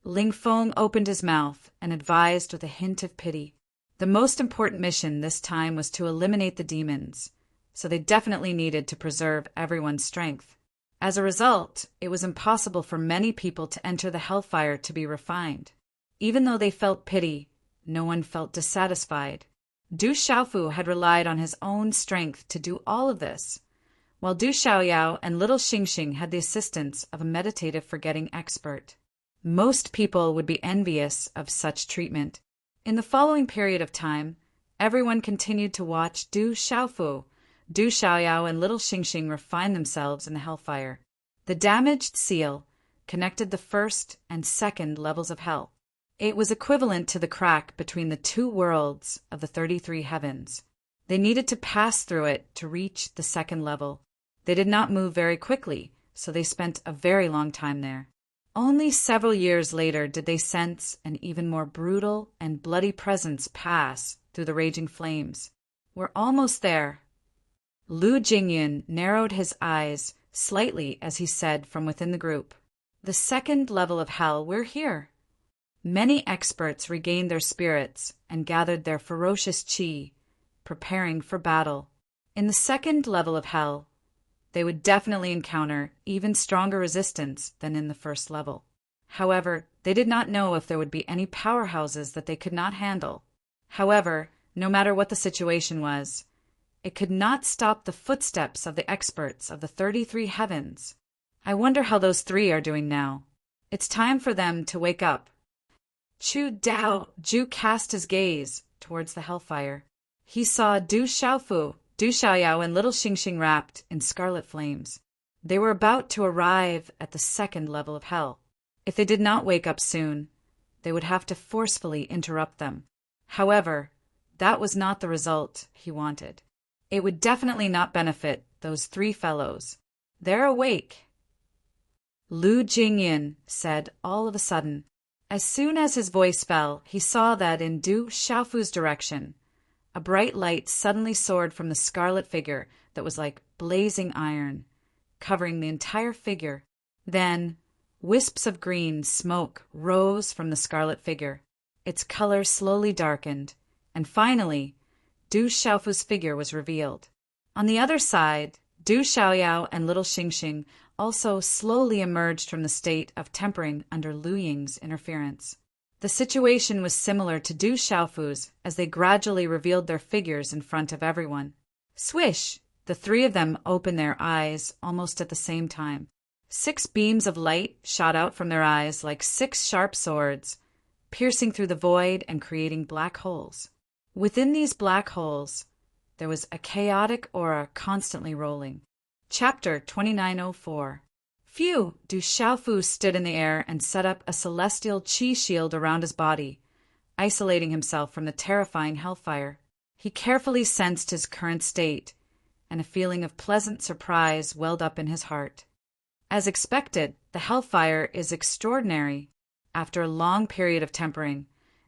Ling Feng opened his mouth and advised with a hint of pity. The most important mission this time was to eliminate the demons, so they definitely needed to preserve everyone's strength. As a result, it was impossible for many people to enter the hellfire to be refined. Even though they felt pity, no one felt dissatisfied. Du Xiaofu had relied on his own strength to do all of this, while Du Xiaoyao and little Xingxing had the assistance of a meditative forgetting expert. Most people would be envious of such treatment. In the following period of time, everyone continued to watch Du Xiaofu, Du Xiaoyao, and little Xingxing refine themselves in the hellfire. The damaged seal connected the first and second levels of hell. It was equivalent to the crack between the two worlds of the 33 heavens. They needed to pass through it to reach the second level. They did not move very quickly, so they spent a very long time there. Only several years later did they sense an even more brutal and bloody presence pass through the raging flames. We're almost there. Lu Jingyan narrowed his eyes slightly as he said from within the group, "The second level of hell, we're here." Many experts regained their spirits and gathered their ferocious qi, preparing for battle. In the second level of hell, they would definitely encounter even stronger resistance than in the first level. However, they did not know if there would be any powerhouses that they could not handle. However, no matter what the situation was, it could not stop the footsteps of the experts of the 33 heavens. I wonder how those three are doing now. It's time for them to wake up. Chu Dao Ju cast his gaze towards the hellfire. He saw Du Xiaofu, Du Xiaoyao, and little Xingxing wrapped in scarlet flames. They were about to arrive at the second level of hell. If they did not wake up soon, they would have to forcefully interrupt them. However, that was not the result he wanted. It would definitely not benefit those three fellows. They're awake. Lu Jingyin said all of a sudden. As soon as his voice fell, he saw that in Du Xiaofu's direction, a bright light suddenly soared from the scarlet figure that was like blazing iron, covering the entire figure. Then, wisps of green smoke rose from the scarlet figure. Its color slowly darkened, and finally, Du Xiaofu's figure was revealed. On the other side, Du Xiaoyao and little Xingxing also slowly emerged from the state of tempering under Lu Ying's interference. The situation was similar to Du Xiaofu's as they gradually revealed their figures in front of everyone. Swish! The three of them opened their eyes almost at the same time. 6 beams of light shot out from their eyes like 6 sharp swords, piercing through the void and creating black holes. Within these black holes, there was a chaotic aura constantly rolling. Chapter 2904. Phew! Du Xiaofu stood in the air and set up a celestial qi shield around his body, isolating himself from the terrifying hellfire. He carefully sensed his current state, and a feeling of pleasant surprise welled up in his heart. As expected, the hellfire is extraordinary. After a long period of tempering,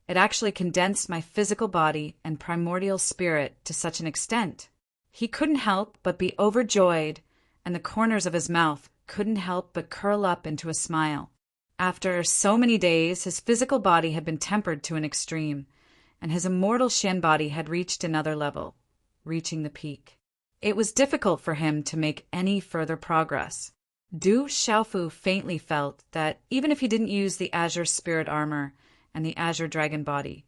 it actually condensed my physical body and primordial spirit to such an extent. He couldn't help but be overjoyed, and the corners of his mouth couldn't help but curl up into a smile. After so many days, his physical body had been tempered to an extreme, and his immortal Shen body had reached another level, reaching the peak. It was difficult for him to make any further progress. Du Xiaofu faintly felt that even if he didn't use the Azure Spirit Armor and the Azure Dragon Body,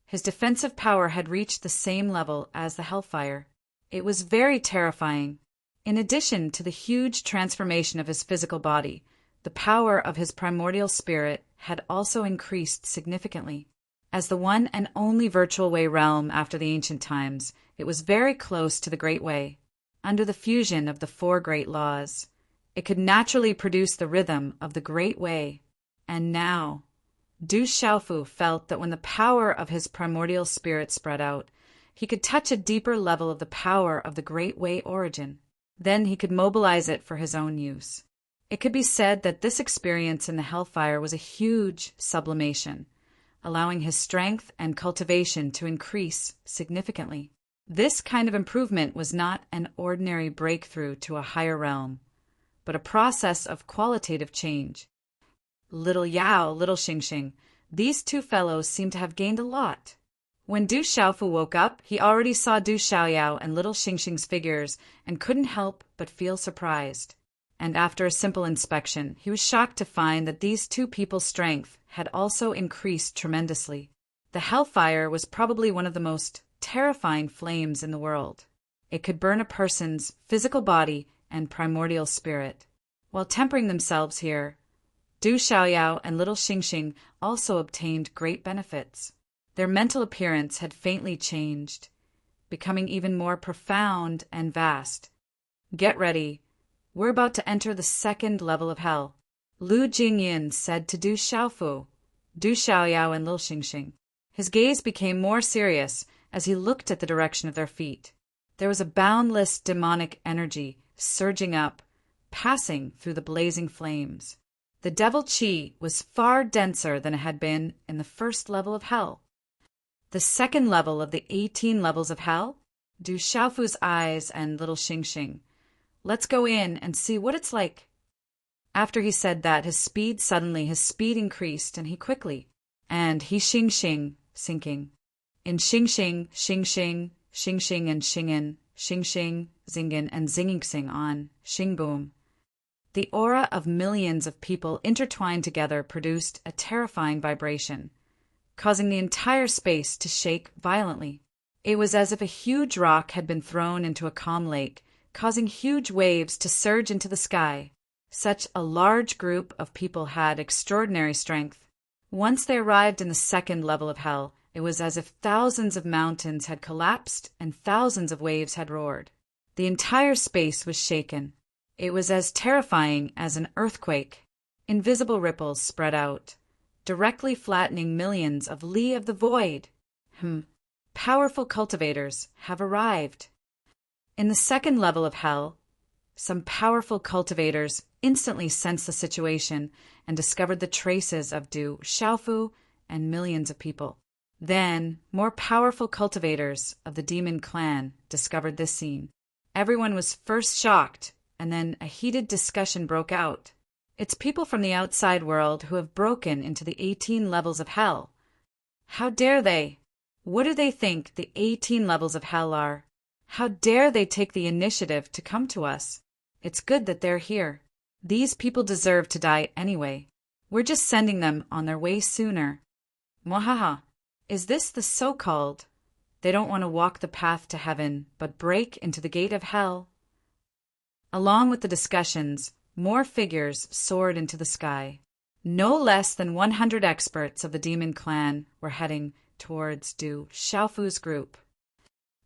his defensive power had reached the same level as the Hellfire. It was very terrifying. In addition to the huge transformation of his physical body, the power of his primordial spirit had also increased significantly. As the one and only virtual way realm after the ancient times, it was very close to the Great Way. Under the fusion of the 4 great laws, it could naturally produce the rhythm of the Great Way. And now, Du Xiaofu felt that when the power of his primordial spirit spread out, he could touch a deeper level of the power of the Great Way origin. Then he could mobilize it for his own use. It could be said that this experience in the Hellfire was a huge sublimation, allowing his strength and cultivation to increase significantly. This kind of improvement was not an ordinary breakthrough to a higher realm, but a process of qualitative change. Little Yao, little Xingxing, these 2 fellows seemed to have gained a lot. When Du Xiaofu woke up, he already saw Du Xiaoyao and little Xingxing's figures and couldn't help but feel surprised. And after a simple inspection, he was shocked to find that these 2 people's strength had also increased tremendously. The Hellfire was probably one of the most terrifying flames in the world. It could burn a person's physical body and primordial spirit. While tempering themselves here, Du Xiaoyao and little Xingxing also obtained great benefits. Their mental appearance had faintly changed, becoming even more profound and vast. Get ready. We're about to enter the 2nd level of hell, Lu Jingyin said to Du Xiaofu, Du Xiaoyao, and Lil Xingxing. His gaze became more serious as he looked at the direction of their feet. There was a boundless demonic energy surging up, passing through the blazing flames. The devil chi was far denser than it had been in the 1st level of hell. The 2nd level of the 18 levels of hell? Du Xiaofu's eyes and little Xingxing. Let's go in and see what it's like. After he said that, his speed increased, and he Xingxing, sinking. In Xingxing, Xingxing, Xingxing and Xingin, Xingxing, Zingin, and Zingixing on, Xingboom. The aura of millions of people intertwined together produced a terrifying vibration, causing the entire space to shake violently. It was as if a huge rock had been thrown into a calm lake, causing huge waves to surge into the sky. Such a large group of people had extraordinary strength. Once they arrived in the second level of hell, it was as if thousands of mountains had collapsed and thousands of waves had roared. The entire space was shaken. It was as terrifying as an earthquake. Invisible ripples spread out, directly flattening millions of li of the void. Powerful cultivators have arrived. In the second level of hell, some powerful cultivators instantly sensed the situation and discovered the traces of Du Xiaofu and millions of people. Then, more powerful cultivators of the demon clan discovered this scene. Everyone was first shocked, and then a heated discussion broke out. It's people from the outside world who have broken into the 18 levels of hell. How dare they? What do they think the 18 levels of hell are? How dare they take the initiative to come to us? It's good that they're here. These people deserve to die anyway. We're just sending them on their way sooner. Mwahaha. Is this the so-called? They don't want to walk the path to heaven, but break into the gate of hell. Along with the discussions, more figures soared into the sky. No less than 100 experts of the demon clan were heading towards Du Xiaofu's group.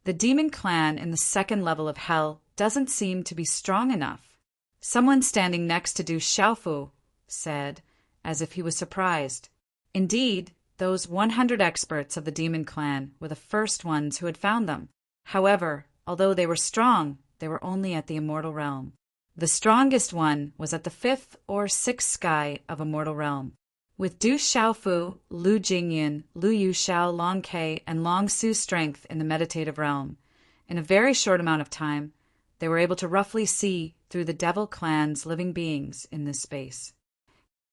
The demon clan in the second level of hell doesn't seem to be strong enough. Someone standing next to Du Xiaofu said, as if he was surprised. Indeed, those 100 experts of the demon clan were the first ones who had found them. However, although they were strong, they were only at the immortal realm. The strongest one was at the 5th or 6th sky of immortal realm. With Du Xiaofu, Lu Jingyan, Lu Yuxiao, Long Ke, and Long Su's strength in the meditative realm, in a very short amount of time, they were able to roughly see through the devil clan's living beings in this space.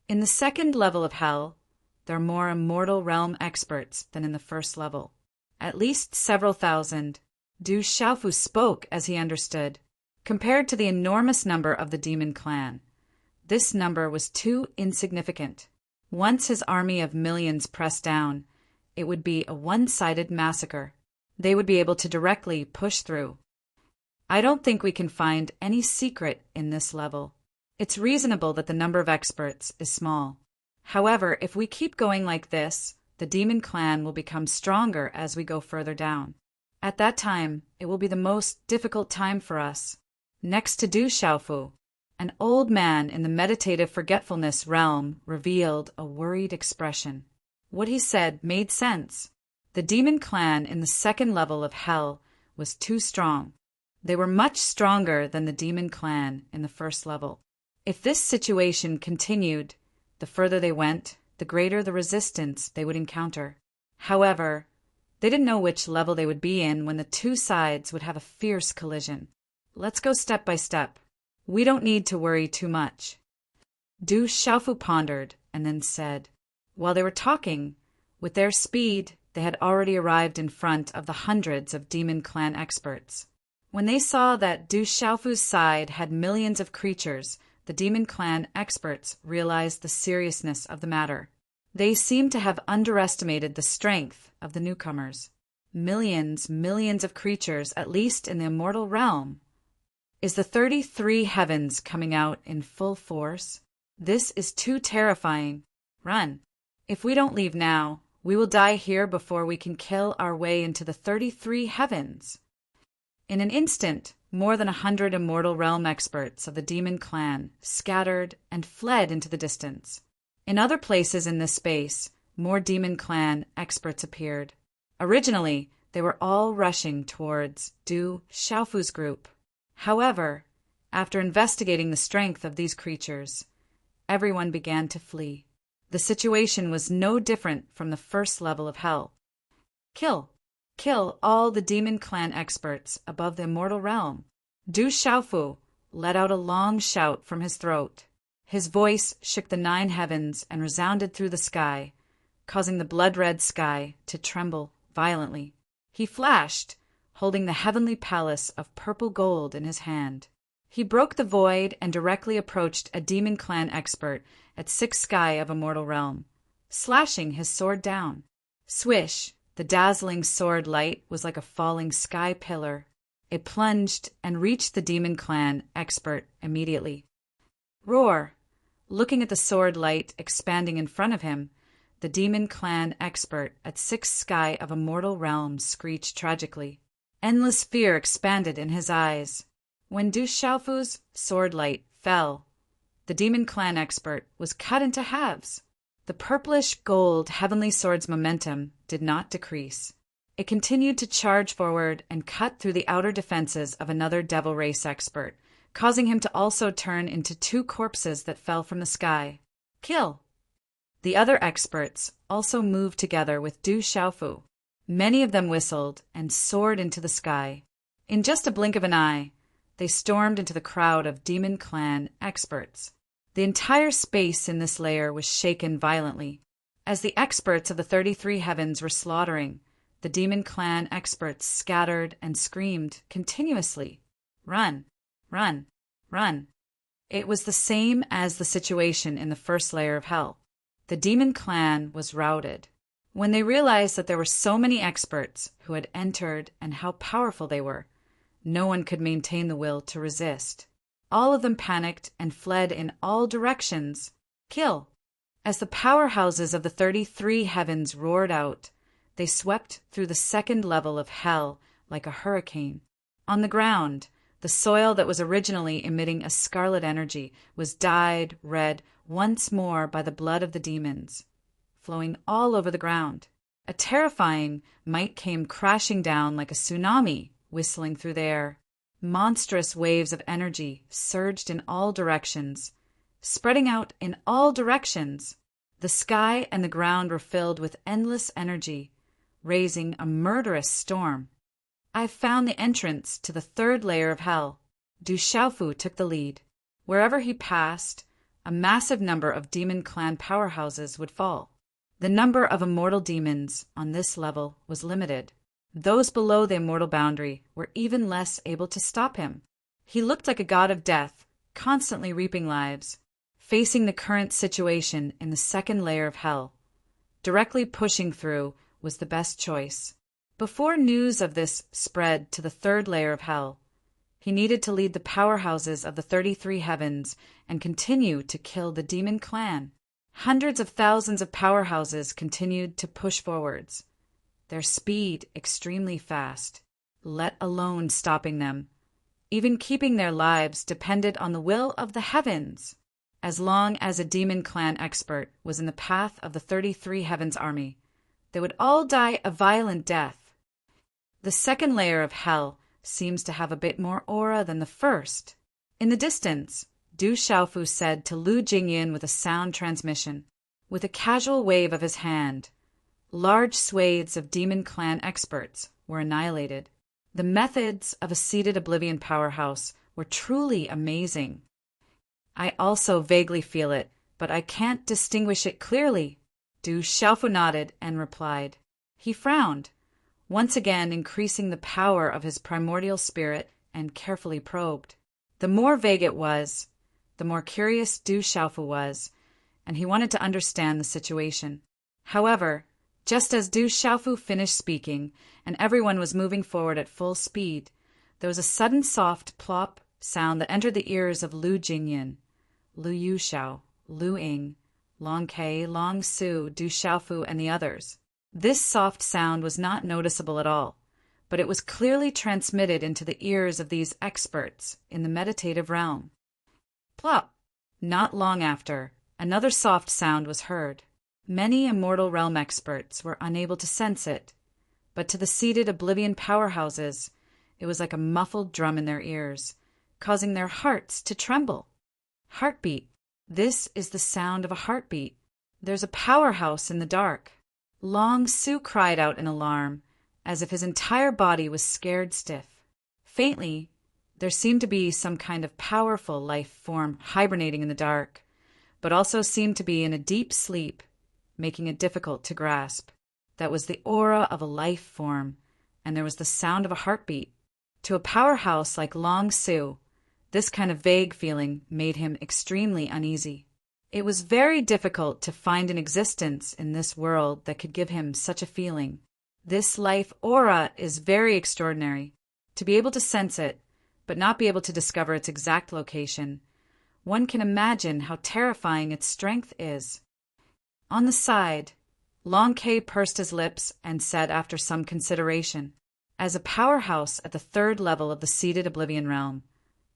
In the second level of hell, there are more immortal realm experts than in the first level. At least several thousand. Du Xiaofu spoke as he understood. Compared to the enormous number of the demon clan, this number was too insignificant. Once his army of millions pressed down, it would be a one-sided massacre. They would be able to directly push through. I don't think we can find any secret in this level. It's reasonable that the number of experts is small. However, if we keep going like this, the demon clan will become stronger as we go further down. At that time, it will be the most difficult time for us. Next to Du Xiaofu, an old man in the meditative forgetfulness realm revealed a worried expression. What he said made sense. The demon clan in the second level of hell was too strong. They were much stronger than the demon clan in the first level. If this situation continued, the further they went, the greater the resistance they would encounter. However, they didn't know which level they would be in when the two sides would have a fierce collision. Let's go step by step. We don't need to worry too much. Du Xiaofu pondered and then said, while they were talking, with their speed, they had already arrived in front of the hundreds of demon clan experts. When they saw that Du Xiaofu's side had millions of creatures, the demon clan experts realized the seriousness of the matter. They seemed to have underestimated the strength of the newcomers. Millions of creatures, at least in the immortal realm. Is the 33 heavens coming out in full force? This is too terrifying. Run. If we don't leave now, we will die here before we can kill our way into the 33 heavens. In an instant, more than 100 immortal realm experts of the demon clan scattered and fled into the distance. In other places in this space, more demon clan experts appeared. Originally, they were all rushing towards Du Xiaofu's group. However, after investigating the strength of these creatures, everyone began to flee. The situation was no different from the first level of hell. Kill all the demon clan experts above the immortal realm. Du Xiaofu let out a long shout from his throat. His voice shook the 9 heavens and resounded through the sky, causing the blood-red sky to tremble violently. He flashed, holding the heavenly palace of purple gold in his hand. He broke the void and directly approached a demon clan expert at 6th sky of a mortal realm, slashing his sword down. Swish! The dazzling sword light was like a falling sky pillar. It plunged and reached the demon clan expert immediately. Roar! Looking at the sword light expanding in front of him, the demon clan expert at 6th sky of a mortal realm screeched tragically. Endless fear expanded in his eyes. When Du Xiaofu's sword light fell, the demon clan expert was cut into halves. The purplish gold heavenly sword's momentum did not decrease. It continued to charge forward and cut through the outer defenses of another devil race expert, causing him to also turn into 2 corpses that fell from the sky. Kill! The other experts also moved together with Du Xiaofu. Many of them whistled and soared into the sky. In just a blink of an eye, they stormed into the crowd of demon clan experts. The entire space in this layer was shaken violently. As the experts of the 33 heavens were slaughtering, the demon clan experts scattered and screamed continuously. Run! Run! Run! It was the same as the situation in the first layer of hell. The demon clan was routed. When they realized that there were so many experts who had entered and how powerful they were, no one could maintain the will to resist. All of them panicked and fled in all directions. Kill! As the powerhouses of the 33 heavens roared out, they swept through the second level of hell like a hurricane. On the ground, the soil that was originally emitting a scarlet energy was dyed red once more by the blood of the demons, flowing all over the ground. A terrifying might came crashing down like a tsunami, whistling through the air. Monstrous waves of energy surged in all directions, spreading out in all directions. The sky and the ground were filled with endless energy, raising a murderous storm. I found the entrance to the 3rd layer of hell. Du Xiaofu took the lead. Wherever he passed, a massive number of demon clan powerhouses would fall. The number of immortal demons on this level was limited. Those below the immortal boundary were even less able to stop him. He looked like a god of death, constantly reaping lives. Facing the current situation in the 2nd layer of hell, directly pushing through was the best choice. Before news of this spread to the 3rd layer of hell, he needed to lead the powerhouses of the 33 heavens and continue to kill the demon clan. Hundreds of thousands of powerhouses continued to push forwards, their speed extremely fast, let alone stopping them. Even keeping their lives depended on the will of the heavens. As long as a demon clan expert was in the path of the 33 heavens army, they would all die a violent death. The 2nd layer of hell seems to have a bit more aura than the first. In the distance, Du Xiaofu said to Lu Jingyin with a sound transmission. With a casual wave of his hand, large swathes of demon clan experts were annihilated. The methods of a seated oblivion powerhouse were truly amazing. I also vaguely feel it, but I can't distinguish it clearly. Du Xiaofu nodded and replied. He frowned, once again increasing the power of his primordial spirit, and carefully probed. The more vague it was, the more curious Du Xiaofu was, and he wanted to understand the situation. However, just as Du Xiaofu finished speaking and everyone was moving forward at full speed, there was a sudden soft plop sound that entered the ears of Lu Jingyin, Lu Yuxiao, Lu Ying, Long Kai, Long Su, Du Xiaofu, and the others. This soft sound was not noticeable at all, but it was clearly transmitted into the ears of these experts in the meditative realm. Plop! Not long after, another soft sound was heard. Many immortal realm experts were unable to sense it, but to the seated oblivion powerhouses, it was like a muffled drum in their ears, causing their hearts to tremble. Heartbeat. This is the sound of a heartbeat. There's a powerhouse in the dark. Long Su cried out in alarm, as if his entire body was scared stiff. Faintly, there seemed to be some kind of powerful life form hibernating in the dark, but also seemed to be in a deep sleep, making it difficult to grasp. That was the aura of a life form, and there was the sound of a heartbeat. To a powerhouse like Long Su, This kind of vague feeling made him extremely uneasy. It was very difficult to find an existence in this world that could give him such a feeling. This life aura is very extraordinary. To be able to sense it, but not be able to discover its exact location, one can imagine how terrifying its strength is. On the side, Long K pursed his lips and said after some consideration, as a powerhouse at the third level of the seated Oblivion realm,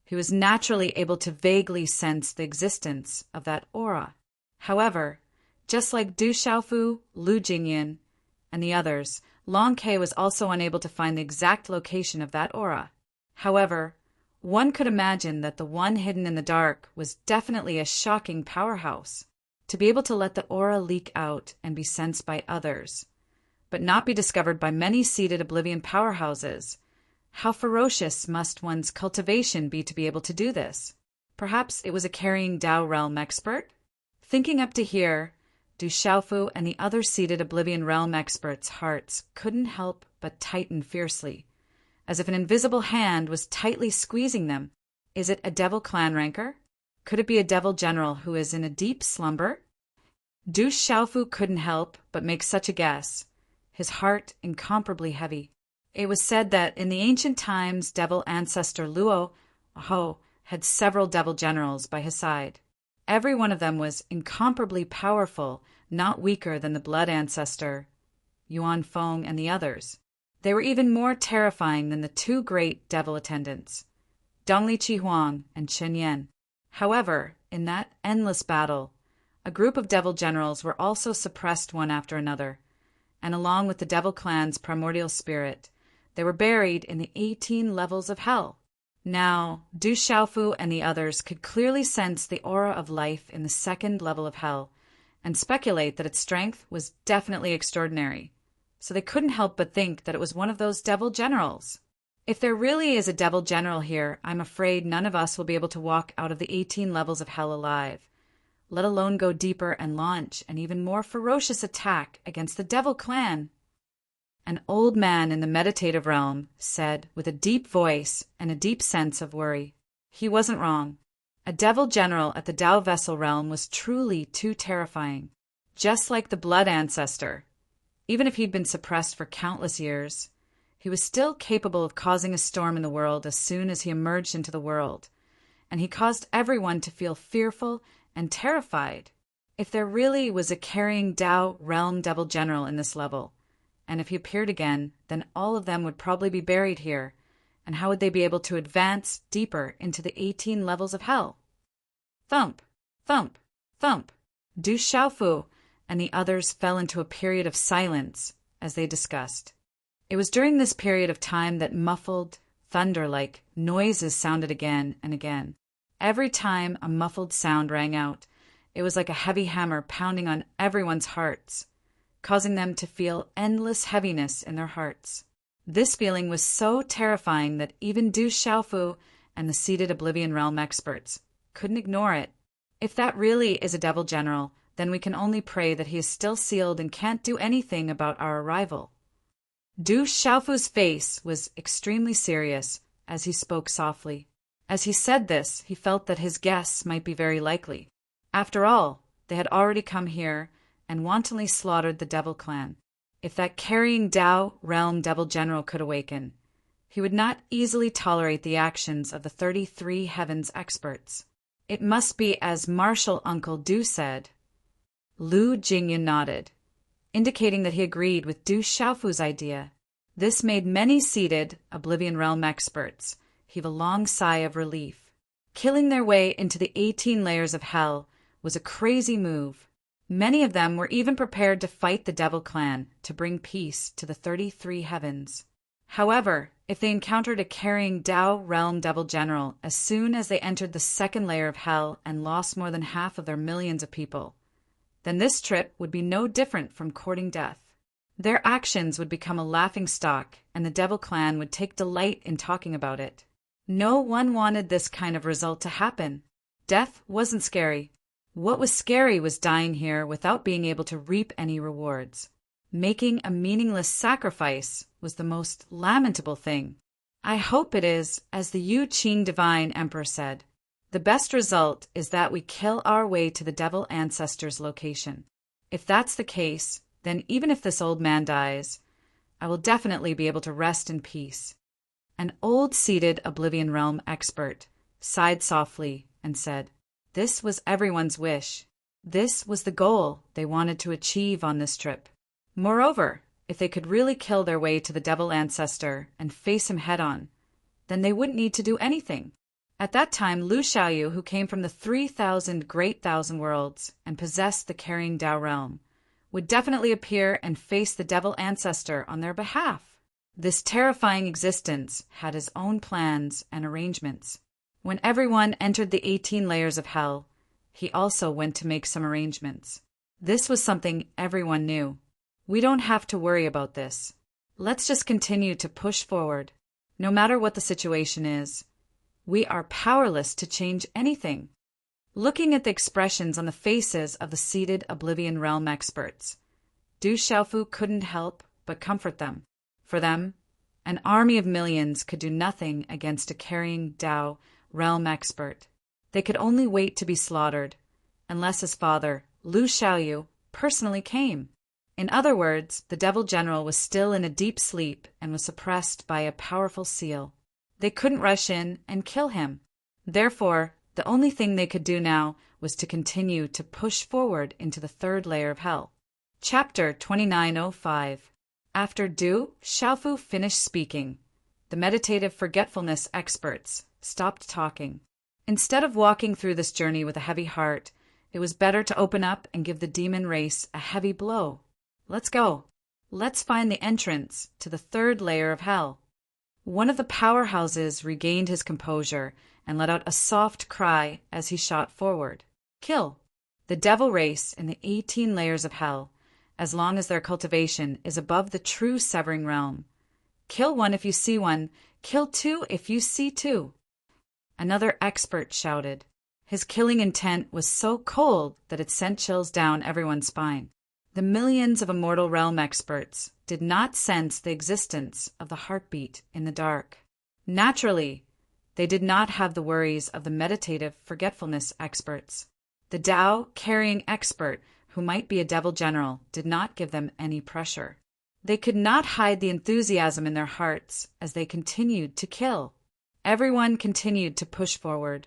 he was naturally able to vaguely sense the existence of that aura. However, just like Du Xiaofu, Lu Jingyan, and the others, Long K was also unable to find the exact location of that aura. However, one could imagine that the one hidden in the dark was definitely a shocking powerhouse. To be able to let the aura leak out and be sensed by others, but not be discovered by many seated Oblivion powerhouses, how ferocious must one's cultivation be to be able to do this? Perhaps it was a carrying Dao realm expert? Thinking up to here, Du Xiaofu and the other seated Oblivion realm experts' hearts couldn't help but tighten fiercely, as if an invisible hand was tightly squeezing them. Is it a devil clan ranker? Could it be a devil general who is in a deep slumber? Du Xiaofu couldn't help but make such a guess, his heart incomparably heavy. It was said that in the ancient times devil ancestor Luo Ho had several devil generals by his side. Every one of them was incomparably powerful, not weaker than the blood ancestor Yuan Feng and the others. They were even more terrifying than the two great devil attendants, Dongli Chihuang and Chen Yan. However, in that endless battle, a group of devil generals were also suppressed one after another, and along with the devil clan's primordial spirit, they were buried in the 18 levels of hell. Now, Du Xiaofu and the others could clearly sense the aura of life in the second level of hell, and speculate that its strength was definitely extraordinary, so they couldn't help but think that it was one of those devil generals. If there really is a devil general here, I'm afraid none of us will be able to walk out of the 18 levels of hell alive, let alone go deeper and launch an even more ferocious attack against the devil clan. An old man in the meditative realm said with a deep voice and a deep sense of worry. He wasn't wrong. A devil general at the Dao vessel realm was truly too terrifying. Just like the blood ancestor, even if he'd been suppressed for countless years, he was still capable of causing a storm in the world as soon as he emerged into the world, and he caused everyone to feel fearful and terrified. If there really was a carrying Dao realm devil general in this level, and if he appeared again, then all of them would probably be buried here, and how would they be able to advance deeper into the 18 levels of hell? Thump, thump, thump. Du Xiaofu and the others fell into a period of silence as they discussed. It was during this period of time that muffled, thunder-like noises sounded again and again. Every time a muffled sound rang out, it was like a heavy hammer pounding on everyone's hearts, causing them to feel endless heaviness in their hearts. This feeling was so terrifying that even Du Xiaofu and the seated Oblivion realm experts couldn't ignore it. If that really is a devil general, then we can only pray that he is still sealed and can't do anything about our arrival. Du Xiaofu's face was extremely serious as he spoke softly. As he said this, he felt that his guess might be very likely. After all, they had already come here and wantonly slaughtered the devil clan. If that carrying Dao realm devil general could awaken, he would not easily tolerate the actions of the 33 heavens experts. It must be as Marshal Uncle Du said. Lu Jingyan nodded, indicating that he agreed with Du Xiaofu's idea. This made many seated Oblivion realm experts heave a long sigh of relief. Killing their way into the 18 layers of hell was a crazy move. Many of them were even prepared to fight the devil clan to bring peace to the 33 heavens. However, if they encountered a carrying Dao realm devil general as soon as they entered the second layer of hell and lost more than half of their millions of people, then this trip would be no different from courting death. Their actions would become a laughingstock, and the devil clan would take delight in talking about it. No one wanted this kind of result to happen. Death wasn't scary. What was scary was dying here without being able to reap any rewards. Making a meaningless sacrifice was the most lamentable thing. I hope it is, as the Yu Qing Divine Emperor said. The best result is that we kill our way to the devil ancestor's location. If that's the case, then even if this old man dies, I will definitely be able to rest in peace. An old-seated Oblivion Realm expert sighed softly and said, "This was everyone's wish. This was the goal they wanted to achieve on this trip. Moreover, if they could really kill their way to the devil ancestor and face him head-on, then they wouldn't need to do anything." At that time, Lu Xiaoyu, who came from the 3,000 Great Thousand Worlds and possessed the carrying Tao realm, would definitely appear and face the devil ancestor on their behalf. This terrifying existence had his own plans and arrangements. When everyone entered the 18 layers of hell, he also went to make some arrangements. This was something everyone knew. We don't have to worry about this. Let's just continue to push forward. No matter what the situation is, we are powerless to change anything. Looking at the expressions on the faces of the seated Oblivion Realm experts, Du Xiaofu couldn't help but comfort them. For them, an army of millions could do nothing against a carrying Tao realm expert. They could only wait to be slaughtered, unless his father, Lu Xiaoyu, personally came. In other words, the devil general was still in a deep sleep and was suppressed by a powerful seal. They couldn't rush in and kill him. Therefore, the only thing they could do now was to continue to push forward into the third layer of hell. Chapter 2905. After Du Xiaofu finished speaking, the meditative forgetfulness experts stopped talking. Instead of walking through this journey with a heavy heart, it was better to open up and give the demon race a heavy blow. Let's go. Let's find the entrance to the third layer of hell. One of the powerhouses regained his composure and let out a soft cry as he shot forward. Kill. The devil race in the 18 layers of hell, as long as their cultivation is above the true severing realm. Kill one if you see one, kill two if you see two. Another expert shouted. His killing intent was so cold that it sent chills down everyone's spine. The millions of immortal realm experts did not sense the existence of the heartbeat in the dark. Naturally, they did not have the worries of the meditative forgetfulness experts. The Tao carrying expert, who might be a devil general, did not give them any pressure. They could not hide the enthusiasm in their hearts as they continued to kill. Everyone continued to push forward,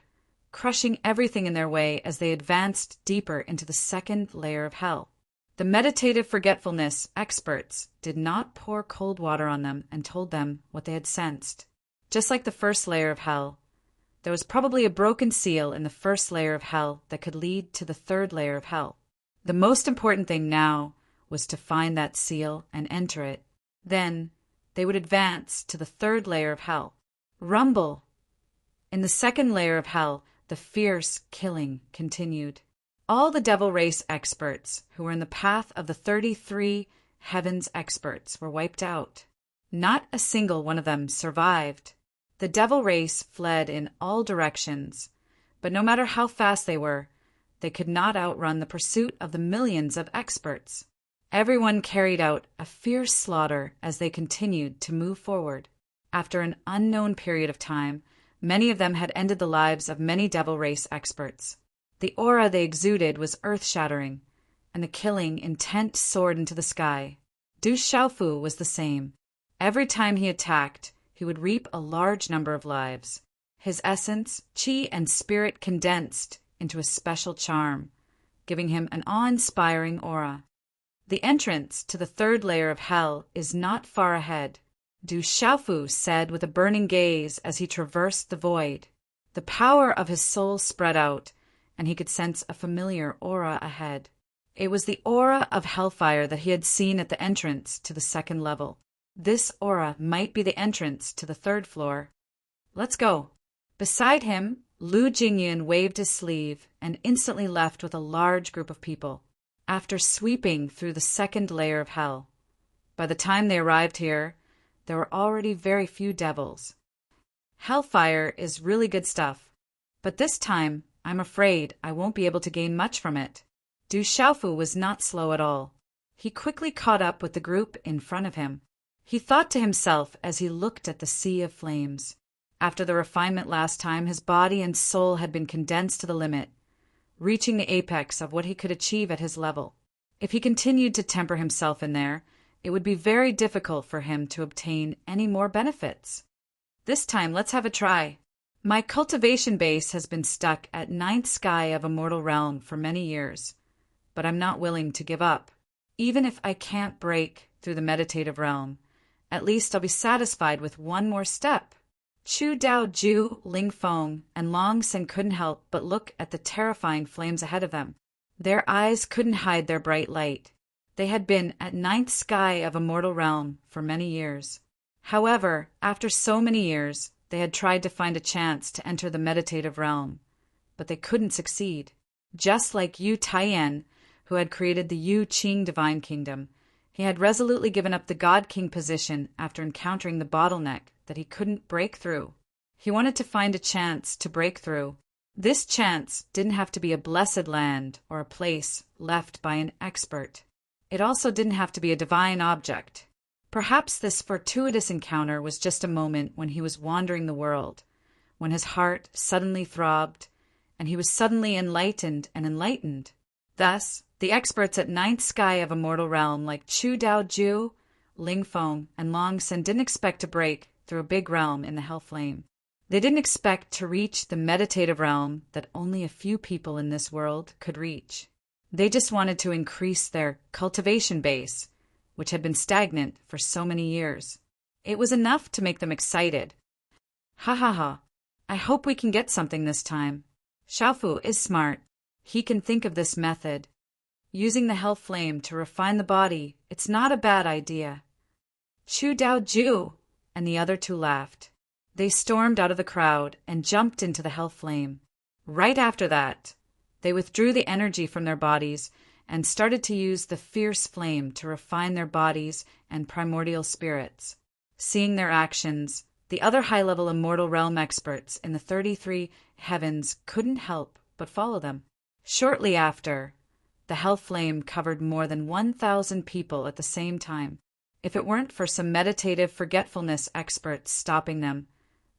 crushing everything in their way as they advanced deeper into the second layer of hell. The meditative forgetfulness experts did not pour cold water on them and told them what they had sensed. Just like the first layer of hell, there was probably a broken seal in the first layer of hell that could lead to the third layer of hell. The most important thing now was to find that seal and enter it. Then they would advance to the third layer of hell. Rumble! In the second layer of hell, the fierce killing continued. All the devil race experts who were in the path of the 33 heavens experts were wiped out. Not a single one of them survived. The devil race fled in all directions, but no matter how fast they were, they could not outrun the pursuit of the millions of experts. Everyone carried out a fierce slaughter as they continued to move forward. After an unknown period of time, many of them had ended the lives of many devil race experts. The aura they exuded was earth-shattering, and the killing intent soared into the sky. Du Xiaofu was the same. Every time he attacked, he would reap a large number of lives. His essence, qi, and spirit condensed into a special charm, giving him an awe-inspiring aura. The entrance to the third layer of hell is not far ahead, Du Xiaofu said with a burning gaze as he traversed the void. The power of his soul spread out, and he could sense a familiar aura ahead. It was the aura of hellfire that he had seen at the entrance to the second level. This aura might be the entrance to the third floor. Let's go. Beside him, Lu Jingyun waved his sleeve and instantly left with a large group of people, after sweeping through the second layer of hell. By the time they arrived here, there were already very few devils. Hellfire is really good stuff, but this time I'm afraid I won't be able to gain much from it. Du Xiaofu was not slow at all. He quickly caught up with the group in front of him. He thought to himself as he looked at the sea of flames. After the refinement last time, his body and soul had been condensed to the limit, reaching the apex of what he could achieve at his level. If he continued to temper himself in there, it would be very difficult for him to obtain any more benefits. This time, let's have a try. My cultivation base has been stuck at ninth sky of a mortal realm for many years, but I'm not willing to give up. Even if I can't break through the meditative realm, at least I'll be satisfied with one more step. Chu Dao Ju, Ling Feng, and Long Sen couldn't help but look at the terrifying flames ahead of them. Their eyes couldn't hide their bright light. They had been at ninth sky of a mortal realm for many years. However, after so many years, they had tried to find a chance to enter the meditative realm, but they couldn't succeed. Just like Yu Taiyan, who had created the Yu Qing Divine Kingdom, he had resolutely given up the God King position after encountering the bottleneck that he couldn't break through. He wanted to find a chance to break through. This chance didn't have to be a blessed land or a place left by an expert. It also didn't have to be a divine object. Perhaps this fortuitous encounter was just a moment when he was wandering the world, when his heart suddenly throbbed, and he was suddenly enlightened and enlightened. Thus, the experts at ninth sky of a mortal realm like Chu Dao Ju, Ling Feng, and Long Sen didn't expect to break through a big realm in the hell flame. They didn't expect to reach the meditative realm that only a few people in this world could reach. They just wanted to increase their cultivation base, which had been stagnant for so many years. It was enough to make them excited. Ha ha ha. I hope we can get something this time. Xiaofu is smart. He can think of this method. Using the hell flame to refine the body, it's not a bad idea. Chu Dao Ju and the other two laughed. They stormed out of the crowd and jumped into the hell flame. Right after that, they withdrew the energy from their bodies and started to use the fierce flame to refine their bodies and primordial spirits. Seeing their actions, the other high-level immortal realm experts in the 33 heavens couldn't help but follow them. Shortly after, the hell flame covered more than 1,000 people at the same time. If it weren't for some meditative forgetfulness experts stopping them,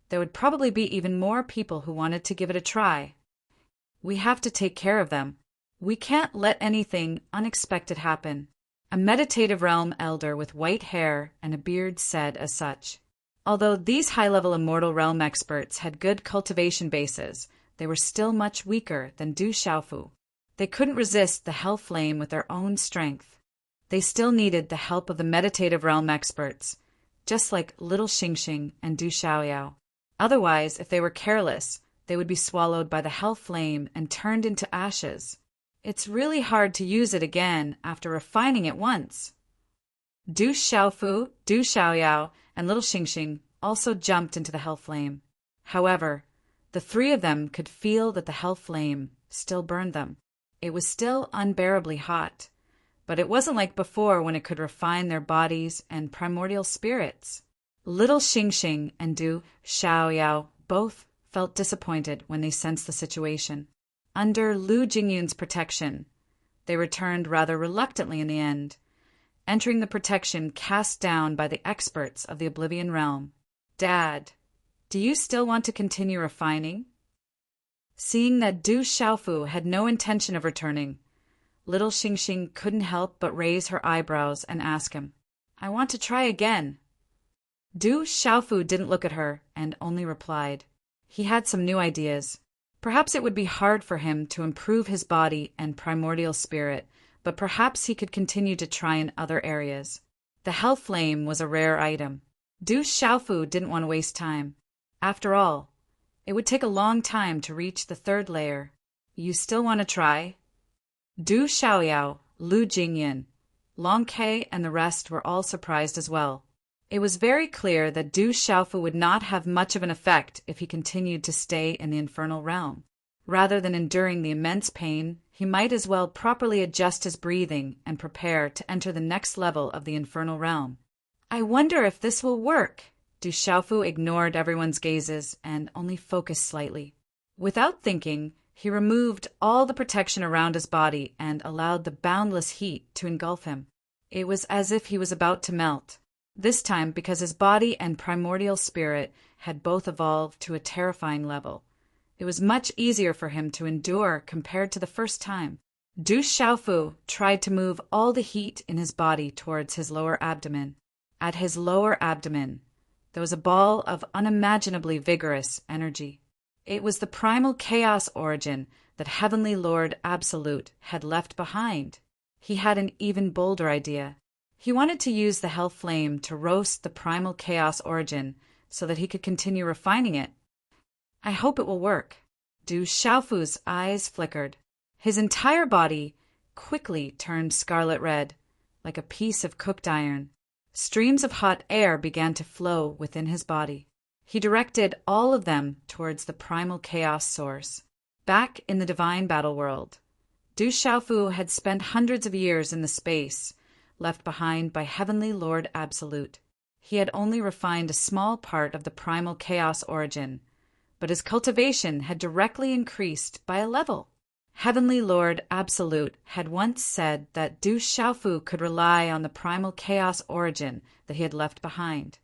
there would probably be even more people who wanted to give it a try. We have to take care of them. We can't let anything unexpected happen. A meditative realm elder with white hair and a beard said as such. Although these high-level immortal realm experts had good cultivation bases, they were still much weaker than Du Xiaofu. They couldn't resist the hell flame with their own strength. They still needed the help of the meditative realm experts, just like little Xingxing and Du Xiaoyao. Otherwise, if they were careless, they would be swallowed by the hell flame and turned into ashes. It's really hard to use it again after refining it once. Du Xiaofu, Du Xiaoyao, and little Xingxing also jumped into the hell flame. However, the three of them could feel that the hell flame still burned them. It was still unbearably hot, but it wasn't like before when it could refine their bodies and primordial spirits. Little Xingxing and Du Xiaoyao both felt disappointed when they sensed the situation. Under Lu Jingyun's protection, they returned rather reluctantly in the end, entering the protection cast down by the experts of the Oblivion Realm. Dad, do you still want to continue refining? Seeing that Du Xiaofu had no intention of returning, little Xingxing couldn't help but raise her eyebrows and ask him, I want to try again. Du Xiaofu didn't look at her and only replied. He had some new ideas. Perhaps it would be hard for him to improve his body and primordial spirit, but perhaps he could continue to try in other areas. The hell flame was a rare item. Du Xiaofu didn't want to waste time. After all, it would take a long time to reach the third layer. You still want to try? Du Xiaoyao, Lu Jingyun, Long Ke, and the rest were all surprised as well. It was very clear that Du Xiaofu would not have much of an effect if he continued to stay in the infernal realm. Rather than enduring the immense pain, he might as well properly adjust his breathing and prepare to enter the next level of the infernal realm. I wonder if this will work. Du Xiaofu ignored everyone's gazes and only focused slightly. Without thinking, he removed all the protection around his body and allowed the boundless heat to engulf him. It was as if he was about to melt. This time because his body and primordial spirit had both evolved to a terrifying level. It was much easier for him to endure compared to the first time. Du Xiaofu tried to move all the heat in his body towards his lower abdomen. At his lower abdomen, there was a ball of unimaginably vigorous energy. It was the primal chaos origin that Heavenly Lord Absolute had left behind. He had an even bolder idea. He wanted to use the hell flame to roast the primal chaos origin so that he could continue refining it. I hope it will work. Du Xiaofu's eyes flickered. His entire body quickly turned scarlet red, like a piece of cooked iron. Streams of hot air began to flow within his body. He directed all of them towards the primal chaos source. Back in the divine battle world, Du Xiaofu had spent hundreds of years in the space left behind by Heavenly Lord Absolute. He had only refined a small part of the primal chaos origin, but his cultivation had directly increased by a level. Heavenly Lord Absolute had once said that Du Xiaofu could rely on the primal chaos origin that he had left behind.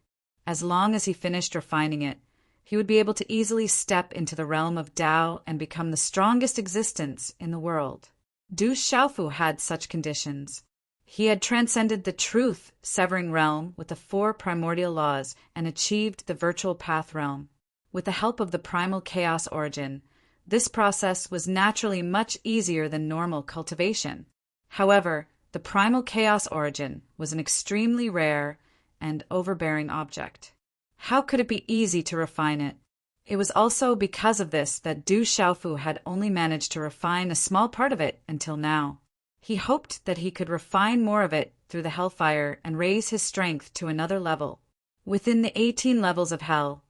As long as he finished refining it, he would be able to easily step into the realm of Tao and become the strongest existence in the world. Du Xiaofu had such conditions. He had transcended the truth-severing realm with the 4 primordial laws and achieved the virtual path realm. With the help of the primal chaos origin, this process was naturally much easier than normal cultivation. However, the primal chaos origin was an extremely rare and overbearing object. How could it be easy to refine it? It was also because of this that Du Xiaofu had only managed to refine a small part of it until now. He hoped that he could refine more of it through the hellfire and raise his strength to another level. Within the 18 levels of hell,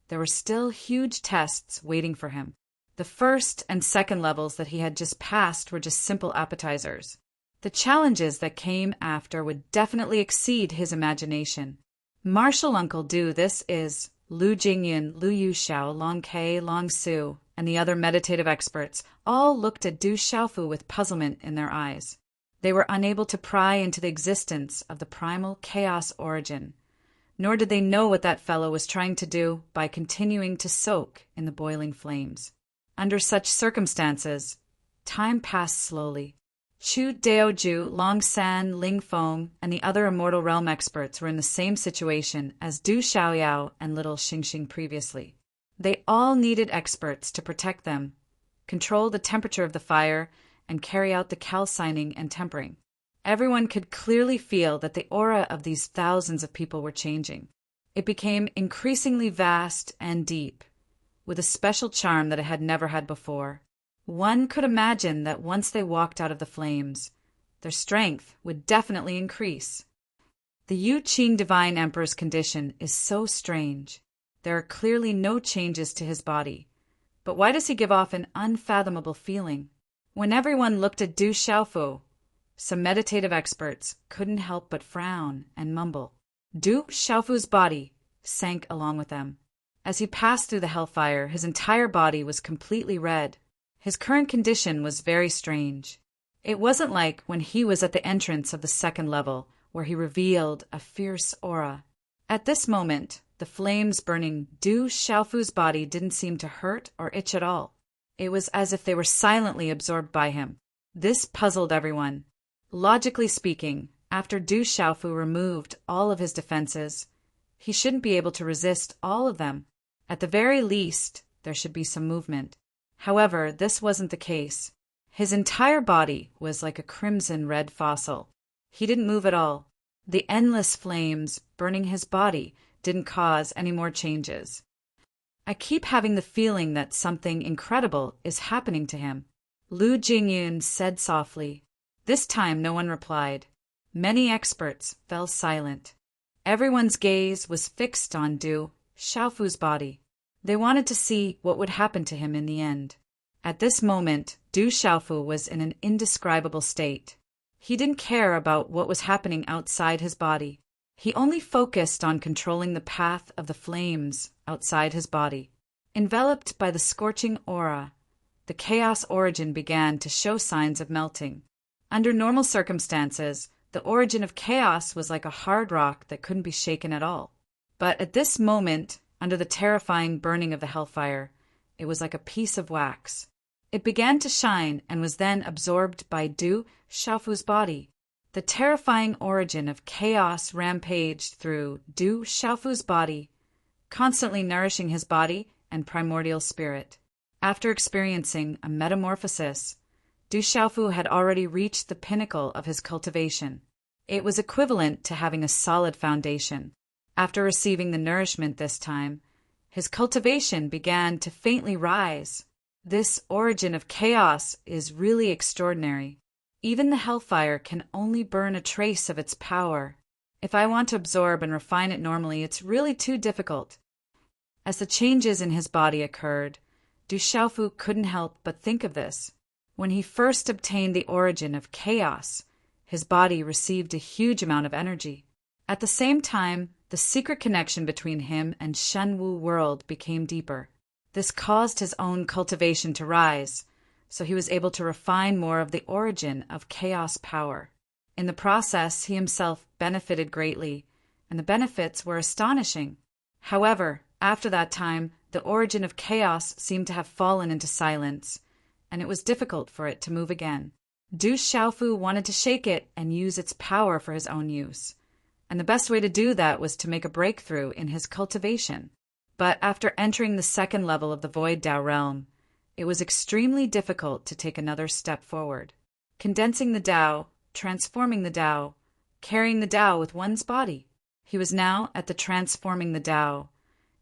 there were still huge tests waiting for him. The first and second levels that he had just passed were just simple appetizers. The challenges that came after would definitely exceed his imagination. Martial Uncle Du, this is Lu Jingyun, Lu Yuxiao, Long Ke, Long Su, and the other meditative experts all looked at Du Xiaofu with puzzlement in their eyes. They were unable to pry into the existence of the primal chaos origin, nor did they know what that fellow was trying to do by continuing to soak in the boiling flames. Under such circumstances, time passed slowly. Chu Daoju, Long San, Ling Feng, and the other Immortal Realm experts were in the same situation as Du Xiaoyao and Little Xingxing previously. They all needed experts to protect them, control the temperature of the fire, and carry out the calcining and tempering. Everyone could clearly feel that the aura of these thousands of people were changing. It became increasingly vast and deep, with a special charm that it had never had before. One could imagine that once they walked out of the flames, their strength would definitely increase. The Yu Qing Divine Emperor's condition is so strange. There are clearly no changes to his body. But why does he give off an unfathomable feeling? When everyone looked at Du Xiaofu, some meditative experts couldn't help but frown and mumble. Du Xiaofu's body sank along with them. As he passed through the hellfire, his entire body was completely red. His current condition was very strange. It wasn't like when he was at the entrance of the second level, where he revealed a fierce aura. At this moment, the flames burning Du Xiaofu's body didn't seem to hurt or itch at all. It was as if they were silently absorbed by him. This puzzled everyone. Logically speaking, after Du Xiaofu removed all of his defenses, he shouldn't be able to resist all of them. At the very least, there should be some movement. However, this wasn't the case. His entire body was like a crimson red fossil. He didn't move at all. The endless flames burning his body didn't cause any more changes. I keep having the feeling that something incredible is happening to him, Lu Jingyun said softly. This time no one replied. Many experts fell silent. Everyone's gaze was fixed on Du Xiaofu's body. They wanted to see what would happen to him in the end. At this moment, Du Xiaofu was in an indescribable state. He didn't care about what was happening outside his body. He only focused on controlling the path of the flames outside his body. Enveloped by the scorching aura, the chaos origin began to show signs of melting. Under normal circumstances, The origin of chaos was like a hard rock that couldn't be shaken at all. But at this moment, under the terrifying burning of the hellfire, it was like a piece of wax. It began to shine and was then absorbed by Du Xiaofu's body. The terrifying origin of chaos rampaged through Du Xiaofu's body, constantly nourishing his body and primordial spirit. After experiencing a metamorphosis, Du Xiaofu had already reached the pinnacle of his cultivation. It was equivalent to having a solid foundation. After receiving the nourishment this time, his cultivation began to faintly rise. This origin of chaos is really extraordinary. Even the hellfire can only burn a trace of its power. If I want to absorb and refine it normally, it's really too difficult. As the changes in his body occurred, Du Xiaofu couldn't help but think of this. When he first obtained the origin of chaos, his body received a huge amount of energy. At the same time, the secret connection between him and Shenwu world became deeper. This caused his own cultivation to rise, so he was able to refine more of the origin of chaos power. In the process, he himself benefited greatly, and the benefits were astonishing. However, after that time, the origin of chaos seemed to have fallen into silence, and it was difficult for it to move again. Du Xiaofu wanted to shake it and use its power for his own use, and the best way to do that was to make a breakthrough in his cultivation. But after entering the second level of the Void Dao realm, it was extremely difficult to take another step forward. Condensing the Dao, transforming the Dao, carrying the Dao with one's body. He was now at the transforming the Dao,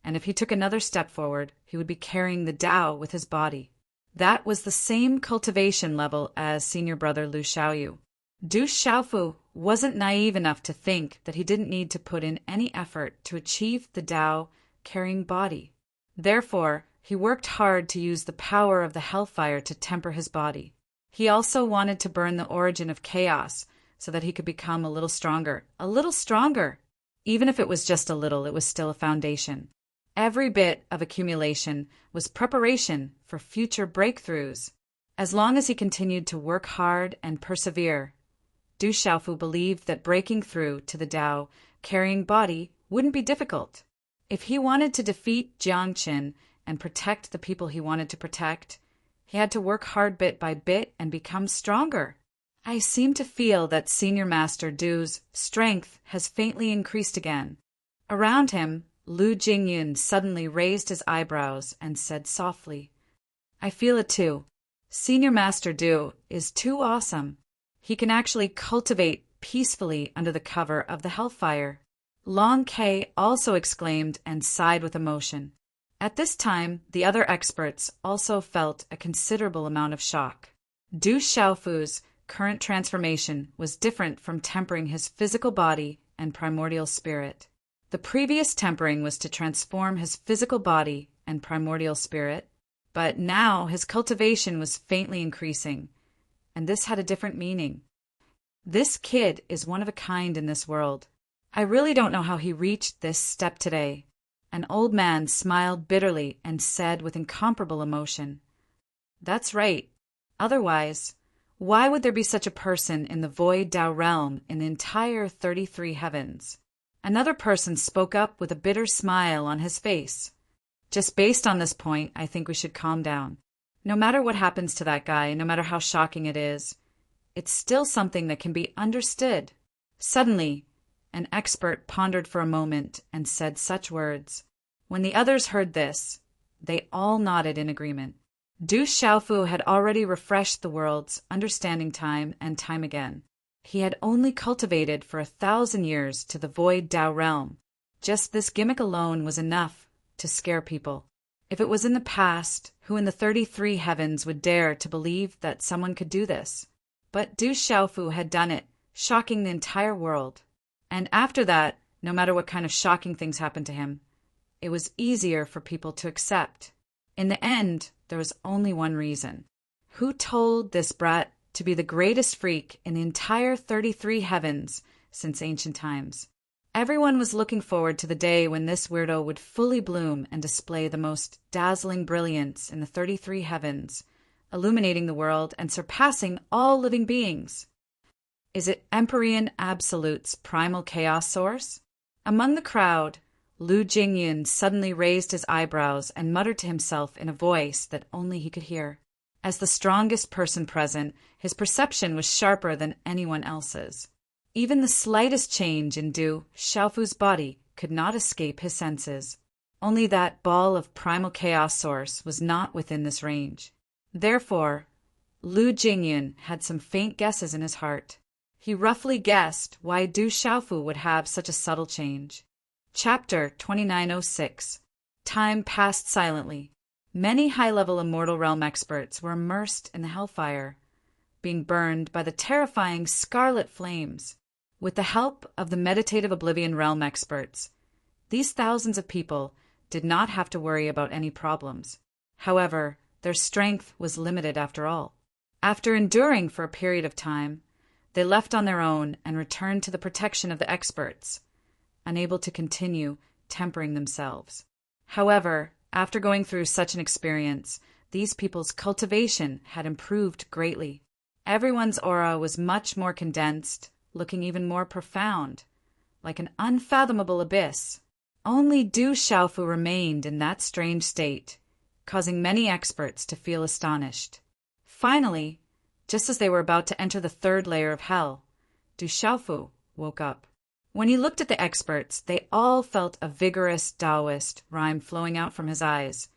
and if he took another step forward, he would be carrying the Dao with his body. That was the same cultivation level as senior brother Lu Xiaoyu. Du Xiaofu wasn't naive enough to think that he didn't need to put in any effort to achieve the Dao-carrying body. Therefore, he worked hard to use the power of the hellfire to temper his body. He also wanted to burn the origin of chaos so that he could become a little stronger. A little stronger! Even if it was just a little, it was still a foundation. Every bit of accumulation was preparation for future breakthroughs. As long as he continued to work hard and persevere, Du Xiaofu believed that breaking through to the Dao-carrying body wouldn't be difficult. If he wanted to defeat Jiangqin and protect the people he wanted to protect, he had to work hard bit by bit and become stronger. I seem to feel that Senior Master Du's strength has faintly increased again. Around him, Lu Jingyun suddenly raised his eyebrows and said softly, "I feel it too. Senior Master Du is too awesome. He can actually cultivate peacefully under the cover of the hellfire." Long Kei also exclaimed and sighed with emotion. At this time, the other experts also felt a considerable amount of shock. Du Xiaofu's current transformation was different from tempering his physical body and primordial spirit. The previous tempering was to transform his physical body and primordial spirit, but now his cultivation was faintly increasing, and this had a different meaning. This kid is one of a kind in this world. I really don't know how he reached this step today. An old man smiled bitterly and said with incomparable emotion, "That's right. Otherwise, why would there be such a person in the Void Dao realm in the entire 33 heavens?" Another person spoke up with a bitter smile on his face. "Just based on this point, I think we should calm down. No matter what happens to that guy, no matter how shocking it is, it's still something that can be understood." Suddenly, an expert pondered for a moment and said such words. When the others heard this, they all nodded in agreement. Du Xiaofu had already refreshed the world's understanding time and time again. He had only cultivated for 1,000 years to the Void Dao realm. Just this gimmick alone was enough to scare people. If it was in the past, who in the 33 heavens would dare to believe that someone could do this? But Du Xiaofu had done it, shocking the entire world. And after that, no matter what kind of shocking things happened to him, it was easier for people to accept. In the end, there was only one reason. Who told this brat to be the greatest freak in the entire 33 heavens since ancient times? Everyone was looking forward to the day when this weirdo would fully bloom and display the most dazzling brilliance in the 33 heavens, illuminating the world and surpassing all living beings. Is it Empyrean Absolute's primal chaos source? Among the crowd, Lu Jingyun suddenly raised his eyebrows and muttered to himself in a voice that only he could hear. As the strongest person present, his perception was sharper than anyone else's. Even the slightest change in Du Xiaofu's body could not escape his senses. Only that ball of primal chaos source was not within this range. Therefore, Lu Jingyun had some faint guesses in his heart. He roughly guessed why Du Xiaofu would have such a subtle change. Chapter 2906. Time passed silently. Many high-level Immortal Realm experts were immersed in the hellfire, being burned by the terrifying scarlet flames. With the help of the Meditative Oblivion Realm experts, these thousands of people did not have to worry about any problems. However, their strength was limited after all. After enduring for a period of time, they left on their own and returned to the protection of the experts, unable to continue tempering themselves. However, after going through such an experience, these people's cultivation had improved greatly. Everyone's aura was much more condensed, looking even more profound, like an unfathomable abyss. Only Du Xiaofu remained in that strange state, causing many experts to feel astonished. Finally, just as they were about to enter the third layer of hell, Du Xiaofu woke up. When he looked at the experts, they all felt a vigorous Taoist rhyme flowing out from his eyes,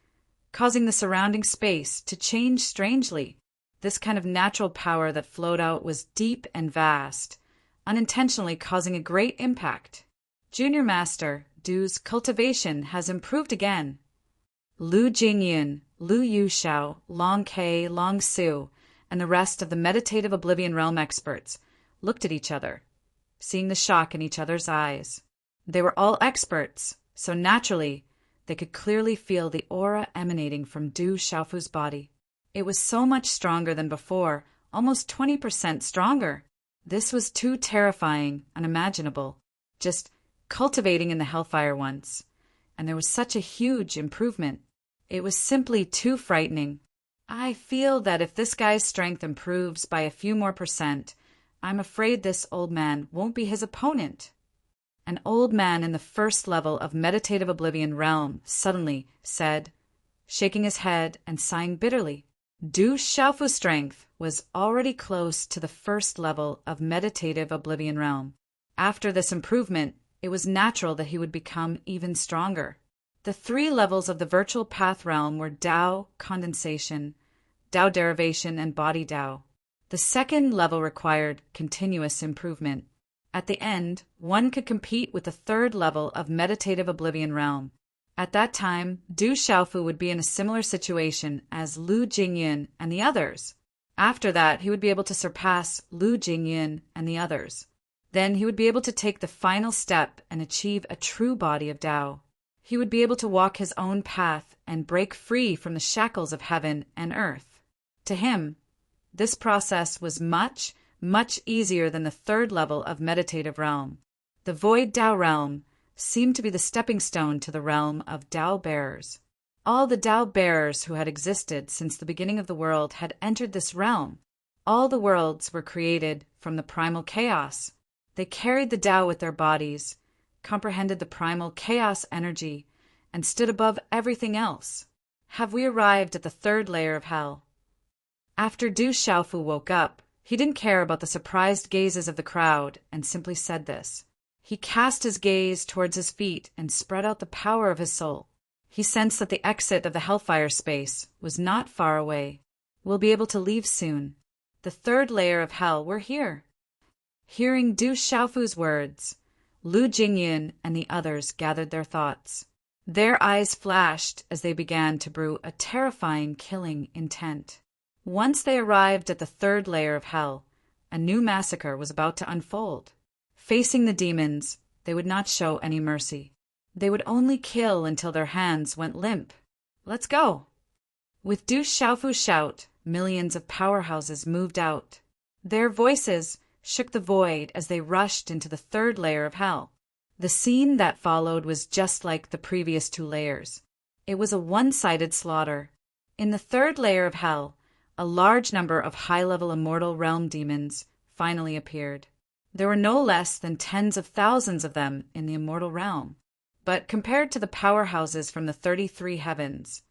causing the surrounding space to change strangely. This kind of natural power that flowed out was deep and vast, unintentionally causing a great impact. Junior Master Du's cultivation has improved again. Lu Jingyun, Lu Yuxiao, Long Ke, Long Su, and the rest of the Meditative Oblivion Realm experts looked at each other, seeing the shock in each other's eyes. They were all experts, so naturally they could clearly feel the aura emanating from Du Xiaofu's body. It was so much stronger than before, almost 20% stronger. This was too terrifying, unimaginable. Just cultivating in the hellfire once, and there was such a huge improvement. It was simply too frightening. I feel that if this guy's strength improves by a few more %, I'm afraid this old man won't be his opponent. An old man in the first level of Meditative Oblivion Realm suddenly said, shaking his head and sighing bitterly. Du Xiaofu's strength was already close to the first level of Meditative Oblivion Realm. After this improvement, it was natural that he would become even stronger. The 3 levels of the Virtual Path Realm were Tao Condensation, Tao Derivation, and Body Tao. The second level required continuous improvement. At the end, one could compete with the 3rd level of Meditative Oblivion Realm. At that time, Du Xiaofu would be in a similar situation as Lu Jingyun and the others. After that, he would be able to surpass Lu Jingyun and the others. Then he would be able to take the final step and achieve a true body of Tao. He would be able to walk his own path and break free from the shackles of heaven and earth. To him, this process was much, much easier than the 3rd level of Meditative Realm. The Void Tao Realm seemed to be the stepping stone to the realm of Tao Bearers. All the Tao Bearers who had existed since the beginning of the world had entered this realm. All the worlds were created from the primal chaos. They carried the Tao with their bodies, comprehended the primal chaos energy, and stood above everything else. Have we arrived at the 3rd layer of hell? After Du Xiaofu woke up, he didn't care about the surprised gazes of the crowd and simply said this. He cast his gaze towards his feet and spread out the power of his soul. He sensed that the exit of the hellfire space was not far away. We'll be able to leave soon. The 3rd layer of hell, we're here. Hearing Du Xiaofu's words, Lu Jingyun and the others gathered their thoughts. Their eyes flashed as they began to brew a terrifying killing intent. Once they arrived at the 3rd layer of hell, a new massacre was about to unfold. Facing the demons, they would not show any mercy. They would only kill until their hands went limp. Let's go! With Du Xiaofu's shout, millions of powerhouses moved out. Their voices shook the void as they rushed into the 3rd layer of hell. The scene that followed was just like the previous 2 layers. It was a one-sided slaughter. In the 3rd layer of hell, a large number of high-level Immortal Realm demons finally appeared. There were no less than tens of thousands of them in the immortal realm. But compared to the powerhouses from the 33 heavens,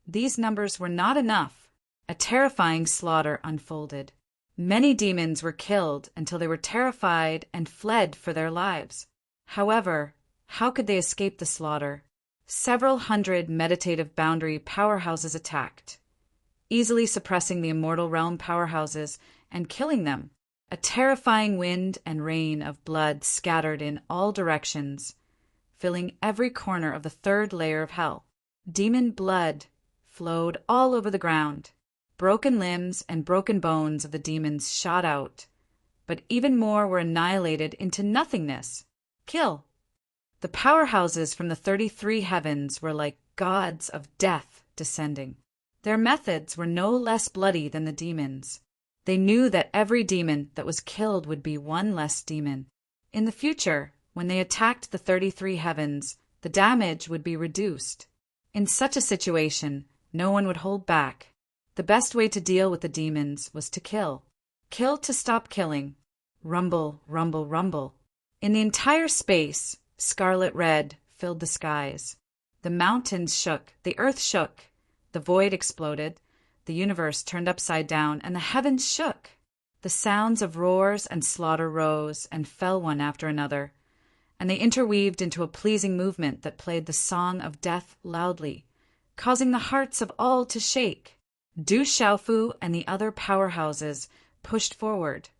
these numbers were not enough. A terrifying slaughter unfolded. Many demons were killed until they were terrified and fled for their lives. However, how could they escape the slaughter? Several hundred meditative boundary powerhouses attacked, easily suppressing the immortal realm powerhouses and killing them. A terrifying wind and rain of blood scattered in all directions, filling every corner of the third layer of hell. Demon blood flowed all over the ground. Broken limbs and broken bones of the demons shot out, but even more were annihilated into nothingness. Kill. The powerhouses from the 33 heavens were like gods of death descending. Their methods were no less bloody than the demons. They knew that every demon that was killed would be one less demon. In the future, when they attacked the 33 heavens, the damage would be reduced. In such a situation, no one would hold back. The best way to deal with the demons was to kill. Kill to stop killing. Rumble, rumble, rumble. In the entire space, scarlet red filled the skies. The mountains shook, the earth shook, the void exploded, the universe turned upside down, and the heavens shook. The sounds of roars and slaughter rose and fell one after another, and they interweaved into a pleasing movement that played the song of death loudly, causing the hearts of all to shake. Du Xiaofu and the other powerhouses pushed forward,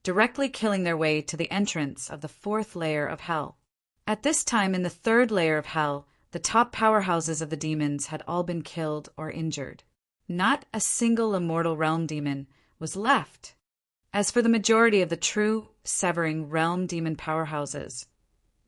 directly killing their way to the entrance of the fourth layer of hell. At this time in the third layer of hell, the top powerhouses of the demons had all been killed or injured. Not a single immortal realm demon was left. As for the majority of the true, severing realm demon powerhouses,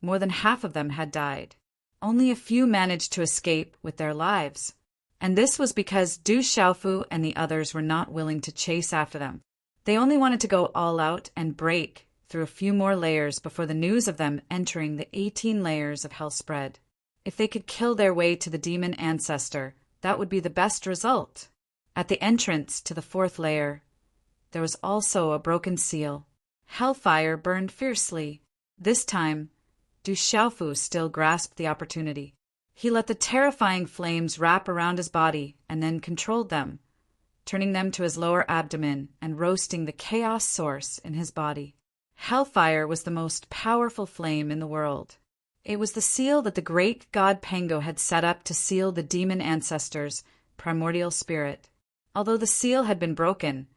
more than half of them had died. Only a few managed to escape with their lives, and this was because Du Xiaofu and the others were not willing to chase after them. They only wanted to go all out and break through a few more layers before the news of them entering the 18 layers of hell spread. If they could kill their way to the demon ancestor, that would be the best result. At the entrance to the fourth layer, there was also a broken seal. Hellfire burned fiercely. This time, Du Xiaofu still grasped the opportunity. He let the terrifying flames wrap around his body and then controlled them, turning them to his lower abdomen and roasting the chaos source in his body. Hellfire was the most powerful flame in the world. It was the seal that the great god Pango had set up to seal the demon ancestor's primordial spirit. Although the seal had been broken,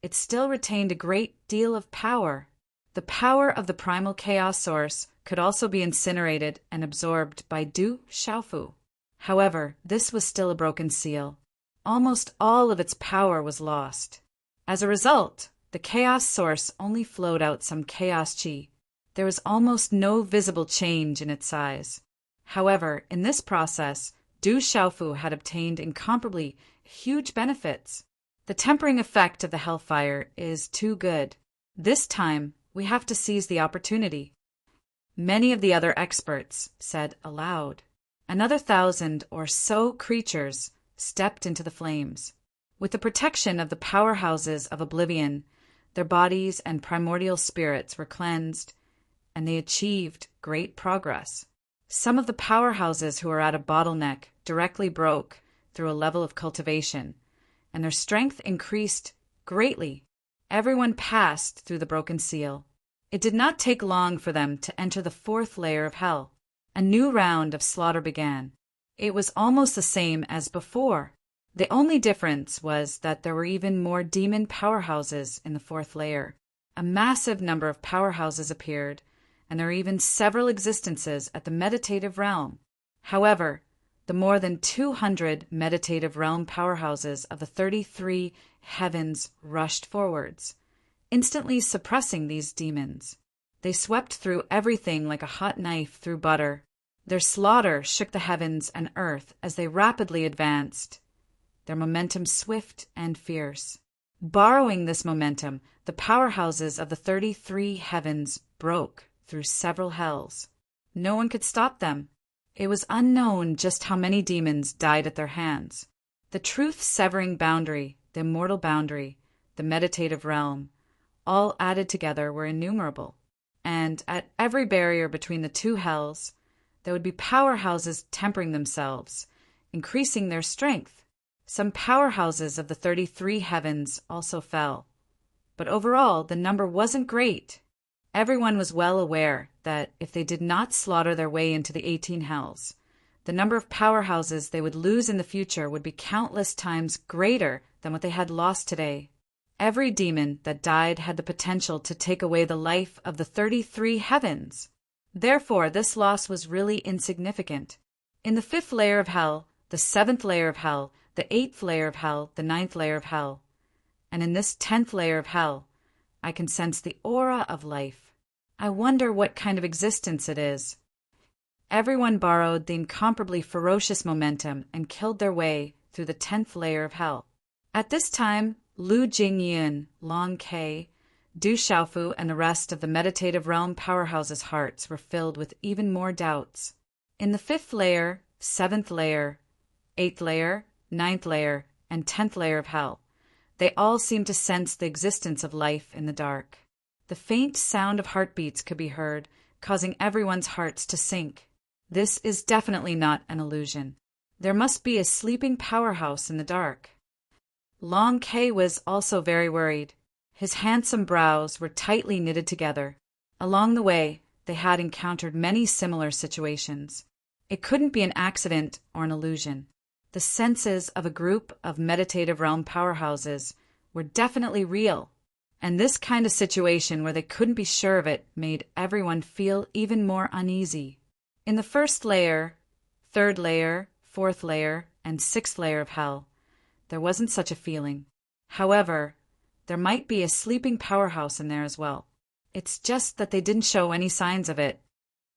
it still retained a great deal of power. The power of the primal chaos source could also be incinerated and absorbed by Du Xiaofu. However, this was still a broken seal. Almost all of its power was lost. As a result, the chaos source only flowed out some chaos chi. There was almost no visible change in its size. However, in this process, Du Xiaofu had obtained incomparably huge benefits. The tempering effect of the hellfire is too good. This time, we have to seize the opportunity. Many of the other experts said aloud. Another 1,000 or so creatures stepped into the flames. With the protection of the powerhouses of oblivion, their bodies and primordial spirits were cleansed, and they achieved great progress. Some of the powerhouses who were at a bottleneck directly broke through a level of cultivation, and their strength increased greatly. Everyone passed through the broken seal. It did not take long for them to enter the fourth layer of hell. A new round of slaughter began. It was almost the same as before. The only difference was that there were even more demon powerhouses in the fourth layer. A massive number of powerhouses appeared, and there are even several existences at the meditative realm. However, the more than 200 meditative realm powerhouses of the 33 heavens rushed forwards, instantly suppressing these demons. They swept through everything like a hot knife through butter. Their slaughter shook the heavens and earth as they rapidly advanced, their momentum swift and fierce. Borrowing this momentum, the powerhouses of the 33 heavens broke through several hells. No one could stop them. It was unknown just how many demons died at their hands. The truth-severing boundary, the immortal boundary, the meditative realm, all added together, were innumerable. And at every barrier between the two hells, there would be powerhouses tempering themselves, increasing their strength. Some powerhouses of the 33 heavens also fell. But overall, the number wasn't great. Everyone was well aware that if they did not slaughter their way into the 18 hells, the number of powerhouses they would lose in the future would be countless times greater than what they had lost today. Every demon that died had the potential to take away the life of the 33 heavens. Therefore, this loss was really insignificant. In the 5th layer of hell, the 7th layer of hell, the 8th layer of hell, the 9th layer of hell, and in this 10th layer of hell, I can sense the aura of life. I wonder what kind of existence it is. Everyone borrowed the incomparably ferocious momentum and killed their way through the 10th layer of hell. At this time, Lu Jingyin, Long Ke, Du Xiaofu, and the rest of the meditative realm powerhouses' hearts were filled with even more doubts. In the 5th layer, 7th layer, 8th layer, 9th layer, and 10th layer of hell, they all seemed to sense the existence of life in the dark. The faint sound of heartbeats could be heard, causing everyone's hearts to sink. This is definitely not an illusion. There must be a sleeping powerhouse in the dark. Long Ke was also very worried. His handsome brows were tightly knitted together. Along the way, they had encountered many similar situations. It couldn't be an accident or an illusion. The senses of a group of meditative realm powerhouses were definitely real, and this kind of situation where they couldn't be sure of it made everyone feel even more uneasy. In the 1st layer, 3rd layer, 4th layer, and 6th layer of hell, there wasn't such a feeling. However, there might be a sleeping powerhouse in there as well. It's just that they didn't show any signs of it.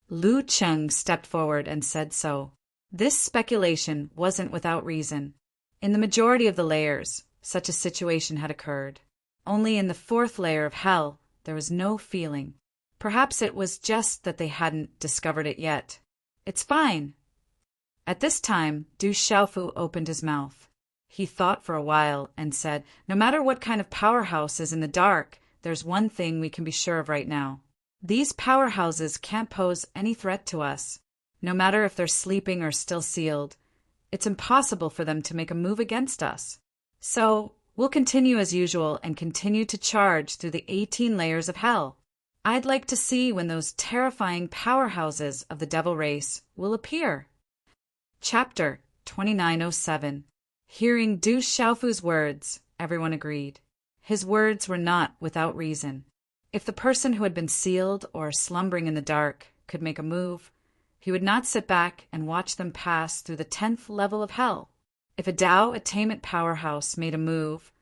Lu Cheng stepped forward and said so. This speculation wasn't without reason. In the majority of the layers, such a situation had occurred. Only in the 4th layer of hell, there was no feeling. Perhaps it was just that they hadn't discovered it yet. It's fine. At this time, Du Xiaofu opened his mouth. He thought for a while and said, "No matter what kind of powerhouse is in the dark, there's one thing we can be sure of right now. These powerhouses can't pose any threat to us. No matter if they're sleeping or still sealed, it's impossible for them to make a move against us. So, we'll continue as usual and continue to charge through the 18 layers of hell. I'd like to see when those terrifying powerhouses of the devil race will appear." Chapter 2907. Hearing Du Xiaofu's words, everyone agreed. His words were not without reason. If the person who had been sealed or slumbering in the dark could make a move, he would not sit back and watch them pass through the 10th level of hell. If a Tao attainment powerhouse made a move,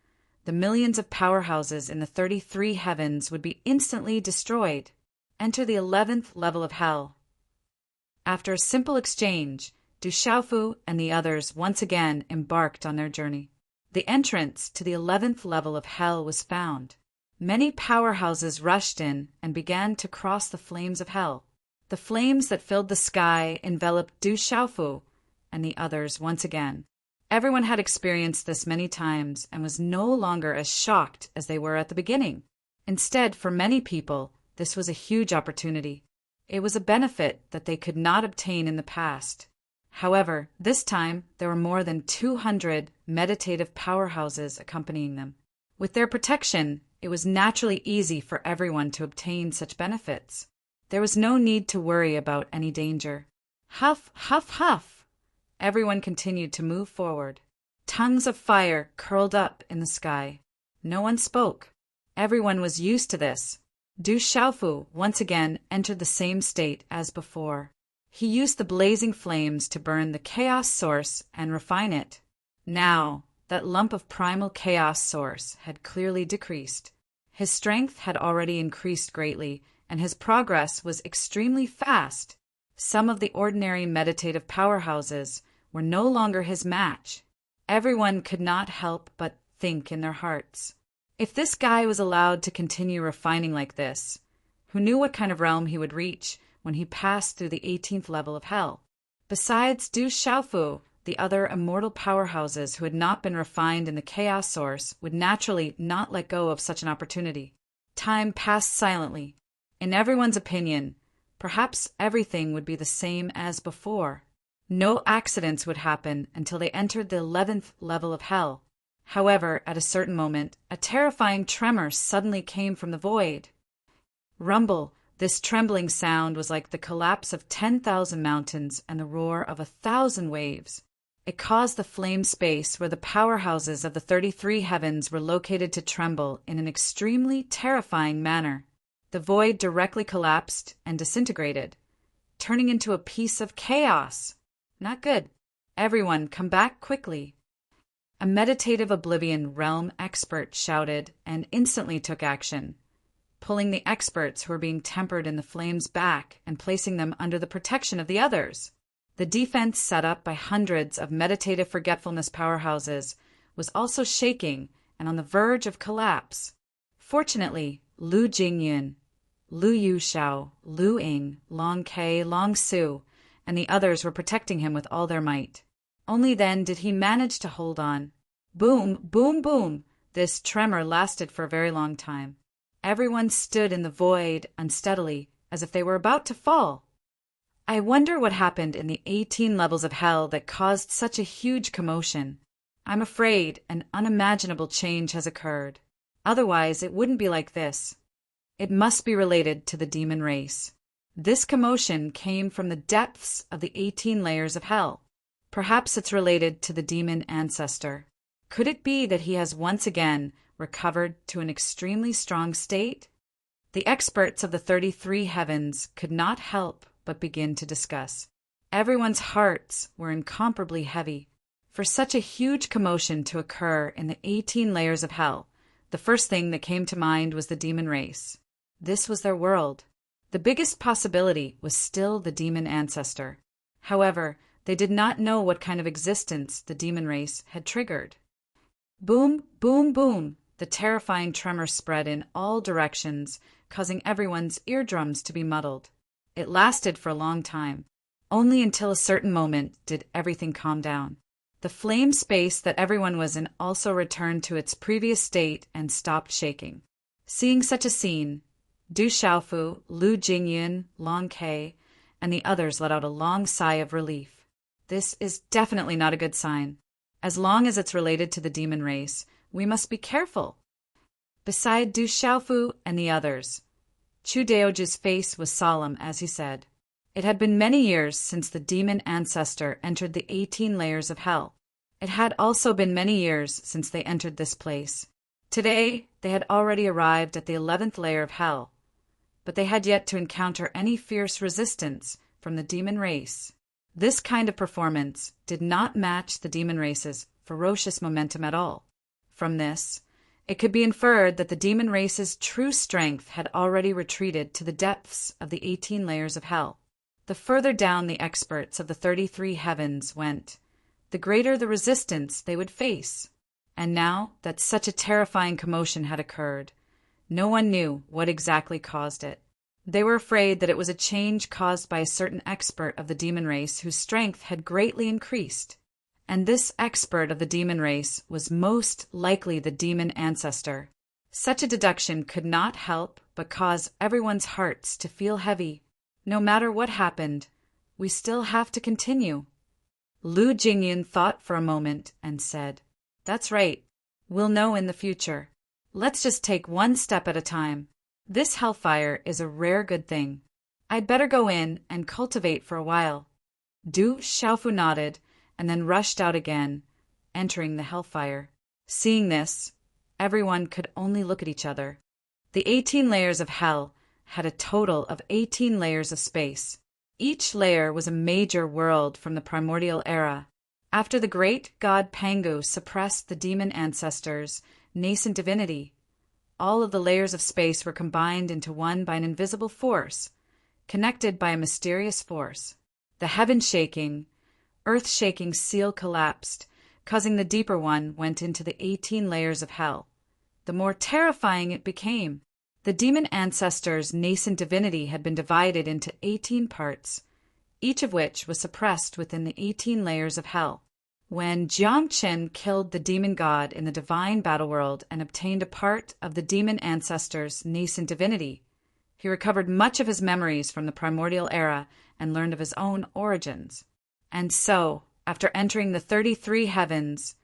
the millions of powerhouses in the 33 heavens would be instantly destroyed. Enter the 11th level of hell. After a simple exchange, Du Xiaofu and the others once again embarked on their journey. The entrance to the 11th level of hell was found. Many powerhouses rushed in and began to cross the flames of hell. The flames that filled the sky enveloped Du Xiaofu and the others once again. Everyone had experienced this many times and was no longer as shocked as they were at the beginning. Instead, for many people, this was a huge opportunity. It was a benefit that they could not obtain in the past. However, this time there were more than 200 meditative powerhouses accompanying them. With their protection, it was naturally easy for everyone to obtain such benefits. There was no need to worry about any danger. Huff, huff, huff! Everyone continued to move forward. Tongues of fire curled up in the sky. No one spoke. Everyone was used to this. Du Xiaofu once again entered the same state as before. He used the blazing flames to burn the chaos source and refine it. Now, that lump of primal chaos source had clearly decreased. His strength had already increased greatly, and his progress was extremely fast. Some of the ordinary meditative powerhouses were no longer his match. Everyone could not help but think in their hearts, if this guy was allowed to continue refining like this, who knew what kind of realm he would reach when he passed through the 18th level of hell? Besides Du Xiaofu, the other immortal powerhouses who had not been refined in the chaos source would naturally not let go of such an opportunity. Time passed silently. In everyone's opinion, perhaps everything would be the same as before. No accidents would happen until they entered the 11th level of hell. However, at a certain moment, a terrifying tremor suddenly came from the void. Rumble. This trembling sound was like the collapse of 10,000 mountains and the roar of 1,000 waves. It caused the flame space where the powerhouses of the 33 heavens were located to tremble in an extremely terrifying manner. The void directly collapsed and disintegrated, turning into a piece of chaos. Not good. Everyone, come back quickly. A meditative oblivion realm expert shouted and instantly took action, pulling the experts who were being tempered in the flames back and placing them under the protection of the others. The defense set up by hundreds of meditative forgetfulness powerhouses was also shaking and on the verge of collapse. Fortunately, Lu Jingyun, Lu Yushao, Lu Ying, Long Kai, Long Su, and the others were protecting him with all their might. Only then did he manage to hold on. Boom, boom, boom! This tremor lasted for a very long time. Everyone stood in the void unsteadily, as if they were about to fall. I wonder what happened in the 18 levels of hell that caused such a huge commotion. I'm afraid an unimaginable change has occurred. Otherwise, it wouldn't be like this. It must be related to the demon race. This commotion came from the depths of the 18 layers of hell. Perhaps it's related to the demon ancestor. Could it be that he has once again recovered to an extremely strong state? The experts of the 33 heavens could not help but begin to discuss. Everyone's hearts were incomparably heavy. For such a huge commotion to occur in the 18 layers of hell, the first thing that came to mind was the demon race. This was their world. The biggest possibility was still the demon ancestor. However, they did not know what kind of existence the demon race had triggered. Boom, boom, boom! The terrifying tremor spread in all directions, causing everyone's eardrums to be muddled. It lasted for a long time. Only until a certain moment did everything calm down. The flame space that everyone was in also returned to its previous state and stopped shaking. Seeing such a scene, Du Xiaofu, Lu Jingyun, Long Kai, and the others let out a long sigh of relief. This is definitely not a good sign. As long as it's related to the demon race, we must be careful. Beside Du Xiaofu and the others, Chu Daoju's face was solemn as he said, "It had been many years since the demon ancestor entered the 18 layers of hell. It had also been many years since they entered this place. Today, they had already arrived at the 11th layer of hell, but they had yet to encounter any fierce resistance from the demon race. This kind of performance did not match the demon race's ferocious momentum at all. From this, it could be inferred that the demon race's true strength had already retreated to the depths of the 18 layers of hell. The further down the experts of the 33 heavens went, the greater the resistance they would face. And now that such a terrifying commotion had occurred, no one knew what exactly caused it. They were afraid that it was a change caused by a certain expert of the demon race whose strength had greatly increased. And this expert of the demon race was most likely the demon ancestor. Such a deduction could not help but cause everyone's hearts to feel heavy. No matter what happened, we still have to continue. Lu Jingyun thought for a moment and said, "That's right. We'll know in the future. Let's just take one step at a time. This hellfire is a rare good thing. I'd better go in and cultivate for a while." Du Xiaofu nodded and then rushed out again, entering the hellfire. Seeing this, everyone could only look at each other. The 18 layers of hell had a total of 18 layers of space. Each layer was a major world from the primordial era. After the great god Pangu suppressed the demon ancestor's nascent divinity, all of the layers of space were combined into one by an invisible force, connected by a mysterious force. The heaven-shaking, earth-shaking seal collapsed, causing the deeper one went into the 18 layers of hell. The more terrifying it became. The demon ancestor's nascent divinity had been divided into 18 parts, each of which was suppressed within the 18 layers of hell. when Jiangqin killed the demon god in the divine battle world and obtained a part of the demon ancestor's nascent divinity. He recovered much of his memories from the primordial era and learned of his own origins. And so, after entering the 33 heavens,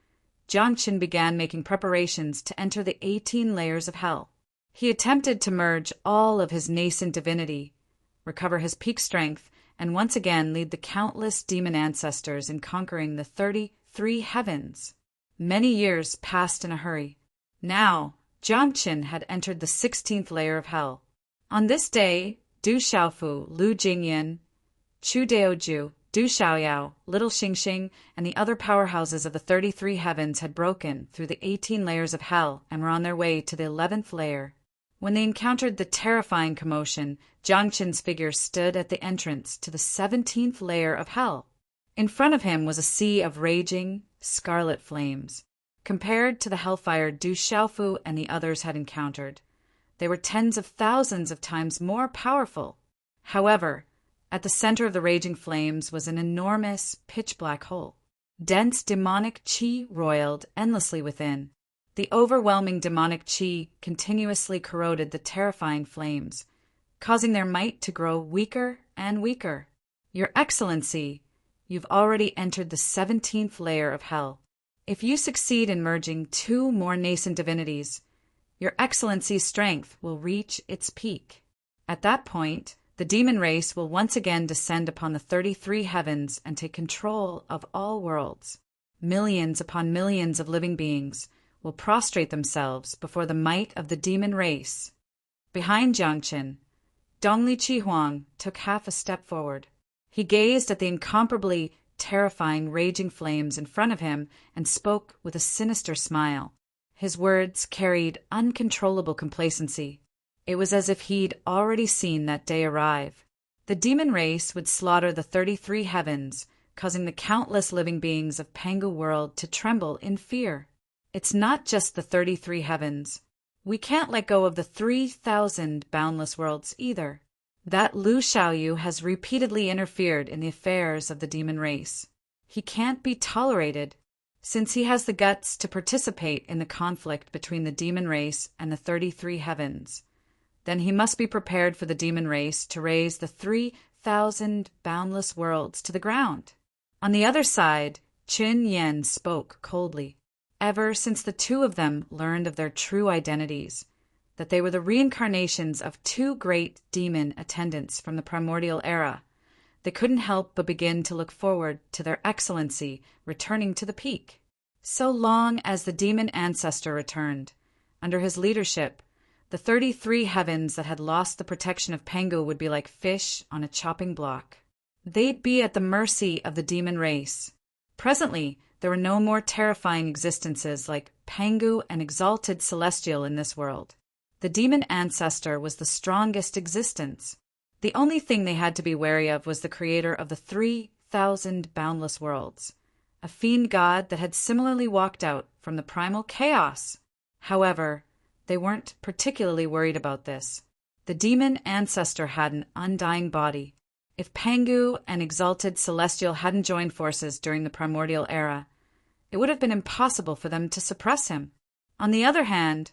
Jiangqin began making preparations to enter the 18 layers of hell. He attempted to merge all of his nascent divinity, recover his peak strength, and once again lead the countless demon ancestors in conquering the 33 heavens. Many years passed in a hurry. Now, Jiangqin had entered the 16th layer of hell. On this day, Du Xiaofu, Lu Jingyan, Chu Daoju, Du Xiaoyao, Little Xingxing, and the other powerhouses of the 33 heavens had broken through the 18 layers of hell and were on their way to the 11th layer. When they encountered the terrifying commotion, Jiangqin's figure stood at the entrance to the 17th layer of hell. In front of him was a sea of raging, scarlet flames. Compared to the hellfire Du Xiaofu and the others had encountered, they were tens of thousands of times more powerful. However, at the center of the raging flames was an enormous, pitch-black hole. Dense demonic qi roiled endlessly within. The overwhelming demonic qi continuously corroded the terrifying flames, causing their might to grow weaker and weaker. Your Excellency, you've already entered the 17th layer of hell. If you succeed in merging 2 more nascent divinities, Your Excellency's strength will reach its peak. At that point, the demon race will once again descend upon the 33 heavens and take control of all worlds. Millions upon millions of living beings will prostrate themselves before the might of the demon race. Behind Jiangqin, Dongli Qihuang took half a step forward. He gazed at the incomparably terrifying raging flames in front of him and spoke with a sinister smile. His words carried uncontrollable complacency. It was as if he'd already seen that day arrive. The demon race would slaughter the 33 heavens, causing the countless living beings of Pangu world to tremble in fear. It's not just the 33 heavens. We can't let go of the 3,000 boundless worlds either. That Lu Xiaoyu has repeatedly interfered in the affairs of the demon race. He can't be tolerated. Since he has the guts to participate in the conflict between the demon race and the 33 heavens, then he must be prepared for the demon race to raise the 3,000 boundless worlds to the ground. On the other side, Qin Yan spoke coldly. Ever since the 2 of them learned of their true identities, that they were the reincarnations of 2 great demon attendants from the primordial era, they couldn't help but begin to look forward to their Excellency returning to the peak. So long as the demon ancestor returned, under his leadership, the 33 heavens that had lost the protection of Pangu would be like fish on a chopping block. They'd be at the mercy of the demon race. Presently, there were no more terrifying existences like Pangu and Exalted Celestial in this world. The demon ancestor was the strongest existence. The only thing they had to be wary of was the creator of the 3,000 boundless worlds, a fiend god that had similarly walked out from the primal chaos. However, they weren't particularly worried about this. The demon ancestor had an undying body. If Pangu and Exalted Celestial hadn't joined forces during the primordial era, it would have been impossible for them to suppress him. On the other hand,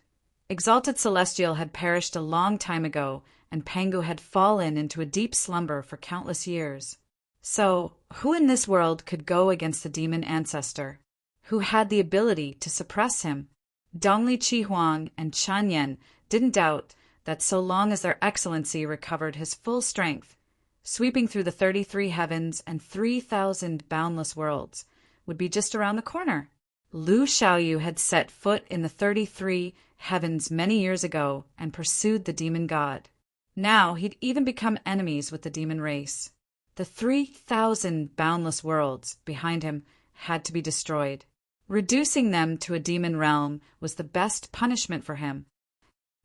Exalted Celestial had perished a long time ago, and Pangu had fallen into a deep slumber for countless years. So, who in this world could go against the demon ancestor? Who had the ability to suppress him? Dongli Qihuang and Chanyan didn't doubt that so long as their Excellency recovered his full strength, sweeping through the 33 heavens and 3,000 boundless worlds would be just around the corner. Lu Xiaoyu had set foot in the 33 heavens many years ago and pursued the demon god. Now he'd even become enemies with the demon race. The 3,000 boundless worlds behind him had to be destroyed. Reducing them to a demon realm was the best punishment for him.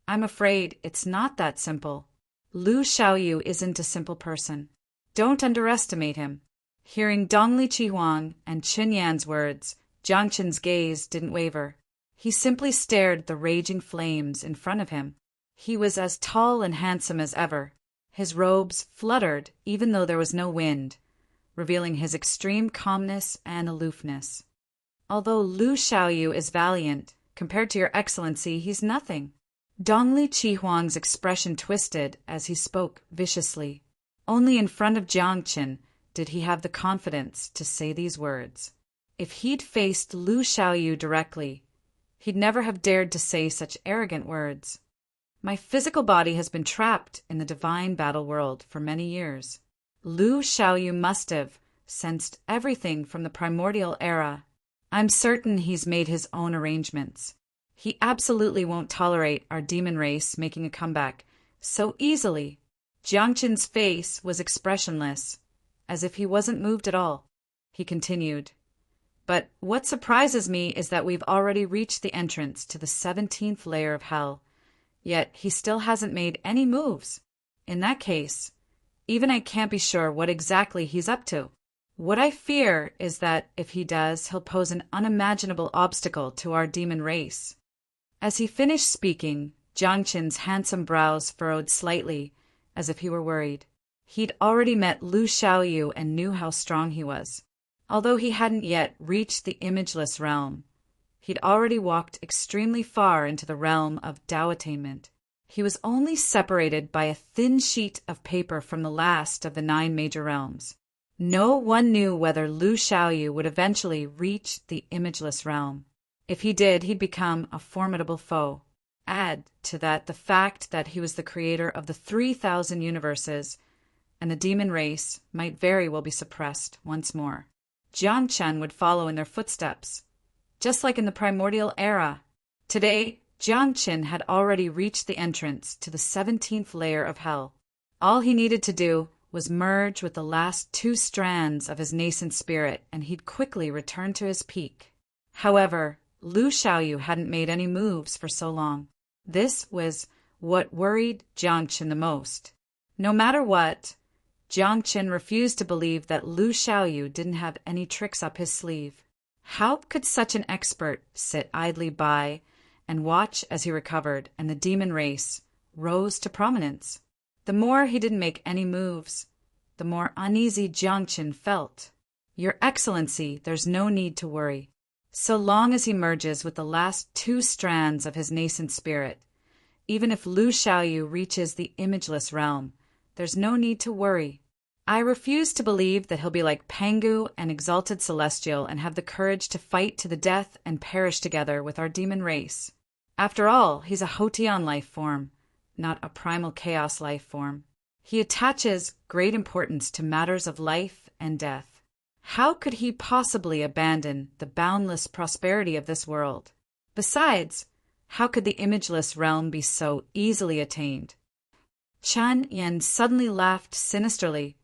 I'm afraid it's not that simple. Lu Xiaoyu isn't a simple person. Don't underestimate him. Hearing Dongli Qihuang and Qin Yan's words, Jiangqin's gaze didn't waver. He simply stared at the raging flames in front of him. He was as tall and handsome as ever. His robes fluttered even though there was no wind, revealing his extreme calmness and aloofness. Although Lu Xiaoyu is valiant, compared to your excellency, he's nothing. Dongli Qihuang's expression twisted as he spoke viciously. Only in front of Jiangqin did he have the confidence to say these words. If he'd faced Lu Xiaoyu directly, he'd never have dared to say such arrogant words. My physical body has been trapped in the divine battle world for many years. Lu Xiaoyu must have sensed everything from the primordial era. I'm certain he's made his own arrangements. He absolutely won't tolerate our demon race making a comeback so easily. Jiangqin's face was expressionless, as if he wasn't moved at all. He continued, "But what surprises me is that we've already reached the entrance to the 17th layer of hell, yet he still hasn't made any moves. In that case, even I can't be sure what exactly he's up to. What I fear is that if he does, he'll pose an unimaginable obstacle to our demon race." As he finished speaking, Jiangqin's handsome brows furrowed slightly, as if he were worried. He'd already met Lu Xiaoyu and knew how strong he was. Although he hadn't yet reached the imageless realm, he'd already walked extremely far into the realm of Tao attainment. He was only separated by a thin sheet of paper from the last of the 9 major realms. No one knew whether Lu Xiaoyu would eventually reach the imageless realm. If he did, he'd become a formidable foe. Add to that the fact that he was the creator of the 3,000 universes, and the demon race might very well be suppressed once more. Jiangchen would follow in their footsteps, just like in the primordial era. Today, Jiangqin had already reached the entrance to the 17th layer of hell. All he needed to do was merge with the last 2 strands of his nascent spirit, and he'd quickly return to his peak. However, Lu Xiaoyu hadn't made any moves for so long. This was what worried Jiangqin the most. No matter what, Jiangqin refused to believe that Lu Xiaoyu didn't have any tricks up his sleeve. How could such an expert sit idly by and watch as he recovered and the demon race rose to prominence? The more he didn't make any moves, the more uneasy Jiangqin felt. "Your Excellency, there's no need to worry. So long as he merges with the last 2 strands of his nascent spirit, even if Lu Xiaoyu reaches the imageless realm, there's no need to worry. I refuse to believe that he'll be like Pangu and Exalted Celestial and have the courage to fight to the death and perish together with our demon race. After all, he's a Hotian life form, not a primal chaos life form. He attaches great importance to matters of life and death. How could he possibly abandon the boundless prosperity of this world? Besides, how could the imageless realm be so easily attained?" Chen Yan suddenly laughed sinisterly,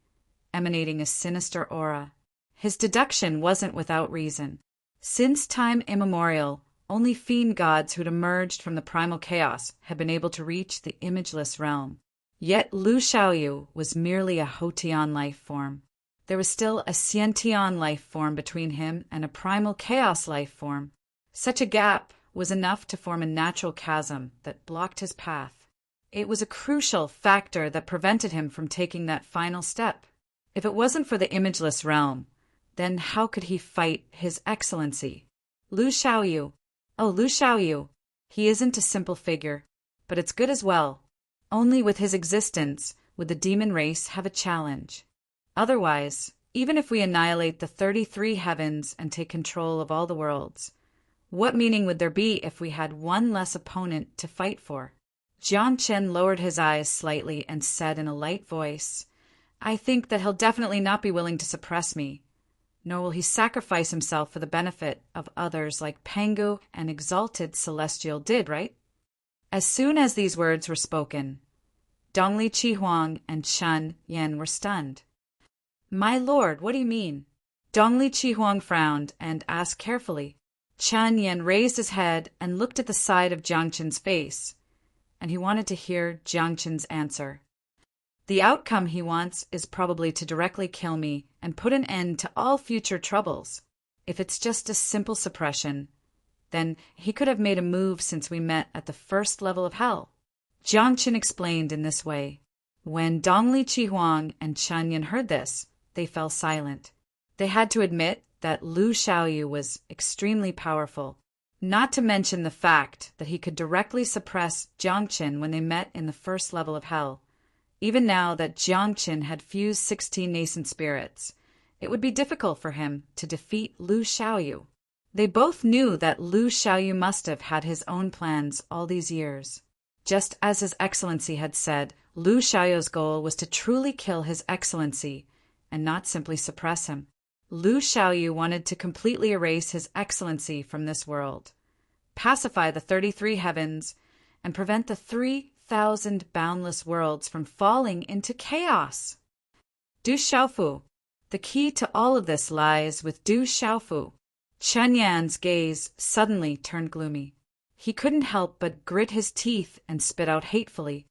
emanating a sinister aura. His deduction wasn't without reason. Since time immemorial, only fiend gods who'd emerged from the primal chaos had been able to reach the imageless realm. Yet Lu Xiaoyu was merely a Hotian life form. There was still a Xiantian life form between him and a primal chaos life form. Such a gap was enough to form a natural chasm that blocked his path. It was a crucial factor that prevented him from taking that final step. If it wasn't for the imageless realm, then how could he fight His Excellency? Lu Xiaoyu. Oh, Lu Xiaoyu. He isn't a simple figure, but it's good as well. Only with his existence would the demon race have a challenge. Otherwise, even if we annihilate the 33 heavens and take control of all the worlds, what meaning would there be if we had one less opponent to fight for? Jiangchen lowered his eyes slightly and said in a light voice, "I think that he'll definitely not be willing to suppress me, nor will he sacrifice himself for the benefit of others like Pangu and Exalted Celestial did, right?" As soon as these words were spoken, Dongli Qihuang and Chen Yan were stunned. "My lord, what do you mean?" Dongli Qihuang frowned and asked carefully. Chen Yan raised his head and looked at the side of Jiangqin's face, and he wanted to hear Jiangqin's answer. "The outcome he wants is probably to directly kill me and put an end to all future troubles. If it's just a simple suppression, then he could have made a move since we met at the first level of hell." Jiangqin explained in this way. When Dongli Qihuang and Chen Yan heard this, they fell silent. They had to admit that Lu Xiaoyu was extremely powerful, not to mention the fact that he could directly suppress Jiangqin when they met in the first level of hell. Even now that Jiangqin had fused 16 nascent spirits, it would be difficult for him to defeat Lu Xiaoyu. They both knew that Lu Xiaoyu must have had his own plans all these years. Just as His Excellency had said, Lu Xiaoyu's goal was to truly kill His Excellency and not simply suppress him. Lu Xiaoyu wanted to completely erase His Excellency from this world, pacify the 33 heavens, and prevent the 3,000 boundless worlds from falling into chaos. Du Xiaofu. The key to all of this lies with Du Xiaofu. Chen Yan's gaze suddenly turned gloomy. He couldn't help but grit his teeth and spit out hatefully.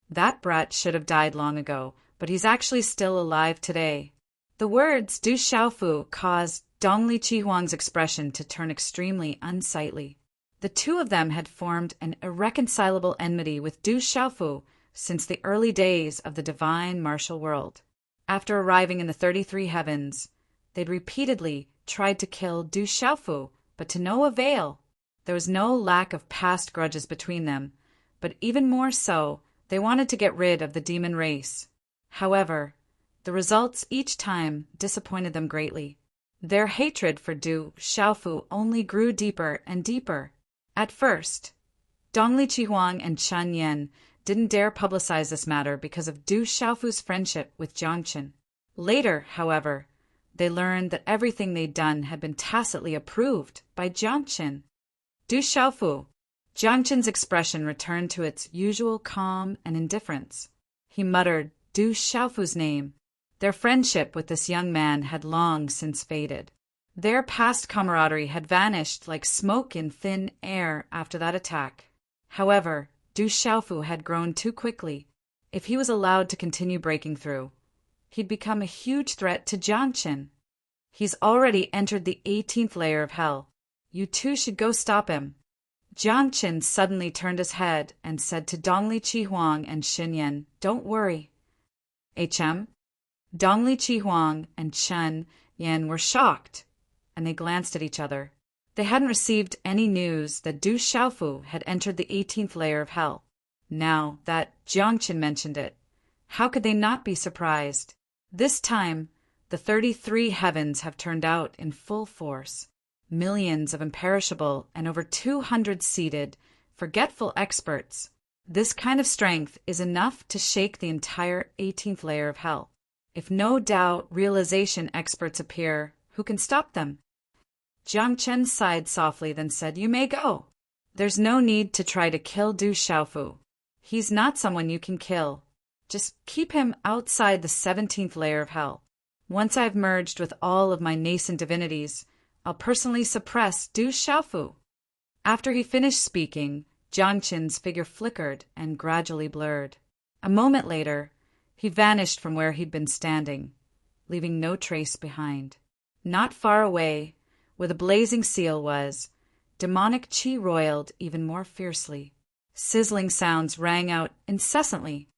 That brat should have died long ago, but he's actually still alive today. The words Du Xiaofu caused Dongli Qihuang's expression to turn extremely unsightly. The two of them had formed an irreconcilable enmity with Du Xiaofu since the early days of the divine martial world. After arriving in the 33 heavens, they'd repeatedly tried to kill Du Xiaofu, but to no avail. There was no lack of past grudges between them, but even more so, they wanted to get rid of the demon race. However, the results each time disappointed them greatly. Their hatred for Du Xiaofu only grew deeper and deeper. At first, Dongli Qihuang and Chen Yan didn't dare publicize this matter because of Du Xiaofu's friendship with Jiangqin. Later, however, they learned that everything they'd done had been tacitly approved by Jiangqin. Du Xiaofu. Jiangqin's expression returned to its usual calm and indifference. He muttered Du Xiaofu's name. Their friendship with this young man had long since faded. Their past camaraderie had vanished like smoke in thin air after that attack. However, Du Xiaofu had grown too quickly. If he was allowed to continue breaking through, he'd become a huge threat to Jiangqin. He's already entered the 18th layer of hell. You two should go stop him. Jiangqin suddenly turned his head and said to Dongli Qihuang and Xinyan, "Don't worry." HM? Dongli Qihuang and Chen Yan were shocked, and they glanced at each other. They hadn't received any news that Du Xiaofu had entered the 18th layer of hell. Now that Jiangqin mentioned it, how could they not be surprised? This time, the 33 heavens have turned out in full force. Millions of imperishable and over 200 seated, forgetful experts. This kind of strength is enough to shake the entire 18th layer of hell. If no doubt realization experts appear, who can stop them? Jiangqin sighed softly, then said, "You may go. There's no need to try to kill Du Xiaofu. He's not someone you can kill. Just keep him outside the 17th layer of hell. Once I've merged with all of my nascent divinities, I'll personally suppress Du Xiaofu." After he finished speaking, Jiangqin's figure flickered and gradually blurred. A moment later, he vanished from where he'd been standing, leaving no trace behind. Not far away, where the blazing seal was, demonic qi roiled even more fiercely. Sizzling sounds rang out incessantly